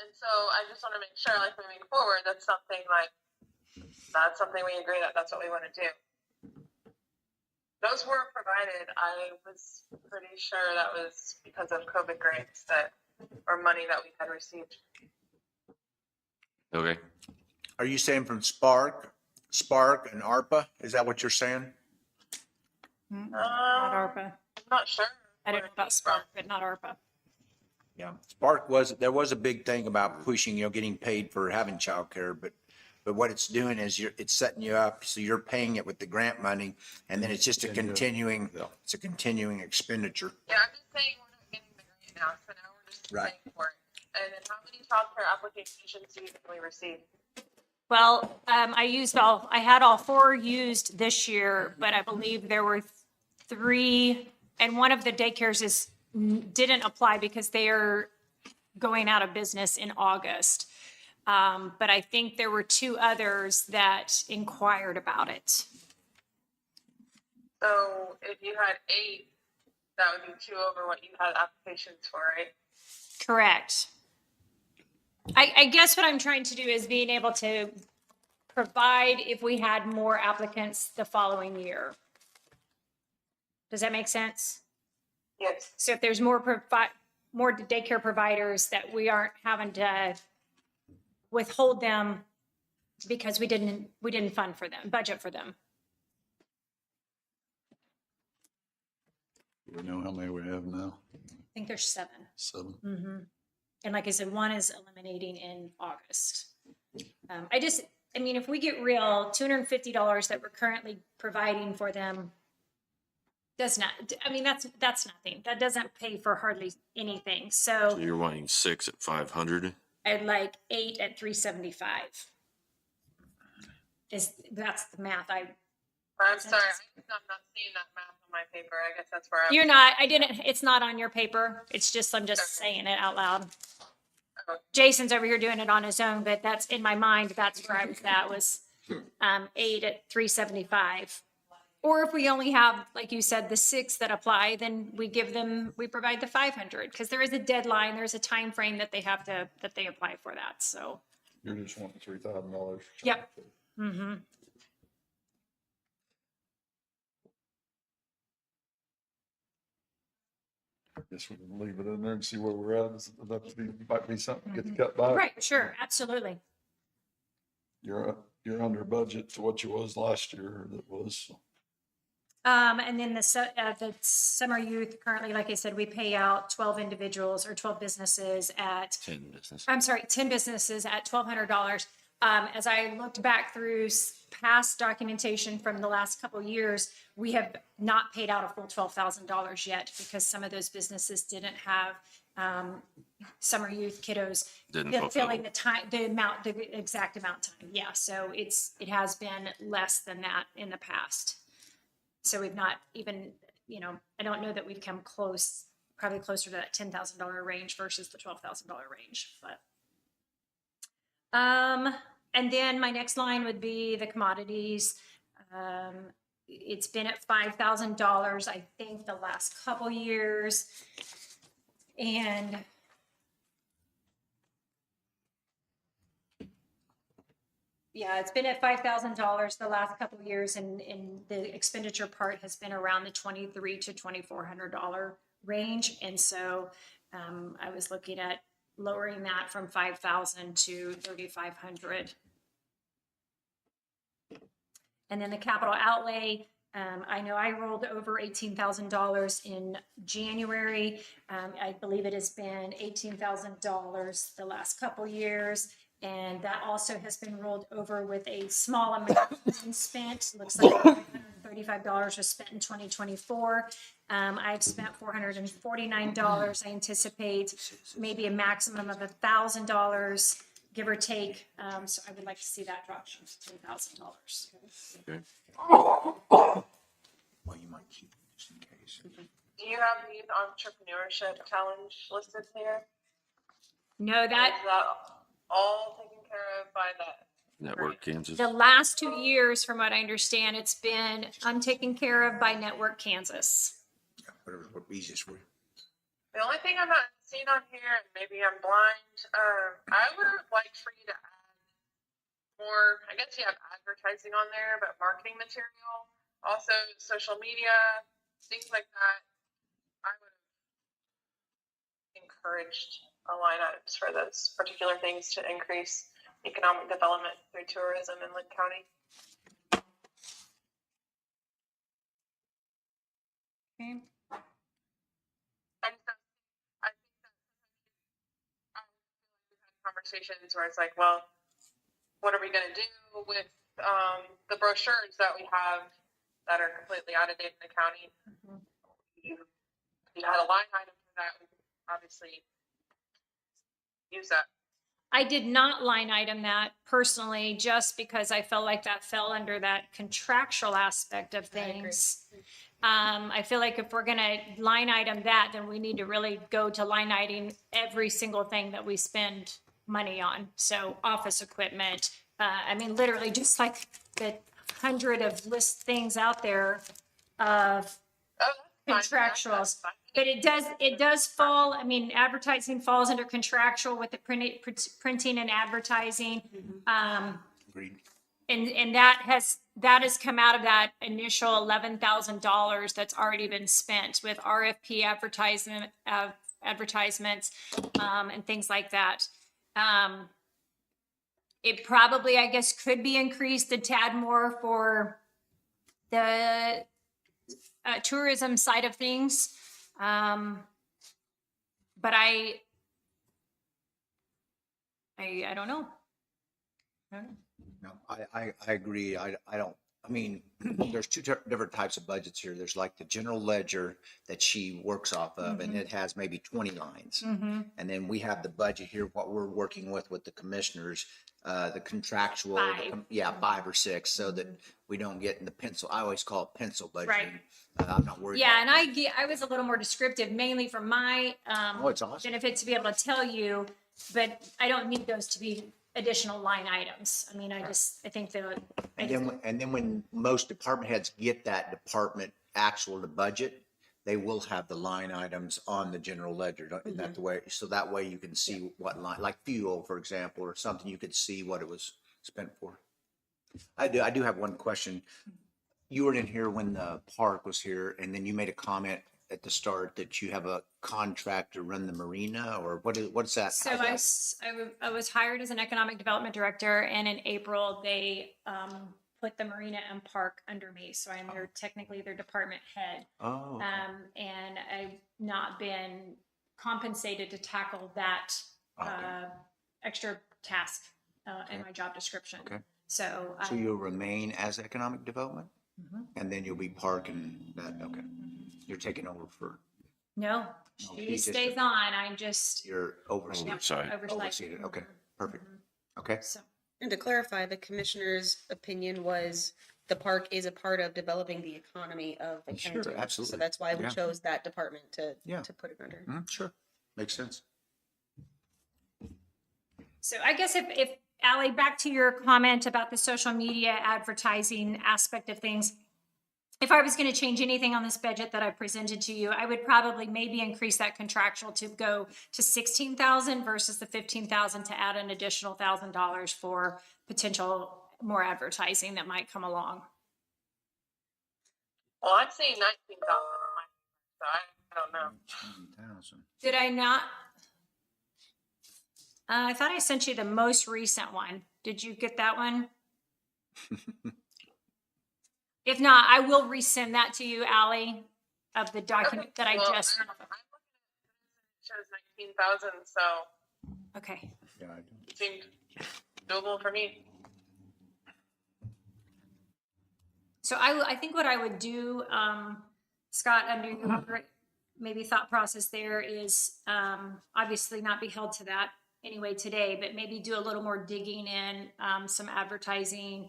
And so I just want to make sure, like, moving forward, that's something we agree that that's what we want to do. Those were provided. I was pretty sure that was because of COVID grants or money that we had received. Okay. Are you saying from Spark and ARPA? Is that what you're saying? Not ARPA. I'm not sure. I don't know about Spark, but not ARPA. Yeah, there was a big thing about pushing, getting paid for having childcare, but what it's doing is it's setting you up, so you're paying it with the grant money, and then it's just a continuing expenditure. Yeah, I'm just saying we're not getting the grant now, so now we're just Right. paying for it. And then how many childcare applications do you think we received? Well, I had all 4 used this year, but I believe there were 3, and one of the daycares didn't apply because they are going out of business in August. But I think there were 2 others that inquired about it. So if you had 8, that would be 2 over what you had applications for, right? Correct. I guess what I'm trying to do is being able to provide if we had more applicants the following year. Does that make sense? Yes. So if there's more daycare providers, that we aren't having to withhold them because we didn't fund for them, budget for them. Do we know how many we have now? I think there's 7. 7. Mm-hmm. And like I said, 1 is eliminating in August. If we get real, $250 that we're currently providing for them does not, that's nothing. That doesn't pay for hardly anything. So you're wanting 6 at 500? I'd like 8 at 375. That's the math I'm sorry, I'm not seeing that math on my paper. I guess that's where You're not, it's not on your paper. It's just, I'm just saying it out loud. Jason's over here doing it on his own, but that's in my mind, that's where I was at, was 8 at 375. Or if we only have, like you said, the 6 that apply, then we provide the 500, because there is a deadline, there's a time frame that they apply for that, so. You're just wanting $3,000. Yep. Mm-hmm. Guess we can leave it in there and see where we're at. Might be something to get cut back. Right, sure, absolutely. You're under budget to what you was last year. That was. And then the summer youth, currently, like I said, we pay out 12 individuals or 12 businesses at 10 businesses. I'm sorry, 10 businesses at $1,200. As I looked back through past documentation from the last couple of years, we have not paid out a full $12,000 yet because some of those businesses didn't have summer youth kiddos filling the exact amount of time. Yeah, so it has been less than that in the past. So we've not even, I don't know that we've come close, probably closer to that $10,000 range versus the $12,000 range, but. And then my next line would be the commodities. it's been at $5,000, I think, the last couple years. And yeah, it's been at $5,000 the last couple of years, and the expenditure part has been around the $2,300 to $2,400 range. And so I was looking at lowering that from 5,000 to 3,500. And then the capital outlay, I know I rolled over $18,000 in January. I believe it has been $18,000 the last couple years. And that also has been rolled over with a small amount being spent. Looks like $535 was spent in 2024. I've spent $449. I anticipate maybe a maximum of $1,000, give or take. So I would like to see that drop to $10,000. Okay. Well, you might keep it just in case. Do you have the entrepreneurship challenge listed here? No, Is that all taken care of by the Network Kansas. the last 2 years, from what I understand, it's been taken care of by Network Kansas. Whatever, what easiest for you. The only thing I'm not seeing on here, and maybe I'm blind, I would have liked for you to add more. I guess you have advertising on there, but marketing material, also social media, things like that. I would have encouraged line items for those particular things to increase economic development through tourism in Linn County. Okay. I think that we've had conversations where it's like, well, what are we going to do with the brochures that we have that are completely out of date in the county? You had a line item for that, we could obviously use that. I did not line item that personally, just because I felt like that fell under that contractual aspect of things. I feel like if we're gonna line item that, then we need to really go to line item every single thing that we spend money on. So office equipment, I mean, literally just like the 100 of list things out there of contractuals. But it does fall, I mean, advertising falls under contractual with the printing and advertising. Agreed. And that has come out of that initial $11,000 that's already been spent with RFP advertisements and things like that. It probably, I guess, could be increased a tad more for the tourism side of things. But I don't know. No, I agree. I mean, there's two different types of budgets here. There's like the general ledger that she works off of, and it has maybe 20 lines. And then we have the budget here, what we're working with the commissioners, the contractual, 5 or 6, so that we don't get in the pencil. I always call it pencil budgeting. Right. I'm not worried. Yeah, and I was a little more descriptive, mainly for my it's awesome. benefit to be able to tell you, but I don't need those to be additional line items. I mean, I think that. And then when most department heads get that department actual to budget, they will have the line items on the general ledger. Isn't that the way? So that way you can see what line, like fuel, for example, or something, you could see what it was spent for. I do have one question. You were in here when the park was here, and then you made a comment at the start that you have a contract to run the marina, or what's that? So I was hired as an economic development director, and in April they put the marina and park under me. So I'm technically their department head. Oh. Okay. And I've not been compensated to tackle that extra task in my job description. Okay. So you'll remain as economic development, and then you'll be park and that. Okay. You're taking over for. No, she stays on. I'm just. You're overseeing. Overseeing it. Okay. Perfect. Okay. So. And to clarify, the commissioner's opinion was the park is a part of developing the economy of the county. Sure, absolutely. So that's why we chose that department to put it under. Sure. Makes sense. So I guess if Allie, back to your comment about the social media advertising aspect of things, if I was going to change anything on this budget that I presented to you, I would probably maybe increase that contractual to go to 16,000 versus the 15,000 to add an additional $1,000 for potential more advertising that might come along. Well, I'm saying 19,000 on my, so I don't know. Did I not? I thought I sent you the most recent one. Did you get that one? If not, I will resend that to you, Ally, of the document that I Well, just. I'm looking at it shows 19,000, so Okay. it seemed doable for me. So I think what I would do, Scott, under your maybe thought process there is obviously not be held to that anyway today, but maybe do a little more digging in, some advertising,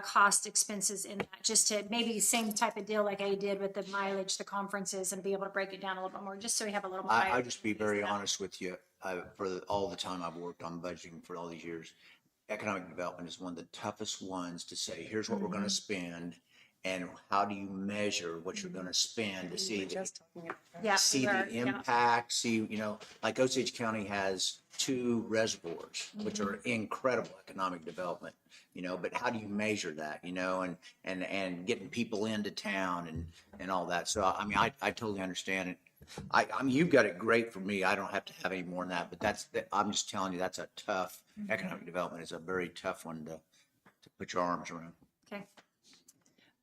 cost expenses in that, just to maybe same type of deal like I did with the mileage, the conferences, and be able to break it down a little bit more, just so we have a little more. I'll just be very honest with you. All the time I've worked on budgeting for all these years, economic development is one of the toughest ones to say, here's what we're going to spend. And how do you measure what you're going to spend to see the impact, see, like Osage County has 2 reservoirs, which are incredible economic development, but how do you measure that, and getting people into town and all that. So, I mean, I totally understand it. I mean, you've got it great for me. I don't have to have any more than that, but I'm just telling you, that's a tough, economic development is a very tough one to put your arms around. Okay.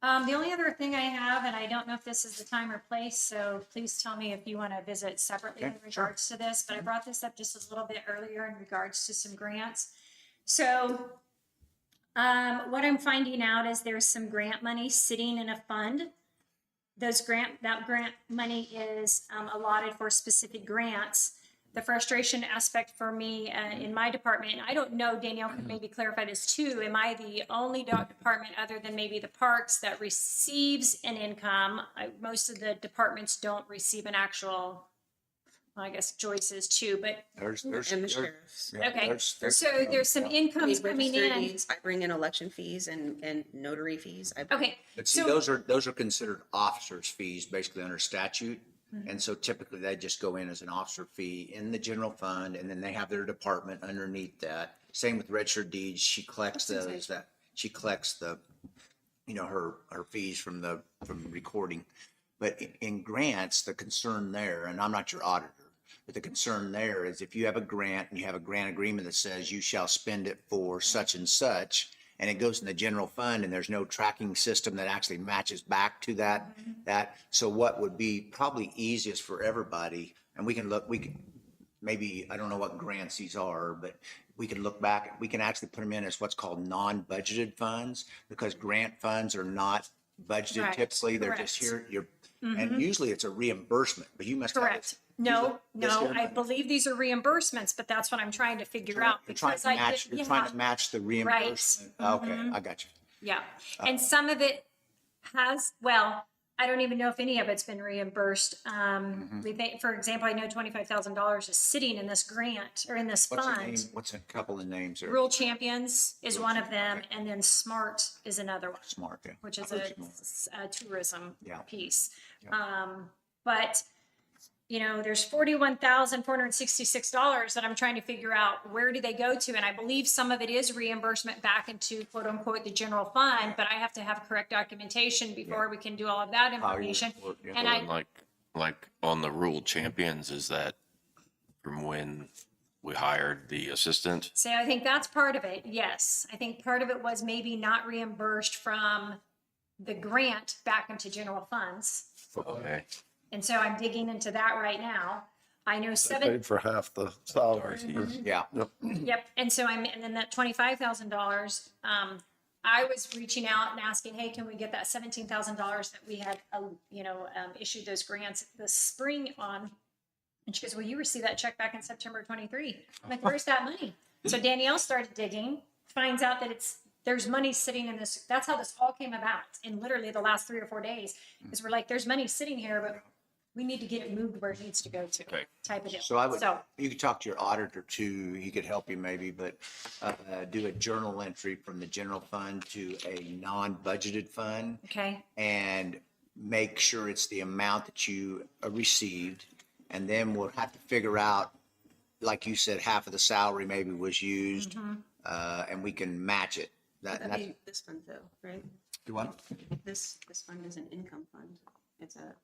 The only other thing I have, and I don't know if this is the time or place, so please tell me if you want to visit separately in regards to this, but I brought this up just a little bit earlier in regards to some grants. So what I'm finding out is there's some grant money sitting in a fund. That grant money is allotted for specific grants. The frustration aspect for me in my department, and I don't know, Danielle could maybe clarify this too. Am I the only department other than maybe the parks that receives an income? Most of the departments don't receive an actual, well, I guess Joyce's too, but. And the sheriff's. Okay, so there's some incomes coming in. I bring in election fees and notary fees. Okay. But see, those are considered officers' fees, basically under statute. And so typically they just go in as an officer fee in the general fund, and then they have their department underneath that. Same with registered deeds. She collects those, she collects the, her fees from recording. But in grants, the concern there, and I'm not your auditor, but the concern there is if you have a grant and you have a grant agreement that says you shall spend it for such and such, and it goes in the general fund and there's no tracking system that actually matches back to that. So what would be probably easiest for everybody, and we can maybe, I don't know what grants these are, but we can look back, we can actually put them in as what's called non-budgeted funds, because grant funds are not budgeted typically. They're just here, and usually it's a reimbursement, but you must have it. No, I believe these are reimbursements, but that's what I'm trying to figure out. You're trying to match the reimbursement. Okay, I got you. Yeah, and some of it has, well, I don't even know if any of it's been reimbursed. For example, I know $25,000 is sitting in this grant or in this fund. What's a couple of names? Rural Champions is one of them, and then SMART is another one. SMART, yeah. Which is a tourism piece. Yeah. But there's $41,466 that I'm trying to figure out where do they go to, and I believe some of it is reimbursement back into quote unquote the general fund, but I have to have correct documentation before we can do all of that information. And like on the Rural Champions, is that from when we hired the assistant? So I think that's part of it. Yes, I think part of it was maybe not reimbursed from the grant back into general funds. Okay. And so I'm digging into that right now. I know Paid for half the salary. Yeah. Yep. And so and then that $25,000, I was reaching out and asking, hey, can we get that $17,000 that we had, issued those grants this spring on? And she goes, well, you received that check back in September 23. I'm like, where's that money? So Danielle started digging, finds out that there's money sitting in this. That's how this all came about in literally the last 3 or 4 days, is we're like, there's money sitting here, but We need to get it moved where it needs to go to, type of deal. So you could talk to your auditor too, he could help you maybe, but do a journal entry from the general fund to a non-budgeted fund Okay, and make sure it's the amount that you received. And then we'll have to figure out, like you said, half of the salary maybe was used, and we can match it. That'd be this fund though, right? Do what? This fund is an income fund. It's a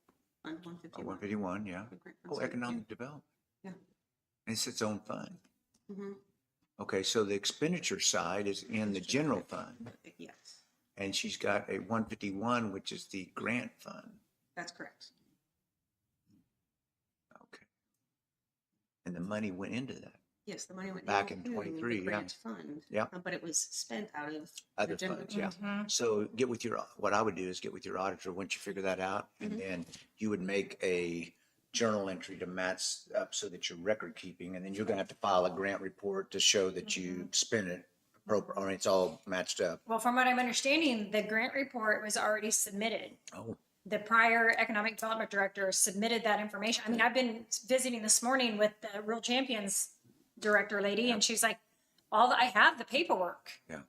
fund 151. 151, yeah. Oh, economic development. Yeah. It's its own fund. Mhm. Okay, so the expenditure side is in the general fund, Yes, and she's got a 151, which is the grant fund. that's correct. Okay. And the money went into that. Yes, the money went Back in into 23, the yeah. grant fund. Yeah. But it was spent out of Other the general funds, yeah. fund. So what I would do is get with your auditor once you figure that out, and then you would make a journal entry to match up so that you're record keeping, and then you're gonna have to file a grant report to show that you spent it appropriate, or it's all matched up. well, from what I'm understanding, the grant report was already submitted. Oh. The prior economic development director submitted that information. I mean, I've been visiting this morning with the Real Champions director lady, and she's like, I have the paperwork. Yeah.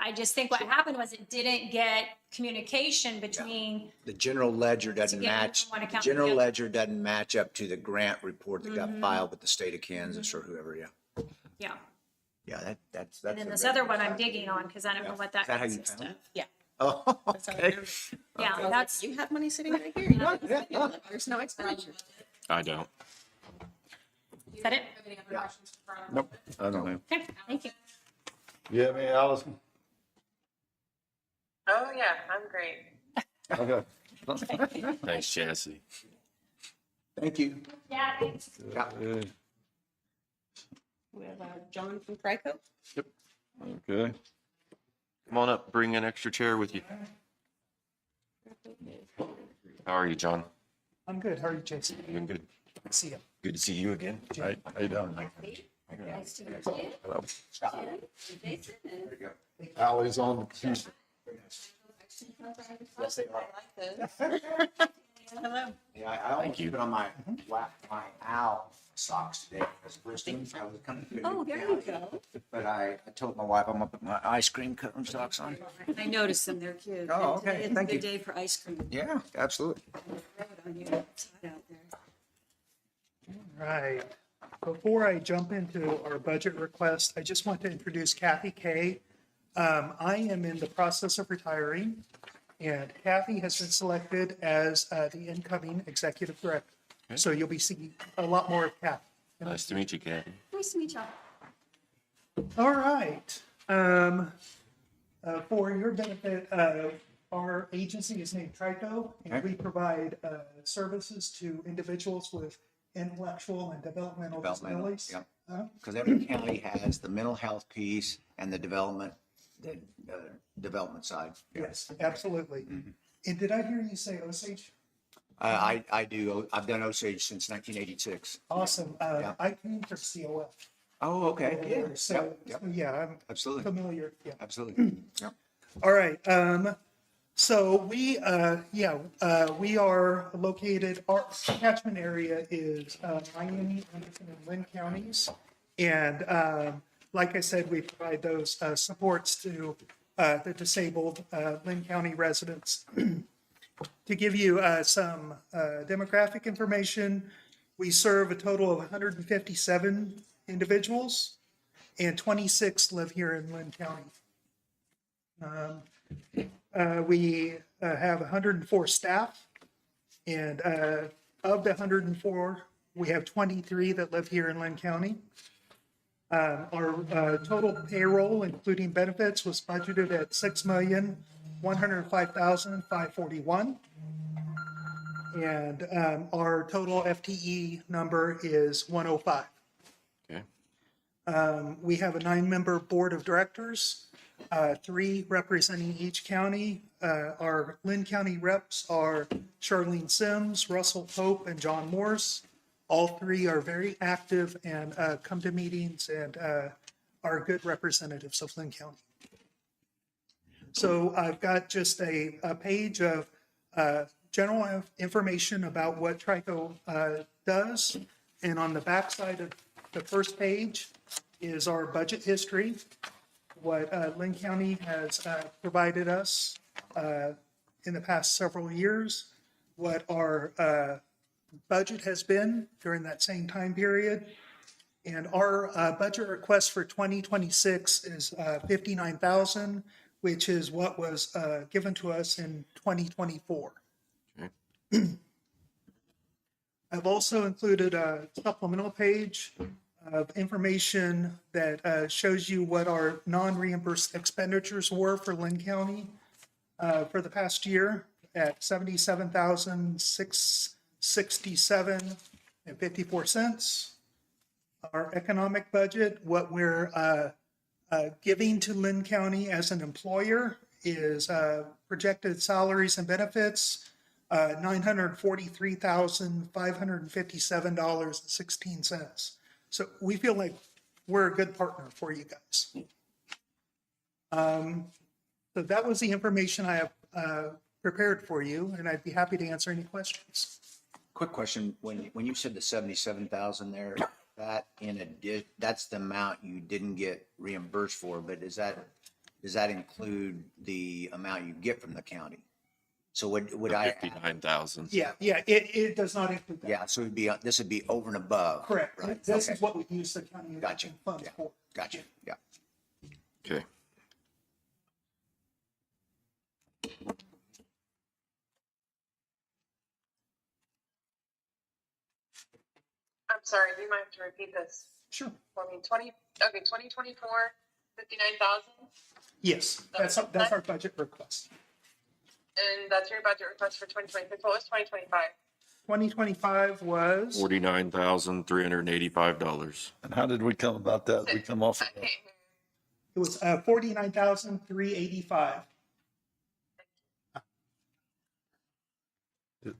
I just think what happened was it didn't get communication between, The general ledger doesn't get match, from one the account to the general other. ledger doesn't match up to the grant report that got filed with the state of Kansas or whoever, yeah. yeah. Yeah, that's. And then a this red- other one I'm digging on because I don't know what that Is that how you consists found of. it? Yeah. Oh, okay. Yeah, I was that's, like, you have money sitting right here. You don't have to spend it. There's no expenditure. I don't. is that it? Nope, I don't have. Okay, thank you. You have any, Allison? Oh, yeah, I'm great. Okay. Thanks, Chassie. Thank you. Yeah, thanks. Yeah. We have John from Trico. Okay. Come on up, bring an extra chair with you. How are you, John? I'm good. How are you, Jason? Doing good. See you. Good to see you again. How you doing? Nice to meet you. Hello. Jason and- Allie's on the computer. Yes, they are. Hello. Yeah, I almost you. put on my owl socks today because first thing I was coming to. Oh, there you go. But I told my wife I'm gonna put my ice cream cone socks on. I noticed them, they're cute. Oh, And today okay, is a thank you. Good day for ice cream. Yeah, absolutely. On you. It's hot out there. Right. Before I jump into our budget request, I just want to introduce Kathy Kay. I am in the process of retiring, and Kathy has been selected as the incoming executive director. So you'll be seeing a lot more of Kathy. Nice to meet you, Kathy. Nice to meet you. All right. For your benefit, our agency is named Trico, and we provide services to individuals with intellectual and developmental disabilities. Yeah. Because every county has the mental health piece and the development side. Yes, absolutely. And did I hear you say Osage? I do. I've done Osage since 1986. Awesome. Yeah. I came from COF. Oh, okay. Yeah. So, Yep. yeah, I'm Absolutely. familiar. Yeah. Absolutely. Yep. All right. So we are located, our catchment area is Miami, Anderson, and Linn counties. And like I said, we provide those supports to the disabled Linn County residents. To give you some demographic information, we serve a total of 157 individuals, and 26 live here in Linn County. We have 104 staff, and of the 104, we have 23 that live here in Linn County. Our total payroll, including benefits, was budgeted at $6,105,541. And our total FTE number is 105. Okay. We have a 9-member board of directors, 3 representing each county. Our Linn County reps are Charlene Sims, Russell Pope, and John Morse. All 3 are very active and come to meetings and are good representatives of Linn County. So I've got just a page of general information about what TRICO does. And on the backside of the first page is our budget history, what Linn County has provided us in the past several years, what our budget has been during that same time period. And our budget request for 2026 is $59,000, which is what was given to us in 2024. I've also included a supplemental page of information that shows you what our non-reimbursed expenditures were for Linn County for the past year at $77,667.54. Our economic budget, what we're giving to Linn County as an employer is projected salaries and benefits, $943,557.16. So we feel like we're a good partner for you guys. So that was the information I have prepared for you, and I'd be happy to answer any questions. Quick question, when you said the 77,000 there, that that's the amount you didn't get reimbursed for, but does that include the amount you get from the county? So would I? 59,000. Yeah, it does not include that. Yeah, so this would be over and above. Correct. Right? This Okay. is what we use the county Gotcha. funds for. Gotcha, yeah. Okay. I'm sorry, you might have to repeat this Sure. for me. 2024, 59,000, Yes, that's our budget request. and that's your budget request for 2026. What was 2025? 2025 was, $49,385. And how did we come about that? We come off of that. it was 49,385.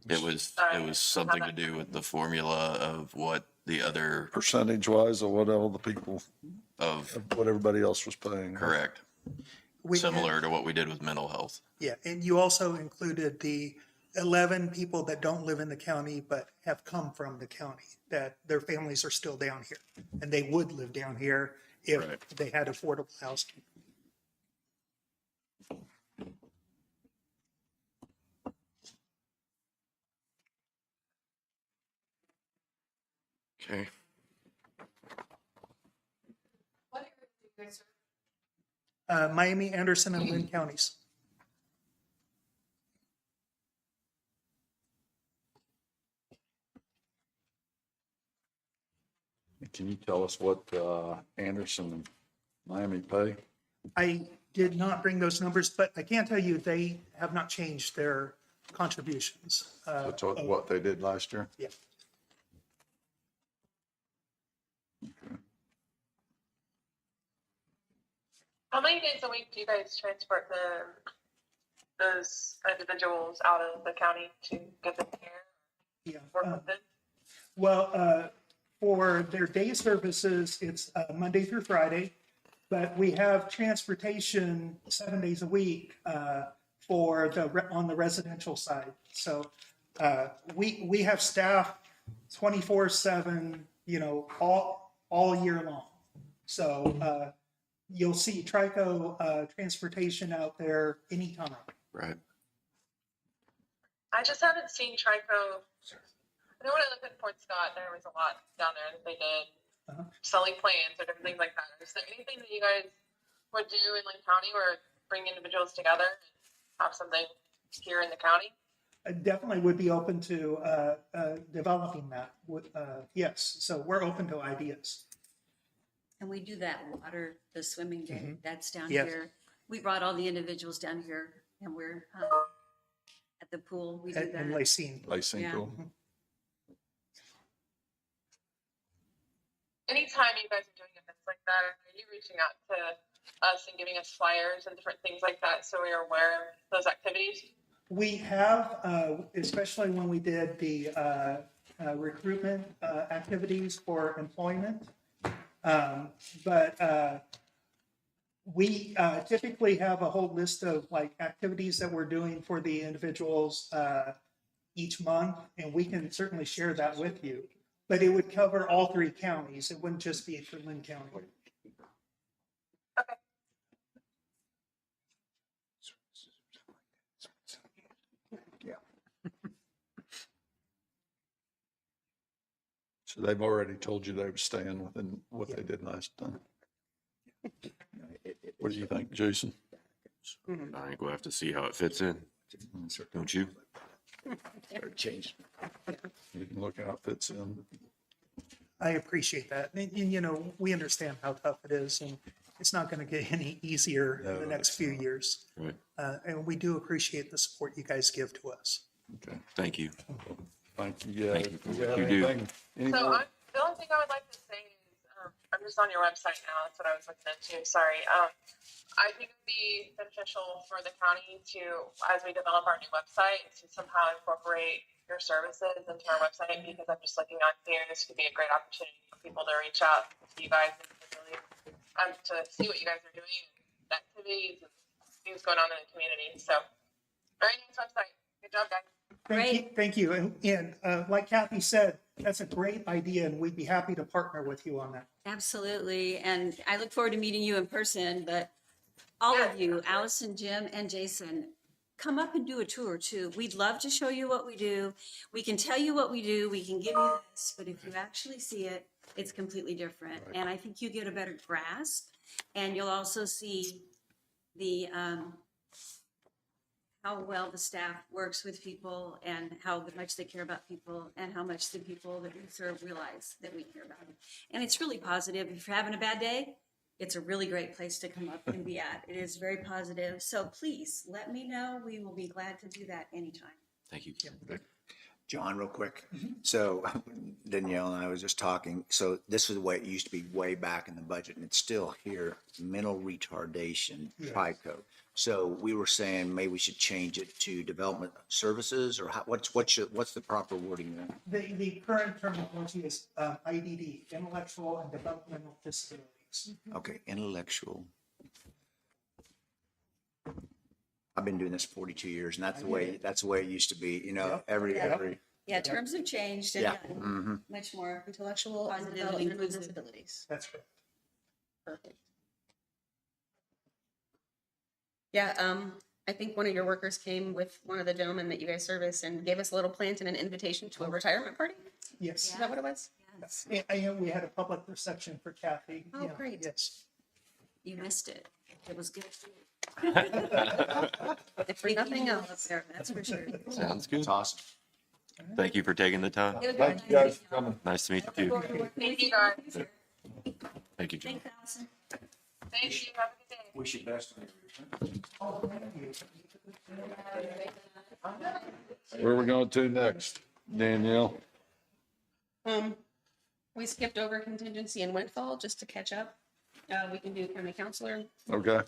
It was something to do with the formula of what the other Percentage wise of what all the people, of what everybody else was paying. correct. Similar to what we did with mental health. Yeah, and you also included the 11 people that don't live in the county but have come from the county, that their families are still down here, and they would live down here if Right. they had affordable housing. Okay. What area do you guys serve? Miami, Anderson, and Linn counties. Can you tell us what Anderson and Miami pay? I did not bring those numbers, but I can tell you they have not changed their contributions. That's what they did last year? Yeah. How many days a week do you guys transport those individuals out of the county to get them care? Yeah. Work with them? Well, for their day services, it's Monday through Friday, but we have transportation 7 days a week for on the residential side. So we have staff 24/7, all year long. So you'll see TRICO transportation out there anytime. Right. I just haven't seen TRICO. I know when I lived in Fort Scott, there was a lot down there that they did, selling plants or different things like that. Is there anything that you guys would do in Linn County where bring individuals together and have something here in the county? I definitely would be open to developing that. Yes, so we're open to ideas. And we do that water, the swimming day, that's down Yes. here. We brought all the individuals down here and we're at the pool. We do that. And Lacine. Lacine Yeah. pool. Anytime you guys are doing events like that, are you reaching out to us and giving us flyers and different things like that so we are aware of those activities? We have, especially when we did the recruitment activities for employment. But we typically have a whole list of like activities that we're doing for the individuals each month, and we can certainly share that with you. But it would cover all 3 counties. It wouldn't just be for Linn County. So they've already told you they were staying within what they did last time. What do you think, Jason? I think we'll have to see how it fits in. Don't you? Change. You can look how it fits in. I appreciate that. And, you know, we understand how tough it is, and it's not going to get any easier in the next few years. Right. And we do appreciate the support you guys give to us. Okay. Thank you. Thank you. Yeah. Thank you for Do what have you do. anything- any So more? the only thing I would like to say is, I'm just on your website now. That's what I was looking into. Sorry. I think it'd be beneficial for the county to, as we develop our new website, to somehow incorporate your services into our website, because I'm just looking on here. This could be a great opportunity for people to reach out to you guys individually, to see what you guys are doing, the activities, and things going on in the community. So, very nice website. Good job, guys. Thank you. And like Kathy said, that's a great idea, and we'd be happy to partner with you on that. Absolutely. And I look forward to meeting you in person, but all of you, Allison, Jim, and Jason, come up and do a tour too. We'd love to show you what we do. We can tell you what we do. We can give you this, but if you actually see it, it's completely different. And I think you get a better grasp, and you'll also see the, how well the staff works with people and how much they care about people and how much the people that we serve realize that we care about them. And it's really positive. If you're having a bad day, it's a really great place to come up and be at. It is very positive. So please let me know. We will be glad to do that anytime. Thank you. John, real quick. So Danielle and I was just talking. So this is the way it used to be way back in the budget, and it's still here, mental retardation, TRICO. So we were saying maybe we should change it to development services, or how, what's the proper wording there? The current terminology is IDD, intellectual and developmental disabilities. Okay, intellectual. I've been doing this 42 years, and that's the way it used to be. You know, every Yeah, terms have changed and Yeah. gotten Mm-hmm. much more Intellectual and positive and developmental inclusive. disabilities. That's correct. Perfect. Yeah, I think one of your workers came with one of the gentlemen that you guys service and gave us a little plant and an invitation to a retirement party. Yes. Is that what it was? And we had a public reception for Kathy. Oh, Yeah, great. Yes. You missed it. It was good. If for nothing Up else. there, that's for sure. Sounds good. It's awesome. Thank you for taking the time. Thank you guys for coming. Nice to meet you too. Thank you, guys. Thank you, John. Thanks, Allison. Thank you. Have a good day. Wish you best on your return. Oh, thank you. Where are we going to next, Danielle? We skipped over contingency and windfall just to catch up. We can do county counselor. Okay.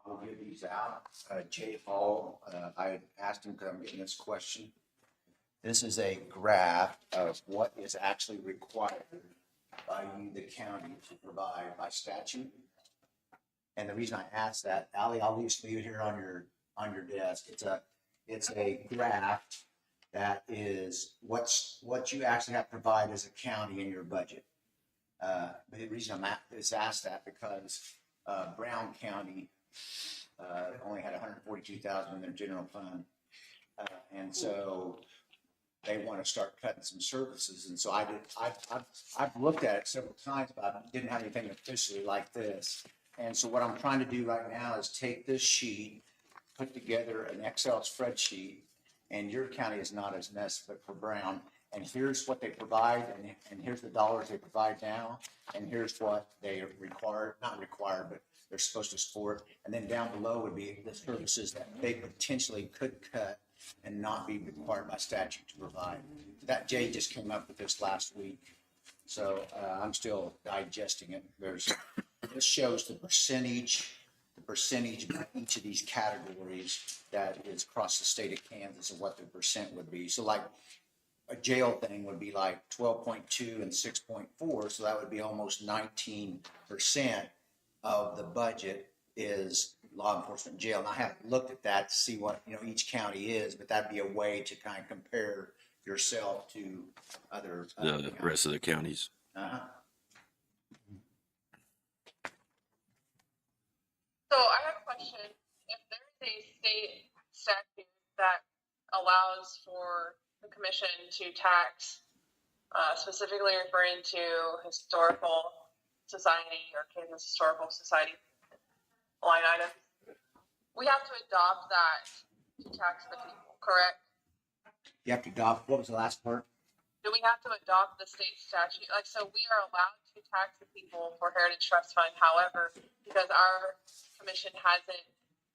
I'll give these out. Jay Hall, I asked him, because I'm getting this question. This is a graph of what is actually required by you, the county, to provide by statute. And the reason I asked that, Ally, I'll leave it here on your desk. It's a graph that is what you actually have to provide as a county in your budget. The reason I'm asked that because Brown County only had 142,000 in their general fund, and so they want to start cutting some services. And so I've looked at it several times, but I didn't have anything officially like this. And so what I'm trying to do right now is take this sheet, put together an Excel spreadsheet, and your county is not as messy, but for Brown. And here's what they provide, and here's the dollars they provide now, and here's what they require, not require, but they're supposed to support. And then down below would be the services that they potentially could cut and not be required by statute to provide. That Jay just came up with this last week, so I'm still digesting it. This shows the percentage of each of these categories that is across the state of Kansas and what the percent would be. So like a jail thing would be like 12.2 and 6.4, so that would be almost 19% of the budget is law enforcement jail. And I haven't looked at that to see what, each county is, but that'd be a way to kind of compare yourself to other. The rest of the counties. Uh-huh. So I have a question. If there's a state statute that allows for the commission to tax, specifically referring to historical society or Kansas Historical Society line items, we have to adopt that to tax the people, correct? You have to adopt, what was the last part? Do we have to adopt the state statute? Like, so we are allowed to tax the people for Heritage Trust Fund. However, because our commission hasn't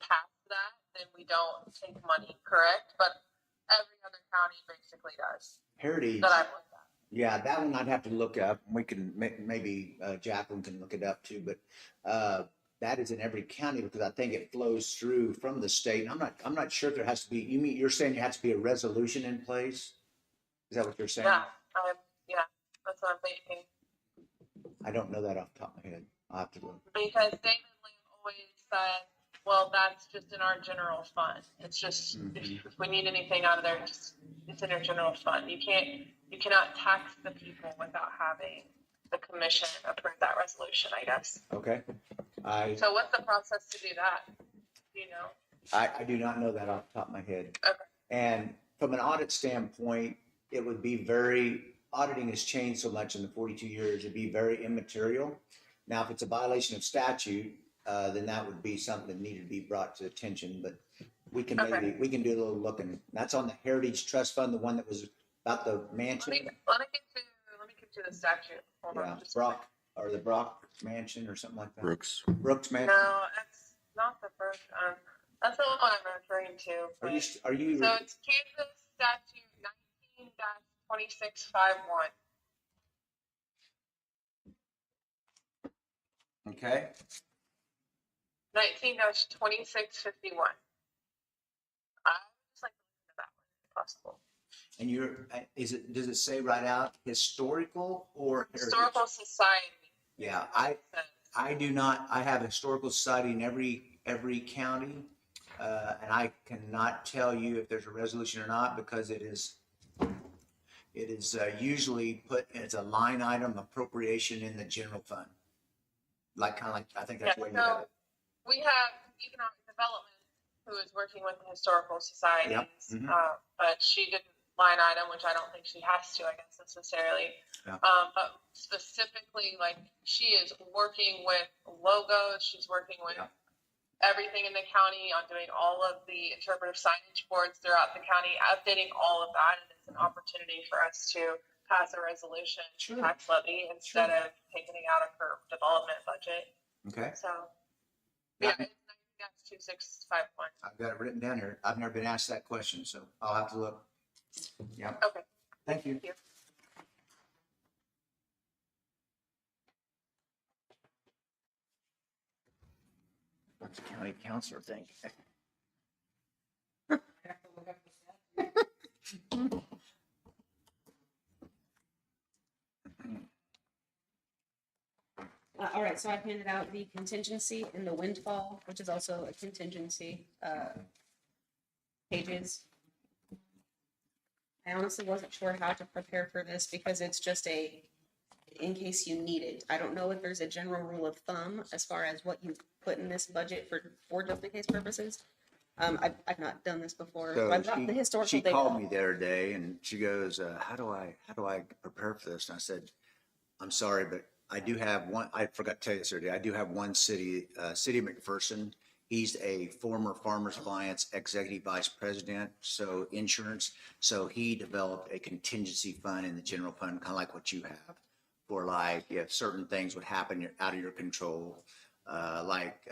passed that, then we don't take money, correct? But every other county basically does. Heritage. That I've looked at. Yeah, that one I'd have to look up. We can, maybe Jacqueline can look it up too, but that is in every county because I think it flows through from the state. I'm not sure if there has to be, you're saying there has to be a resolution in place? Is that what you're saying? Yeah, that's what I'm thinking. I don't know that off the top of my head. I'll have to look. Because David Lee always said, well, that's just in our general fund. It's just, if we need anything out of there, it's in our general fund. You cannot tax the people without having the commission approve that resolution, I guess. Okay. So what's the process to do that? Do you know? I do not know that off the top of my head. Okay. And from an audit standpoint, it would be auditing has changed so much in the 42 years, it'd be very immaterial. Now, if it's a violation of statute, then that would be something that needed to be brought to attention, but we can we can do a little looking. That's on the Heritage Trust Fund, the one that was about the mansion. Let me get to the statute. Hold on. Brock, or the Brock Mansion or something like that. Brooks. Brooks Mansion. No, that's not the first. That's the one I'm referring to. Are you? So it's Kansas Statute 19-2651. Okay. 19-2651. I would just like to look at that one if possible. And does it say right out historical or heritage? Historical Society. Yeah, I do not. I have a historical society in every county, and I cannot tell you if there's a resolution or not because it is usually put as a line item appropriation in the general fund. I think that's what you have it. We have economic development who is working with the historical societies, Yep. but she didn't line item, which I don't think she has to, I guess, necessarily. Yeah. But specifically, like, she is working with logos, she's working with everything in the county on doing all of the interpretive signage boards throughout the county, updating all of that, and it's an opportunity for us to pass a resolution tax levy instead of taking it out of her development budget. Okay. So, yeah, it's 2651. I've got it written down here. I've never been asked that question, so I'll have to look. Yeah. Okay. Thank you. Thank you. What's the county councilor think? All right, so I've handed out the contingency and the windfall, which is also a contingency, pages. I honestly wasn't sure how to prepare for this because it's just in case you need it. I don't know if there's a general rule of thumb as far as what you put in this budget for just in case purposes. I've not done this before. So I've got the historical she data. called me the other day and she goes, how do I prepare for this? And I said, I'm sorry, but I do have one, I forgot to tell you this earlier. I do have one City McPherson. He's a former Farmers Alliance executive vice president, so insurance. So he developed a contingency fund in the general fund, kind of like what you have, for like if certain things would happen out of your control, like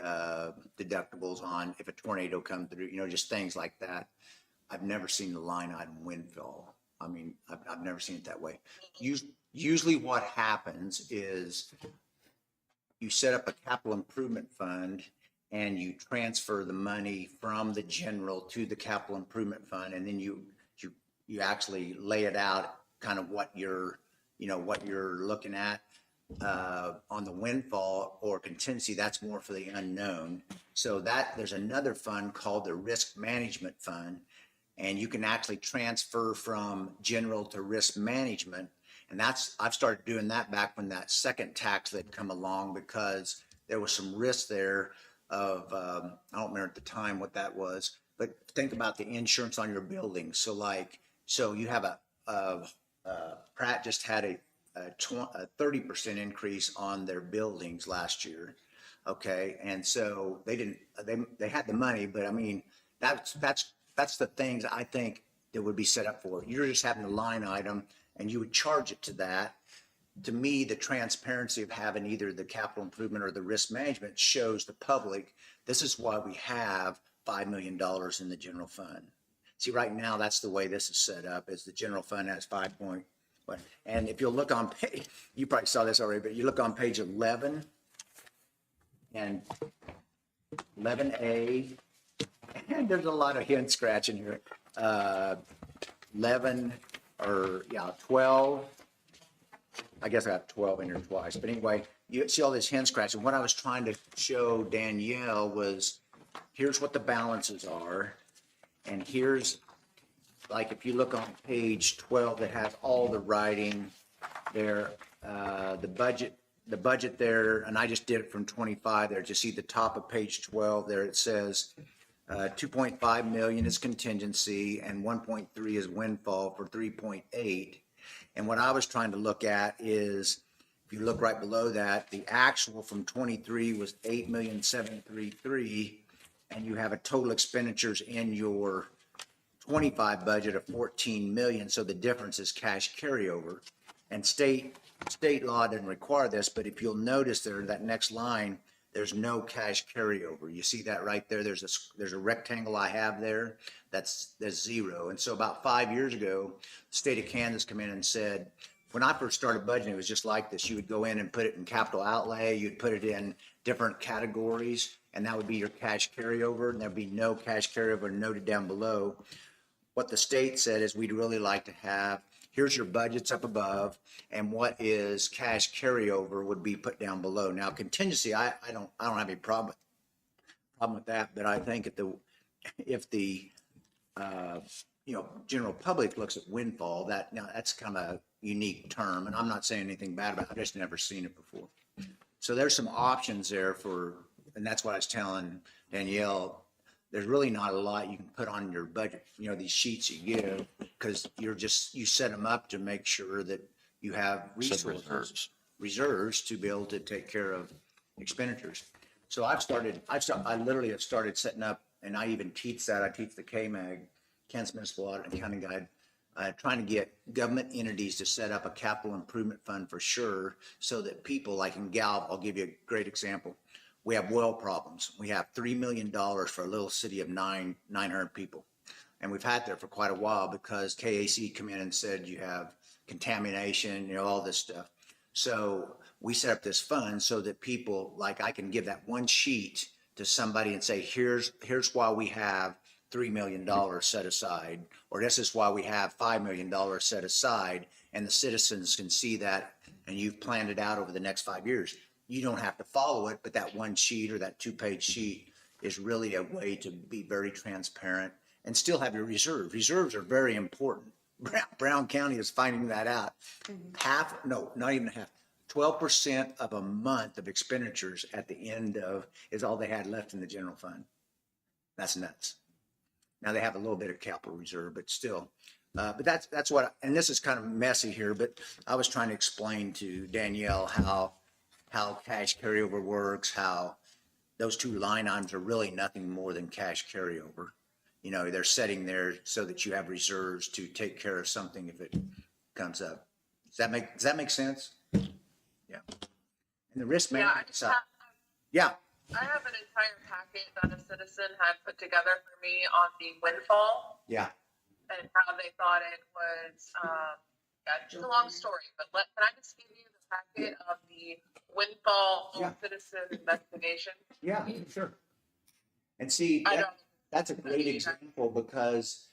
deductibles on if a tornado comes through, just things like that. I've never seen the line item windfall. I mean, I've never seen it that way. Usually what happens is you set up a capital improvement fund and you transfer the money from the general to the capital improvement fund, and then you actually lay it out kind of what you're looking at on the windfall or contingency. That's more for the unknown. So that, there's another fund called the Risk Management Fund. And you can actually transfer from general to risk management. And I've started doing that back when that second tax had come along, because there was some risk there of, I don't remember at the time what that was, but think about the insurance on your building. So you have Pratt just had a 30% increase on their buildings last year. Okay. And so they had the money, but I mean, that's the things I think that would be set up for. You're just having a line item and you would charge it to that. To me, the transparency of having either the capital improvement or the risk management shows the public, this is why we have $5 million in the general fund. See, right now, that's the way this is set up, is the general fund has 5 point. And if you'll look on page, you probably saw this already, but you look on page 11 and 11A, and there's a lot of hand scratching here. 12. I guess I got 12 in here twice. But anyway, you see all this hand scratching. What I was trying to show Danielle was, here's what the balances are. And here's, like, if you look on page 12, that has all the writing there, the budget there, and I just did it from 25 there. Just see the top of page 12 there, it says 2.5 million is contingency and 1.3 is windfall for 3.8. And what I was trying to look at is, if you look right below that, the actual from 23 was 8,733,000, and you have a total expenditures in your 25 budget of 14 million. So the difference is cash carryover. And state law doesn't require this, but if you'll notice there, that next line, there's no cash carryover. You see that right there? There's a rectangle I have there. That's zero. And so about 5 years ago, the state of Kansas came in and said, when I first started budgeting, it was just like this. You would go in and put it in capital outlay. You'd put it in different categories, and that would be your cash carryover. And there'd be no cash carryover noted down below. What the state said is, we'd really like to have, here's your budgets up above, and what is cash carryover would be put down below. Now, contingency, I don't have any problem with that, but I think if the general public looks at windfall, that's kind of a unique term, and I'm not saying anything bad about it. I've just never seen it before. So there's some options there and that's what I was telling Danielle. There's really not a lot you can put on your budget, these sheets you give, because you set them up to make sure that you have reserves to be able to take care of expenditures. So I literally have started setting up, and I even teach that. I teach the KMAG, Kansas Municipal Audit and Accounting Guide, trying to get government entities to set up a capital improvement fund for sure, so that people like in Gallup, I'll give you a great example. We have well problems. We have $3 million for a little city of 900 people. And we've had there for quite a while because KAC come in and said you have contamination, all this stuff. So we set up this fund so that people, like, I can give that one sheet to somebody and say, here's why we have $3 million set aside, or this is why we have $5 million set aside, and the citizens can see that, and you've planned it out over the next 5 years. You don't have to follow it, but that one sheet or that 2-page sheet is really a way to be very transparent and still have your reserves. Reserves are very important. Brown County is finding that out. Not even half, 12% of a month of expenditures at the end of is all they had left in the general fund. That's nuts. Now they have a little bit of capital reserve, but still. But that's what, and this is kind of messy here, but I was trying to explain to Danielle how cash carryover works, how those two line items are really nothing more than cash carryover. They're setting there so that you have reserves to take care of something if it comes up. Does that make sense? Yeah. And the risk management side. Yeah. I have an entire packet that a citizen had put together for me on the windfall. Yeah. And how they thought it was, it's a long story, but can I just give you the packet of the windfall citizen investigation? Yeah, sure. And see, that's a great example because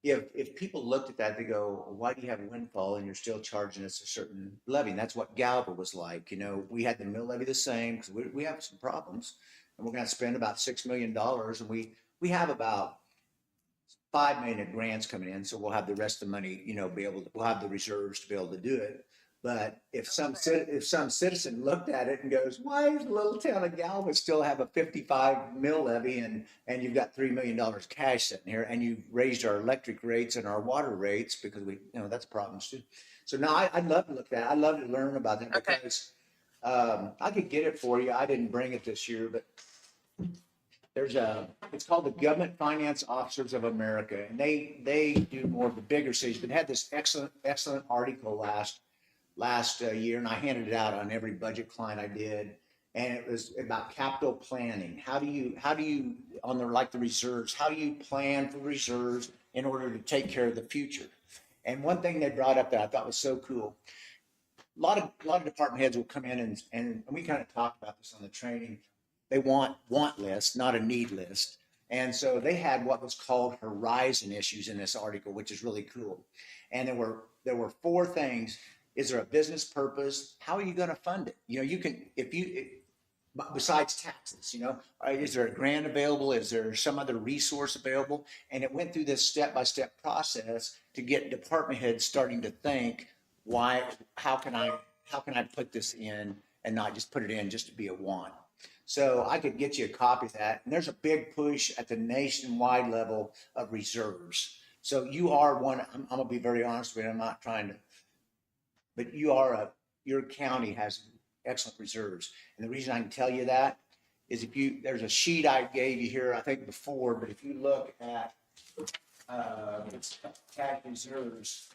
if people looked at that, they go, why do you have a windfall and you're still charging us a certain levy? And that's what Galva was like. You know, we had the mill levy the same because we have some problems, and we're going to spend about $6 million, and we have about 5 million in grants coming in, so we'll have the rest of the money, you know, we'll have the reserves to be able to do it. But if some citizen looked at it and goes, why does the little town of Galvin still have a 55 mill levy and you've got $3 million cash sitting here, and you raised our electric rates and our water rates because we, you know, that's problems too. So now I'd love to look at that. I'd love to learn about that because I could get it for you. I didn't bring it this year, but it's called the Government Finance Officers of America, and they do more of the bigger cities. But had this excellent article last year, and I handed it out on every budget client I did, and it was about capital planning. How do you on the reserves? How do you plan for reserves in order to take care of the future? And one thing they brought up that I thought was so cool. A lot of department heads will come in and we kind of talked about this on the training. They want list, not a need list. And so they had what was called horizon issues in this article, which is really cool. And there were 4 things. Is there a business purpose? How are you going to fund it? You know, you can, besides taxes, you know, is there a grant available? Is there some other resource available? And it went through this step-by-step process to get department heads starting to think, how can I put this in and not just put it in just to be a want? So I could get you a copy of that. And there's a big push at the nationwide level of reserves. So you are one, I'm going to be very honest with you, I'm not trying to, but your county has excellent reserves. And the reason I can tell you that is there's a sheet I gave you here, I think before, but if you look at cash reserves,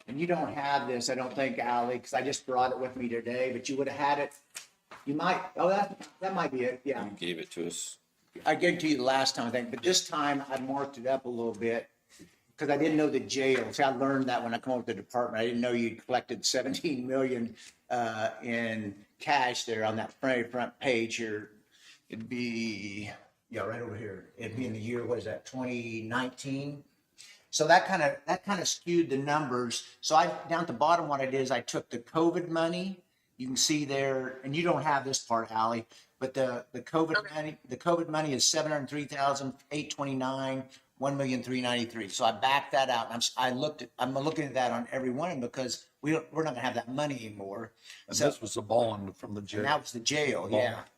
and you don't have this, I don't think, Ally, because I just brought it with me today, but you would have had it. You might, that might be it, yeah. You gave it to us. I gave it to you the last time, I think, but this time I marked it up a little bit because I didn't know the jail. See, I learned that when I come up with the department. I didn't know you collected 17 million in cash there on that front page here. It'd be, right over here. It'd be in the year, what is that, 2019? So that kind of skewed the numbers. So down at the bottom, what I did is I took the COVID money. You can see there, and you don't have this part, Allie, but the COVID money is 703,829, 1,393,000. So I backed that out. And I'm looking at that on every one because we're not going to have that money anymore. And this was a bond from the jail. And that was the jail,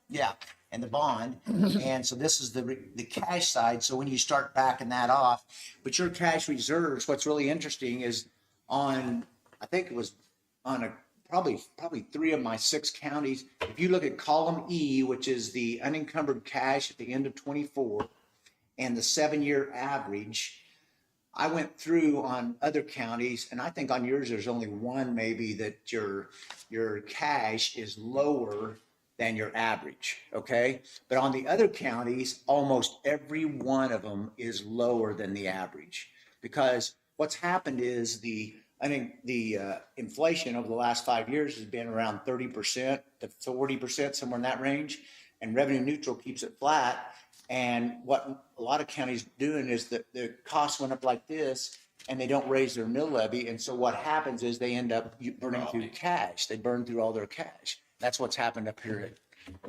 yeah, and the bond. And so this is the cash side. So when you start backing that off, but your cash reserves, what's really interesting is I think it was on probably 3 of my 6 counties. If you look at column E, which is the unencumbered cash at the end of 24, and the 7-year average, I went through on other counties, and I think on yours, there's only one maybe that your cash is lower than your average, okay? But on the other counties, almost every one of them is lower than the average, because what's happened is the inflation over the last 5 years has been around 30% to 40%, somewhere in that range, and revenue neutral keeps it flat. And what a lot of counties doing is that the costs went up like this, and they don't raise their mill levy. And so what happens is they end up burning through cash. They burn through all their cash. That's what's happened up here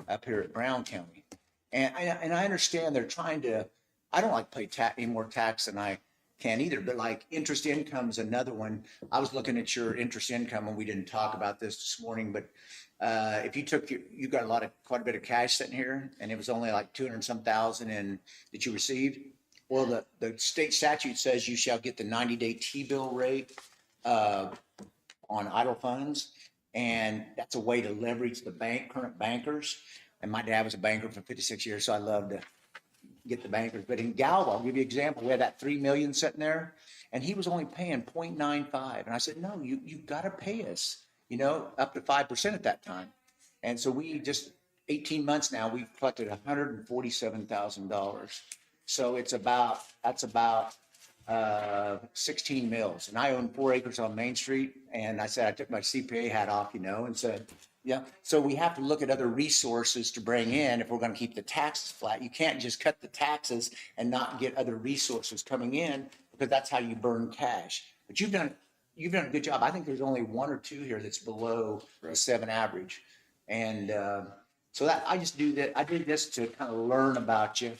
at Brown County. And I understand they're trying to. I don't like to pay any more tax than I can either. But like interest income is another one. I was looking at your interest income, and we didn't talk about this morning, but if you got quite a bit of cash sitting here, and it was only like 200 some thousand that you received. Well, the state statute says you shall get the 90-day T-bill rate on idle funds, and that's a way to leverage the current bankers. And my dad was a banker for 56 years, so I love to get the bankers. But in Galva, I'll give you an example. We had that 3 million sitting there, and he was only paying 0.95, and I said, no, you've got to pay us. Up to 5% at that time. And so we just 18 months now, we've collected $147,000. So that's about 16 mills. And I own 4 acres on Main Street. And I said, I took my CPA hat off, and said, Yeah, so we have to look at other resources to bring in if we're gonna keep the taxes flat. You can't just cut the taxes and not get other resources coming in, because that's how you burn cash. But you've done a good job. I think there's only one or two here that's below the 7 average. And, so that, I just do that, I did this to kind of learn about you.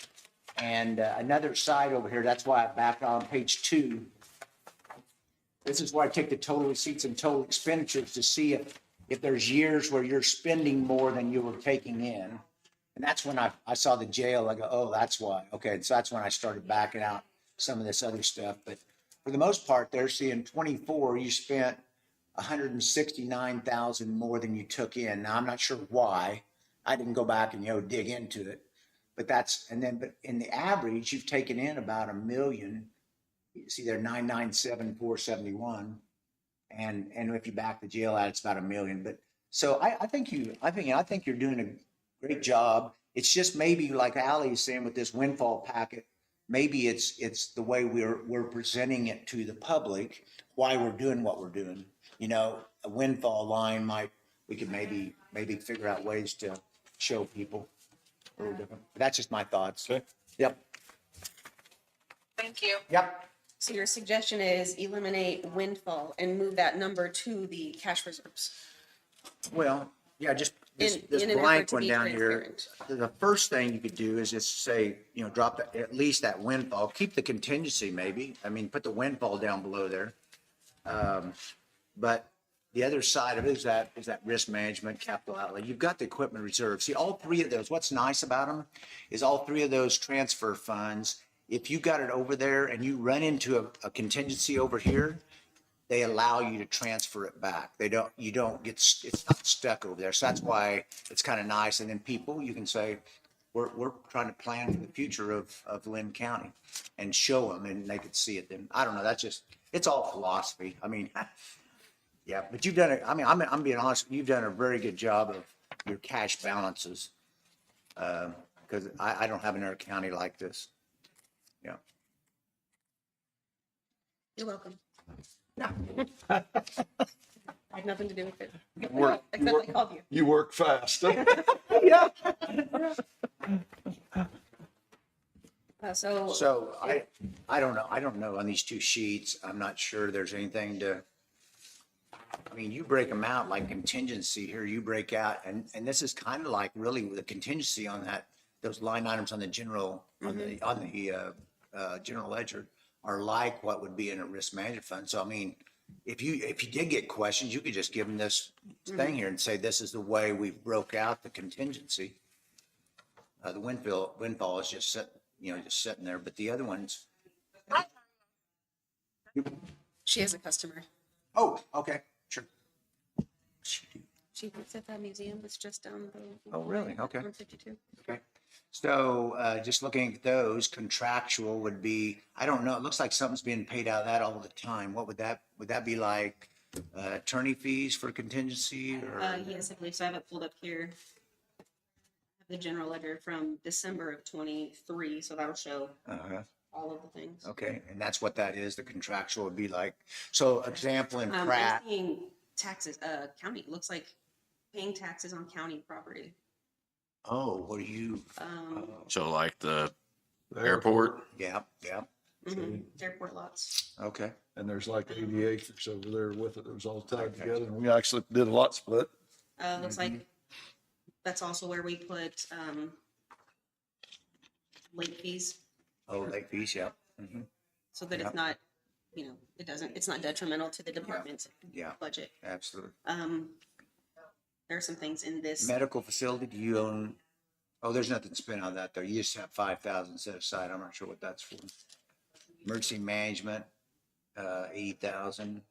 And, another side over here, that's why I back on page 2. This is where I take the total receipts and total expenditures to see if there's years where you're spending more than you were taking in. And that's when I saw the jail, I go, oh, that's why. Okay, so that's when I started backing out some of this other stuff. But for the most part, they're seeing 24, you spent 169,000 more than you took in. Now, I'm not sure why. I didn't go back and, dig into it. But but in the average, you've taken in about $1 million. You see there, 997,471. And if you back the jail out, it's about $1 million. But so I think you're doing a great job. It's just maybe like Ally is saying with this windfall packet, maybe it's the way we're presenting it to the public, why we're doing what we're doing. A windfall line we could maybe figure out ways to show people a little different. But that's just my thoughts. Okay. Yep. Thank you. Yep. So your suggestion is eliminate windfall and move that number to the cash reserves. Well, yeah, just this In an effort blank to one be down here. transparent. The first thing you could do is just say, drop at least that windfall, keep the contingency maybe. I mean, put the windfall down below there. But the other side of it is that risk management, capital outlay. You've got the equipment reserve. See, all three of those, what's nice about them is all three of those transfer funds, if you got it over there and you run into a contingency over here, they allow you to transfer it back. You don't get, it's not stuck over there. So that's why it's kind of nice. And then people, you can say, we're trying to plan for the future of Linn County and show them, and they could see it then. I don't know. It's all philosophy. I mean, yeah, but you've done it. I mean, I'm being honest, you've done a very good job of your cash balances. Because I don't have another county like this. Yeah. You're welcome. I had nothing to do with it. Except I called you. You work fast. Yeah. So I don't know. I don't know on these two sheets. I'm not sure there's anything to, I mean, you break them out like contingency here, you break out, and this is kind of like really with a contingency on those line items on the general, on the general ledger are like what would be in a risk management fund. So, I mean, if you did get questions, you could just give them this thing here and say, this is the way we broke out the contingency. The windfall is just sitting there, but the other ones. she has a customer. Oh, okay, sure. She works at that museum that's just down the. Oh, really? Okay. 152. Okay. So, just looking at those, contractual would be, I don't know, it looks like something's being paid out of that all the time. What would that be like, attorney fees for contingency or? Yes, I believe so. I have it pulled up here. I have the general ledger from December of 23, so that'll show all of the things. Okay, and that's what that is, the contractual would be like. So example in I'm Pratt. seeing taxes, county, looks like paying taxes on county property. Oh, what are you? So like the airport? Yeah. Airport lots. Okay. And there's like 80 acres over there with it. It was all tied together. And we actually did a lot split. Looks like that's also where we put, late fees. Oh, late fees, yeah. So that it's not, it's not detrimental to the department's budget. Absolutely. There are some things in this. Medical facility, do you own? Oh, there's nothing spent on that though. You just have 5,000 set aside. I'm not sure what that's for. Emergency management, 80,000.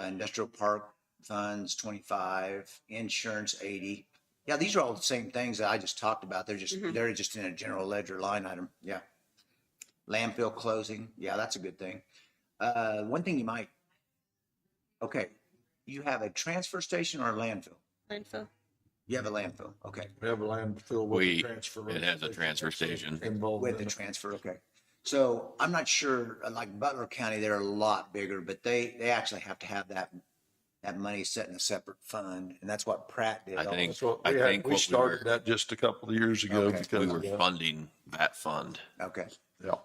Industrial park funds, 25. Insurance, 80. Yeah, these are all the same things that I just talked about. They're just in a general ledger line item. Yeah. Landfill closing. Yeah, that's a good thing. One thing you might. Okay. You have a transfer station or a landfill? Landfill. You have a landfill, okay. We have a landfill with a transfer. It has a transfer station. Involved With the transfer, okay. So I'm not sure, like Butler County, they're a lot bigger, but they actually have to have that that money's set in a separate fund, and that's what Pratt did. I think, That's what I we had. think We what started that just a couple of years ago Okay. because we were of that. funding that fund. Okay, Yeah,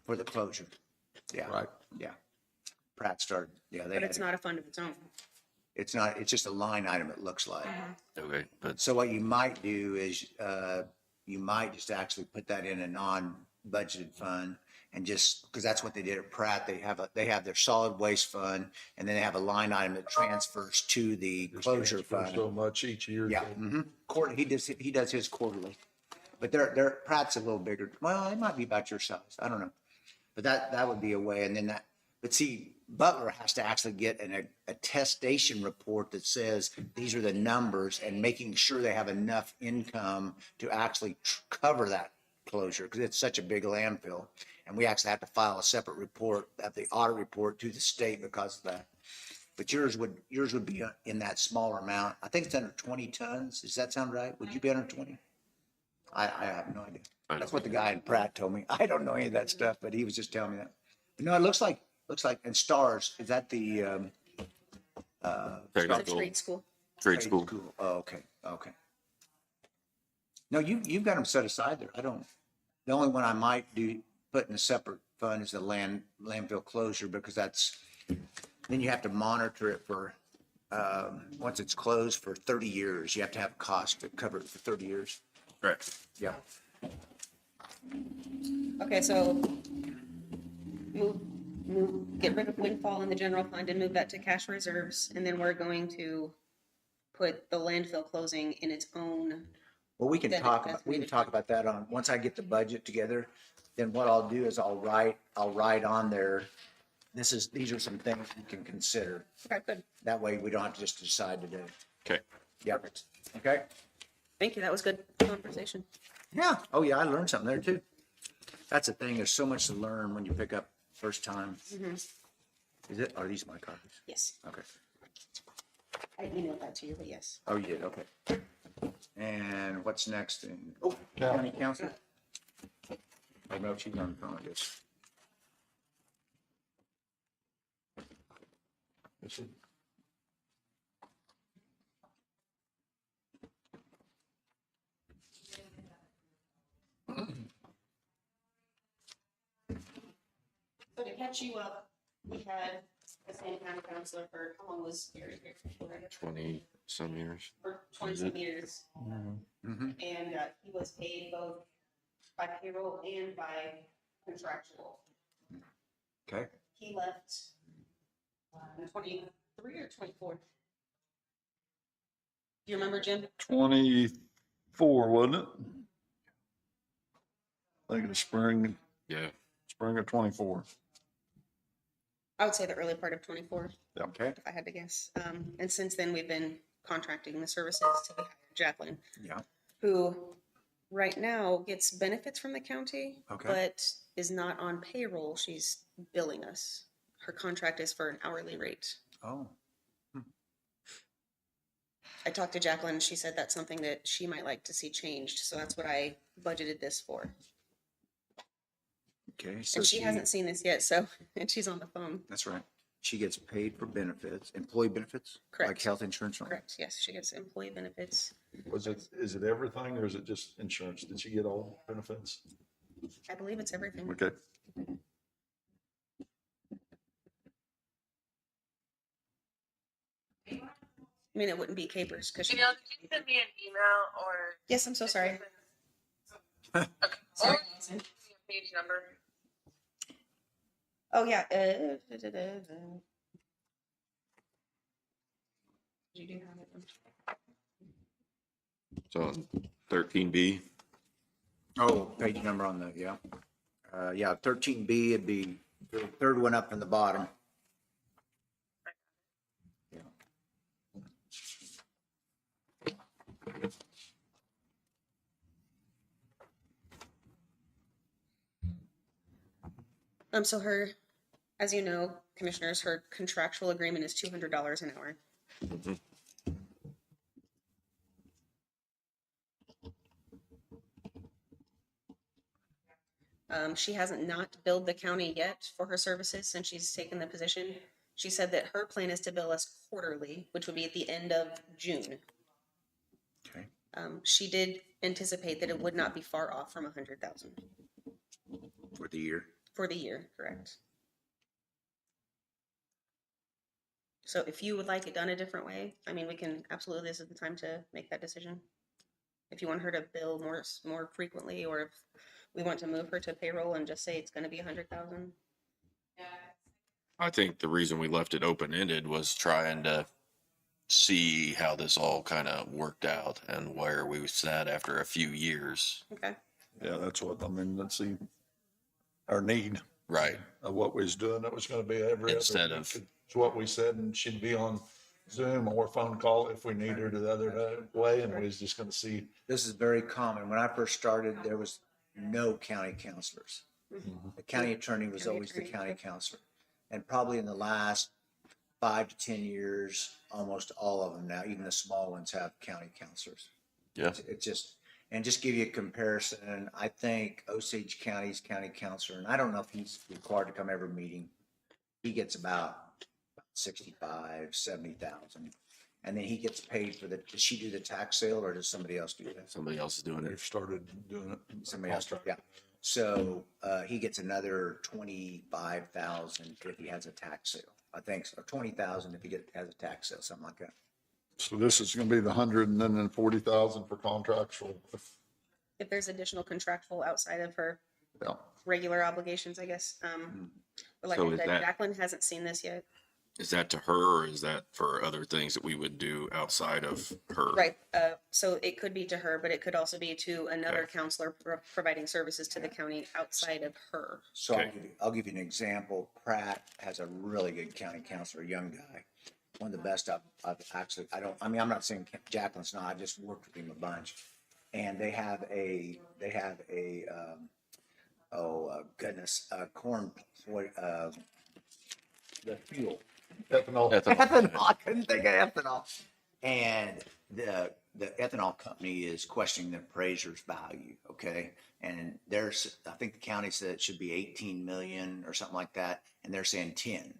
for the closure. Yeah. right. Yeah. Pratt started, yeah, they But had, it's not a fund of its own. it's not, it's just a line item, it looks like. Okay, but So what you might do is, you might just actually put that in a non-budgeted fund and just, because that's what they did at Pratt. They have their solid waste fund, and then they have a line item that transfers to the closure fund. So much each year. Yeah, he does his quarterly. But Pratt's a little bigger. Well, it might be about your size. I don't know. But that would be a way. And then but see, Butler has to actually get an attestation report that says these are the numbers, and making sure they have enough income to actually cover that closure, because it's such a big landfill. And we actually have to file a separate report, the audit report, to the state because of that. But yours would be in that smaller amount. I think it's under 20 tons. Does that sound right? Would you be under 20? I have no idea. That's what the guy in Pratt told me. I don't know any of that stuff, but he was just telling me that. But no, it looks like, and STARS, is that the, Trade school. trade school. Oh, okay. No, you've got them set aside there. The only one I might put in a separate fund is the landfill closure, because then you have to monitor it for, once it's closed for 30 years, you have to have a cost to cover it for 30 years. Correct. Yeah. Okay, so get rid of windfall in the general fund and move that to cash reserves, and then we're going to put the landfill closing in its own. Well, we can Then talk that's about that once I get the budget together. Then what I'll do is I'll write on there, these are some things you can consider. Okay, good. That way we don't have to just decide today. Okay. Yep. Okay. Thank you. That was good conversation. Yeah. Oh, yeah. I learned something there too. That's the thing. There's so much to learn when you pick up first time. Are these my copies? Yes. Okay. I emailed that to you, but yes. Oh, you did? Okay. And what's next county council? I know she's on the phone, I guess. So to catch you up, we had the same county counselor for, how long was Gary here? 20 some years. For 20 years. Mm-hmm. And he was paid both by payroll and by contractual. Okay. He left in 23 or 24. Do you remember, Jim? 24, wasn't it? I think it was spring. Yeah. Spring of 24. I would say the early part of 24. Okay. If I had to guess. And since then, we've been contracting the services to be hired. Jacqueline. Yeah. Who right now gets benefits from the county, Okay. but is not on payroll. She's billing us. Her contract is for an hourly rate. Oh. I talked to Jacqueline, and she said that's something that she might like to see changed. So that's what I budgeted this for. Okay. So And she hasn't seen this yet, so, and she's on the phone. That's right. She gets paid for benefits, employee benefits? Correct. Like health insurance? Correct, yes, she gets employee benefits. Is it everything or is it just insurance? Did she get all benefits? I believe it's everything. Okay. I mean, it wouldn't be capers because she. Danielle, did you send me an email or? Yes, I'm so sorry. Okay. Sorry. Or page number. Oh, yeah. You do have it. So 13B. Oh, page number on the, yeah. Yeah, 13B would be the third one up from the bottom. Yeah. So her, as you know, commissioners, her contractual agreement is $200 an hour. She hasn't not billed the county yet for her services since she's taken the position. She said that her plan is to bill us quarterly, which would be at the end of June. Okay. She did anticipate that it would not be far off from 100,000 For the year. for the year, correct? So if you would like it done a different way, I mean, we can absolutely, this is the time to make that decision. If you want her to bill more frequently, or if we want to move her to payroll and just say it's gonna be 100,000. I think the reason we left it open-ended was trying to see how this all kind of worked out and where we sat after a few years. Okay. Yeah, that's what, I mean, let's see, our need Right. of what we was doing. That was gonna be every Instead other of- week. It's what we said, and she'd be on Zoom or phone call if we need her to the other way, and we was just gonna see. This is very common. When I first started, there was no county counselors. The county attorney was County always the attorney, county yep. counselor. And probably in the last 5 to 10 years, almost all of them now, even the small ones, have county counselors. Yeah. It's just, and just give you a comparison, I think Osage County's county counselor, and I don't know if he's required to come every meeting. He gets about 65, 70,000. And then he gets paid for the, does she do the tax sale or does somebody else do that? Somebody else is doing it. They've started doing it. Somebody else, yeah. So, he gets another 25,000 if he has a tax sale, I think, or 20,000 if he has a tax sale, something like that. So this is gonna be the 100 and then 40,000 for contractual. If there's additional contractual outside of her Yeah. regular obligations, I guess. But like So I is said, that- Jacqueline hasn't seen this yet. Is that to her, or is that for other things that we would do outside of her? Right, so it could be to her, but it could also be to another counselor providing services to the county outside of her. So I'll give you an example. Pratt has a really good county counselor, a young guy. One of the best I've actually, I'm not saying Jacqueline's not, I just worked with him a bunch. And they have a corn, the fuel. Ethanol. Ethanol, I couldn't think of ethanol. And the ethanol company is questioning the appraiser's value, okay? And there's, I think the county said it should be 18 million or something like that, and they're saying 10.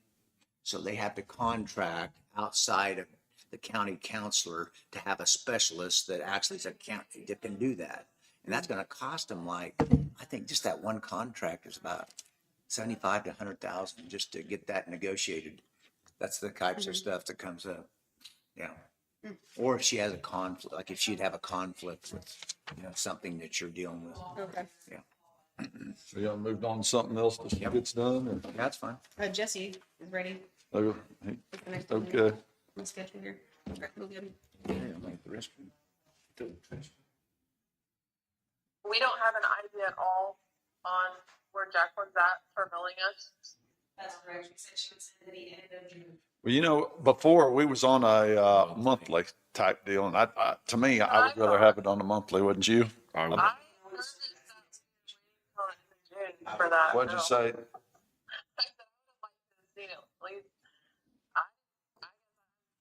So they have to contract outside of the county counselor to have a specialist that actually is a county that can do that. And that's gonna cost them like, I think just that one contract is about 75 to 100,000 just to get that negotiated. That's the types of stuff that comes up. Yeah. Or if she has a conflict, like if she'd have a conflict with, something that you're dealing with. Okay. Yeah. So y'all moved on to something else that gets done, or? That's fine. Jesse is ready. Okay. What's the next Okay. on the schedule here? Okay, we'll get him. We don't have an idea at all on where Jacqueline's at for billing us. That's correct. She said she was in the end of June. Well, before we was on a monthly type deal, and I to me, I would rather have it on a monthly, wouldn't you? I would. I heard it that June for that. What'd you no. say? I said I would like to see it, please. I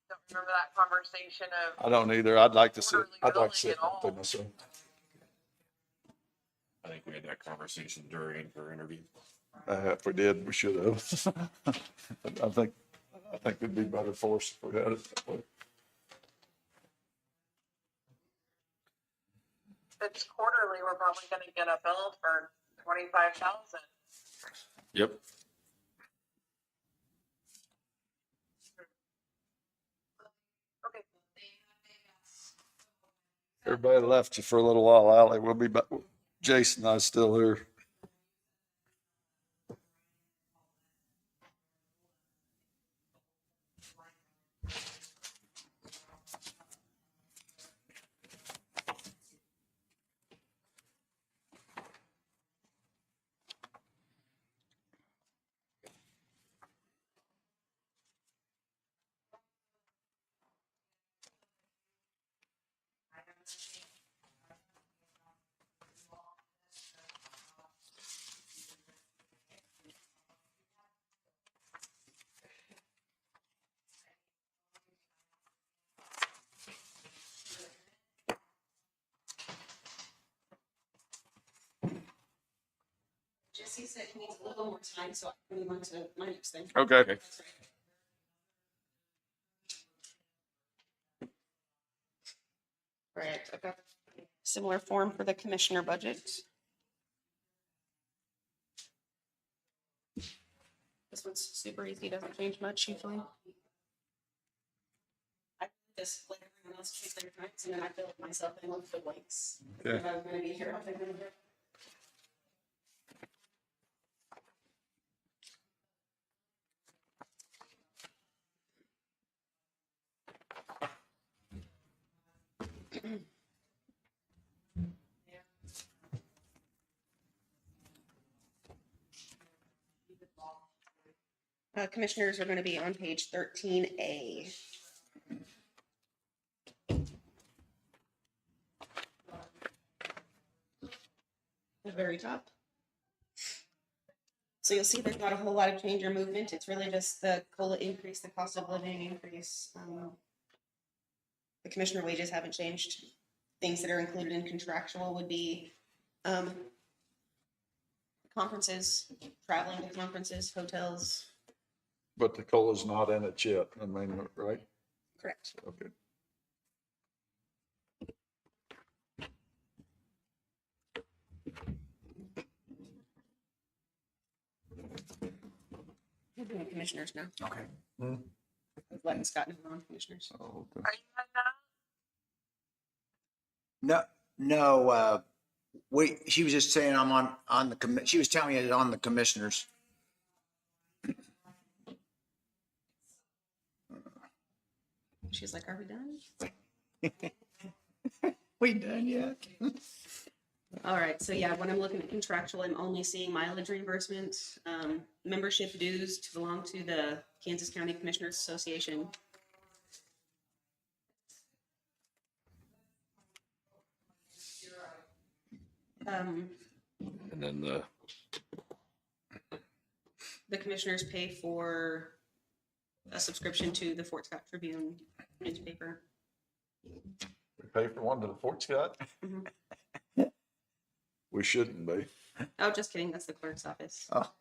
don't remember that conversation of. I don't either. I'd like to see Quarterly it billing at all. myself. I think we had that conversation during her interview. If we did, we should have. I think it'd be better for us if we had it that way. If it's quarterly, we're probably gonna get a bill for 25,000. Yep. Okay. Everybody left you for a little while, Ally. We'll be back. Jason and I still here. Jesse said he needs a little more time, so I can move on to my next thing. Okay. That's right. Right, I've got similar form for the commissioner budget. This one's super easy, doesn't change much usually. I just let everyone else choose their times and then I fill it myself in with the blanks. Okay. If I'm gonna be here, I'll take them. Commissioners are going to be on page 13A. The very top. So you'll see there's not a whole lot of change or movement. It's really just the COLA increase, the cost of living increase. The commissioner wages haven't changed. Things that are included in contractual would be conferences, traveling to conferences, hotels. But the COLA's not in it yet, I mean, right? Correct. Okay. We're doing commissioners now. Okay. Hmm. I was letting Scott know we're on commissioners. Oh, okay. Are you heading out? No, she was just saying I'm on the she was telling me it's on the commissioners. She's like, are we done? We done yet? All right, so yeah, when I'm looking at contractual, I'm only seeing mileage reimbursement, membership dues to belong to the Kansas County Commissioners Association. And then The commissioners pay for a subscription to the Fort Scott Tribune newspaper. We pay for one to the Fort Scott? Mhm. We shouldn't be. Oh, just kidding, that's the clerk's office. Oh.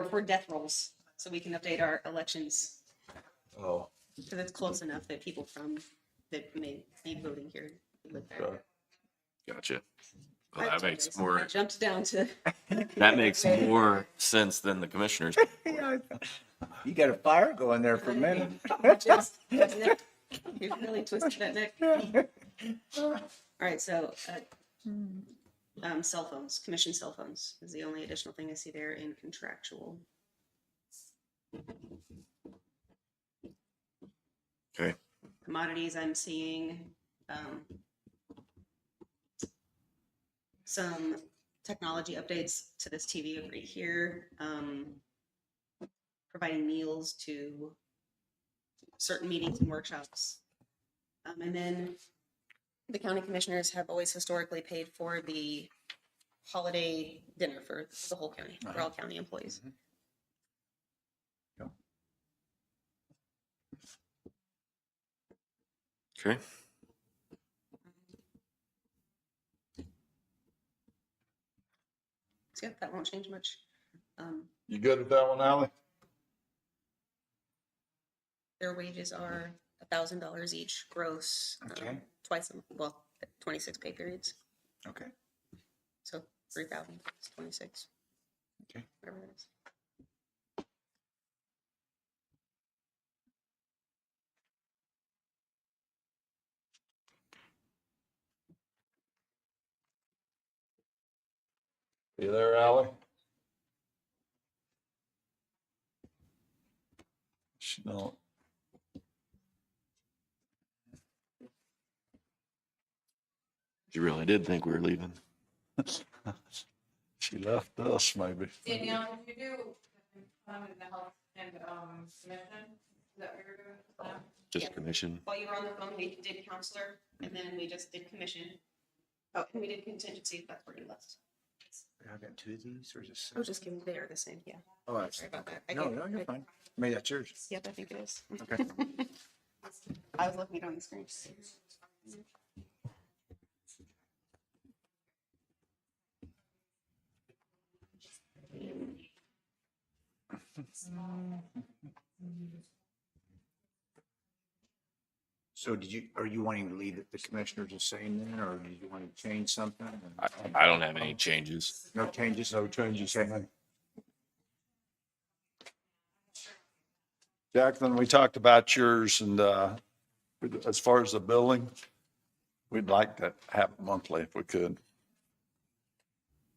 For death rolls, so we can update our elections, Oh, because it's close enough that people from, that may be voting here live there. okay. gotcha. Well, that makes I more, jumped down to. that makes more sense than the commissioners. You got a fire going there for a minute. Just, you really twisted that neck. All right, so, cell phones, commission cell phones is the only additional thing I see there in contractual. Okay. Commodities, I'm seeing, some technology updates to this TV over here, providing meals to certain meetings and workshops. And then the county commissioners have always historically paid for the holiday dinner for the whole county, for all county employees. Okay. So yeah, that won't change much. You good with that one, Ally? Their wages are $1,000 each gross. Okay. Twice, well, 26 pay periods. Okay. So 3,000, 26. Okay. Whatever it is. You there, Ally? She don't. You really did think we were leaving. She left us, maybe. Danielle, did you do in the health and commission? Is that what you're doing? Just Yeah. commission. While you were on the phone, we did counselor, and then we just did commission. Oh, and we did contingency, if that's where you left. I got two of these, or just? I was just kidding, they are the same, yeah. Oh, that's. Sorry about that. I No, gave- no, you're fine. Maybe that's yours. Yep, I think it is. Okay. I was looking at it on the screen. So are you wanting to leave it the commissioners the same then, or did you want to change something? I don't have any changes. No changes? No changes. Okay. Jacqueline, we talked about yours and, as far as the billing, we'd like that happen monthly if we could.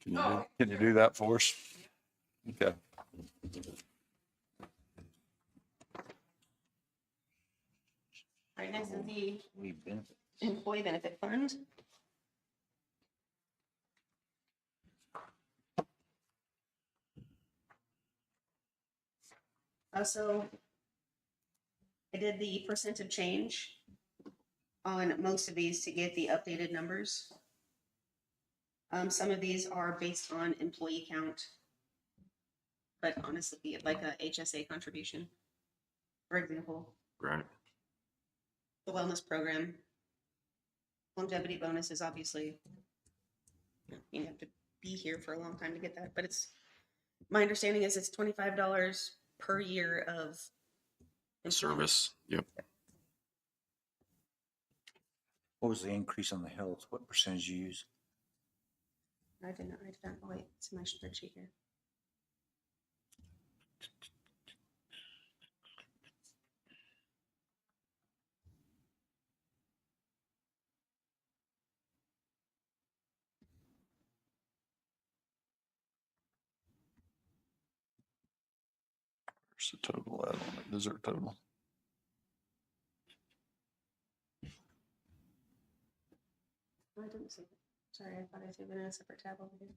Can you do that for us? Okay. Right next is the We benefit. employee benefit fund. Also, I did the percent of change on most of these to get the updated numbers. Some of these are based on employee count, but honestly, like a HSA contribution, for example, Right. the wellness program, longevity bonus is obviously, you have to be here for a long time to get that, but my understanding is it's $25 per year of Service. Yep. What was the increase on the health? What percentage you use? I did not, oh wait, it's in my spreadsheet here. Where's the total at on it? Is there a total? I didn't see it. Sorry, I thought I saved it in a separate tab over here.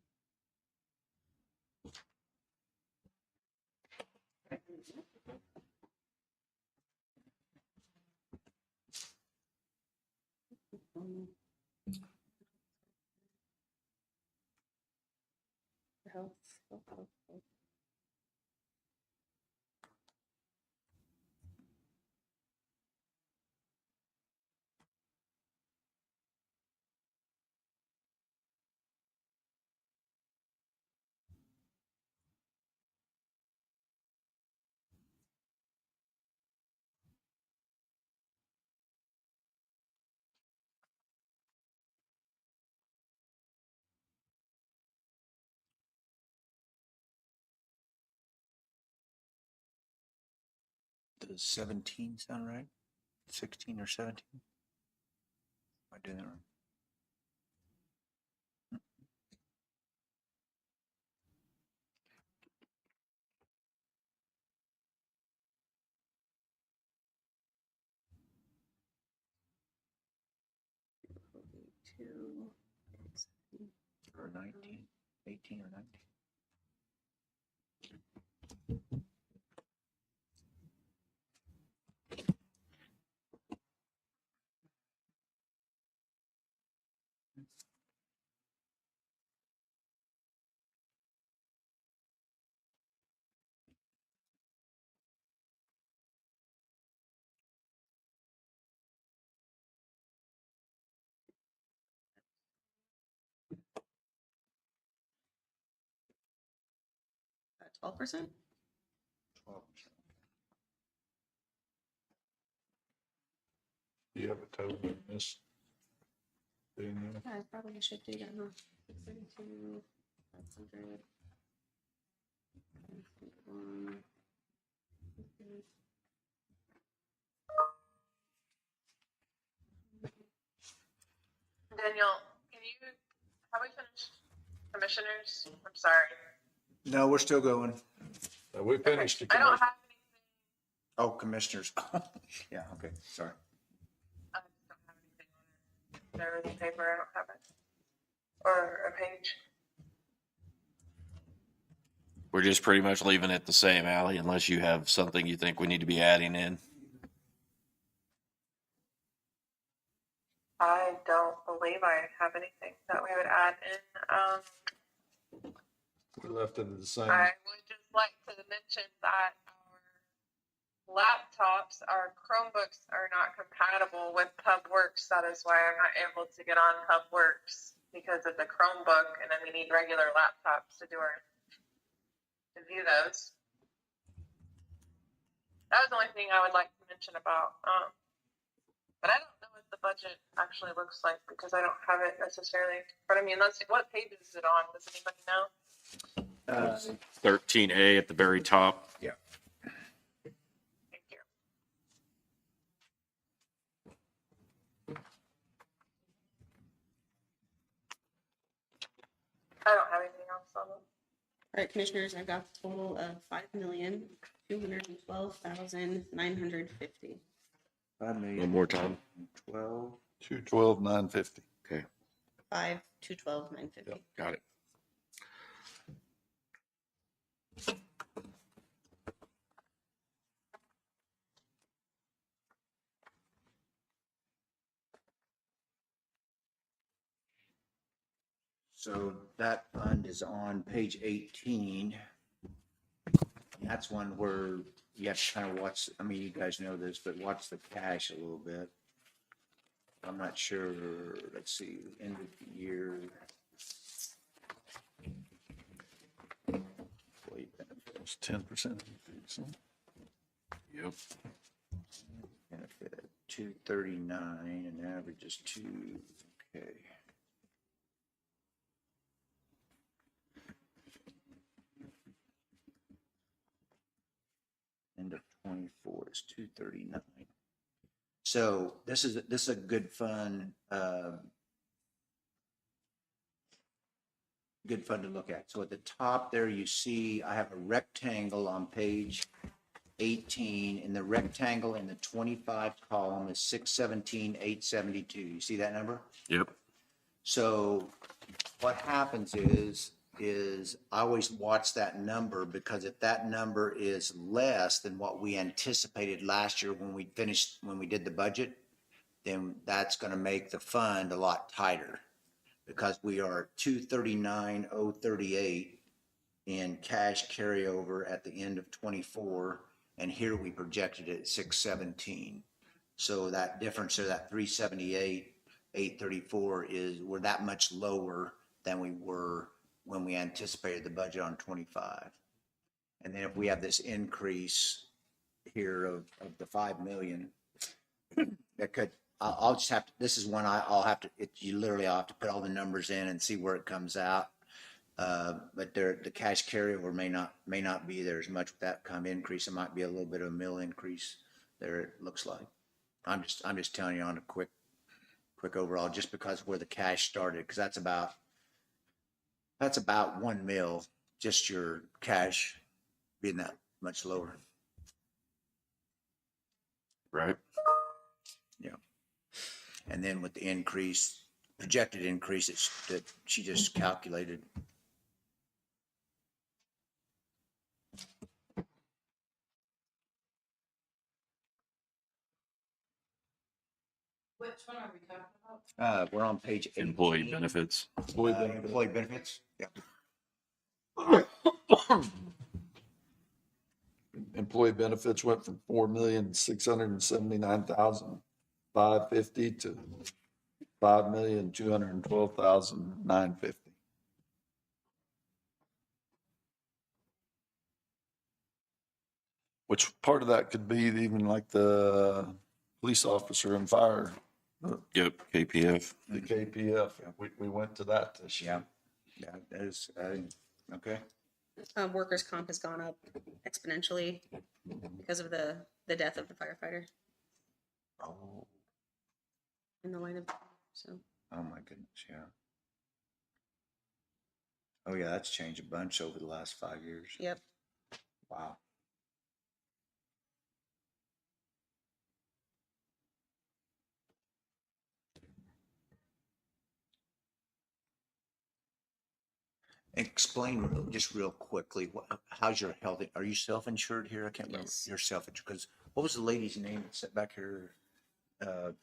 Health. Does 17 sound right? 16 or 17? Am I doing that wrong? Or 19, 18 or 19? At 12%? 12%. Do you have a total in this? Yeah, I probably should do that, huh? 32, 500. Daniel, have we finished commissioners? I'm sorry. No, we're still going. We finished. I don't have Oh, commissioners. Yeah, okay, sorry. I just don't have anything on it. There is a paper, I don't have it. Or a page. We're just pretty much leaving it the same, Ally, unless you have something you think we need to be adding in. I don't believe I have anything that we would add in. We left it the same. I would just like to mention that our laptops, our Chromebooks are not compatible with PubWorks. That is why I'm not able to get on PubWorks because of the Chromebook, and then we need regular laptops to view those. That was the only thing I would like to mention about But I don't know what the budget actually looks like because I don't have it necessarily in front of me. Unless, what page is it on? Does anybody know? 13A at the very top. Yeah. Thank you. I don't have anything else on it. All right, commissioners, I've got a total of 5,212,950. 5,000,000. One more time. 12. 212,950. Okay, 5,212,950. got it. So that fund is on page 18. That's one where you have to kind of watch, I mean, you guys know this, but watch the cash a little bit. I'm not sure, let's see, end of the year. Employee benefits. 10%. Yep. Benefit 239 and average is 2, okay. End of 24 is 239. So this is a good fund, good fund to look at. So at the top there, you see I have a rectangle on page 18, and the rectangle in the 25 column is 617,872. You see that number? Yep. So what happens is I always watch that number, because if that number is less than what we anticipated last year when we did the budget, then that's going to make the fund a lot tighter, because we are 239,038 in cash carryover at the end of 24, and here we projected it at 617. So that difference of that 378,834 is, we're that much lower than we were when we anticipated the budget on 25. And then if we have this increase here of the 5 million, that could, I'll just have to, this is one I'll have to, you literally, I'll have to put all the numbers in and see where it comes out. But the cash carryover may not be there as much with that kind of increase. It might be a little bit of a mill increase there, it looks like. I'm just telling you on a quick overall, just because where the cash started, because that's about 1 mil, just your cash being that much lower. Right. Yeah. And then with the increase, projected increase that she just calculated. Which one are we talking about? We're on page 18. Employee benefits. Employee benefits, yeah. Employee benefits went from 4,679,550 to 5,212,950. Which part of that could be even like the police officer and fire. Yep, KPF. The KPF, we went to that this year. Yeah, that is, okay. Workers' comp has gone up exponentially because of the death of the firefighter Oh, in the line of, so. oh my goodness, yeah. Oh yeah, that's changed a bunch over the last 5 years. Yep. Wow. Explain just real quickly, how's your health? Are you self-insured here? I can't remember. Yes. You're self-insured, because what was the lady's name that sat back here,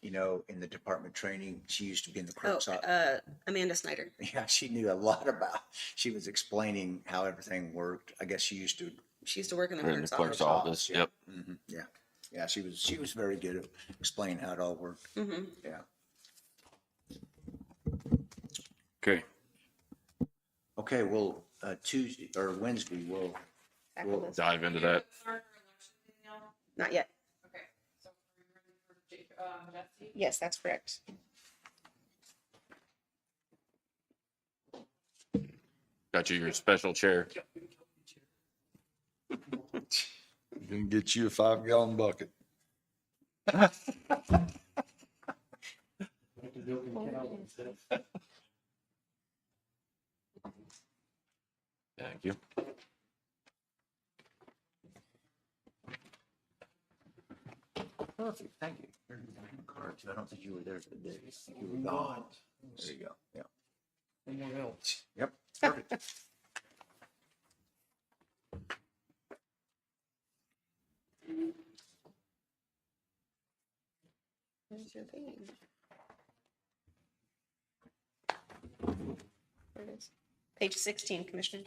in the department training? She used to be in the clerk's office. Amanda Snyder. Yeah, she knew a lot about, she was explaining how everything worked. I guess she used to. She used to work in the Right in the clerk's clerk's office. office. Yeah. Yep. Mhm, yeah. Yeah, she was very good at explaining how it all worked. Mm-hmm. Yeah. Okay. Okay, well, Tuesday or Wednesday, we'll Dive into that. Not yet. Okay, so we're ready for Jacob. Jesse? Yes, that's correct. Got you your special chair. Gonna get you a 5-gallon bucket. Thank you. Perfect, thank you. Here's my card, too. I don't think you were there today. You were gone. There you go, yeah. Someone else. Yep, perfect. There's your page. There it is. Page 16, Commissioner.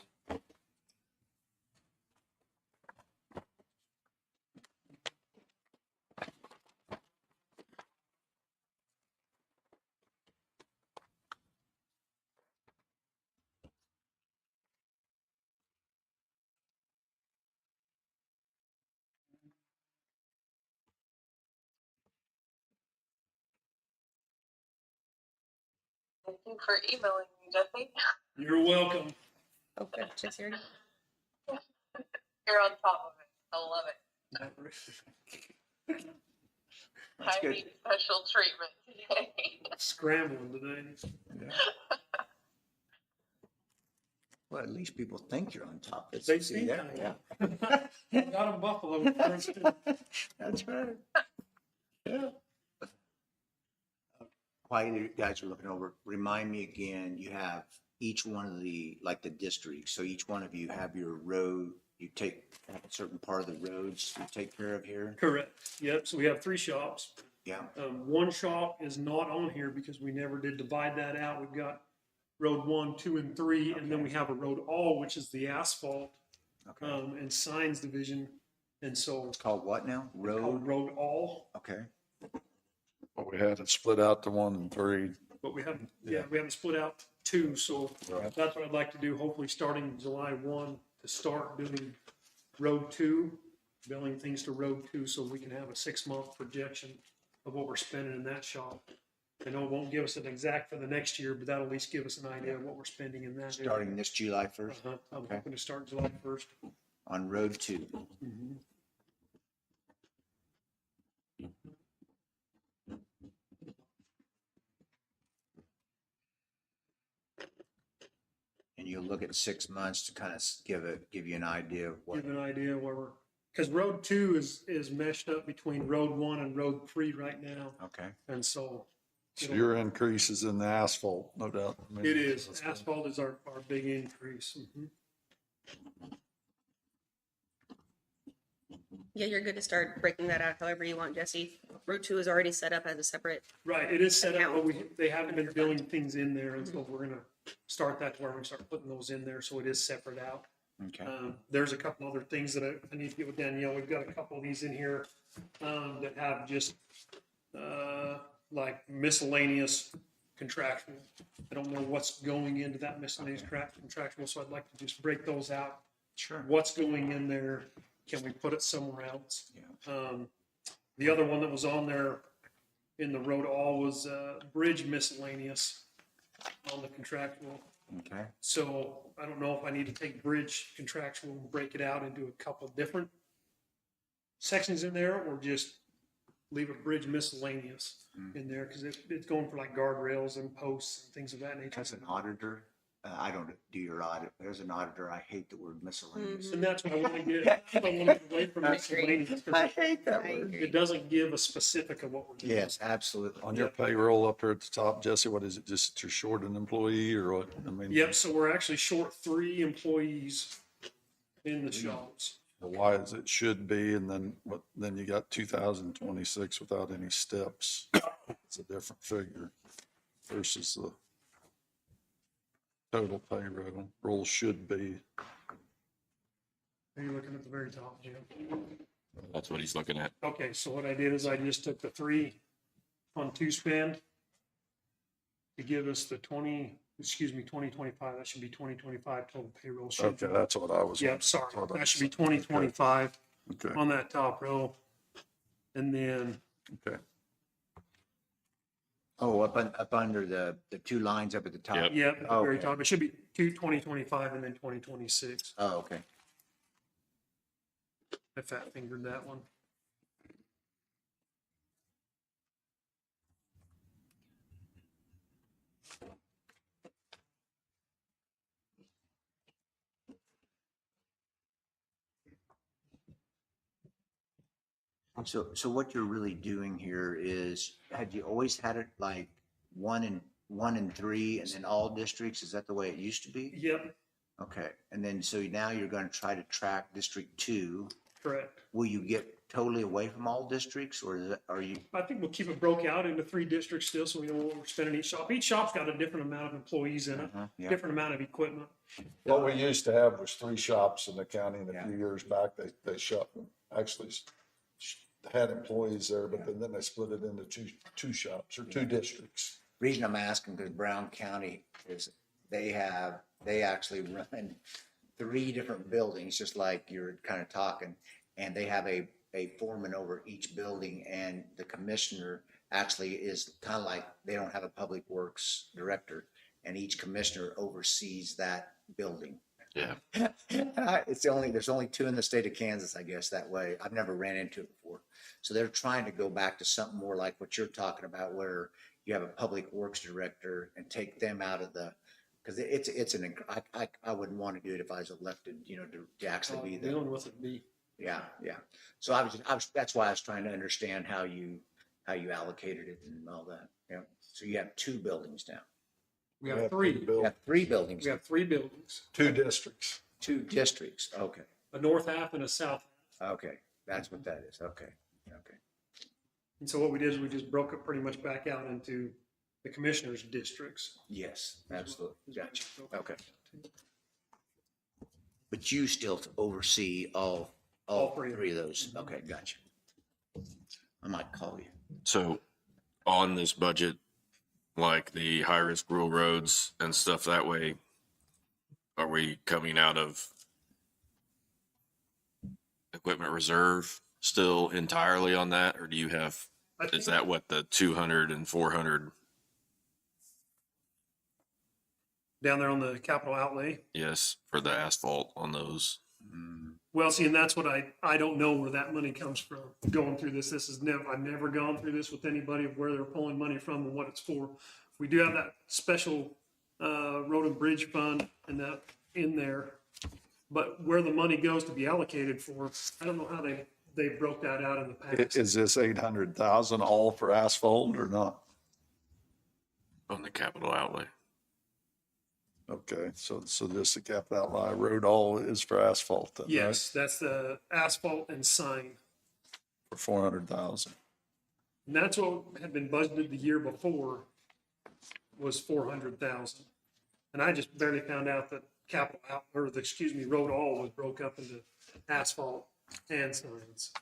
Thank you for emailing me, Jesse. You're welcome. Oh, good. Just here. You're on top of it. I love it. That's I good. need special treatment today. Scrambling today. Well, at least people think you're on top. Let's They see think there, I am. yeah. Got a buffalo first. That's right. Yeah. While you guys are looking over, remind me again, you have each one of the, like the districts, so each one of you have your road, you have a certain part of the roads you take care of here? Correct. Yep. So we have 3 shops. Yeah, One shop is not on here because we never did divide that out. We've got road 1, 2, and 3, and then we have a road all, which is the asphalt, okay. and signs division. And so It's called what now? it's called road all, Okay. But we had it split out to 1 and 3. but we haven't, we haven't split out 2. So Right. that's what I'd like to do, hopefully starting July 1 to start doing road 2, billing things to road 2, so we can have a 6-month projection of what we're spending in that shop. I know it won't give us an exact for the next year, but that'll at least give us an idea of what we're spending in that. Starting this July 1st? I'm Okay. hoping to start July 1st. On road 2. And you'll look at 6 months to kind of give you an idea of what. Give an idea where we're, because road 2 is meshed up between road 1 and road 3 right now. Okay. And so So your increase is in the asphalt, no doubt. I mean, it is, that's good. asphalt is our big increase. Yeah, you're good to start breaking that out however you want, Jesse. Road 2 is already set up as a separate. Right, it is set up, but Account. they haven't been billing things in there, and so we're gonna start that to where we start putting those in there, so it is separate out. Okay. There's a couple other things that I need to get with Danielle. We've got a couple of these in here, that have just, like miscellaneous contractual. I don't know what's going into that miscellaneous contractual, so I'd like to just break those out. Sure. What's going in there? Can we put it somewhere else? Yeah. The other one that was on there in the road all was, bridge miscellaneous on the contractual. Okay. So I don't know if I need to take bridge contractual and break it out into a couple different sections in there, or just leave a bridge miscellaneous in there, because it's going for like guardrails and posts and things of that nature. As an auditor, I don't do your audit. As an auditor, I hate the word miscellaneous. And that's what I want to get, I want to get away from miscellaneous, I 'cause hate that word. it doesn't give a specific of what we're doing. Yes, absolutely. On your payroll up here at the top, Jesse, what is it? Just you're short an employee or what? I mean. Yep, so we're actually short 3 employees in the shops. Why is it should be, and then what, then you got 2026 without any steps. It's a different figure versus the total payroll. Roll should be. Are you looking at the very top, Jim? That's what he's looking at. Okay, so what I did is I just took the 3 on 2 spend to give us the 2025, that should be 2025 total payroll. Okay, that's what I was. Yep, sorry, that should be 2025 Okay. on that top row. And then Okay. Oh, up under the two lines up at the top? Yep. Yeah, at the very Okay. top. It should be 2025 and then 2026. Oh, okay. I fat fingered that one. So what you're really doing here is, had you always had it like 1 and 3 and then all districts? Is that the way it used to be? Yep, Okay, and then so now you're going to try to track District 2. correct. Will you get totally away from all districts, or is it, are you? I think we'll keep it broke out into 3 districts still, so we know what we're spending each shop. Each shop's got a different amount of employees in it, Yeah. different amount of equipment. What we used to have was 3 shops in the county, and a few years back, they shut, actually had employees there, but then they split it into two shops or 2 districts. Reason I'm asking, because Brown County is, they actually run 3 different buildings, just like you're kind of talking, and they have a foreman over each building, and the commissioner actually is kind of like, they don't have a public works director, and each commissioner oversees that building. Yeah. There's only 2 in the state of Kansas, I guess, that way. I've never ran into it before. So they're trying to go back to something more like what you're talking about, where you have a public works director and take them out of the, because I wouldn't want to do it if I was elected, to actually be the. Dealing with it be. Yeah. So that's why I was trying to understand how you allocated it and all that. Yeah. So you have 2 buildings now. We have 3. You have 3 buildings. We have 3 buildings, 2 districts. 2 districts. Okay. a north half and a south. Okay. That's what that is. Okay. And so what we did is we just broke it pretty much back out into the commissioners' districts. Yes, absolutely. Gotcha. Okay. But you still oversee all All 3 3 of those. Okay, gotcha. I might call you. So on this budget, like the high-risk rural roads and stuff that way, are we coming out of equipment reserve still entirely on that? Or do you have, is that what the 200 and 400? Down there on the capital outlay. Yes, for the asphalt on those. Well, see, and that's what I don't know where that money comes from going through this. I've never gone through this with anybody of where they're pulling money from and what it's for. We do have that special road and bridge fund and that in there, but where the money goes to be allocated for, I don't know how they broke that out in the past. Is this 800,000 all for asphalt or not? On the capital outlay. Okay, so this, the capital outlay road all is for asphalt then, right? Yes, that's the asphalt and sign. For 400,000. And that's what had been budgeted the year before was 400,000. And I just barely found out that road all was broke up into asphalt and signs.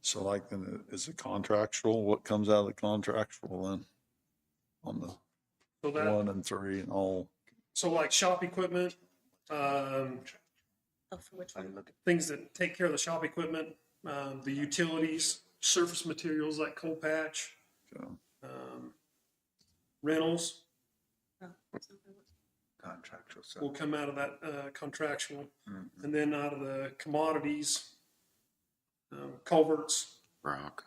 So like, then is it contractual? What comes out of the contractual then? On the So that, 1 and 3 and all? so like shop equipment, things that take care of the shop equipment, the utilities, surface materials like coal patch, rentals Contractual. will come out of that contractual. And then out of the commodities, culverts, rock,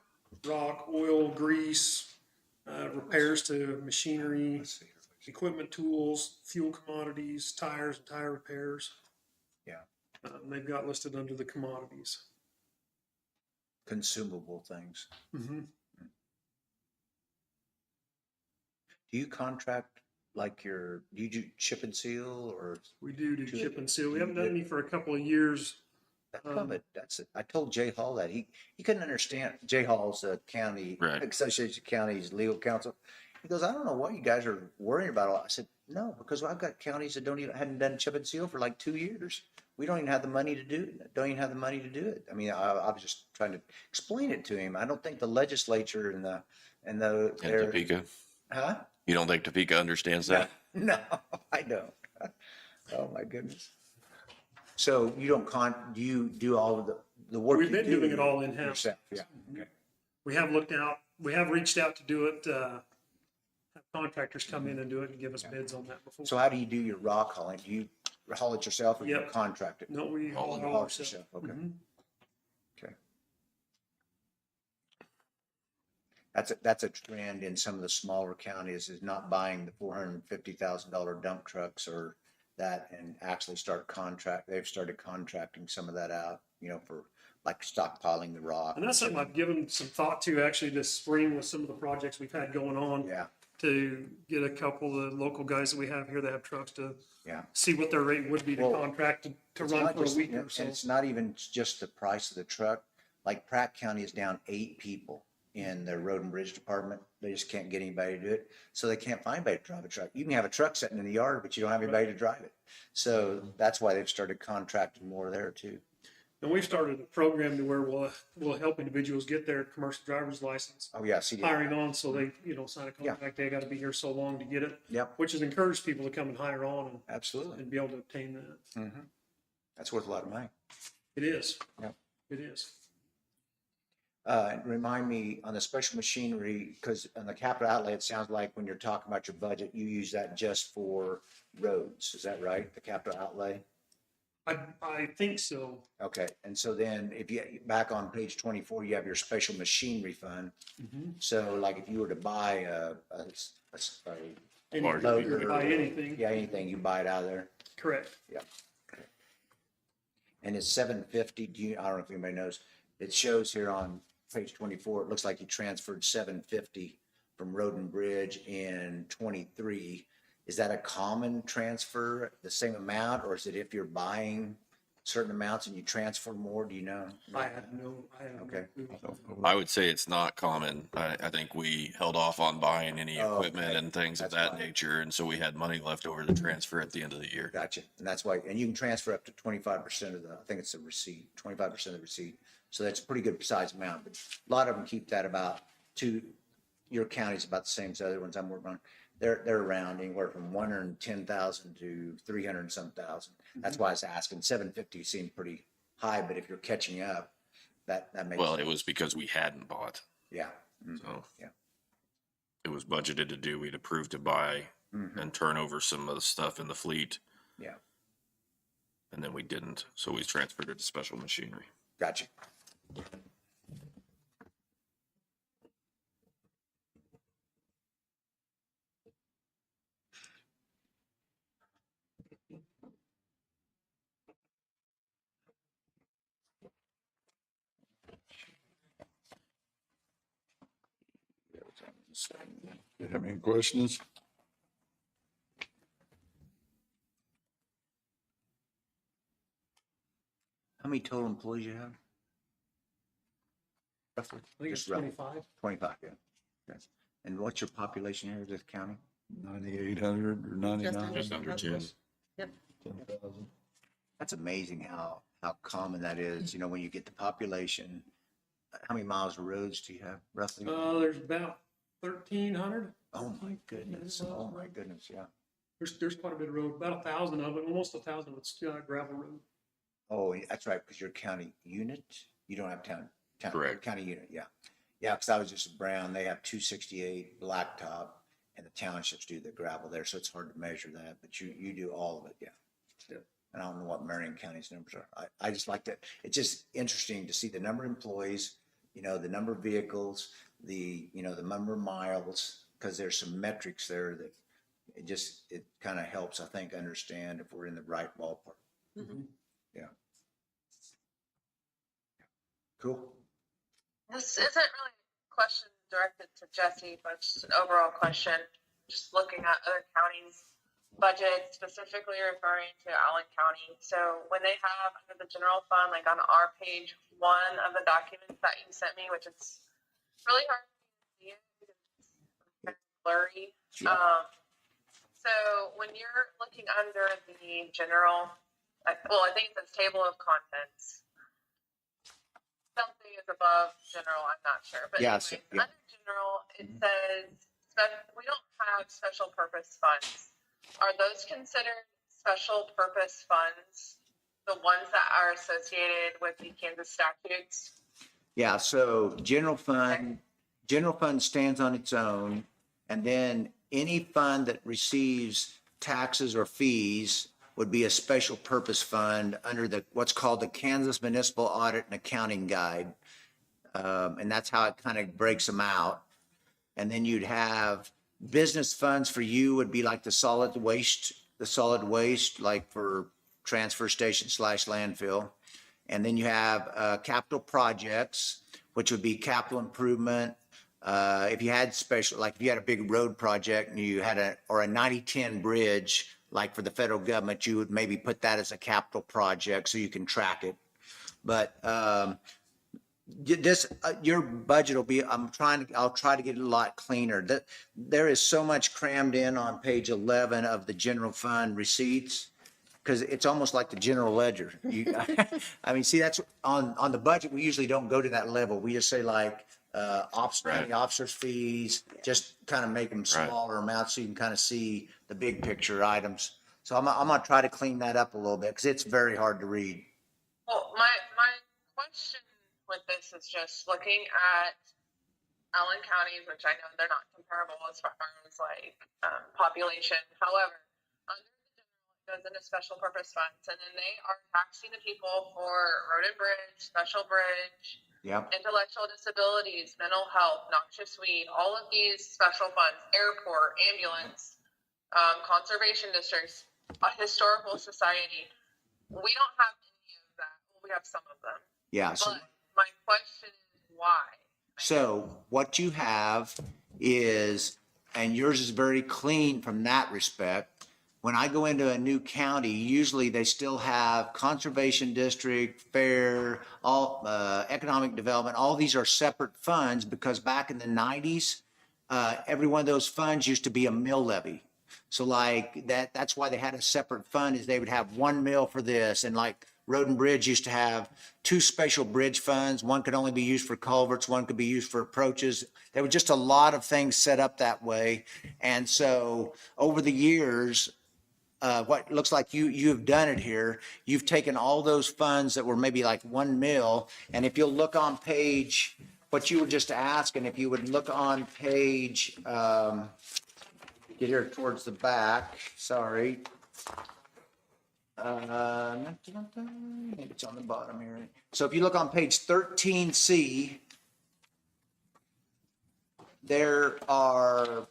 oil, grease, repairs to machinery, equipment, tools, fuel commodities, tires and tire repairs. Yeah. And they've got listed under the commodities. Consumable things. Mm-hmm. Do you contract like do you do chip and seal or? We do chip and seal. We haven't done any for a couple of years. That's it. I told Jay Hall that he couldn't understand. Jay Hall's county, Association of Counties legal counsel. He goes, I don't know why you guys are worrying about all. I said, no, because I've got counties that hadn't done chip and seal for like 2 years. We don't even have the money to do it. Don't even have the money to do it. I mean, I was just trying to explain it to him. I don't think the legislature and Topeka. Huh? You don't think Topeka understands that? No, I don't. Oh, my goodness. So you don't do you do all of the work? We've you been do doing it all in-house. yourself? Yeah. Okay. We have reached out to do it, have contractors come in and do it and give us bids on that before. So how do you do your rock hauling? Do you haul it yourself or do you Yep. contract it? No, we haul it You all haul it ourselves. yourself. Okay. Mhm. Okay. That's a trend in some of the smaller counties, is not buying the $450,000 dump trucks or that, and actually they've started contracting some of that out, for like stockpiling the rock. And that's something I've given some thought to actually this spring with some of the projects we've had going on. Yeah. To get a couple of the local guys that we have here that have trucks to Yeah. see what their rate would be to Well, contract to It's run not for a just- week and or so. it's not even just the price of the truck. Like Pratt County is down 8 people in their road and bridge department. They just can't get anybody to do it. So they can't find anybody to drive a truck. You can have a truck sitting in the yard, but you don't have anybody to drive it. So that's why they've started contracting more there too. And we've started a program to where we'll help individuals get their commercial driver's license. Oh, yeah, CDL. Hiring on, so they, sign a contract, they gotta be here so long to get it. Yep. Which has encouraged people to come and hire on and. Absolutely. And be able to obtain that. Mm-hmm. That's worth a lot of money. It is. Yep. It is. Remind me on the special machinery, because on the capital outlay, it sounds like when you're talking about your budget, you use that just for roads. Is that right? The capital outlay? I think so. Okay, and so then if you, back on page 24, you have your special machinery fund. Mhm. So like if you were to buy a Anything, loader. you can buy anything. Yeah, anything, you buy it out of there. Correct. Yeah. And it's 750, I don't know if anybody knows, it shows here on page 24, it looks like you transferred 750 from Road and Bridge in 23. Is that a common transfer, the same amount, or is it if you're buying certain amounts and you transfer more, do you know? I have no Okay. clue. I would say it's not common. I think we held off on buying any equipment and things of that nature, and so we had money left over to transfer at the end of the year. Gotcha. And that's why, and you can transfer up to 25% of I think it's a receipt, 25% of the receipt. So that's a pretty good size amount, but a lot of them keep that your county's about the same as other ones I'm working on. They're around anywhere from 110,000 to 300 and some thousand. That's why I was asking. 750 seemed pretty high, but if you're catching up, that makes Well, sense. it was because we hadn't bought. Yeah. So yeah, it was budgeted to do. We'd approved to buy Mhm. and turn over some of the stuff in the fleet, yeah. and then we didn't. So we transferred it to special machinery. Gotcha. You have any questions? How many total employees you have? Roughly? I think it's Just roughly. 25. 25, yeah. Okay. And what's your population here in this county? 9,800 or 99? Just under 10. Yep. 10,000. That's amazing how common that is. When you get the population, how many miles of roads do you have roughly? There's about 1,300. Oh my goodness. Oh my goodness. Yeah. There's quite a bit of road, about 1,000 of it, almost 1,000 of it's gravel road. Oh, that's right. Because you're county unit. You don't have town. Correct. County unit. Yeah. Yeah. Because I was just at Brown. They have 268 blacktop, and the townships do the gravel there, so it's hard to measure that. But you do all of it. Yeah. Yep. And I don't know what Marion County's numbers are. I just like that. It's just interesting to see the number of employees, the number of vehicles, the number of miles, because there's some metrics there that it kind of helps, I think, understand if we're in the right ballpark. Mhm. Yeah. Cool. This isn't really a question directed to Jesse, but just an overall question. Just looking at other counties' budgets, specifically referring to Allen County. So when they have under the general fund, like on our page 1 of the documents that you sent me, which is really hard to see it because it's kind of blurry. Yeah. So when you're looking under the general, I think it says table of contents. Something is above general, I'm not sure. But Yeah, anyways, yeah. under general, it says we don't have special purpose funds. are those considered special purpose funds? The ones that are associated with the Kansas statutes? Yeah, so general fund stands on its own. And then any fund that receives taxes or fees would be a special purpose fund under what's called the Kansas Municipal Audit and Accounting Guide. And that's how it kind of breaks them out. And then you'd have business funds for you would be like the solid waste, like for transfer station / landfill. And then you have capital projects, which would be capital improvement. If you had if you had a big road project and you had a 90-10 bridge, like for the federal government, you would maybe put that as a capital project so you can track it. But your budget will be, I'll try to get it a lot cleaner. There is so much crammed in on page 11 of the general fund receipts, because it's almost like the general ledger. I mean, see, that's on the budget, we usually don't go to that level. We just say like, officers' fees, just kind of make them smaller amounts so you can kind of see the big picture items. So I'm gonna try to clean that up a little bit because it's very hard to read. Well, my question with this is just looking at Allen counties, which I know they're not comparable as far as like population. However, under the general, it goes into special purpose funds, and then they are taxing the people for road and bridge, special bridge, intellectual disabilities, mental health, noxious weed, all of these special funds, airport, ambulance, conservation districts, a historical society. We don't have any of that. Well, we have some of them. Yeah. But my question is why? So what you have is, and yours is very clean from that respect. When I go into a new county, usually they still have conservation district, fair, all economic development. All these are separate funds because back in the 90s, every one of those funds used to be a mill levy. So like that's why they had a separate fund, is they would have one mill for this. And like Road and Bridge used to have two special bridge funds. One could only be used for culverts. One could be used for approaches. There were just a lot of things set up that way. And so over the years, what looks like you've done it here, you've taken all those funds that were maybe like 1 mil. And if you'll look on page, what you were just asking, if you would look on page, get here towards the back, sorry. Maybe it's on the bottom here. So if you look on page 13C, there are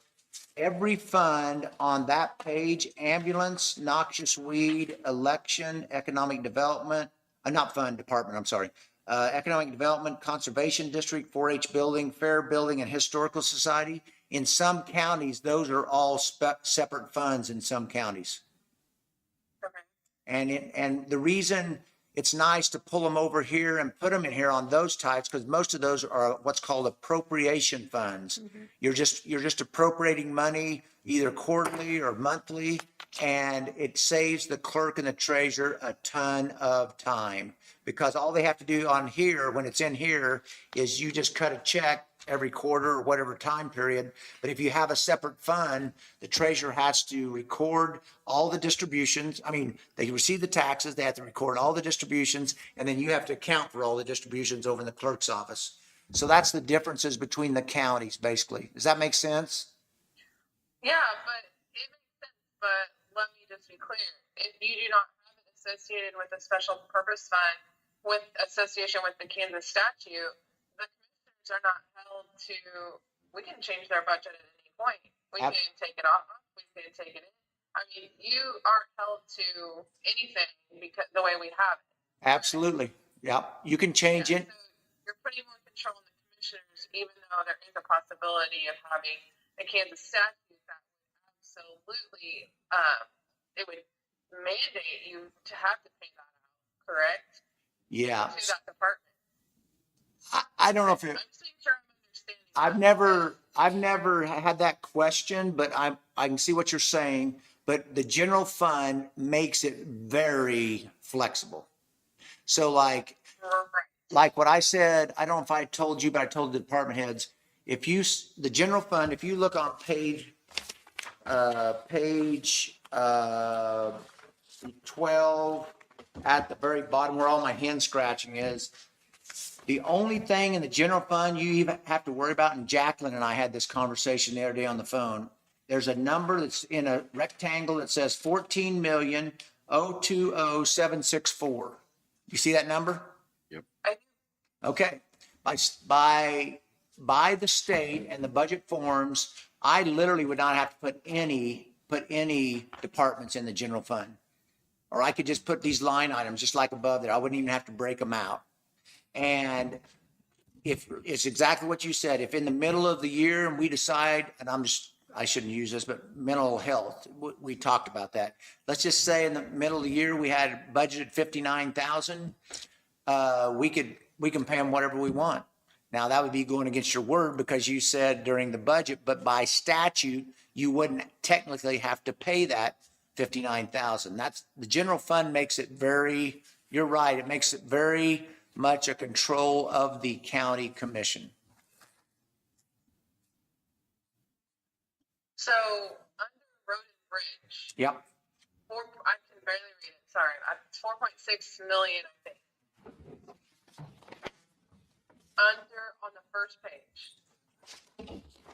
every fund on that page: ambulance, noxious weed, election, economic development, not fund, department, I'm sorry. Economic development, conservation district, 4-H building, fair building, and historical society. In some counties, those are all separate funds in some counties. And the reason it's nice to pull them over here and put them in here on those types, because most of those are what's called appropriation funds. You're just appropriating money either quarterly or monthly, and it saves the clerk and the treasurer a ton of time, because all they have to do on here, when it's in here, is you just cut a check every quarter or whatever time period. But if you have a separate fund, the treasurer has to record all the distributions. I mean, they receive the taxes, they have to record all the distributions, and then you have to account for all the distributions over in the clerk's office. So that's the differences between the counties, basically. Does that make sense? Yeah, but it makes sense. But let me just be clear. If you do not have it associated with a special purpose fund with association with the Kansas statute, the commissioners are not held to, we can change their budget at any point. We can take it off, we can take it in. I mean, you aren't held to anything because the way we have it. Absolutely. Yeah, you can change it. So you're putting more control on the commissioners, even though there is a possibility of having a Kansas statute that would absolutely, it would mandate you to have to pay that out, correct? Yeah. To that department. I don't know if I'm saying sure I'm understanding. I've never had that question, but I can see what you're saying. But the general fund makes it very flexible. So like what I said, I don't know if I told you, but I told the department heads, the general fund, if you look on page 12 at the very bottom where all my hand scratching is. The only thing in the general fund you even have to worry about, and Jacqueline and I had this conversation the other day on the phone, there's a number that's in a rectangle that says 14,020,764. You see that number? Yep. Okay. By the state and the budget forms, I literally would not have to put any departments in the general fund. Or I could just put these line items just like above there. I wouldn't even have to break them out. And if it's exactly what you said, if in the middle of the year and we decide, and I shouldn't use this, but mental health, we talked about that. Let's just say in the middle of the year, we had budgeted 59,000. We can pay them whatever we want. Now that would be going against your word because you said during the budget, but by statute, you wouldn't technically have to pay that 59,000. That's the general fund makes it very, you're right. It makes it very much a control of the county commission. So under road and bridge. Yep. I can barely read it. Sorry. It's 4.6 million, I think. On the first page.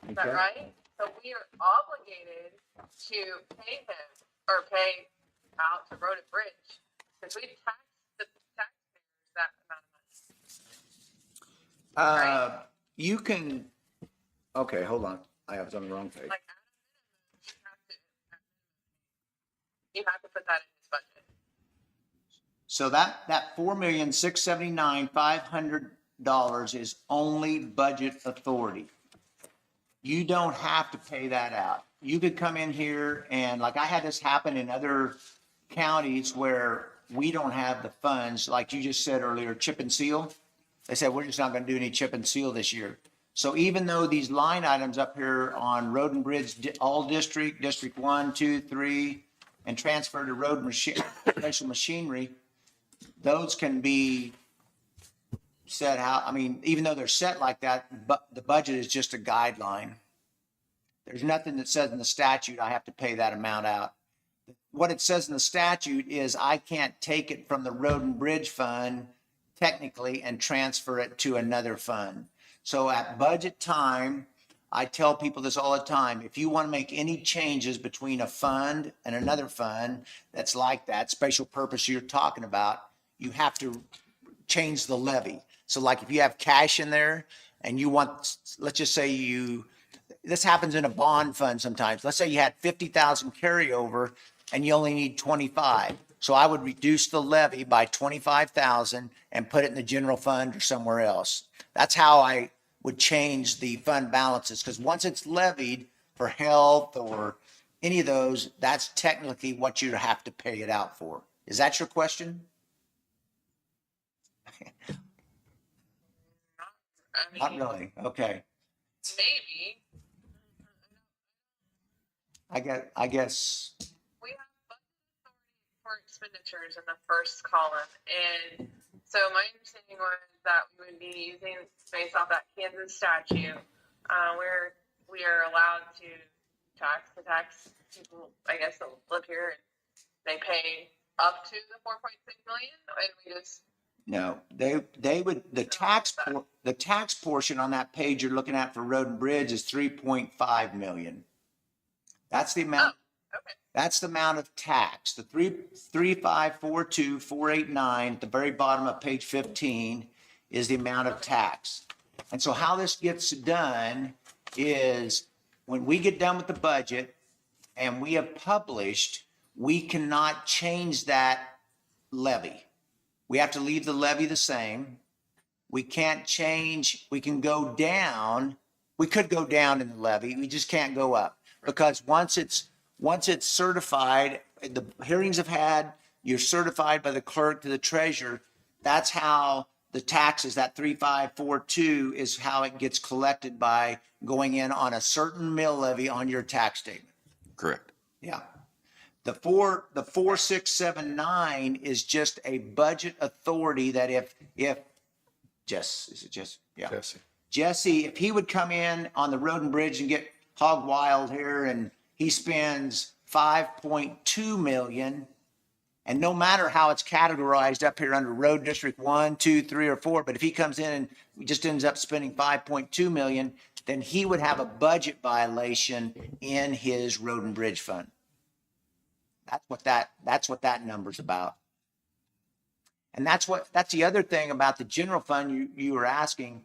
Is that Okay. right? So we are obligated to pay him or pay out to road and bridge because we tax the taxpayers that amount of money. You can, okay, hold on. I was on the wrong page. Like, you have to put that in his budget. So that $4,679,500 is only budget authority. You don't have to pay that out. You could come in here and like I had this happen in other counties where we don't have the funds, like you just said earlier, chip and seal. They said, we're just not going to do any chip and seal this year. So even though these line items up here on road and bridge, all district, District 1, 2, 3, and transfer to road special machinery, those can be set how, I mean, even though they're set like that, but the budget is just a guideline. There's nothing that says in the statute I have to pay that amount out. What it says in the statute is I can't take it from the road and bridge fund technically and transfer it to another fund. So at budget time, I tell people this all the time. If you want to make any changes between a fund and another fund that's like that special purpose you're talking about, you have to change the levy. So like if you have cash in there and you want, let's just say this happens in a bond fund sometimes. Let's say you had 50,000 carryover and you only need 25. So I would reduce the levy by 25,000 and put it in the general fund or somewhere else. That's how I would change the fund balances, because once it's levied for health or any of those, that's technically what you have to pay it out for. Is that your question? Not really. Okay. Maybe. I guess. We have budget authority for expenditures in the first column. And so my understanding was that we would be using, based off that Kansas statute, where we are allowed to tax people, I guess, that live here and they pay up to the 4.6 million, and we just. No, they would, the tax portion on that page you're looking at for road and bridge is 3.5 million. That's the amount. Oh, okay. That's the amount of tax. The 3,542,489 at the very bottom of page 15 is the amount of tax. And so how this gets done is when we get done with the budget and we have published, we cannot change that levy. We have to leave the levy the same. We can't change, we can go down. We could go down in the levy. We just can't go up because once it's certified, the hearings have had, you're certified by the clerk to the treasurer. That's how the taxes, that 3,542 is how it gets collected by going in on a certain mill levy on your tax statement. Correct. Yeah. The 4,679 is just a budget authority that if Jesse, if he would come in on the road and bridge and get hog wild here and he spends 5.2 million. And no matter how it's categorized up here under road district 1, 2, 3, or 4, but if he comes in and just ends up spending 5.2 million, then he would have a budget violation in his road and bridge fund. That's what that number's about. And that's the other thing about the general fund you were asking.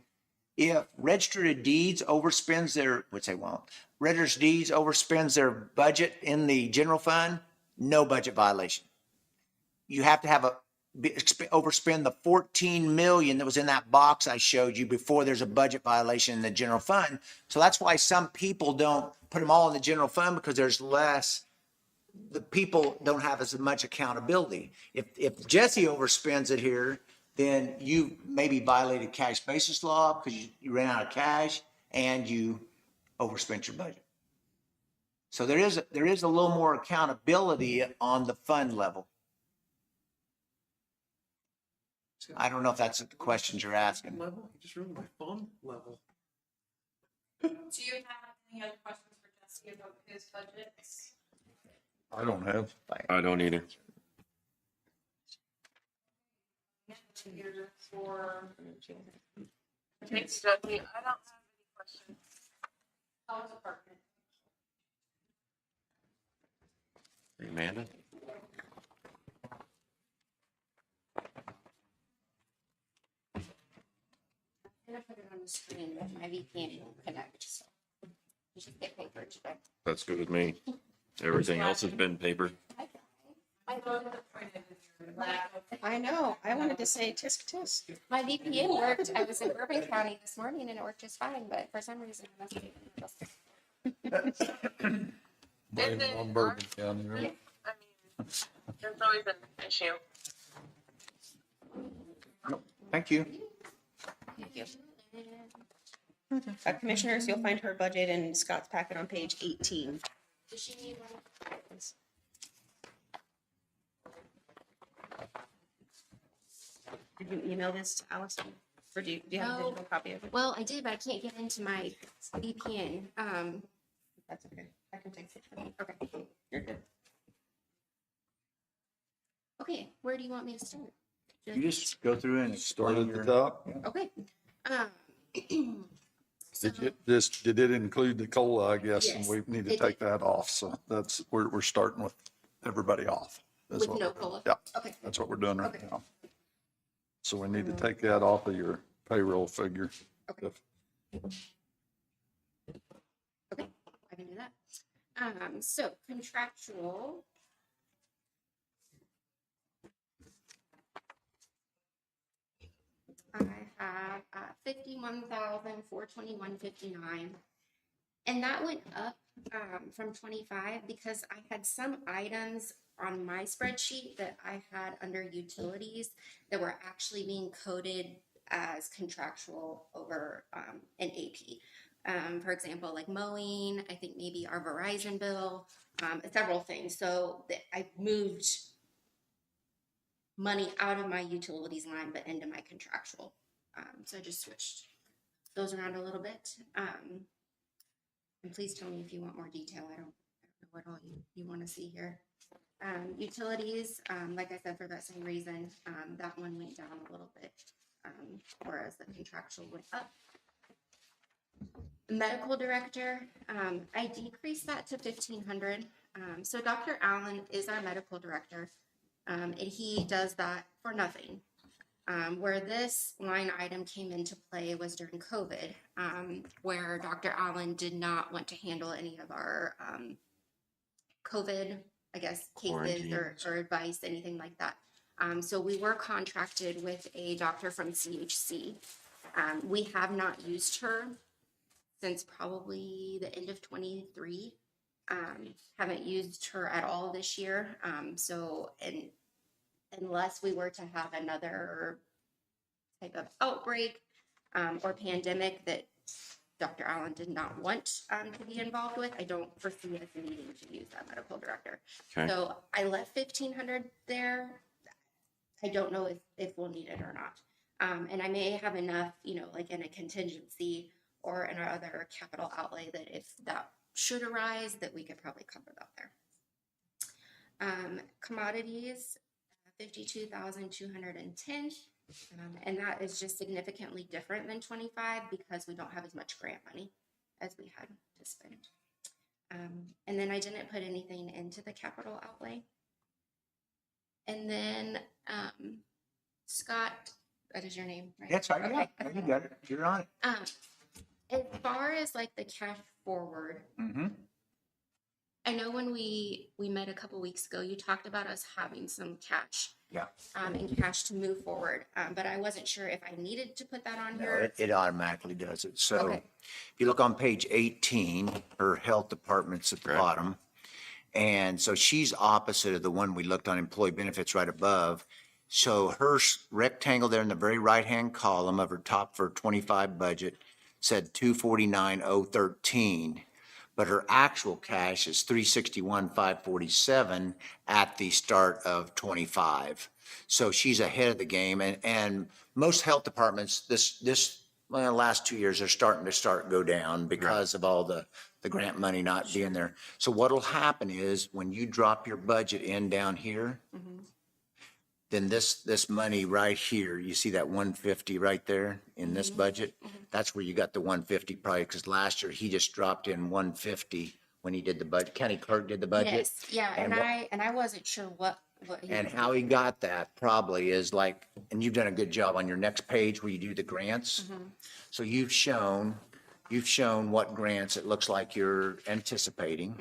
If registered of deeds overspends their, which they won't, registered of deeds overspends their budget in the general fund, no budget violation. You have to have overspend the 14 million that was in that box I showed you before there's a budget violation in the general fund. So that's why some people don't put them all in the general fund, because there's less, the people don't have as much accountability. If Jesse overspends it here, then you maybe violated cash basis law because you ran out of cash and you overspent your budget. So there is a little more accountability on the fund level. I don't know if that's the questions you're asking. Level? You just ruined my fun level. Do you have any other questions for Jesse about his budgets? I don't have. I don't either. Thanks, Jesse. I don't have any questions. Health department. Amanda? I'm gonna put it on the screen, but my VPN won't connect, so you should get paper today. That's good with me. Everything else has been paper. I know. I wanted to say tisk tisk. My VPN worked. I was in Irving County this morning and it worked just fine, but for some reason it must be. Blame it on Bourbon County, right? I mean, there's always an issue. Thank you. Thank you. Commissioners, you'll find her budget in Scott's packet on page 18. Does she need one? Did you email this to Allison? Or do you have a No. digital copy of it? Well, I did, but I can't get into my VPN. That's okay. I can take it. Okay. You're good. Okay, where do you want me to start? You just go through and Start explain at the your. top. Okay. Did it include the COLA, I guess, and Yes, we need to it take that off. So that's, we're starting with everybody off. That's With what no we're doing. COLA? Yeah, Okay. that's what we're doing right Okay. now. So we need to take that off of your payroll figure. Okay. If- Okay, I can do that. So contractual. I have 51,421.59. And that went up from 25 because I had some items on my spreadsheet that I had under utilities that were actually being coded as contractual over an AP. For example, like mowing, I think maybe our Verizon bill, several things. So I moved money out of my utilities line, but into my contractual. So I just switched those around a little bit. And please tell me if you want more detail. I don't know what all you want to see here. Utilities, like I said, for that same reason, that one went down a little bit, whereas the contractual went up. Medical director, I decreased that to 1,500. So Dr. Allen is our medical director, and he does that for nothing. Where this line item came into play was during COVID, where Dr. Allen did not want to handle any of our COVID, I guess, cases or advice, anything like that. So we were contracted with a doctor from CHC. We have not used her since probably the end of 23. Haven't used her at all this year. Unless we were to have another type of outbreak or pandemic that Dr. Allen did not want to be involved with, I don't foresee us needing to use that medical director. Okay. So I left 1,500 there. I don't know if we'll need it or not. And I may have enough, like in a contingency or in our other capital outlay, that if that should arise, that we could probably cover that there. Commodities, 52,210. And that is just significantly different than 25 because we don't have as much grant money as we had to spend. And then I didn't put anything into the capital outlay. And then, Scott, that is your name, right? That's right. Okay. Yeah, you got it. You're on it. As far as like the cash forward, Mm-hmm. I know when we met a couple weeks ago, you talked about us having some cash. Yeah. And cash to move forward. But I wasn't sure if I needed to put that on No, here. it automatically does it. So Okay. if you look on page 18, her health department's at the bottom. And so she's opposite of the one we looked on employee benefits right above. So her rectangle there in the very right-hand column of her top for 25 budget said 249,013. But her actual cash is 361,547 at the start of 25. So she's ahead of the game, and most health departments, well, last 2 years, they're starting to go down because of all the grant money not being there. So what'll happen is when you drop your budget in down here, then this money right here, you see that 150 right there in this budget? That's where you got the 150 probably, because last year he just dropped in 150 when he did the budget. County clerk did the budget. Yes, yeah, and I wasn't sure what he. And how he got that probably is like, and you've done a good job on your next page where you do the grants. So you've shown what grants it looks like you're anticipating.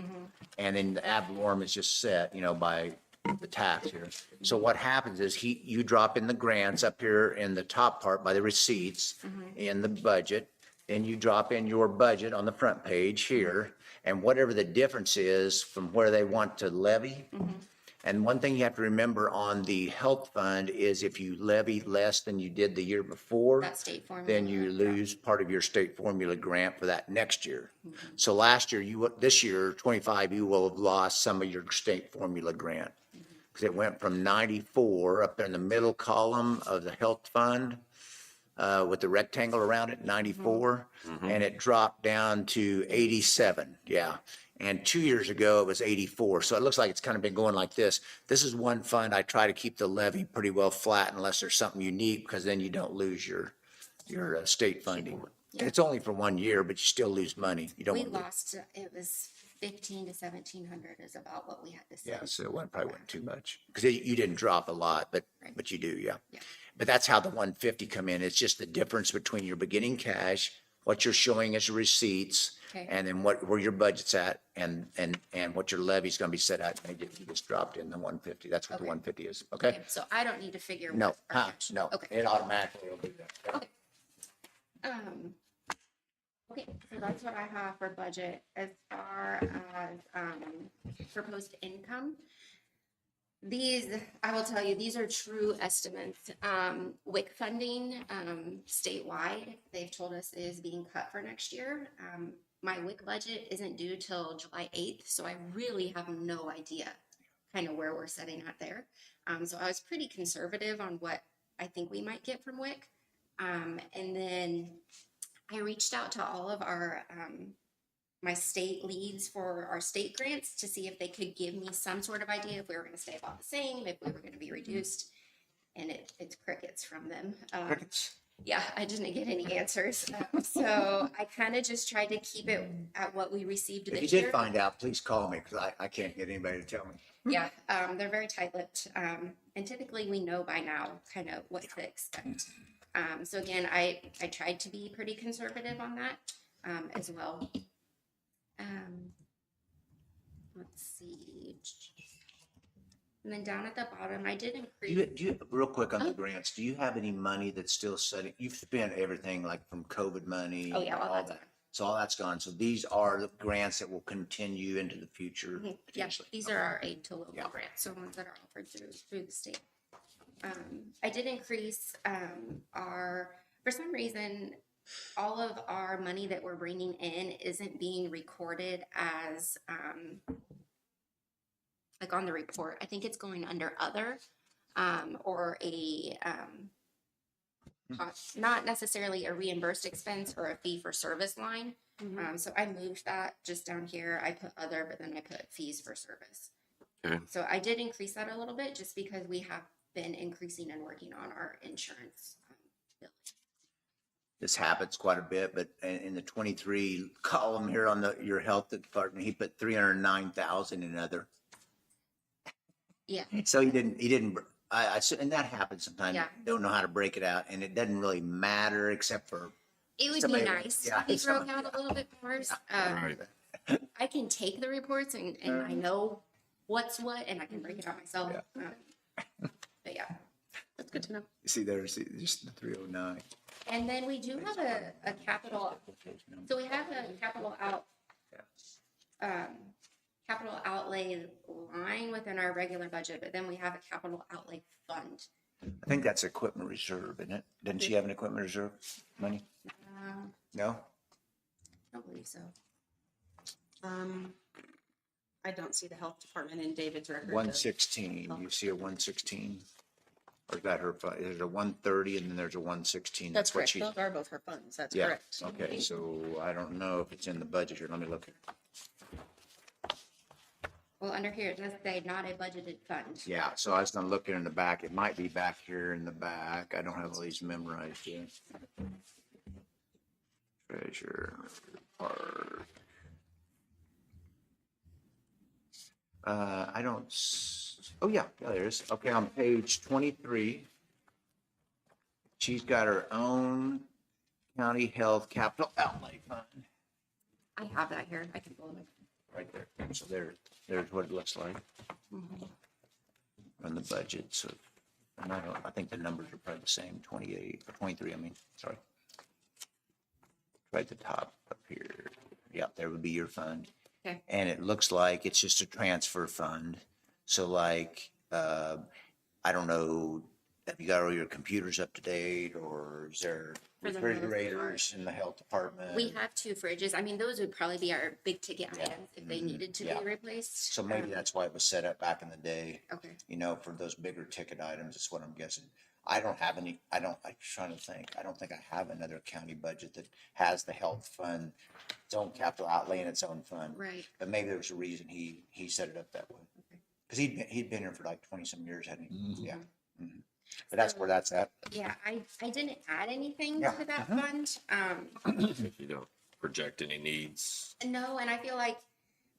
And then the ad valorem is just set, by the tax here. So what happens is you drop in the grants up here in the top part by the receipts in the budget. Then you drop in your budget on the front page here, and whatever the difference is from where they want to levy. And one thing you have to remember on the health fund is if you levy less than you did the year before, That state formula. then you lose part of your state formula grant for that next year. So last year, this year, 25, you will have lost some of your state formula grant. Because it went from 94 up in the middle column of the health fund with the rectangle around it, 94, and it dropped down to 87. Yeah. And 2 years ago, it was 84. So it looks like it's kind of been going like this. This is one fund. I try to keep the levy pretty well flat unless there's something unique, because then you don't lose your state funding. Yeah. It's only for 1 year, but you still lose money. You don't. We want to lost, it was 15 to 1,700 is about what we had to say. Yeah, so it probably wasn't too much, because you didn't drop a lot, but you do, yeah. But that's how the 150 come in. It's just the difference between your beginning cash, what you're showing as receipts, Okay. and then where your budget's at, and what your levy's gonna be set at. And you just dropped in the 150. That's what the 150 is, okay? So I don't need to figure. No, what our cash- no, Okay. it automatically will do that. Okay. Okay, so that's what I have for budget. As far as proposed income, these, I will tell you, these are true estimates. WIC funding statewide, they've told us is being cut for next year. My WIC budget isn't due till July 8th, so I really have no idea kind of where we're setting at there. So I was pretty conservative on what I think we might get from WIC. And then I reached out to all of our my state leads for our state grants to see if they could give me some sort of idea if we were going to stay about the same, if we were going to be reduced, and it's crickets from them. Crickets. Yeah, I didn't get any answers. So I kind of just tried to keep it at what we received If you this did year. find out, please call me, because I can't get anybody to tell me. Yeah, they're very tight-lipped, and typically we know by now kind of what to expect. So again, I tried to be pretty conservative on that as well. Let's see. And then down at the bottom, I did increase. Do you, real quick on the grants, do you have any money that's still sitting? You've spent everything like from COVID money. Oh, yeah, all all that's that. So all that's gone. So these are the grants that will continue into the future. Yeah, potentially. these are our aid to local grants, so ones that are offered through the state. I did increase for some reason, all of our money that we're bringing in isn't being recorded as like on the report. I think it's going under other or a not necessarily a reimbursed expense or a fee for service line. So I moved that just down here. I put other, but then I put fees for service. Okay. So I did increase that a little bit just because we have been increasing and working on our insurance. Bill. This happens quite a bit, but in the 23 column here on your health department, he put 309,000 in other. Yeah. So he didn't, and that happens sometimes. Yeah. Don't know how to break it out, and it doesn't really matter except for. It would somebody- be nice yeah, if he broke somebody- out a little bit more. Right. I can take the reports and I know what's what and I can break it out myself. But yeah, that's good to know. See just the 309. And then we do have a capital, so we have a capital outlay line within our regular budget, but then we have a capital outlay fund. I think that's equipment reserve, isn't it? Didn't she have an equipment reserve money? No? I don't believe so. I don't see the health department in David's record. 116, you see a 116? Or is that her, there's a 130 and then there's a 116. That's what correct. she- Those are both her funds. That's Yeah, correct. okay, so I don't know if it's in the budget here, let me look. Well, under here, it does say not a budgeted fund. Yeah, so I was gonna look in the back, it might be back here in the back, I don't have all these memorized yet. Treasure Park. I don't, oh yeah, there it is, okay, on page 23. She's got her own county health capital outlay fund. I have that here. I can pull it up. Right there. So there's what it looks like on the budget. So, and I think the numbers are probably the same, 28 or 23, I mean, sorry. Right at the top up here. Yeah, there would be your fund. Okay. And it looks like it's just a transfer fund. So like, I don't know, have you got all your computers up to date or is there For the most refrigerators in the health department? We have 2 fridges. I mean, those would probably be our big ticket items if they needed to Yeah. be replaced. So maybe that's why it was set up back in the day. Okay. You know, for those bigger ticket items, is what I'm guessing. I don't have any, I'm trying to think, I don't think I have another county budget that has the health fund, its own capital outlay and its own fund. Right. But maybe there was a reason he set it up that way. Cause he'd been here for like 20 some years, hadn't he? Yeah. Mhm. But that's where that's at. Yeah, I didn't add anything Yeah. to that Mhm. fund. If you don't project any needs. No, and I feel like,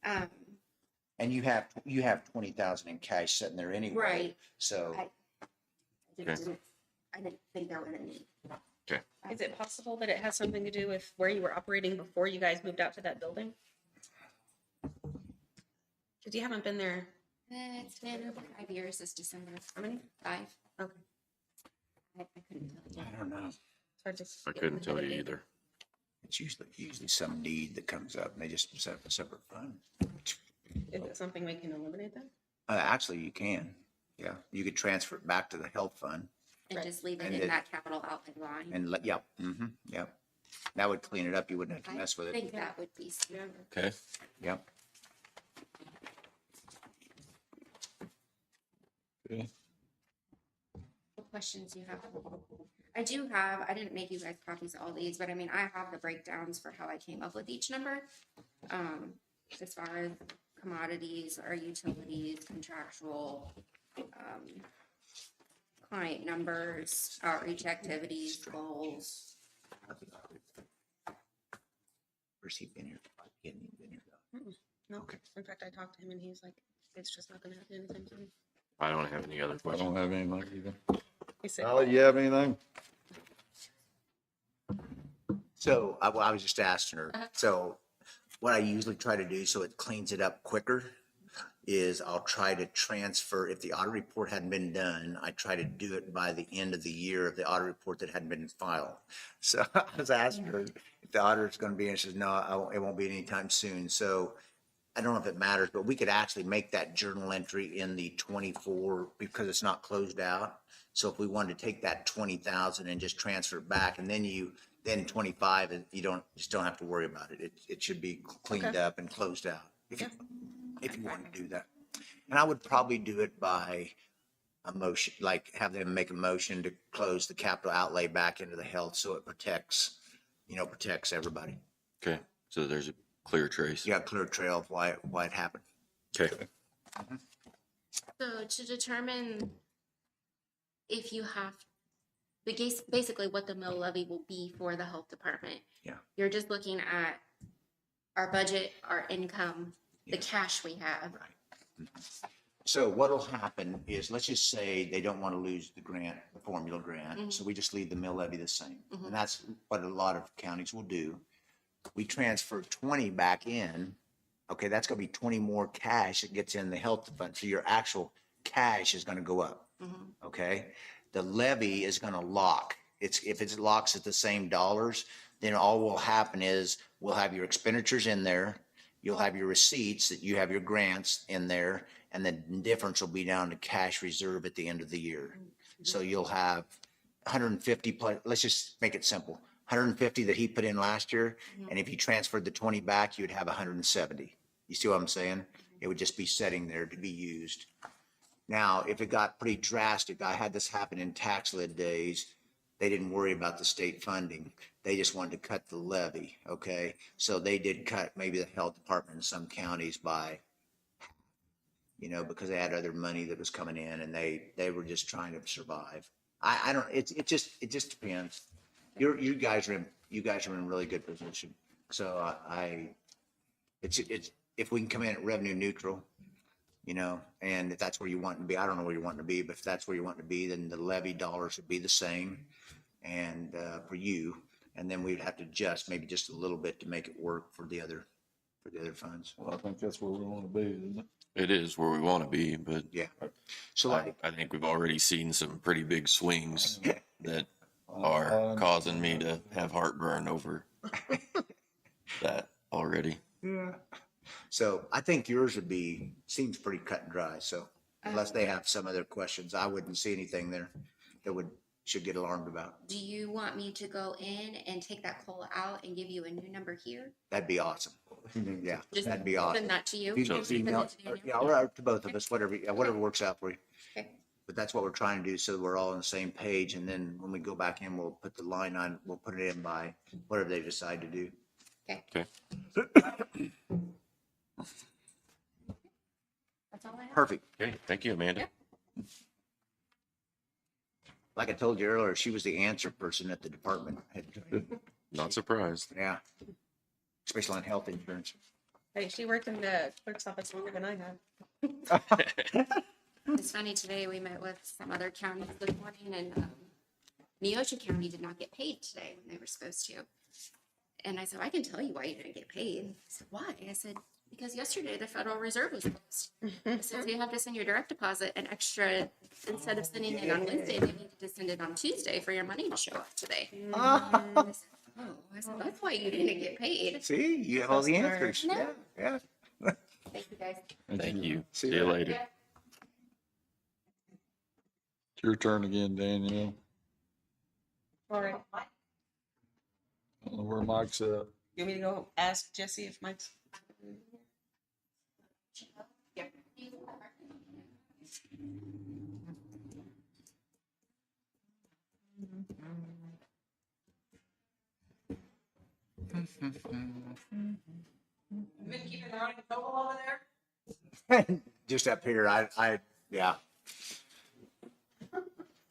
And you have 20,000 in cash sitting there anyway. Right. So. I didn't think there was any. Okay. Is it possible that it has something to do with where you were operating before you guys moved out to that building? Because you haven't been there. It's been over 5 years this December. How many? 5. Okay. I couldn't tell you. I don't know. It's hard to I get couldn't in the tell head you of either. It's usually some need that comes up and they just set up a separate fund. Is it something we can eliminate then? Actually, you can. Yeah, you could transfer it back to the health fund And just leave it And in it- that capital outlay line. and let, yep, yep. That would clean it up. You wouldn't have to mess with I it. think that would be smart. Okay. Yep. What questions do you have? I didn't make you guys copies of all these, but I mean, I have the breakdowns for how I came up with each number. As far as commodities, our utilities, contractual, client numbers, outreach activities, goals. Where's he been here? He hasn't even been here. No. In fact, I talked to him and he's like, it's just not gonna happen anytime soon. I don't have any other I questions. don't have anything either. He said, Ally, you have anything? So I was just asking her. So what I usually try to do so it cleans it up quicker is I'll try to transfer, if the audit report hadn't been done, I try to do it by the end of the year of the audit report that hadn't been filed. So I was asking her if the auditor's going to be, and she says, no, it won't be anytime soon. So I don't know if it matters, but we could actually make that journal entry in the 24 because it's not closed out. So if we wanted to take that 20,000 and just transfer it back, and then 25, and you don't have to worry about it. It should be cleaned up and closed out if you want to do that. And I would probably do it by a motion, like have them make a motion to close the capital outlay back into the health so it protects everybody. Okay. So there's a clear trace. You got a clear trail of why it happened. Okay. So to determine if you have, basically what the mill levy will be for the health department. Yeah. You're just looking at our budget, our income, the cash we have. So what'll happen is, let's just say they don't want to lose the grant, the formula grant, so we just leave the mill levy the same. And that's what a lot of counties will do. We transfer 20 back in, okay, that's gonna be 20 more cash that gets in the health fund, so your actual cash is gonna go up, okay? The levy is gonna lock. If it locks at the same dollars, then all will happen is, we'll have your expenditures in there, you'll have your receipts, that you have your grants in there, and the difference will be down to cash reserve at the end of the year. So you'll have 150 plus, let's just make it simple, 150 that he put in last year, and if you transferred the 20 back, you'd have 170. You see what I'm saying? It would just be sitting there to be used. Now, if it got pretty drastic, I had this happen in tax lid days, they didn't worry about the state funding. They just wanted to cut the levy, okay? So they did cut maybe the health department in some counties by, because they had other money that was coming in, and they were just trying to survive. I don't, it just depends. You guys are in really good position. So it's if we can come in at revenue neutral, and if that's where you want to be, I don't know where you want to be, but if that's where you want to be, then the levy dollars would be the same, and for you, and then we'd have to adjust maybe just a little bit to make it work for the other funds. Well, I think that's where we want to be, isn't it? It is where we want to be, but yeah. So I think we've already seen some pretty big swings that are causing me to have heartburn over that already. Yeah. So I think yours seems pretty cut and dry. So unless they have some other questions, I wouldn't see anything there that should get alarmed about. Do you want me to go in and take that COLA out and give you a new number here? That'd be awesome. Yeah, Just that'd be awesome. send that to you? You can Send email, it to Daniel? yeah, or to both of us, whatever works out for you. Okay. But that's what we're trying to do, so we're all on the same page, and then when we go back in, we'll put the line on, we'll put it in by whatever they decide to do. Okay. That's all I have. Perfect. Okay, thank you, Amanda. Like I told you earlier, she was the answer person at the department. Not surprised. Yeah. Especially on health insurance. Hey, she worked in the clerk's office longer than I have. It's funny, today we met with some other counties this morning, and Neosho County did not get paid today when they were supposed to. And I said, I can tell you why you didn't get paid. He said, why? I said, because yesterday the Federal Reserve was closed. I said, so you have to send your direct deposit an extra, instead of sending it on Wednesday, they needed to send it on Tuesday for your money to show up today. I said, that's why you didn't get paid. See, you have all the answers. No. Yeah. Thank you, guys. Thank you. See See you later. It's your turn again, Danielle. All right. I don't know where Mike's at. You want me to go ask Jesse if Mike's? Yeah. Been keeping their own total over there? Just up here, yeah.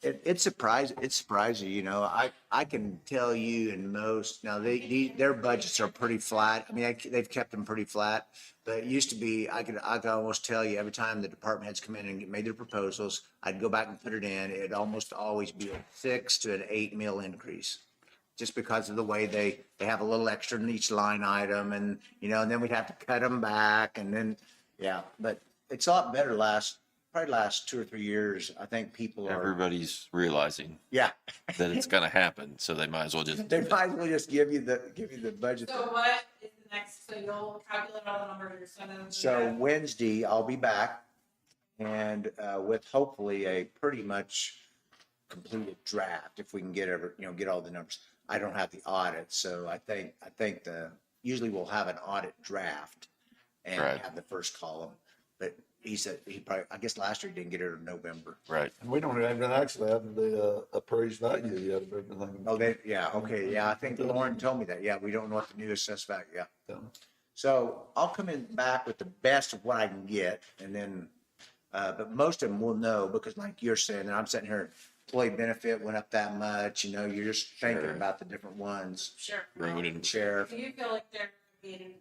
It's surprising, I can tell you in most, now their budgets are pretty flat. I mean, they've kept them pretty flat, but it used to be, I could almost tell you every time the department heads come in and made their proposals, I'd go back and put it in, it'd almost always be a 6 to an 8 mil increase. Just because of the way they have a little extra in each line item, and, and then we'd have to cut them back, and then, yeah, but it's a lot better probably last 2 or 3 years. I think people are. Everybody's realizing Yeah. that it's going to happen, so they might as well just. They might as well just give you the budget. So what is the next, so you'll calculate all the numbers, you're sending them to So Wednesday, I'll be back, and with hopefully a pretty much completed draft, if we can get all the numbers. I don't have the audit, so I think usually we'll have an audit draft and Right. have the first column. But he said I guess last year he didn't get it in November. Right. And we don't even actually have the appraised value yet of everything. Oh, okay, yeah, I think Lauren told me that. Yeah, we don't know what the new assessed value, yeah. So I'll come in back with the best of what I can get, and then But most of them will know because like you're saying, and I'm sitting here, employee benefit went up that much, you know, you're just thinking Sure. about the different ones. Sure. Road and Sheriff. Do you feel like there, I mean,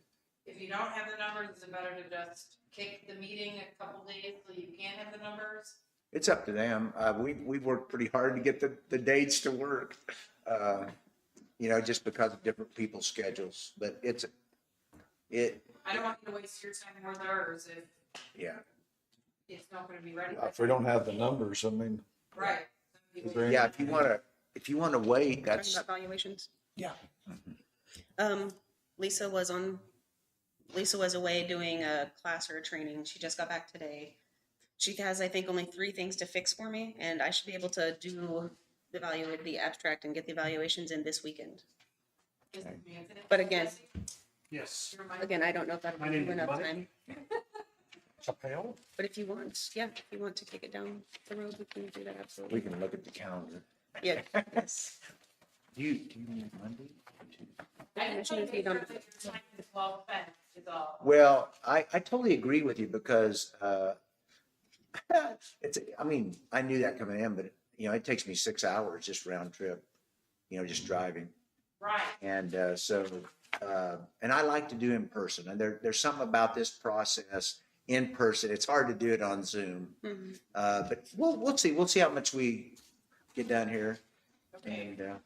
if you don't have the numbers, is it better to just kick the meeting a couple days so you can have the numbers? It's up to them. We've worked pretty hard to get the dates to work. You know, just because of different people's schedules, but it, I don't want you to waste your time or theirs if yeah. it's not gonna be ready. If we don't have the numbers, I mean, Right. is there any- Yeah, if you wanna wait, Talking that's, about valuations. yeah. Lisa was away doing a class or a training. She just got back today. She has, I think, only 3 things to fix for me, and I should be able to do the abstract and get the evaluations in this weekend. But again, Yes. again, I don't know if that'll My be name is enough Mike. time. Chappelle? But if you want, yeah, if you want to kick it down the road, we can do that, absolutely. We can look at the calendar. Yeah, yes. Do you need Monday? I just think Tuesday, don't- your time is well spent, is all. Well, I totally agree with you because, I mean, I knew that coming in, but you know, it takes me 6 hours just round trip, you know, just driving. Right. And and I like to do in person. And there's something about this process in person. It's hard to do it on Zoom. Mhm. But we'll see. We'll see how much we get done here. Okay. And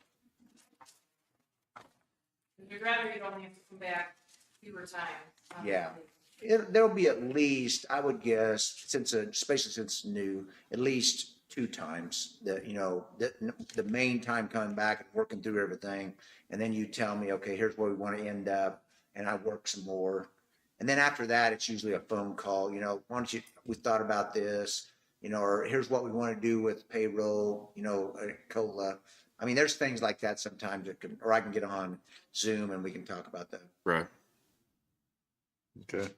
You'd rather you'd only have to come back fewer times. yeah, there'll be at least, I would guess, especially since it's new, at least 2 times. The main time coming back and working through everything, and then you tell me, okay, here's where we want to end up, and I work some more. And then after that, it's usually a phone call. You know, why don't you? We thought about this. You know, or here's what we want to do with payroll. You know, COLA. I mean, there's things like that sometimes or I can get on Zoom and we can talk about that. right. Okay.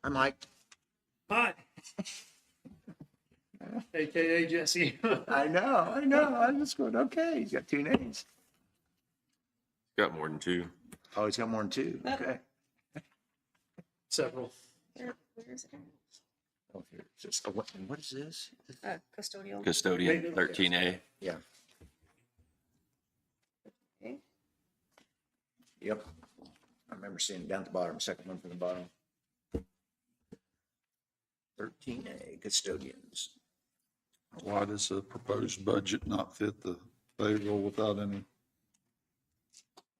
I'm Mike. Hi. AKA Jesse. I know. I'm just going, okay, he's got 2 names. Got more than 2. Oh, he's got more than 2. Okay. Several. Where is it? Oh, here. What is this? Custodial. Custodian, 13A. Yeah. Okay. Yep. I remember seeing it down at the bottom, second one from the bottom. 13A, custodians. Why does the proposed budget not fit the payroll without any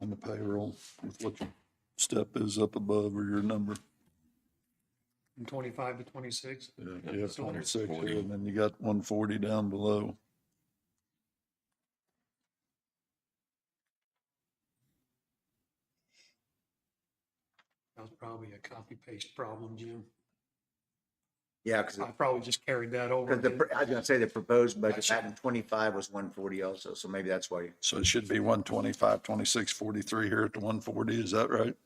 on the payroll with what your step is up above or your number? From 25 to 26. You have 26 here, and then you got 140 down below. That was probably a copy paste problem, Jim. Yeah, because I probably just carried that over. I was gonna say the proposed budget back in 25 was 140 also, so maybe that's why. So it should be 125, 26, 43 here at the 140, is that right?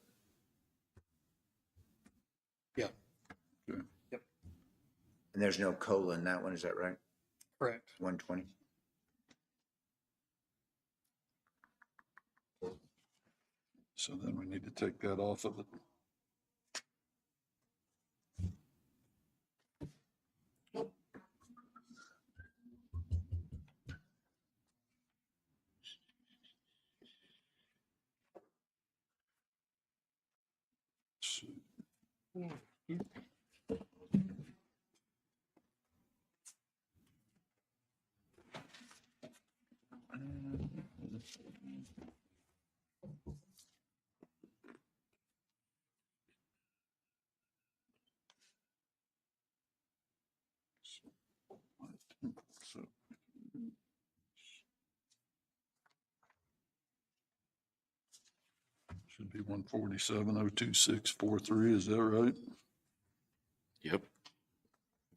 Yeah. Okay. Yep. And there's no COLA in that one, is that right? Correct. 120. So then we need to take that off of it. So should be 147,02643, is that right? Yep.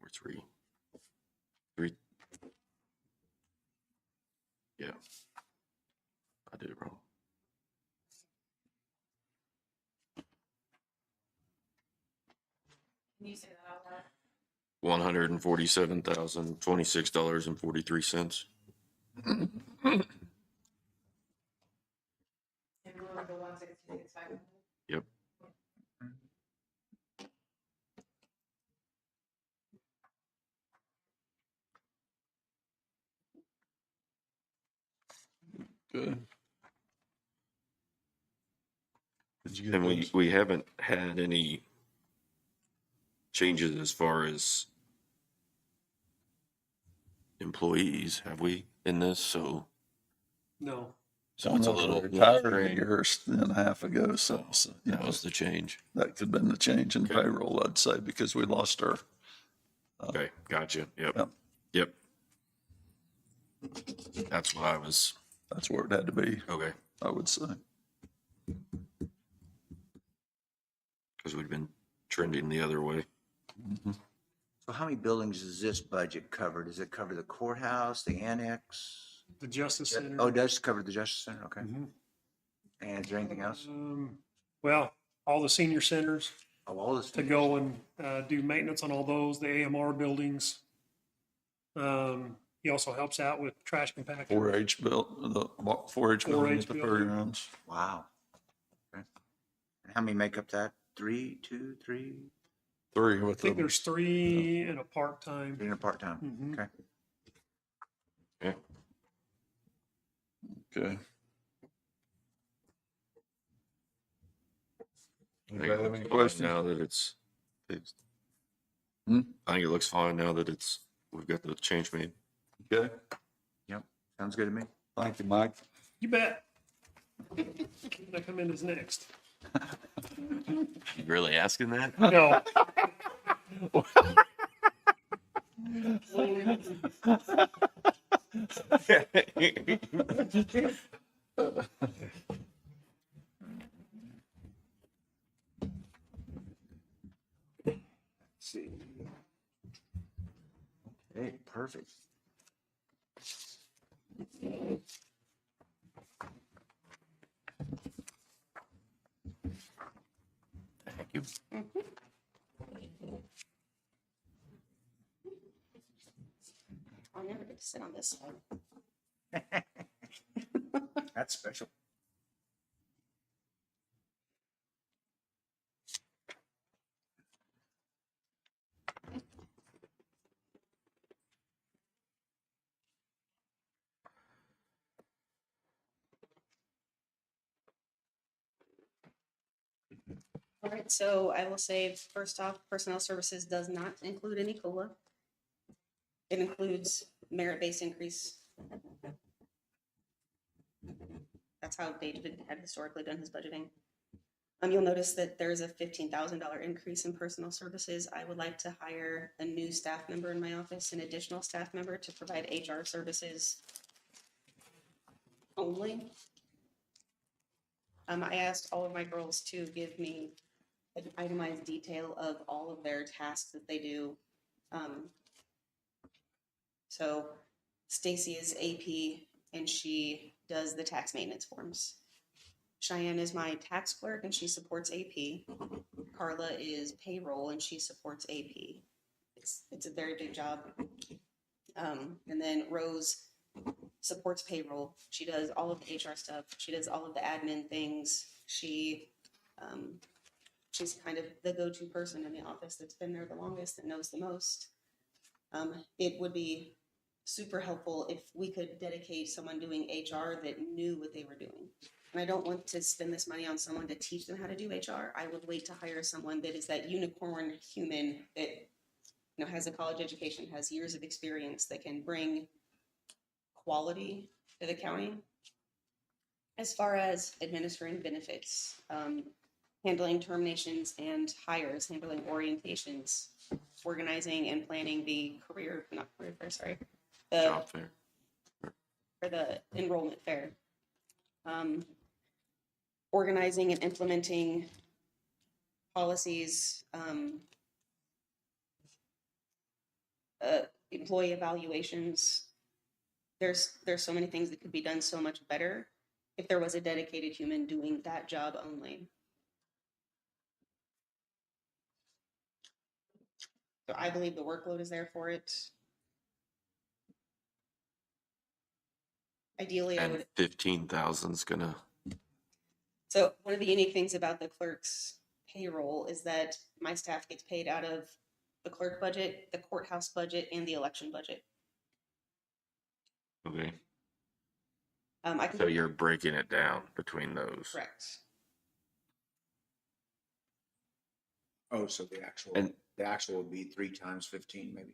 4-3. 3. Yeah. I did it wrong. Can you say that out loud? $147,026.43. And we're the 166,500? Yep. Okay. Did you get And those? we haven't had any changes as far as employees, have we, in this? So No. it's a Someone little retired a strange. year and a half ago, so, That was the change. that could have been the change in payroll, I'd say, because we lost our. Okay, gotcha. Yep. Yep. Yep. That's what I was. That's where it had to be. Okay. I would say. Because we've been trending the other way. So how many buildings is this budget cover? Does it cover the courthouse, the annex? The Justice Center. Oh, it does cover the Justice Center, okay. Mhm. And is there anything else? Well, all the senior centers. Oh, all this. To go and do maintenance on all those, the AMR buildings. He also helps out with trash compactor. 4-H built, the 4-H building at the building. fairgrounds. Wow. Okay. And how many make up that? 3, 2, 3? 3 I with think the, there's 3 in a part-time. 3 in a part-time, Mhm. okay. Yeah. okay. I think Anybody have it any looks fine questions? now that it's fixed. Hmm? I think it looks fine now that we've got the change made. Okay. Yep, sounds good to me. Thank you, Mike. You bet. That come in as next. You really asking that? No. Let's see. Okay, perfect. Thank you. I'll never get to sit on this side. That's special. All right, so I will say, first off, personnel services does not include any COLA. It includes merit-based increase. That's how David had historically done his budgeting. You'll notice that there's a $15,000 increase in personnel services. I would like to hire a new staff member in my office, an additional staff member to provide HR services only. I asked all of my girls to give me an itemized detail of all of their tasks that they do. So Stacy is AP and she does the tax maintenance forms. Cheyenne is my tax clerk and she supports AP. Carla is payroll and she supports AP. It's a very big job. And then Rose supports payroll. She does all of the HR stuff. She does all of the admin things. She's kind of the go-to person in the office that's been there the longest, that knows the most. It would be super helpful if we could dedicate someone doing HR that knew what they were doing. And I don't want to spend this money on someone to teach them how to do HR. I would wait to hire someone that is that unicorn human that, you know, has a college education, has years of experience, that can bring quality to the county. As far as administering benefits, handling terminations and hires, handling orientations, organizing and planning the Job fair. for the enrollment fair. Organizing and implementing policies, employee evaluations. There's so many things that could be done so much better if there was a dedicated human doing that job only. So I believe the workload is there for it. Ideally, I And would. 15,000 is gonna. So one of the unique things about the clerk's payroll is that my staff gets paid out of the clerk budget, the courthouse budget, and the election budget. Okay. I can. So you're breaking it down between those. Correct. Oh, so the actual would be 3 times 15 maybe?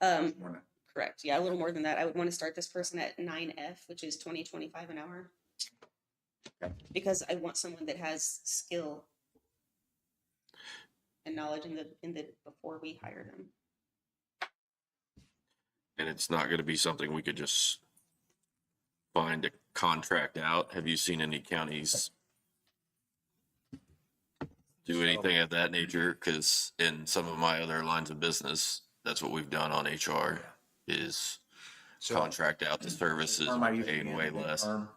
More than that. Correct. Yeah, a little more than that. I would want to start this person at 9F, which is 20-25 an hour. Okay. Because I want someone that has skill and knowledge in the before we hire them. And it's not going to be something we could just find a contract out. Have you seen any counties do anything of that nature? Because in some of my other lines of business, that's what we've done on HR is contract out the services, Firm I used to paying be way in, less. firm.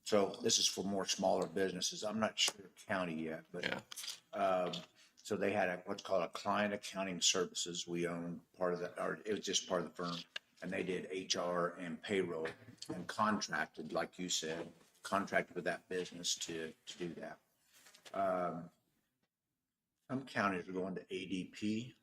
So this is for more smaller businesses. I'm not sure county yet, but so they had what's called a client accounting services. We own part of that, or it was just part of the firm, and they did HR and payroll and contracted, like you said, contracted with that business to do that. Some counties are going to ADP,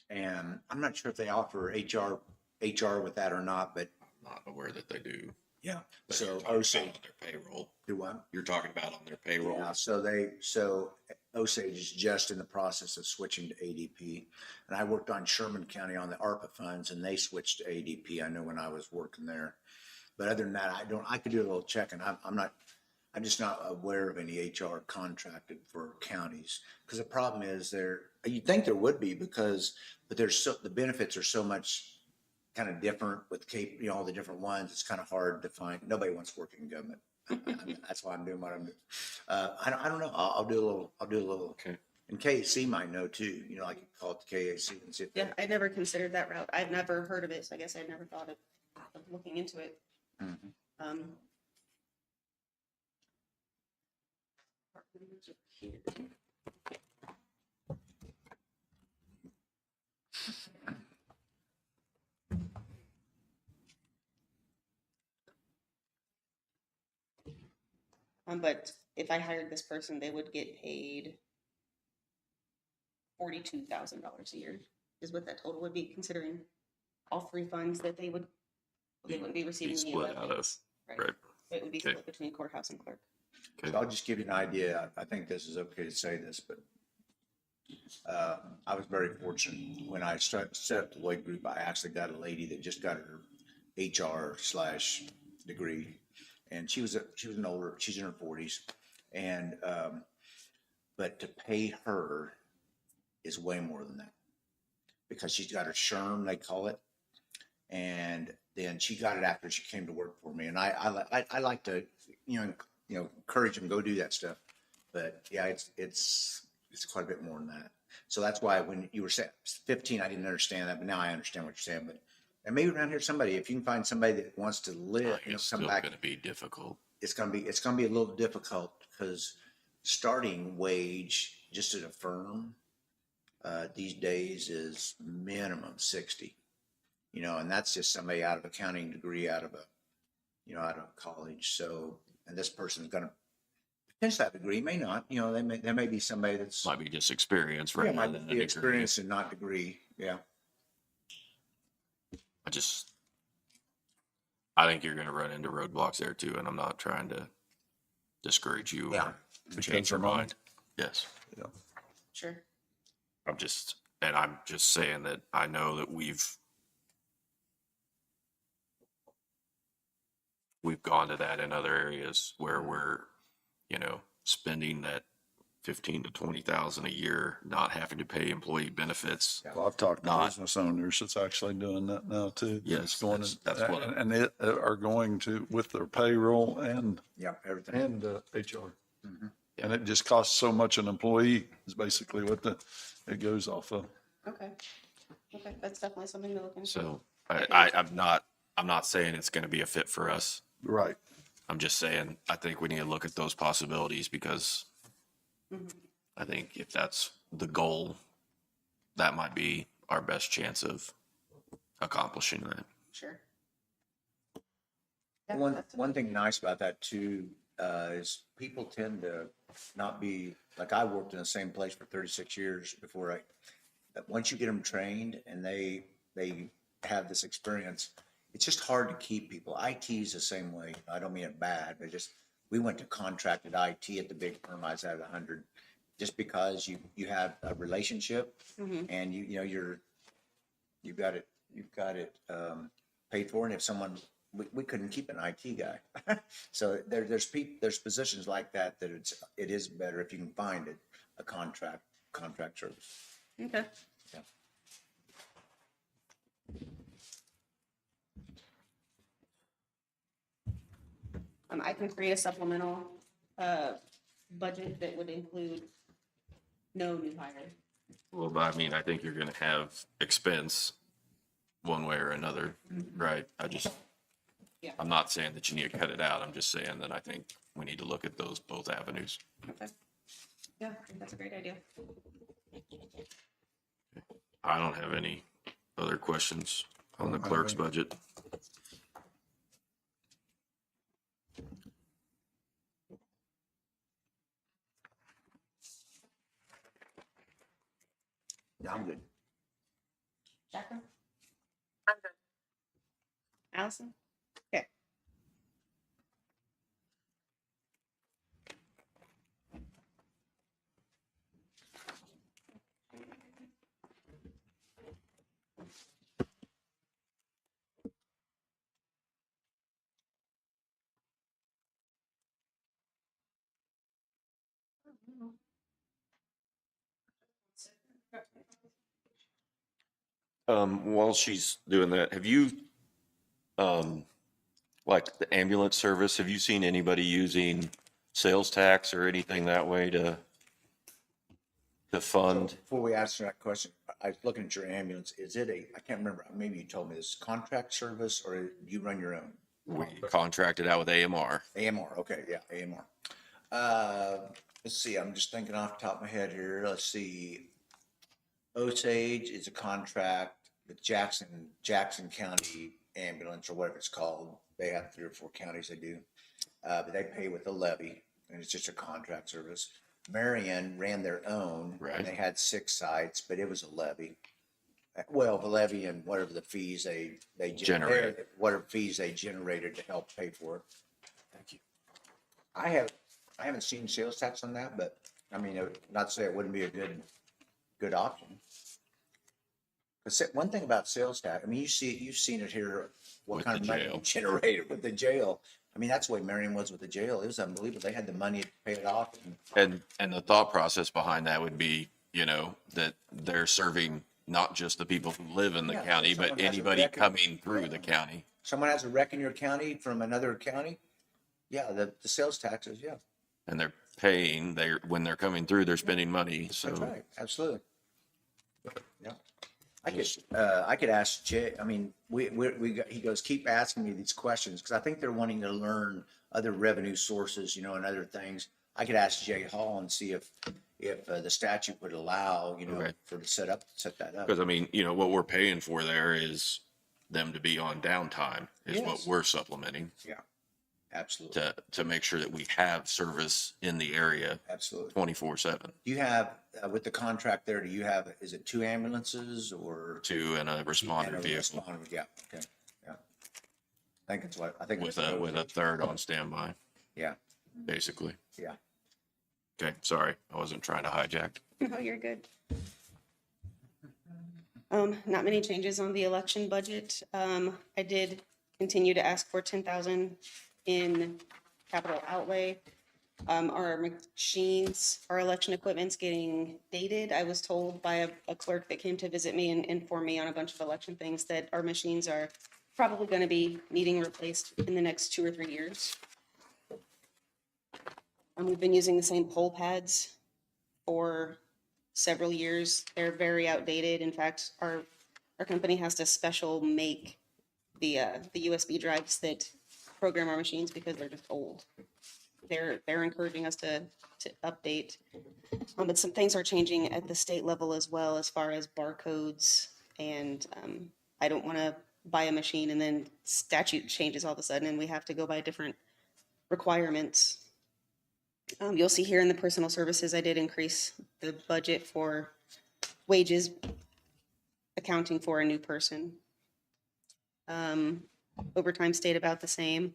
and I'm not sure if they offer HR with that or not, but Not aware that they do. yeah. But So you're talking Osage about on their payroll. do what? You're talking about on their payroll. Yeah, so Osage is just in the process of switching to ADP. And I worked on Sherman County on the ARPA funds and they switched to ADP. I know when I was working there. But other than that, I could do a little checking. I'm just not aware of any HR contracted for counties. Because the problem is you'd think there would be but the benefits are so much kind of different with all the different ones. It's kind of hard to find. Nobody wants to work in government. That's why I'm doing what I'm doing. I don't know. I'll do a little. Okay. And KAC might know too. Like you call it the KAC and see if Yeah, I never considered that route. I've never heard of it, so I guess I'd never thought of looking into it. But if I hired this person, they would get paid $42,000 a year, is what that total would be, considering all 3 funds that they wouldn't be receiving. Be any split out of. benefits. Right. It would be split between courthouse and clerk. So I'll just give you an idea. I think this is okay to say this, but I was very fortunate when I set up the Lloyd Group. I actually got a lady that just got her HR/degree, and she's in her 40s, and but to pay her is way more than that because she's got her SHRM, they call it, and then she got it after she came to work for me, and I like to encourage them to go do that stuff, but yeah, it's quite a bit more than that. So that's why when you were saying 15, I didn't understand that, but now I understand what you're saying. But and maybe around here, if you can find somebody that wants to live, It's come still back, going to be difficult. it's gonna be a little difficult because starting wage just at a firm these days is minimum 60. And that's just somebody out of accounting degree, out of college. So, and this person's gonna potentially have a degree, may not. There may be somebody that's Might be just experience, yeah, right? might be experience and not degree. Yeah. I think you're going to run into roadblocks there too, and I'm not trying to discourage you or change your mind. Yes. Yeah. Sure. I'm just saying that I know that we've gone to that in other areas where we're, spending that 15 to 20,000 a year, not having to pay employee benefits. Well, I've talked to business owners that's actually doing that now too. Yes, It's going that's what and they are going to with their payroll and everything and HR. And it just costs so much an employee is basically what it goes off of. Okay, that's definitely something to look into. So I'm not saying it's going to be a fit for us. Right. I'm just saying I think we need to look at those possibilities because I think if that's the goal, that might be our best chance of accomplishing that. Sure. One thing nice about that too is people tend to not be like I worked in the same place for 36 years before but once you get them trained and they have this experience, it's just hard to keep people. IT is the same way. I don't mean it bad, but just, we went to contracted IT at the big firm. I was at 100, just because you have a relationship and you've got it paid for. And if someone, we couldn't keep an IT guy. So there's positions like that it is better if you can find it, a contract service. Okay. Yeah. I can create a supplemental, budget that would include no new hire. Well, but I mean, I think you're gonna have expense one way or another, right? Yeah. I'm not saying that you need to cut it out. I'm just saying that I think we need to look at those both avenues. Okay. Yeah, I think that's a great idea. I don't have any other questions on the clerk's budget. Yeah, I'm good. Jacqueline? I'm good. Allison? Okay. While she's doing that, have you, like the ambulance service, have you seen anybody using sales tax or anything that way to fund? Before we answer that question, I was looking at your ambulance. Is it I can't remember, maybe you told me this, contract service or do you run your own? We contracted out with AMR. AMR, okay, yeah, AMR. Let's see, I'm just thinking off the top of my head here. Let's see. Osage is a contract with Jackson County Ambulance or whatever it's called. They have 3 or 4 counties they do. But they pay with a levy and it's just a contract service. Marion ran their own. Right. And they had 6 sites, but it was a levy. Well, the levy and whatever the fees they Generated. whatever fees they generated to help pay for it. Thank you. I haven't seen sales tax on that, but I mean, not to say it wouldn't be a good option. But one thing about sales tax, I mean, you've seen it here, what With kind the of money jail. it generated with the jail. I mean, that's the way Marion was with the jail. It was unbelievable. They had the money to pay it off. And the thought process behind that would be, that they're serving not just the people who live in the Yeah, county, someone but has a anybody record. coming through the county. Someone has a wreck in your county from another county. Yeah, the sales taxes, yeah. And they're paying, when they're coming through, they're spending money, so. That's right, absolutely. Yeah. I could ask Jay, I mean, he goes, keep asking me these questions, because I think they're wanting to learn other revenue sources, and other things. I could ask Jay Hall and see if the statute would allow, Okay. for to set that up. Because I mean, what we're paying for there is them to be on downtime is what Yes. we're supplementing Yeah, absolutely, to make sure that we have service in the area absolutely. 24/7. Do you have, with the contract there, is it 2 ambulances or? 2 and a responder And a vehicle responder, yeah, okay, yeah. I think with a third on standby, Yeah, basically. yeah. Okay, sorry, I wasn't trying to hijack. No, you're good. Not many changes on the election budget. I did continue to ask for 10,000 in capital outlay. Our machines, our election equipment's getting dated. I was told by a clerk that came to visit me and inform me on a bunch of election things that our machines are probably going to be needing replaced in the next 2 or 3 years. We've been using the same poll pads for several years. They're very outdated. In fact, our company has to special make the USB drives that program our machines because they're just old. They're encouraging us to update. But some things are changing at the state level as well, as far as barcodes. And I don't want to buy a machine and then statute changes all of a sudden and we have to go by different requirements. You'll see here in the personal services, I did increase the budget for wages, accounting for a new person. Overtime stayed about the same.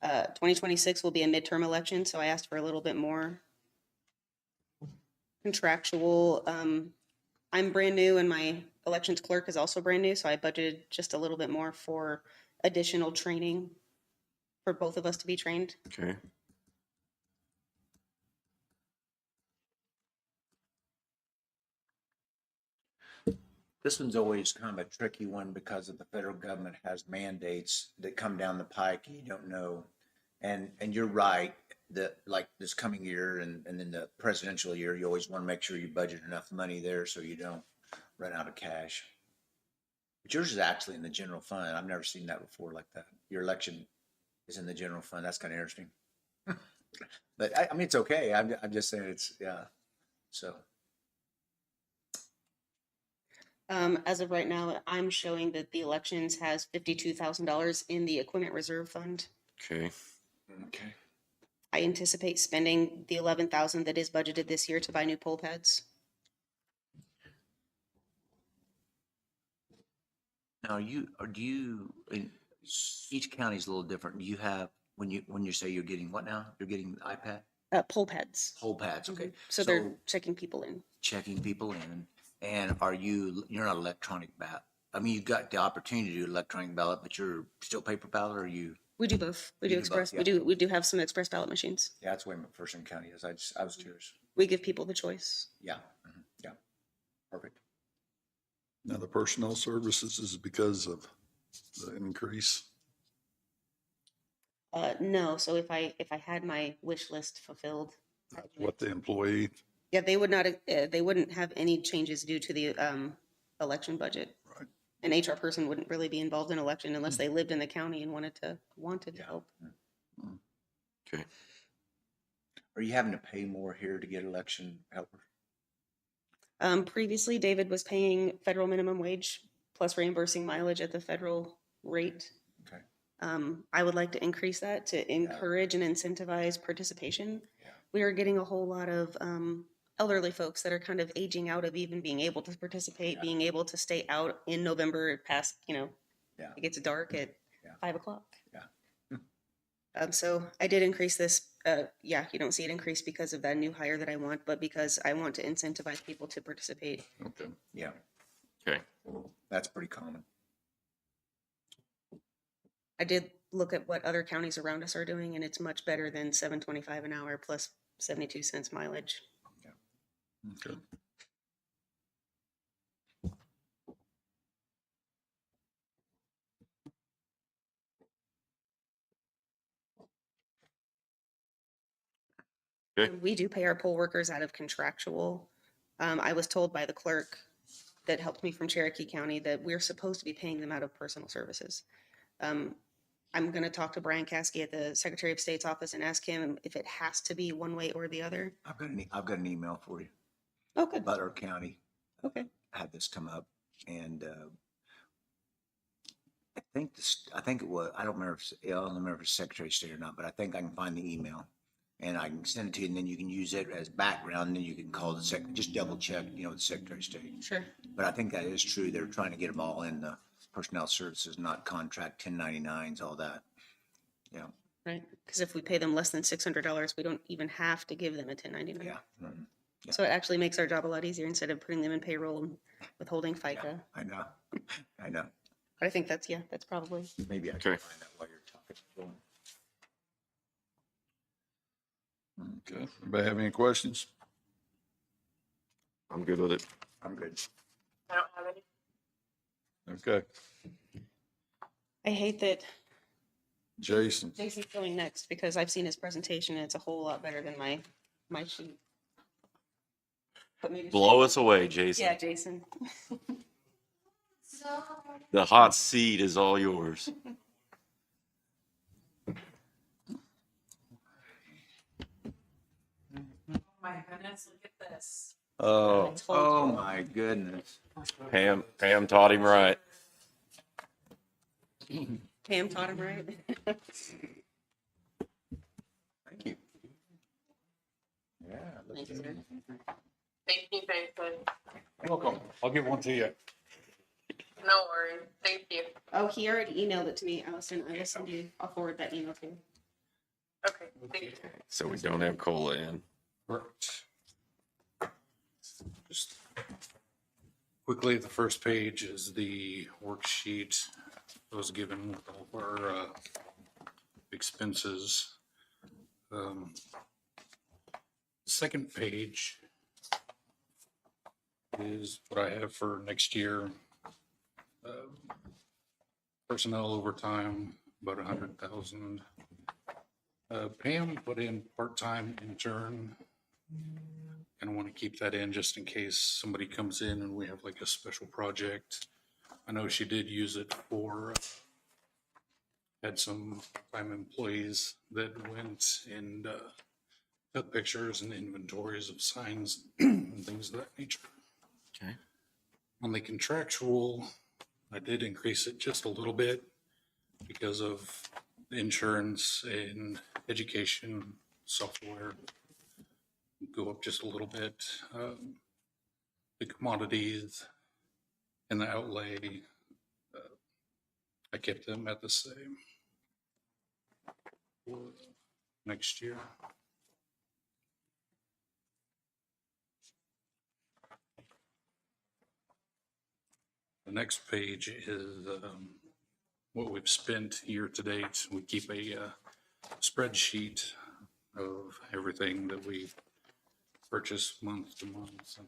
2026 will be a midterm election, so I asked for a little bit more. Contractual, I'm brand new and my elections clerk is also brand new, so I budgeted just a little bit more for additional training for both of us to be trained. Okay. This one's always kind of a tricky one because of the federal government has mandates that come down the pike and you don't know. And you're right, that like this coming year and then the presidential year, you always want to make sure you budget enough money there so you don't run out of cash. But yours is actually in the general fund. I've never seen that before like that. Your election is in the general fund. That's kind of interesting. But I mean, it's okay. I'm just saying it's, yeah. So. As of right now, I'm showing that the elections has $52,000 in the equipment reserve fund. Okay. Okay. I anticipate spending the 11,000 that is budgeted this year to buy new poll pads. Now, do you, each county is a little different. Do you have, when you say you're getting what now? You're getting the iPad? Poll pads. Poll pads, okay. So they're checking people in. Checking people in. And you're not electronic ballot. I mean, you've got the opportunity to do electronic ballot, but you're still paper ballot, or are you? We do both. We You do do express. both, yeah. We do have some express ballot machines. Yeah, that's where McPherson County is. I was curious. We give people the choice. Yeah, yeah, perfect. Now, the personnel services is because of the increase. No. So if I had my wish list fulfilled, What the employee, yeah, they would not. They wouldn't have any changes due to the election budget. Right. An HR person wouldn't really be involved in election unless they lived in the county and wanted to help. Okay. Are you having to pay more here to get election helpers? Previously, David was paying federal minimum wage plus reimbursing mileage at the federal rate. Okay. I would like to increase that to encourage and incentivize participation. Yeah. We are getting a whole lot of elderly folks that are kind of aging out of even being able to participate, being able to stay out in November past, it gets dark at 5 o'clock. Yeah. So I did increase this. You don't see it increase because of that new hire that I want, but because I want to incentivize people to participate. okay. Yeah. Okay. That's pretty common. I did look at what other counties around us are doing, and it's much better than $7.25 an hour plus 72 cents mileage. Okay. Okay. We do pay our poll workers out of contractual. I was told by the clerk that helped me from Cherokee County that we're supposed to be paying them out of personal services. I'm going to talk to Brian Caskey at the Secretary of State's office and ask him if it has to be one way or the other. I've got an email for you. Oh, good. Butler County. Okay. Had this come up, and I think it was. I don't remember if it's Secretary of State or not, but I think I can find the email, and I can send it to you, and then you can use it as background, and then you can call the just double check, the Secretary of State. Sure. But I think that is true. They're trying to get them all in the personnel services, not contract 1099s, all that. Yeah. Right. Because if we pay them less than $600, we don't even have to give them a 1099. Yeah. Mm-hmm. Yeah. So it actually makes our job a lot easier instead of putting them in payroll and withholding FICA. Yeah, I know. I know. But I think that's probably. Maybe I can Okay. find that while you're talking. Okay. Anybody have any questions? I'm good with it. I'm good. I don't have any. Okay. I hate that Jason. Jason's going next because I've seen his presentation and it's a whole lot better than my sheet. But maybe Blow us away, Jason. Yeah, Jason. The hot seat is all yours. My goodness, look at this. Oh my goodness. Pam taught him right. Pam taught him right. Thank you. Yeah. Thank you, sir. Thank you, Jason. Welcome. I'll give one to you. No worries. Thank you. Oh, he already emailed it to me, Allison. I'll forward that email to you. Okay, thank you. So we don't have COLA in. Correct. Just quickly, the first page is the worksheet that was given with all of our expenses. The second page is what I have for next year. Personnel overtime, about 100,000. Pam put in part-time intern. And I want to keep that in just in case somebody comes in and we have like a special project. I know she did use it for, had some time employees that went and took pictures and inventories of signs and things of that nature. Okay. On the contractual, I did increase it just a little bit because of insurance and education software. Go up just a little bit. The commodities and the outlay, I kept them at the same for next year. The next page is what we've spent year to date. We keep a spreadsheet of everything that we purchase month to month, and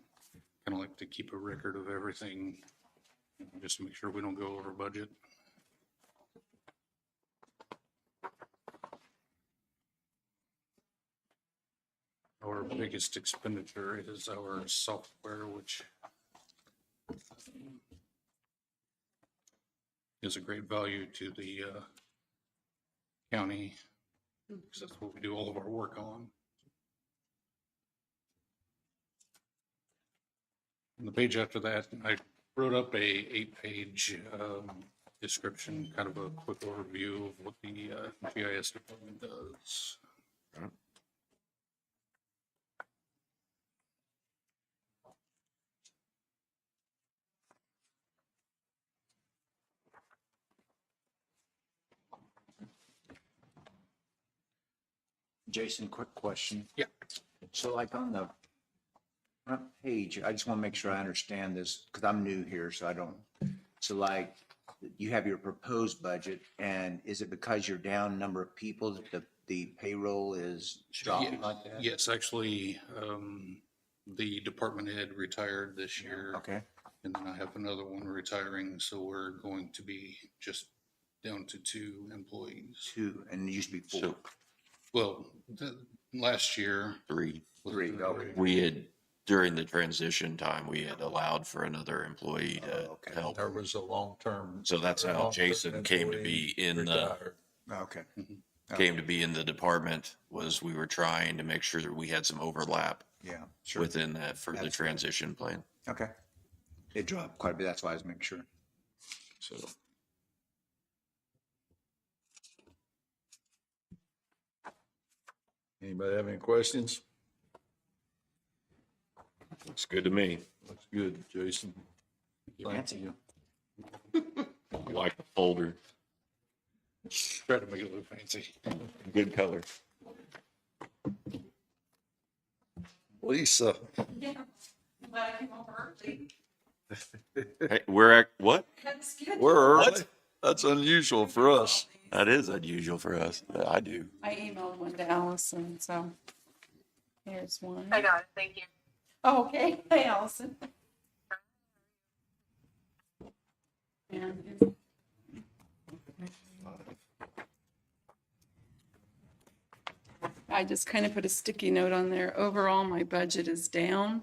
kind of like to keep a record of everything, just to make sure we don't go over budget. Our biggest expenditure is our software, which is a great value to the county, because that's what we do all of our work on. On the page after that, I wrote up a 8-page description, kind of a quick overview of what the GIS department does. Jason, quick question. Yeah. So like on the front page, I just want to make sure I understand this because I'm new here, so I don't. So like you have your proposed budget, and is it because you're down number of people that the payroll is dropping like that? Yes, actually, the department head retired this year. Okay. And then I have another one retiring, so we're going to be just down to 2 employees. 2, and it used to be 4. So, well, last year. 3. 3, okay. We had, during the transition time, we had allowed for another employee to help. There was a long-term. So that's how Jason came to be in the, Okay. came to be in the department, was we were trying to make sure that we had some overlap Yeah, sure. within that for the That's transition plan. Okay. It dropped quite a bit. That's why I was making sure. So. Anybody have any questions? Looks good to me. Looks good, Jason. Thank Fancy. you. Like the folder. Try to make it look fancy. Good color. Lisa, Yeah. I'm glad I came over early. Hey, we're at, what? That's good. we're early. That's unusual for us. That is unusual for us. I do. I emailed one to Allison, so here's one. I got it. Thank you. Oh, okay. Hey, Allison. And I just kind of put a sticky note on there. Overall, my budget is down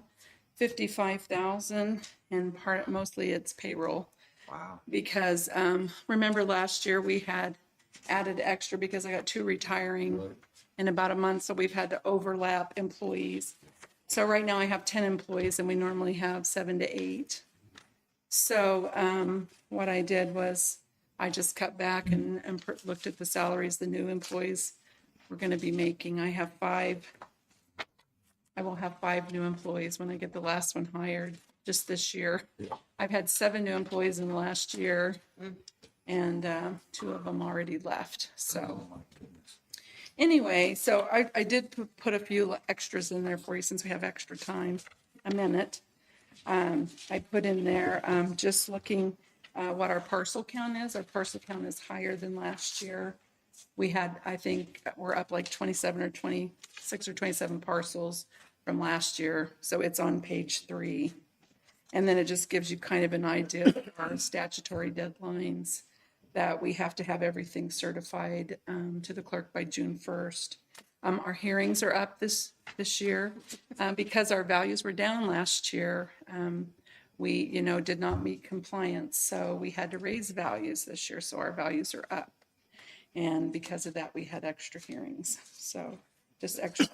55,000, and mostly it's payroll. Wow. Because remember last year we had added extra because I got 2 retiring in about a month, so we've had to overlap employees. So right now I have 10 employees and we normally have 7 to 8. So what I did was I just cut back and looked at the salaries the new employees were going to be making. I will have 5 new employees when I get the last one hired. just this year. I've had 7 new employees in the last year, and 2 of them already left, so. Anyway, so I did put a few extras in there for you since we have extra time, a minute. I put in there, just looking what our parcel count is. Our parcel count is higher than last year. We had, I think, we're up like 27 or 26 or 27 parcels from last year. So it's on page 3. And then it just gives you kind of an idea of our statutory deadlines, that we have to have everything certified to the clerk by June 1st. Our hearings are up this year because our values were down last year. We, did not meet compliance, so we had to raise values this year. So our values are up, and because of that, we had extra hearings. So just extra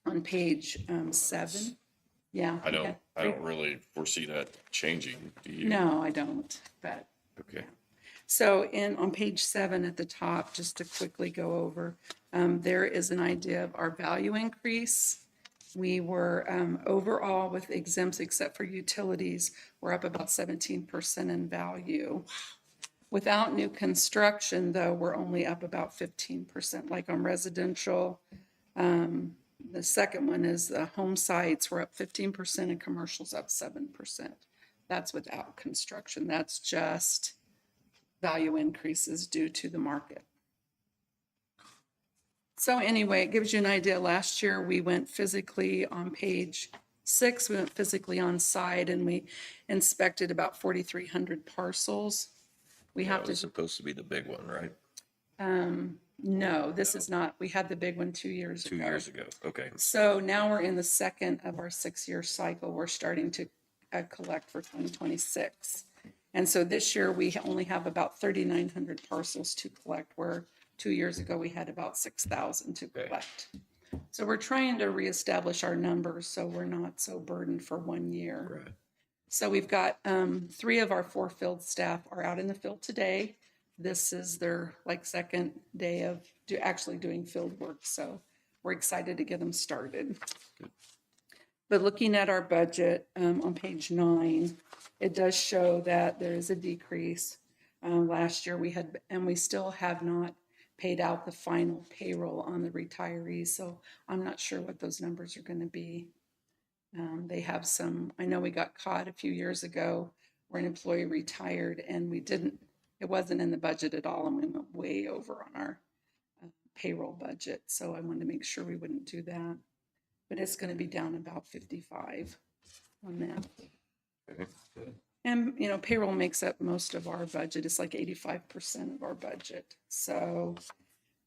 on page 7. Yeah. I don't really foresee that changing. Do you? No, I don't. But okay. So on page 7 at the top, just to quickly go over, there is an idea of our value increase. We were overall with exempts, except for utilities, we're up about 17% in value. Without new construction, though, we're only up about 15%. Like on residential, the second one is the home sites, we're up 15%, and commercials up 7%. That's without construction. That's just value increases due to the market. So anyway, it gives you an idea. Last year, we went physically on page 6, we went physically on site, and we inspected about 4,300 parcels. We have to. It's supposed to be the big one, right? No, this is not. We had the big one 2 years ago. 2 years ago. Okay. So now we're in the second of our 6-year cycle. We're starting to collect for 2026. And so this year we only have about 3,900 parcels to collect, where 2 years ago we had about 6,000 to collect. So we're trying to reestablish our numbers so we're not so burdened for 1 year. Right. So we've got 3 of our 4 field staff are out in the field today. This is their second day of actually doing field work. So we're excited to get them started. Good. But looking at our budget on page 9, it does show that there is a decrease. Last year we still have not paid out the final payroll on the retirees. So I'm not sure what those numbers are going to be. They have I know we got caught a few years ago where an employee retired and it wasn't in the budget at all, and we went way over on our payroll budget. So I wanted to make sure we wouldn't do that. But it's going to be down about 55 on that. Okay. And, payroll makes up most of our budget. It's like 85% of our budget. So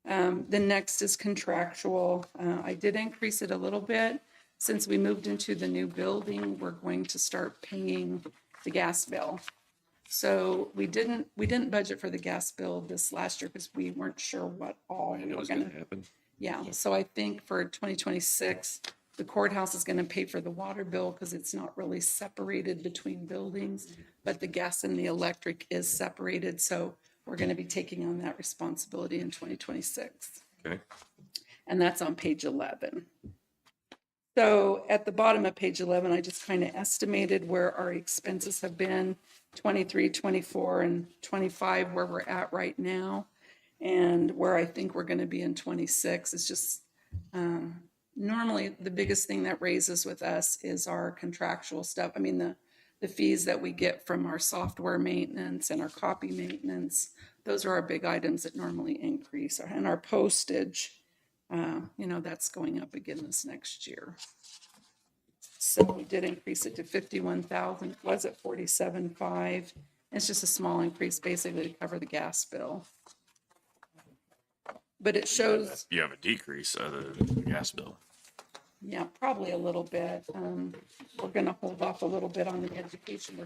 the next is contractual. I did increase it a little bit. Since we moved into the new building, we're going to start paying the gas bill. So we didn't budget for the gas bill this last year because we weren't sure what all we were going to happen. Yeah, so I think for 2026, the courthouse is going to pay for the water bill because it's not really separated between buildings, but the gas and the electric is separated. So we're going to be taking on that responsibility in 2026. Okay. And that's on page 11. So at the bottom of page 11, I just kind of estimated where our expenses have been, 23, 24, and 25, where we're at right now. And where I think we're going to be in 26 is just normally the biggest thing that raises with us is our contractual stuff. I mean, the fees that we get from our software maintenance and our copy maintenance, those are our big items that normally increase. And our postage, that's going up again this next year. So we did increase it to 51,000. It was at 47.5. It's just a small increase basically to cover the gas bill. But it shows. You have a decrease of the gas bill. Yeah, probably a little bit. We're going to hold off a little bit on the education.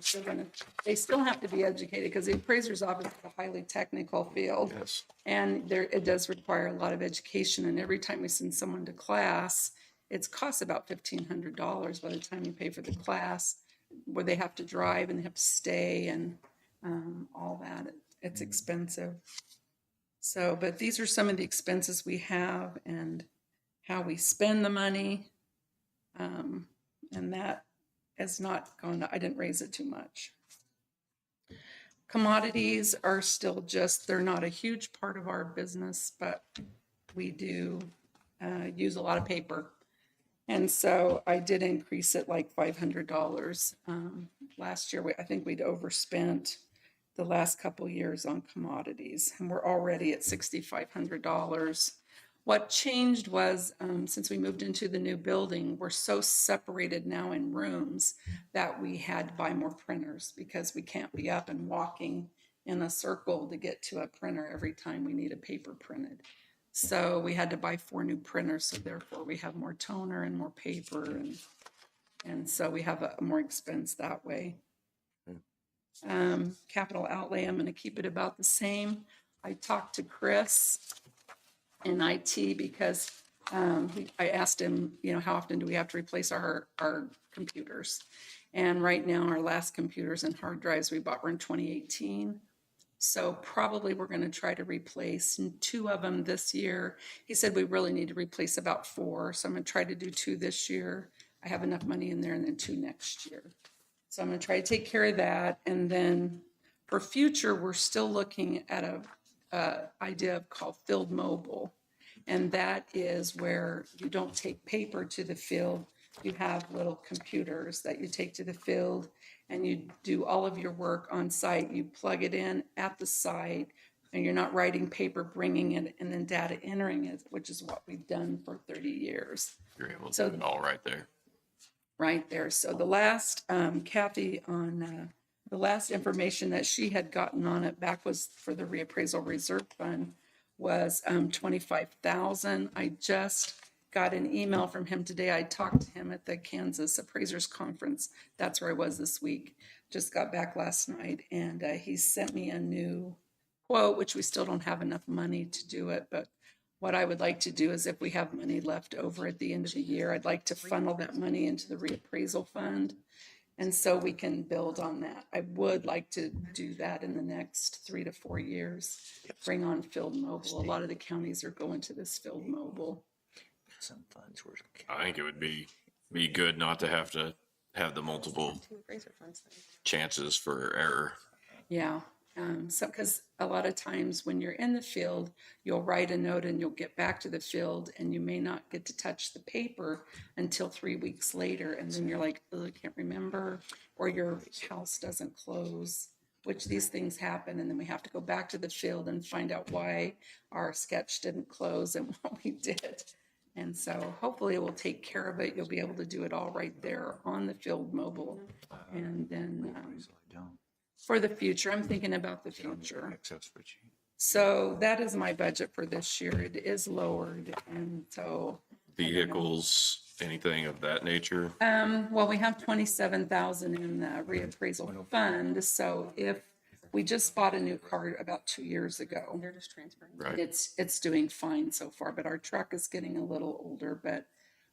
They still have to be educated because the appraiser's office is a highly technical field. Yes. And it does require a lot of education. And every time we send someone to class, it costs about $1,500 by the time you pay for the class, where they have to drive and they have to stay and all that. It's expensive. So, but these are some of the expenses we have and how we spend the money. And that has not gone, I didn't raise it too much. Commodities are still just, they're not a huge part of our business, but we do use a lot of paper. And so I did increase it like $500. Last year, I think we'd overspent the last couple years on commodities, and we're already at $6,500. What changed was, since we moved into the new building, we're so separated now in rooms that we had to buy more printers because we can't be up and walking in a circle to get to a printer every time we need a paper printed. So we had to buy 4 new printers, so therefore we have more toner and more paper, and so we have a more expense that way. Capital outlay, I'm going to keep it about the same. I talked to Chris in IT because I asked him, you know, how often do we have to replace our computers? And right now, our last computers and hard drives we bought were in 2018. So probably we're going to try to replace 2 of them this year. He said we really need to replace about 4. So I'm going to try to do 2 this year. I have enough money in there, and then 2 next year. So I'm going to try to take care of that. And then for future, we're still looking at a idea called field mobile. And that is where you don't take paper to the field. You have little computers that you take to the field, and you do all of your work on site. You plug it in at the site, and you're not writing paper, bringing it, and then data entering it, which is what we've done for 30 years. You're able to do it all right there. Right there. So the last, Kathy, on the last information that she had gotten on it back was for the reappraisal reserve fund was 25,000. I just got an email from him today. I talked to him at the Kansas Appraisers Conference. That's where I was this week. Just got back last night, and he sent me a new quote, which we still don't have enough money to do it. But what I would like to do is if we have money left over at the end of the year, I'd like to funnel that money into the reappraisal fund. And so we can build on that. I would like to do that in the next 3 to 4 years. Bring on field mobile. A lot of the counties are going to this field mobile. Some funds were. I think it would be good not to have the multiple chances for error. Yeah. So, because a lot of times when you're in the field, you'll write a note and you'll get back to the field, and you may not get to touch the paper until 3 weeks later. And then you're like, oh, I can't remember, or your house doesn't close, which these things happen. And then we have to go back to the field and find out why our sketch didn't close and what we did. And so hopefully it will take care of it. You'll be able to do it all right there on the field mobile. And then for the future, I'm thinking about the future. So that is my budget for this year. It is lowered. And so Vehicles, anything of that nature? well, we have 27,000 in the reappraisal fund. So if we just bought a new car about 2 years ago, They're just transferring. Right. it's doing fine so far, but our truck is getting a little older, but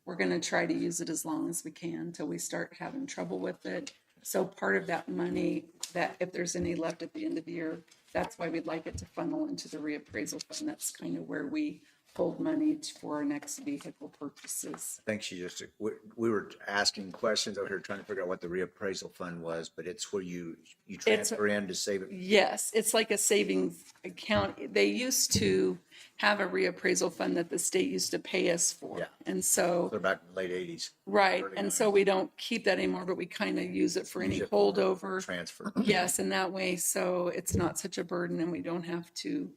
we're going to try to use it as long as we can until we start having trouble with it. So part of that money, that if there's any left at the end of the year, that's why we'd like it to funnel into the reappraisal fund. That's kind of where we hold money for our next vehicle purchases. I think she just, we were asking questions over here trying to figure out what the reappraisal fund was, but it's where you transfer in to save it. Yes, it's like a savings account. They used to have a reappraisal fund that the state used to pay us for. Yeah. And so, They're back in the late 80s. right, and so we don't keep that anymore, but we kind of use it for any Use it for holdover. Transfer. Yes, in that way, so it's not such a burden and we don't have to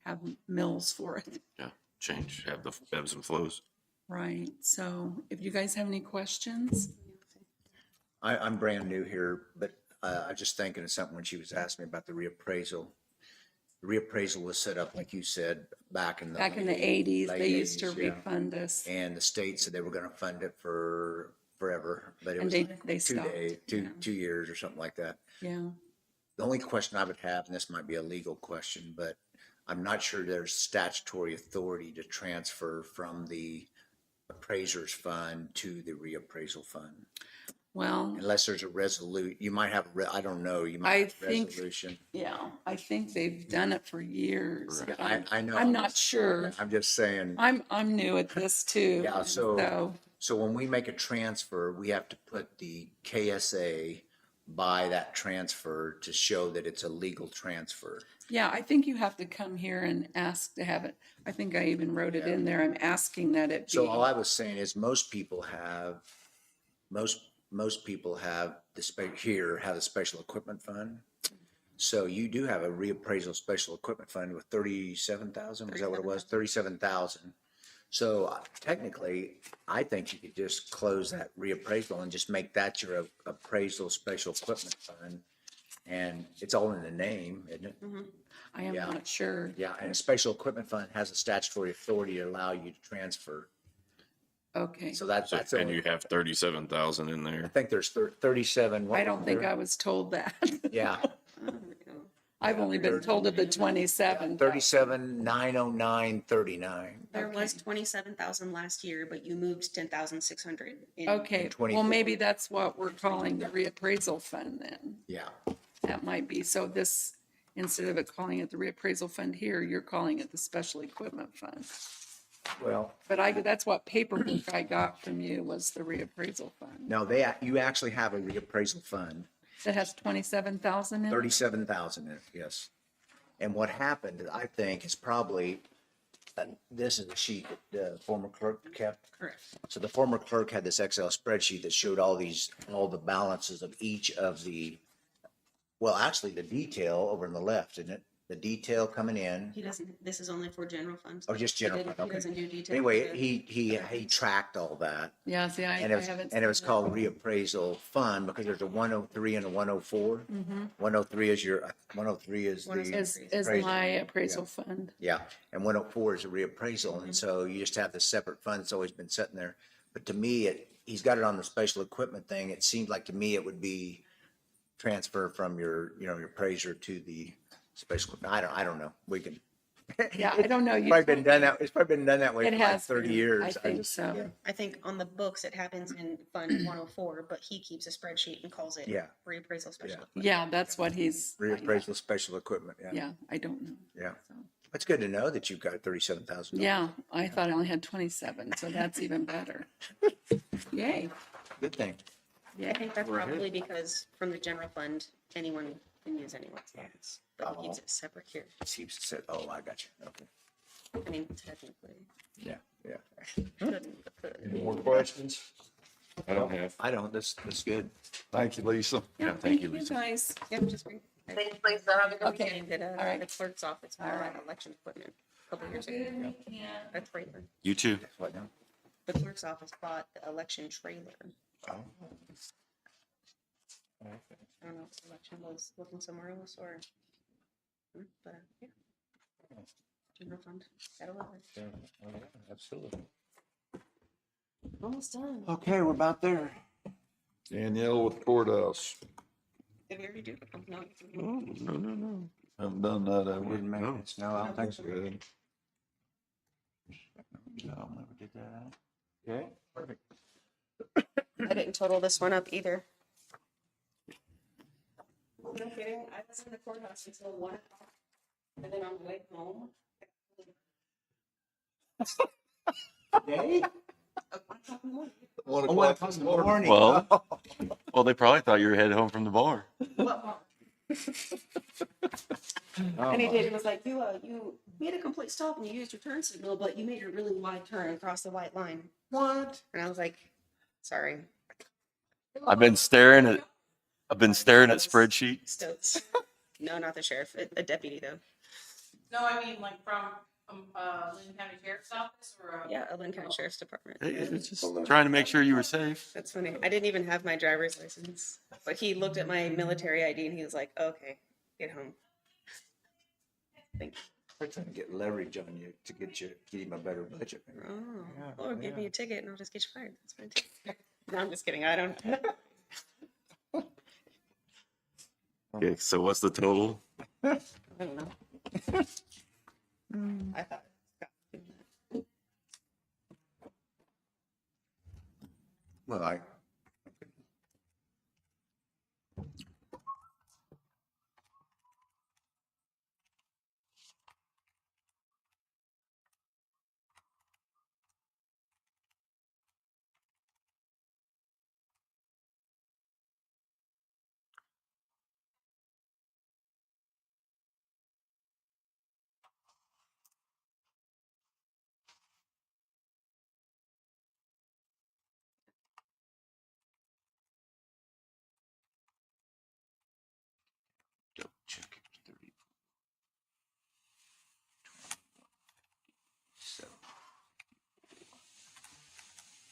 have mills for it. Yeah, have the ebbs and flows. Right, so if you guys have any questions? I'm brand new here, but I was just thinking of something when she was asking me about the reappraisal. The reappraisal was set up, like you said, back in the Back in the 80s, late they used to 80s, yeah. refund us. And the state said they were going to fund it for forever, but it And was they stopped, two years or something like that. Yeah. The only question I would have, and this might be a legal question, but I'm not sure there's statutory authority to transfer from the appraiser's fund to the reappraisal fund. Well, Unless there's a resolution, you might have, I don't know, you I might have a think, resolution. yeah, I think they've done it for years. Yeah, but I'm- I know. I'm not sure. I'm just saying, I'm new at this too. yeah, so So when we make a transfer, we have to put the KSA by that transfer to show that it's a legal transfer. Yeah, I think you have to come here and ask to have it. I think I even wrote it in there. I'm asking that it be. So all I was saying is most people have here have a special equipment fund. So you do have a reappraisal special equipment fund with 37,000, was that what it was? 37,000. So technically, I think you could just close that reappraisal and just make that your appraisal special equipment fund. And it's all in the name, isn't it? I am not sure. Yeah, and a special equipment fund has a statutory authority to allow you to transfer. Okay. So that's And you have 37,000 in I there. think there's 37. I don't think I was told that. Yeah, I've only been told of the 27. 37,909.39. There was 27,000 last year, but you moved 10,600. Okay, well, maybe that's what we're calling the reappraisal fund then. Yeah. That might be. So this, instead of it calling it the reappraisal fund here, you're calling it the special equipment fund. Well, But that's what paperwork I got from you was the reappraisal fund. no, you actually have a reappraisal fund, That has 27,000 in it? 37,000 in it, yes. And what happened, I think, is probably, this is a sheet that the former clerk kept. Correct. So the former clerk had this Excel spreadsheet that showed all the balances of each of the, well, actually the detail over on the left, isn't it? The detail coming in. He doesn't, this is only for general funds. Oh, just general He fund, He okay. doesn't do detail. Anyway, he tracked all that. Yeah, see, I And it was, haven't. and it was seen called reappraisal fund because there's a 103 and a 104. 103 is the. Is my appraisal fund. Yeah, and 104 is a reappraisal, and so you just have the separate fund. It's always been sitting there. But to me, he's got it on the special equipment thing. It seemed like to me it would be transfer from your appraiser to the special. I don't know. We can. Yeah, I don't know. It's probably been done that. It's probably been done that way It for like has 30 been. years. I think so. I think on the books, it happens in Fund 104, but he keeps a spreadsheet and calls it Yeah. reappraisal special. Yeah, that's what he's. Reappraisal special equipment. Yeah. Yeah, I don't know. Yeah. It's good to know that you've got $37,000. Yeah, I thought I only had 27, so that's even better. Yay. Good thing. I think that's probably because from the general fund, anyone can use anyone's funds, but he keeps it separate here. Keeps it set. Oh, I got you. Okay. I mean, technically. Yeah. Yeah. Shouldn't, but could. Any more questions? I don't have. I don't. That's good. Thank you, Lisa. Yeah, thank you, Lisa. Guys. Yep, just bring. Thanks, Lisa. Have a good Okay, weekend. did All right. the clerk's office for election equipment a couple years ago. That's right. You too. What now? The clerk's office bought the election trailer. Oh. I don't know if the election was looking somewhere else or, but yeah. General fund, gotta love it. Absolutely. Almost done. Okay, we're about there. Danielle with courthouse. Did we already do it? Oh, no. No. Haven't done that, have we? Minutes. No, I don't think so. Good. No, I never did that. Okay, perfect. I didn't total this one up either. No kidding, I was in the courthouse until 1 o'clock, and then on the way home. Today? At 1 o'clock in the morning. 1 Oh, 1 o'clock o'clock this in the morning. morning. Well, they probably thought you were headed home from the bar. And he did, he was like, you made a complete stop and you used your turn signal, but you made a really wide turn across the white line. What? And I was like, sorry. I've been staring at spreadsheets. Stoats. No, not the sheriff, a deputy though. No, I mean like from, Linn County Sheriff's Office or? Yeah, a Linn County Sheriff's Department. It's just trying to make sure you were safe. That's funny. I didn't even have my driver's license, but he looked at my military ID and he was like, okay, get home. Thank you. We're trying to get leverage on you to get him a better budget. Oh, Yeah, or give me a ticket and I'll just get you fired. That's fine too. No, I'm just kidding. I don't. Okay, so what's the total? I don't know. I thought. Well, I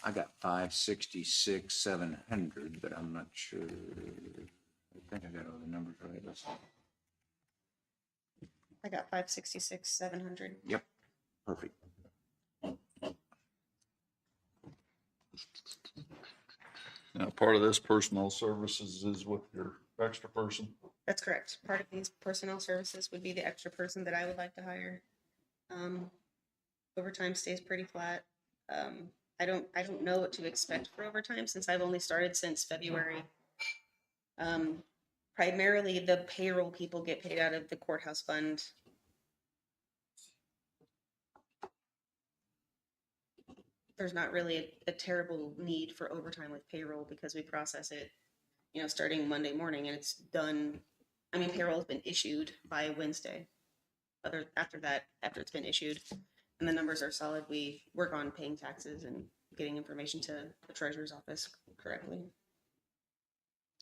I got 566, 700, but I'm not sure. I think I got all the numbers right. Let's see. I got 566, 700. Yep, perfect. Now, part of this personnel services is with your extra person. That's correct. Part of these personnel services would be the extra person that I would like to hire. Overtime stays pretty flat. I don't know what to expect for overtime since I've only started since February. Primarily the payroll people get paid out of the courthouse fund. There's not really a terrible need for overtime with payroll because we process it, starting Monday morning and it's done. I mean, payroll has been issued by Wednesday. After it's been issued and the numbers are solid, we work on paying taxes and getting information to the treasurer's office correctly.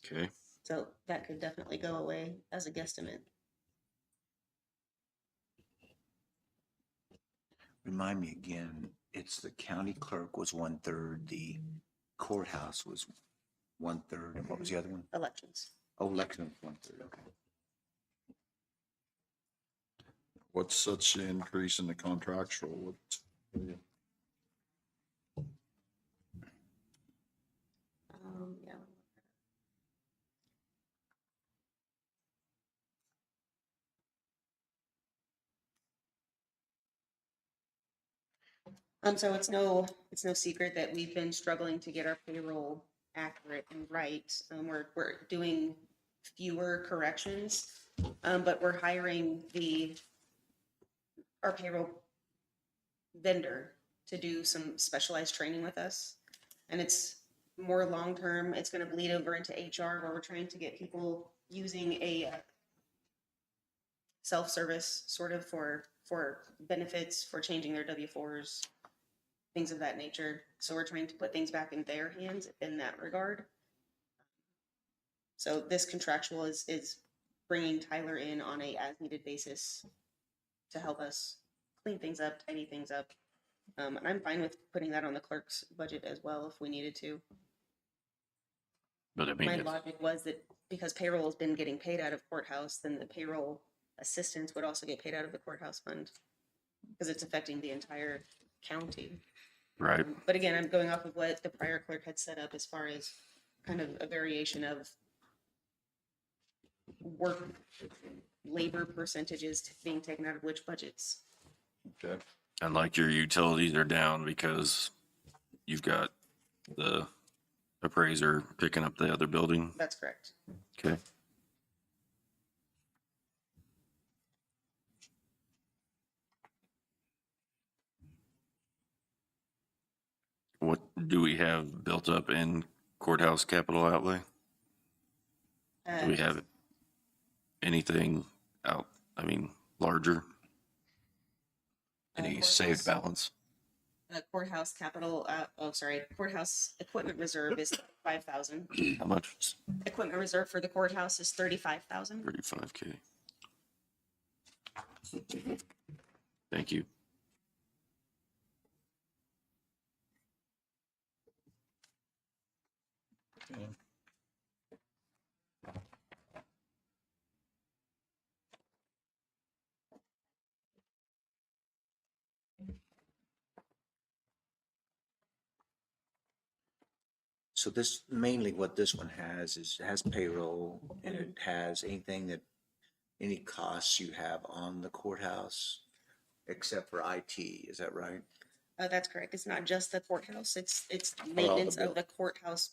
Okay. So that could definitely go away as a guesstimate. Remind me again, it's the county clerk was 1/3, the courthouse was 1/3, and what was the other one? Elections. Oh, elections, 1/3, okay. What's such an increase in the contractual? Yeah. So it's no secret that we've been struggling to get our payroll accurate and right. We're doing fewer corrections, but we're hiring our payroll vendor to do some specialized training with us, and it's more long term. It's going to bleed over into HR, where we're trying to get people using a self-service sort of for benefits, for changing their W-4s, things of that nature. So we're trying to put things back in their hands in that regard. So this contractual is bringing Tyler in on a as needed basis to help us clean things up, tidy things up. And I'm fine with putting that on the clerk's budget as well if we needed to. But I mean, My logic was that because payroll has been getting paid out of courthouse, then the payroll assistants would also get paid out of the courthouse fund because it's affecting the entire county. right. But again, I'm going off of what the prior clerk had set up as far as kind of a variation of work labor percentages being taken out of which budgets. Okay. And like your utilities are down because you've got the appraiser picking up the other building. That's correct. Okay. What do we have built up in courthouse capital outlay? Do we have anything out, I mean, larger? Any saved balance? Courthouse capital, courthouse equipment reserve is 5,000. How much? Equipment reserve for the courthouse is 35,000. 35K. Thank you. Okay. So this, mainly what this one has is, it has payroll and it has anything that, any costs you have on the courthouse except for IT, is that right? That's correct. It's not just the courthouse. It's maintenance of the courthouse,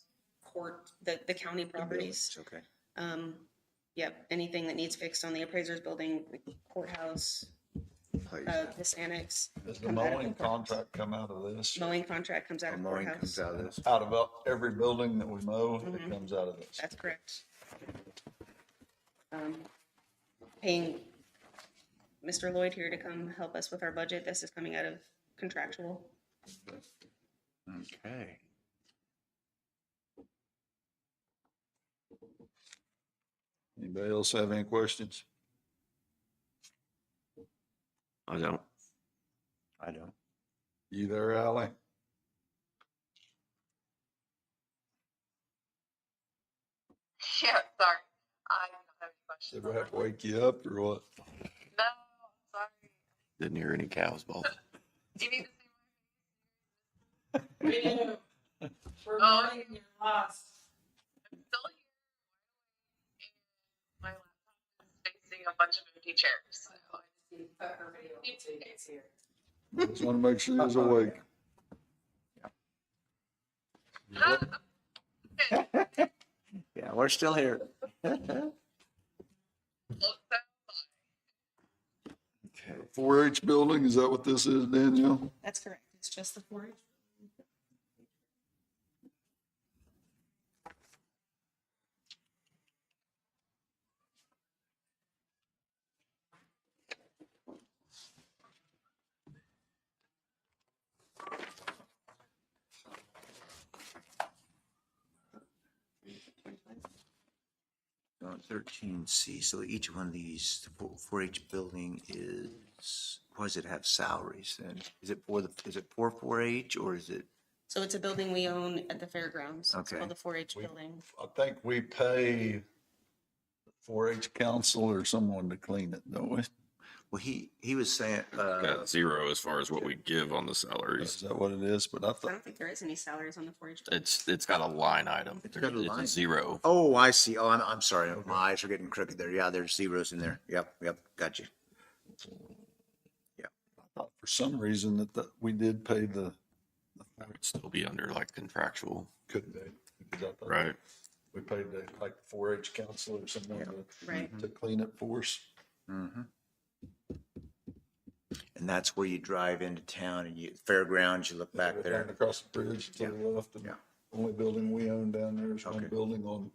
the county properties. Okay. Yep, anything that needs fixed on the appraiser's building, the courthouse, this annex. Does the mowing contract come out of this? Mowing contract comes out of Mowing courthouse. comes out of this. Out of every building that we mow, it comes out of this. That's correct. Paying Mr. Lloyd here to come help us with our budget. This is coming out of contractual. Okay. Anybody else have any questions? I don't. I don't. You there, Ally? Did we have to wake you up or what? No, sorry. Didn't hear any cows balls. You need to We do. We're Oh. mourning your loss. I'm still here. My laptop is facing a bunch of empty chairs. So I just need to put her video on so you guys hear. Just want to make sure he's awake. Yeah, we're still here. Okay. 4-H building, is that what this is, Danielle? That's correct. It's just the 4-H. On 13C, so each one of these, the 4-H building is, why does it have salaries then? Is it for 4-H or is it? So it's a building we own at the fairgrounds. It's Okay. called the 4-H building. I think we pay 4-H council or someone to clean it, don't we? Well, he was saying, Got zero as far as what we give on the salaries. Is that what it is? But I I thought, don't think there is any salaries on the 4-H building. It's got a line item. It's got a line. It's a zero. oh, I see. Oh, I'm sorry. My eyes are getting crooked there. Yeah, there's zeros in there. Yep, got you. I thought for some reason that we did pay the, That would still be under like contractual, couldn't be. Because I thought right? we paid the, like, 4-H council or someone Right. to clean it for us. Mm-hmm. And that's where you drive into town and fairgrounds, you look back Down there. across the bridge to the left. And Yeah. only building we own down there is one Okay. building on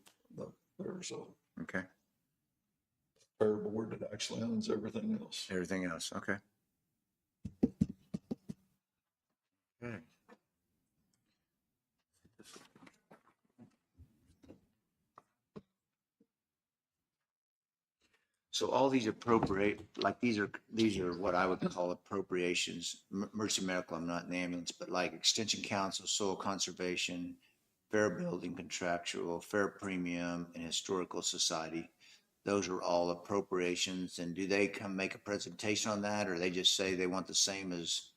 there, so Okay, fair board that actually owns everything else. everything else, okay. So all these these are what I would call appropriations. Mercy Medical, I'm not in the ambulance, but like Extension Council, Soil Conservation, Fair Building Contractual, Fair Premium, and Historical Society. Those are all appropriations. And do they come make a presentation on that, or they just say they want the same as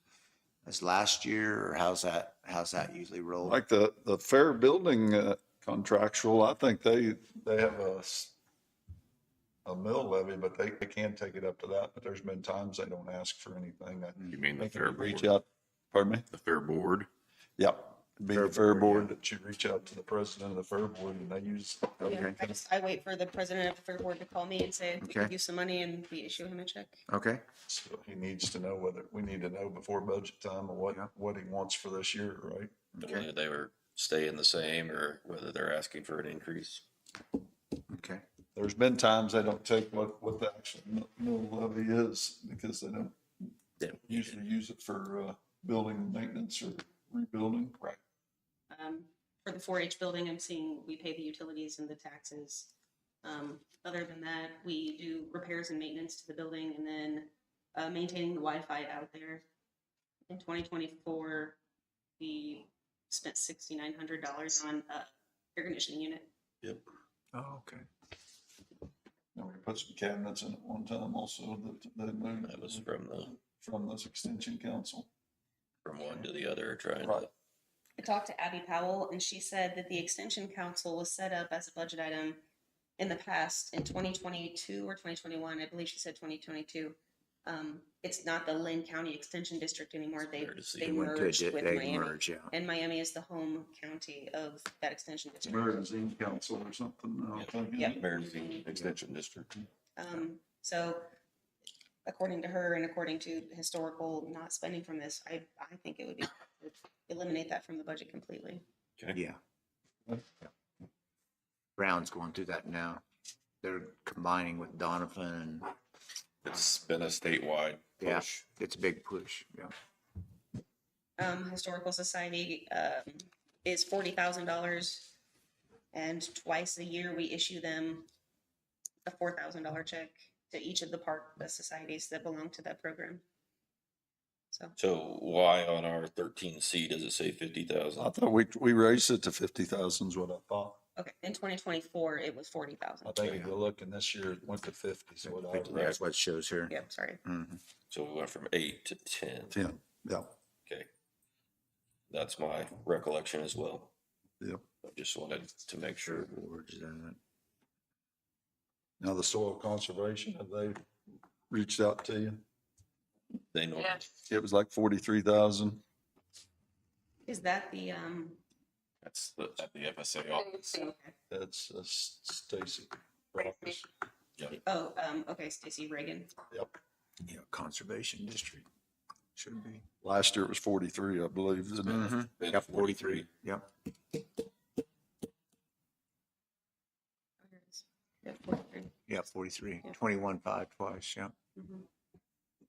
last year, or how's that usually roll? Like the fair building contractual, I think they have a mill levy, but they can take it up to that. But there's been times they don't ask for anything. You mean the They can fair reach board? out, pardon me? The fair board? Yep. Be the fair board that you reach out to the president of the fair board and they use. Yeah, I wait for the president of the fair board to call me and say, we Okay. could use some money, and we issue him a check. Okay, So he needs to know we need to know before budget time of what he wants for this year, right? Whether they were staying the same or whether they're asking for an increase. okay. There's been times they don't take what the actual mill levy is because they don't usually use it for building maintenance or rebuilding. Right. For the 4-H building, I'm seeing we pay the utilities and the taxes. Other than that, we do repairs and maintenance to the building, and then maintaining the Wi-Fi out there. In 2024, we spent $6,900 on air conditioning unit. Yep. Oh, okay. And we put some cabinets in at one time also that they moved. That was from this extension council. From one to the other, trying Right. to. I talked to Abby Powell, and she said that the extension council was set up as a budget item in the past, in 2022 or 2021. I believe she said 2022. It's not the Linn County Extension District anymore. They merged with they Miami. merge, yeah. And Miami is the home county of that extension district. Merzine Council or something. I think. Yep. Merzine Extension District. So according to her and according to historical not spending from this, I think it would be eliminate that from the budget completely. Yeah. Brown's going through that now. They're combining with Donovan and. It's been a statewide Yeah, push. it's a big push, yeah. Historical Society is $40,000, and twice a year we issue them a $4,000 check to each of the societies that belong to that program. So why on our 13C does it say 50,000? I thought we raised it to 50,000 is what I thought. Okay, in 2024, it was 40,000. I think if you look, and this year it went to 50, so what I That's what it shows here. Yep, sorry. Mhm. So we went from 8 to 10. 10, yeah, Okay. That's my recollection as well. yep. I just wanted to make sure. Boards, Now the soil conservation, have they reached out to you? They know. Yes. It was like 43,000. Is that the, That's at the FSA office. That's Stacy. Rockers. oh, okay, Stacy Reagan. Yep. Yeah, conservation district. Should be. Last year it was 43, I believe, isn't it? Mhm. Been Yep, 43. Yep. Yep, 43. Yeah, 43. 21.5 twice, yeah.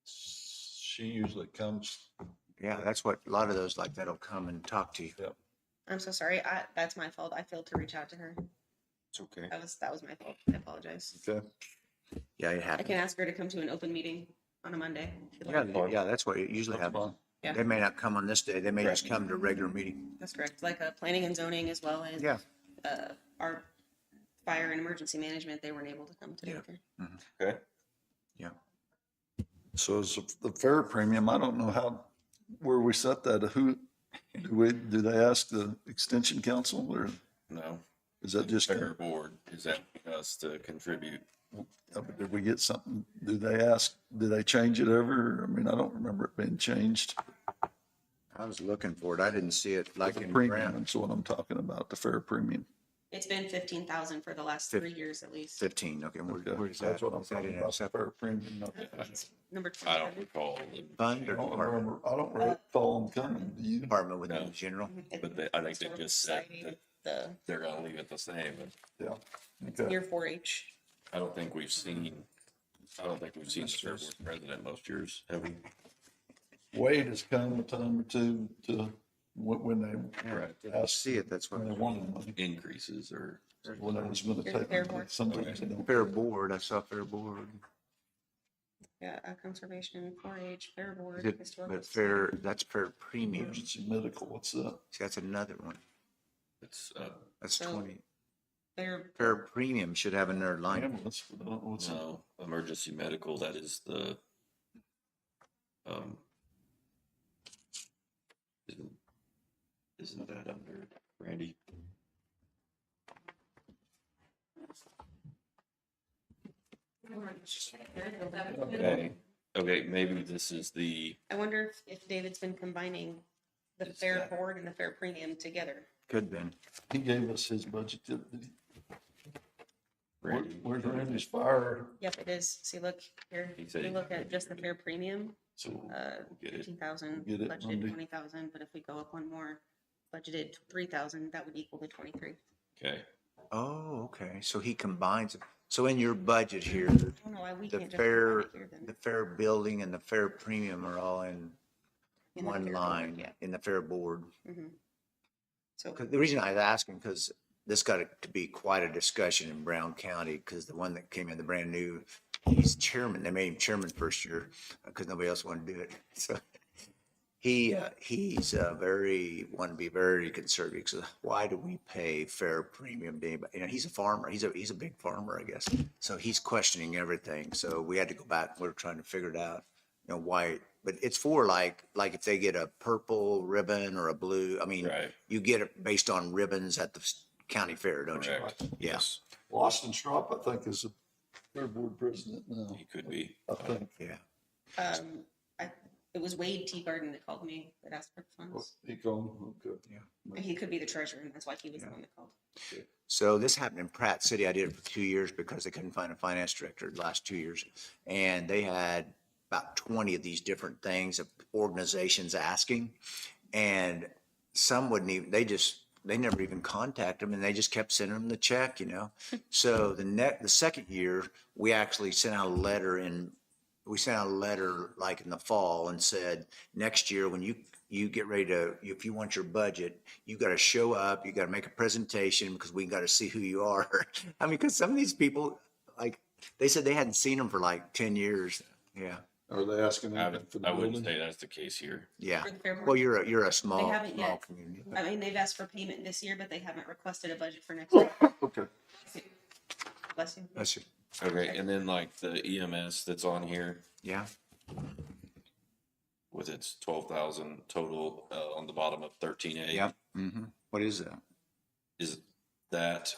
She usually comes. Yeah, that's what, a lot of those like that'll come and talk to you. Yep. I'm so sorry. That's my fault. I failed to reach out to her. It's okay. That was my fault. I apologize. Okay. Yeah, it I happens. can ask her to come to an open meeting on a Monday. if you'd Yeah, like. yeah, that's what it usually That's happens. fine. Yeah. They may not come on this day. They may just come to a regular meeting. That's correct. Like planning and zoning as well as Yeah. Our fire and emergency management, they weren't able to come today. Yeah. either. Okay. Yeah. So as the fair premium, I don't know where we set that, do they ask the extension council or No. is that just? Fair board is asking us to contribute. Did we get something? Do they change it ever? I mean, I don't remember it being changed. I was looking for it. I didn't see it like in Premium, brown. that's what I'm talking about, the fair premium. It's been 15,000 for the last 3 years at least. 15, okay, Okay, where's that? that's what I'm Is that talking in about, a separate fair premium. Number I don't 27. recall, fund I or don't department? remember, I don't recall them coming, do you? Department within No. the general? but I think they just said that The they're gonna leave it the same. And Yeah. Okay. near 4-H. I don't think we've seen the fair board president most years, have we? Wade has come a time or two to, when they Right. I see it, that's what. when they wanted money, Increases or, when they was gonna take Fair it, board. sometimes they don't. Fair board, I saw fair board. Yeah, conservation, 4-H, fair board. Is it, historical but fair, that's fair premium. Emergency medical, what's that? See, that's another one. it's, That's So- 20. Fair, Fair premium should have another line. Ambulance, but I don't know what's. no, emergency medical, that is the, isn't that under Randy? Okay, maybe this is the, I wonder if David's been combining the It's fair got- board and the fair premium together. Could been. He gave us his budget, did he? Randy. Where's Randy's fire? Yep, it is. See, look here. He If said you he- look at just the fair premium, So we'll get it. 15,000, Get it budgeted Monday. 20,000, but if we go up one more, budgeted 3,000, that would equal the 23. Okay, Oh, okay. So he combines it. So in your budget here, I don't know why we the can't just fair, combine it here then. the fair building and the fair premium are all in In the one fair board, line yeah. in the fair board. Mhm. So, 'Cause the reason I was asking, because this got to be quite a discussion in Brown County, because the one that came in, the brand new, he's chairman. They made him chairman first year because nobody else wanted to do it. So he's wanted to be very conservative. So why do we pay fair premium to anybody? You know, he's a farmer. He's a big farmer, I guess. So he's questioning everything. So we had to go back. We're trying to figure it out. You know why? But it's for like if they get a purple ribbon or a blue. I mean, right, you get it based on ribbons at the county fair, don't correct. you? Yeah. Yes, Austin Strop, I think, is the fair board president now, he could be. I think. Yeah. it was Wade Teagarden that called me that asked for funds. He called, okay. Yeah. And he could be the treasurer, and that's why he was the one that called. So this happened in Pratt City. I did it for 2 years because they couldn't find a finance director the last 2 years. And they had about 20 of these different things of organizations asking. And some wouldn't even, they never even contacted them, and they just kept sending them the check, you know? So the second year, we actually sent out a letter like in the fall and said, next year, when you get ready to, if you want your budget, you got to show up, you got to make a presentation because we got to see who you are. I mean, because some of these people, like, they said they hadn't seen them for like 10 years. Yeah. Are they asking I anything for the I wouldn't building? say that's the case here. Yeah. For the fairboard. Well, you're a They small, haven't small yet. community. I mean, they've asked for payment this year, but they haven't requested a budget for next year. Okay. Bless you. That's it. Okay, and then like the EMS that's on here Yeah. with its 12,000 total, on the bottom of 13A. Yep. Mm-hmm. What is that? Is that,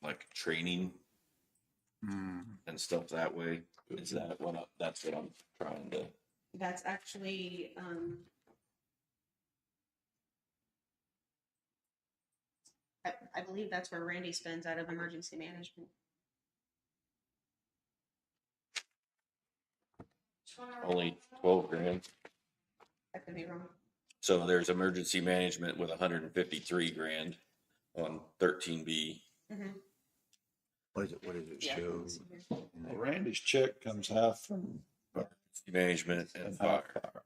like training Mm. and stuff that way? Is that that's what I'm trying to, That's actually, I believe that's where Randy spends out of emergency management. only 12 grand? I could be wrong. So there's emergency management with 153 grand on 13B. Mm-hmm. What does it Yeah. show? Well, Randy's check comes half from Management and and fire. half fire.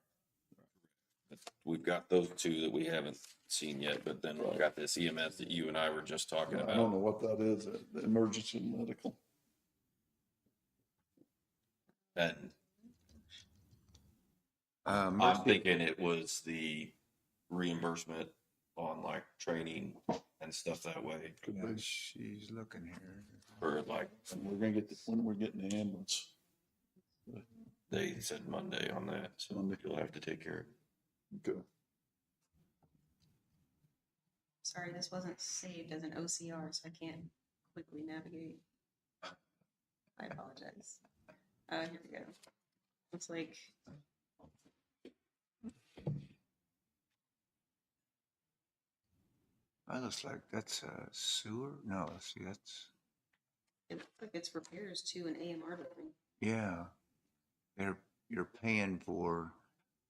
We've got those two that we haven't seen yet, but then we've got this EMS that you and I were just talking I don't about. know what that is, the emergency medical. And Um, I'm thinking it was the reimbursement on like training and stuff that way Could Yeah, be. she's looking here. for like, And we're gonna get, when we're getting the ambulance. they said Monday on that, so Monday. you'll have to take care of it. Okay. Sorry, this wasn't saved as an OCR, so I can't quickly navigate. I apologize. Here we go. Looks like. That looks like that's a sewer. No, see, that's, It looks like it's repairs to an AMR building. yeah. You're paying for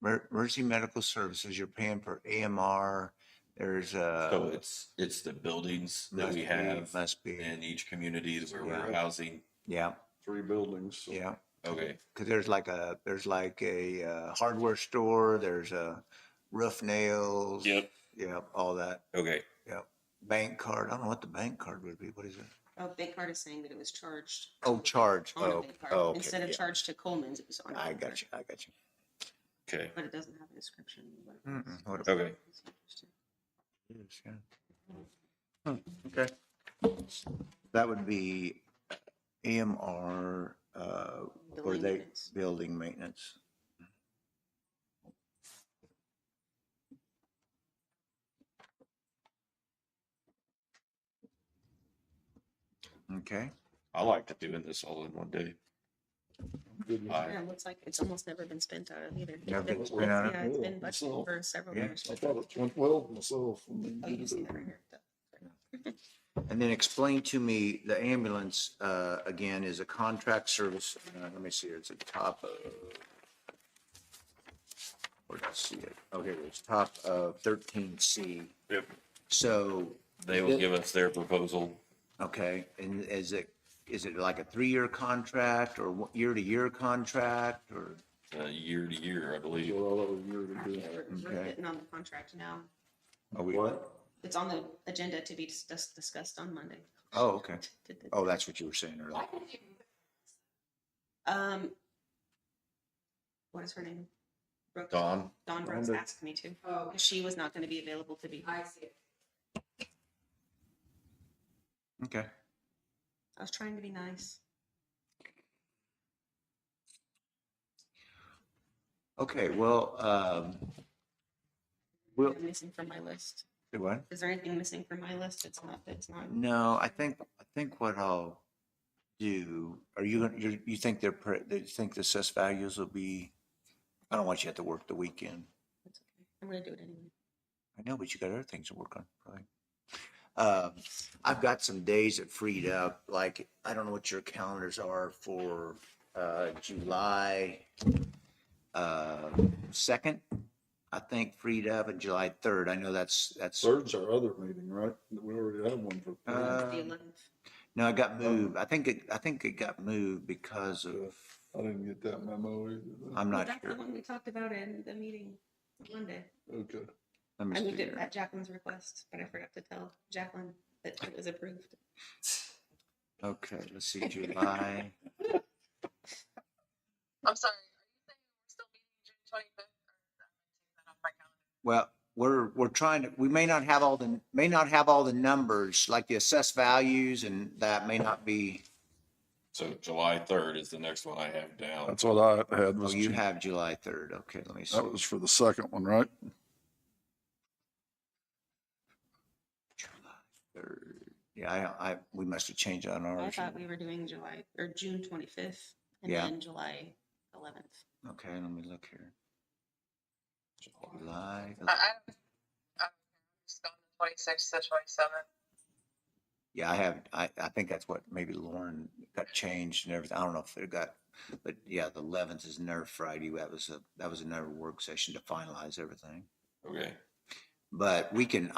emergency medical services. You're paying for AMR. There's So it's the buildings that must we be- have must be. in each community where Yeah. we're housing. Yeah, 3 buildings. So yeah. Okay, Cause there's like a hardware store. There's a roof nails. Yep. Yep, all that. okay. Yep. Bank card. I don't know what the bank card would be. What is it? Oh, bank card is saying that it was charged Oh, charge. on a Oh, bank card. oh, okay. Instead of yeah. charged to Coleman's, it was on. a I bank got card. you. I got you. Okay, But it doesn't have a description. of what it Mm-mm, was. what okay. It's interesting. Yes, yeah. Okay. That would be AMR, or Building they, maintenance. building maintenance. Okay. I like to doing this all in one day. Yeah, it looks like it's almost never been spent out of either. Never been It's spent out of? Yeah, it's been Yeah, budgeted myself. for several Yeah. years. I thought it went well myself. When they Oh, did you it see that over. right here. And then explain to me, the ambulance, again, is a contract service. Let me see, it's at the top of, where did I see it? Oh, here it is, top of 13C. Yep. So. They will give us their proposal. Okay, and is it like a 3-year contract or year-to-year contract or? Year to year, I believe. Well, that was a year to do. We're Okay. getting on the contract now. Are we? What? It's on the agenda to be discussed on Monday. Oh, okay. Oh, that's what you were saying earlier. What is her name? Brooke. Dawn. Dawn Brooks Dawn. asked me to. Oh. She was not going to be available to be. I see it. Okay. I was trying to be nice. Okay, well, we'll, Missing from my list. do what? Is there anything missing from my list? It's not. No, I think what I'll do, are you, you think you think the assessed values will be, I don't want you to have to work the weekend. It's okay. I'm going to do it anyway. I know, but you got other things to work on, probably. I've got some days that freed up, like, I don't know what your calendars are for, July, 2nd, I think freed up, and July 3rd. I know that's. Third's our other meeting, right? We already had one for. The 11th. No, it got moved. I think it got moved because of, I didn't get that memo either. I'm not That's sure. the one we talked about in the meeting Monday. Okay. Let me I see moved it here. at Jacqueline's request, but I forgot to tell Jacqueline that it was approved. Okay, let's see, July. I'm sorry. 25th? Well, we're trying to, we may not have all the numbers, like the assessed values, and that may not be. So July 3rd is the next one I have down. That's what I had. Oh, Was you have July 3rd. Okay, let me see. that was for the second one, right? July 3rd. Yeah, we must have changed on I ours. thought we were doing July, or June 25th, and Yeah. then July 11th. Okay, let me look here. July. I'm just going the 26th to 27th. Yeah, I think that's what maybe Lauren got changed and everything. I don't know if it got, but yeah, the 11th is Nerf Friday. That was another work session to finalize everything. Okay. But we can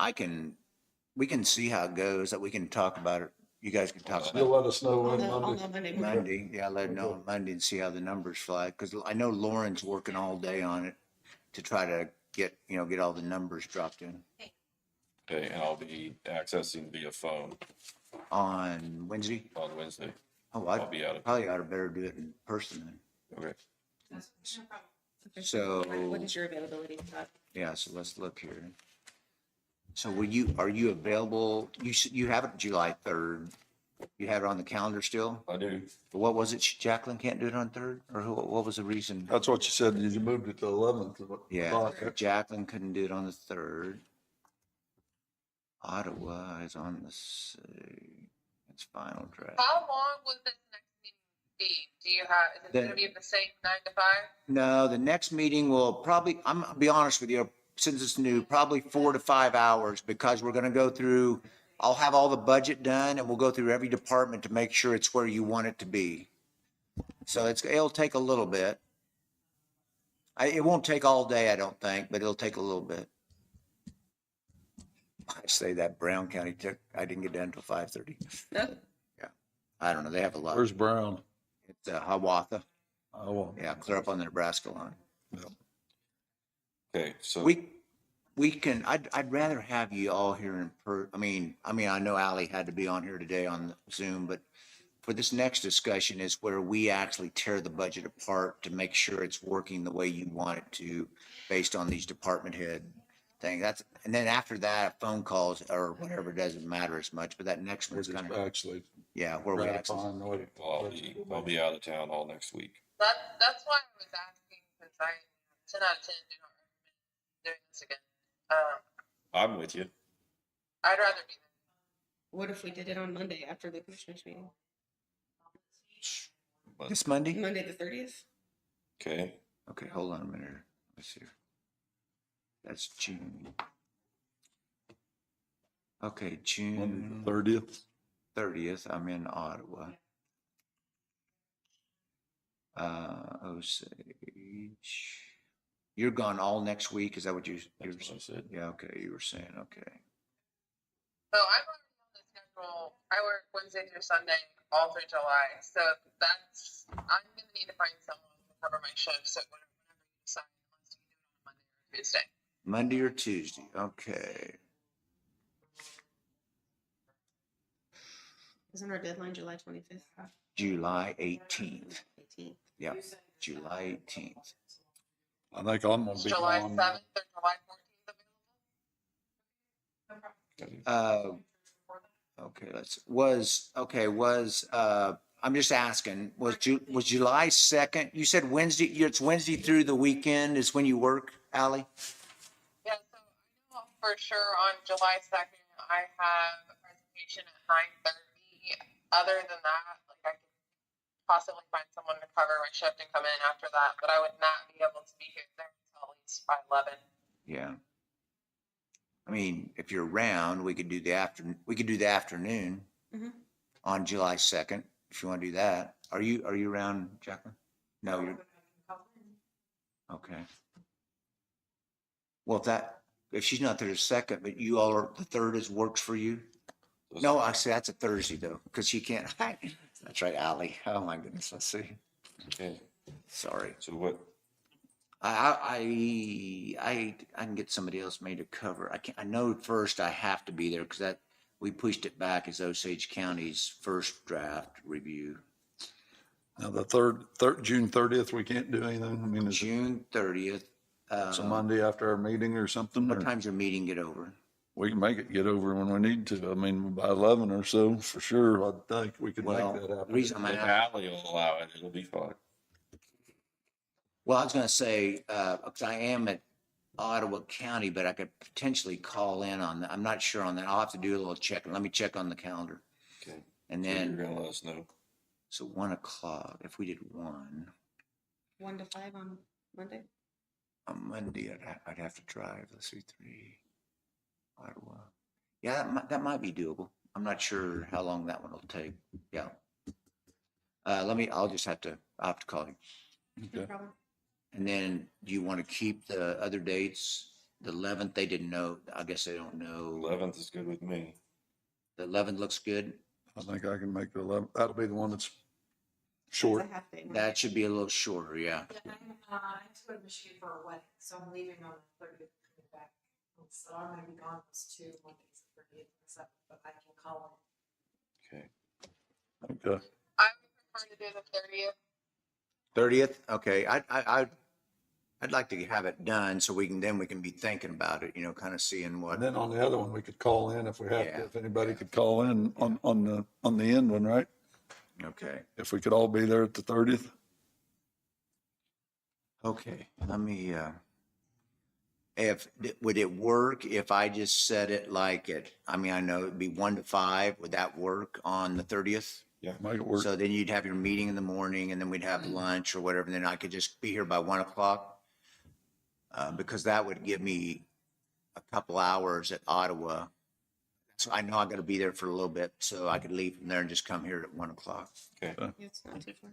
see how it goes, that we can talk about it. You guys can talk about it. You'll let us know when On Monday. the Monday. Monday, yeah, let it know on Monday and see how the numbers fly, because I know Lauren's working all day on it to try to get all the numbers dropped in. Okay, and I'll be accessing via phone On Wednesday? on Wednesday. Oh, I'll be out of. probably ought to better do it in person then. Okay. So. What is your availability for that? Yeah, so let's look here. So are you available? You have it July 3rd. You have it on the calendar still? I do. What was it? Jacqueline can't do it on 3rd? Or what was the reason? That's what you said. You moved it to 11th. Yeah, Jacqueline couldn't do it on the 3rd. Ottawa is on it's final draft. How long will this next meeting be? Is it going to be the same 9 to 5? No, the next meeting will probably, I'll be honest with you, since it's new, probably 4 to 5 hours, because we're gonna go through, I'll have all the budget done and we'll go through every department to make sure it's where you want it to be. So it'll take a little bit. It won't take all day, I don't think, but it'll take a little bit. I say that Brown County I didn't get done until 5:30. Yeah. I don't know. They have a lot. Where's Brown? It's Hiawatha. Oh, Yeah, clear up on the Nebraska line. yeah. Okay, so We can, I'd rather have you all here I mean, I know Ally had to be on here today on Zoom, but for this next discussion is where we actually tear the budget apart to make sure it's working the way you want it to, based on these department head things. And then after that, phone calls or whatever, doesn't matter as much, but that next one's kind of, Actually, yeah, where we actually. ratifying what it- I'll be out of town all next week. That's why I was asking, because I 10 out of 10 do not recommend doing this again. I'm with you. I'd rather be there. What if we did it on Monday after the commissioners meeting? This Monday? Monday the 30th? Okay. Okay, hold on a minute. Let's see. That's June. Okay, June 30th. 30th, I'm in Ottawa. Osage. You're gone all next week, is that what you were saying? Yeah, okay, you were saying, okay. So I'm already on the schedule. I work Wednesday through Sunday all through July. So I'm going to need to find someone to cover my shifts. So whenever you decide, unless you do it on Monday or Tuesday. Monday or Tuesday, okay. Isn't our deadline July 25th? July 18th. 18th. Yeah, July 18th. I think I'm gonna be July on. 7th or July 14th Okay, I'm just asking, was July 2nd? You said Wednesday, it's Wednesday through the weekend is when you work, Ally? Yeah, so I know for sure on July 2nd, I have a presentation at 9:30. Other than that, I could possibly find someone to cover my shift and come in after that, but I would not be able to be here there until at least by 11. Yeah. I mean, if you're around, we could do the afternoon Mhm. on July 2nd, if you want to do that. Are you around, Jacqueline? No, you're, okay. Well, if she's not there the 2nd, but you all are, the 3rd works for you? No, I say that's a Thursday though, because she can't, that's right, Ally. Oh my goodness, let's see. Okay. Sorry. So what? I can get somebody else made to cover. I know first I have to be there because we pushed it back as Osage County's first draft review. Now, the June 30th, we can't do anything. I mean, June 30th. it's a Monday after our meeting or something. What or- time's your meeting get over? We can make it get over when we need to. I mean, by 11 or so, for sure, I think we could make Well, that the happen. reason I'm If asking, Ally will allow it, it'll be fine. well, I was gonna say, because I am at Ottawa County, but I could potentially call in on that. I'm not sure on that. I'll have to do a little check. Let me check on the calendar. Okay. And So you're then, gonna let us know. so 1 o'clock, if we did 1 1 to 5 on Monday? on Monday, I'd have to drive. Let's see, 3, Ottawa. Yeah, that might be doable. I'm not sure how long that one will take. Yeah. I'll have to call you. No Okay. problem. And then do you want to keep the other dates? The 11th, they didn't know. I guess they don't know. 11th is good with me. The 11th looks good. I think I can make the 11th. That'll be the one that's It's short. a half day. That should be a little shorter, yeah. I have to go to Michigan for a wedding, so I'm leaving on the 30th, coming back. So I'm gonna be gone those 2 Mondays, the 30th and 7th, but I can call Okay. Okay. I would prefer to do the 30th. 30th? Okay. I'd like to have it done so we can be thinking about it, kind of seeing what. And then on the other one, we could call in if we have Yeah. to, if anybody could call in on the end one, right? Okay. If we could all be there at the 30th. Okay. Let me, would it work if I just set it like I know it'd be 1 to 5. Would that work on the 30th? Yeah. Make it work. So then you'd have your meeting in the morning and then we'd have lunch or whatever. And then I could just be here by 1 o'clock. Because that would give me a couple hours at Ottawa. So I know I got to be there for a little bit, so I could leave from there and just come here at 1 o'clock. Okay. It's not too far.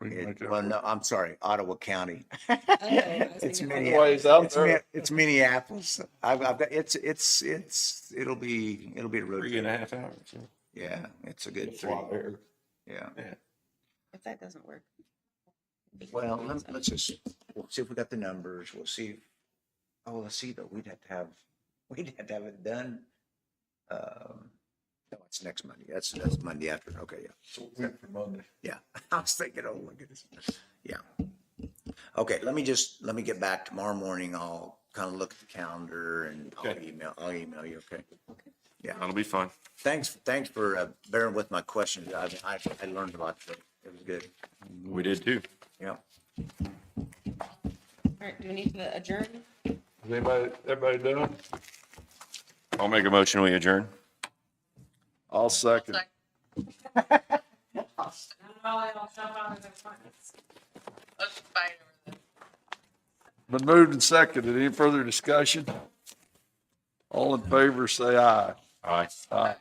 We can make that Well, work. no, I'm sorry, Ottawa County. I was It's thinking Minneapolis. Ways out there. It's Minneapolis. I've got, it'll be a road. 3.5 hours. Yeah, it's a good Fly 3. there. Yeah. If that doesn't work. Well, let's just, we'll see if we got the numbers. We'll see. Let's see though. We'd have to have it done. No, it's next Monday. That's Monday after. Okay, yeah. So we'll wait for Monday. Yeah. I was thinking, oh my goodness. Yeah. Okay, let me get back tomorrow morning. I'll kind of look at the calendar and Okay. I'll email you. Okay. Yeah. That'll be fine. Thanks for bearing with my questions. I learned a lot today. It was good. We did too. Yeah. All right, do we need to adjourn? Is everybody done? I'll make a motion, we adjourn. I'll second. Let's fight over this. Been moved and seconded. Any further discussion? All in favor, say aye. Aye. Aye.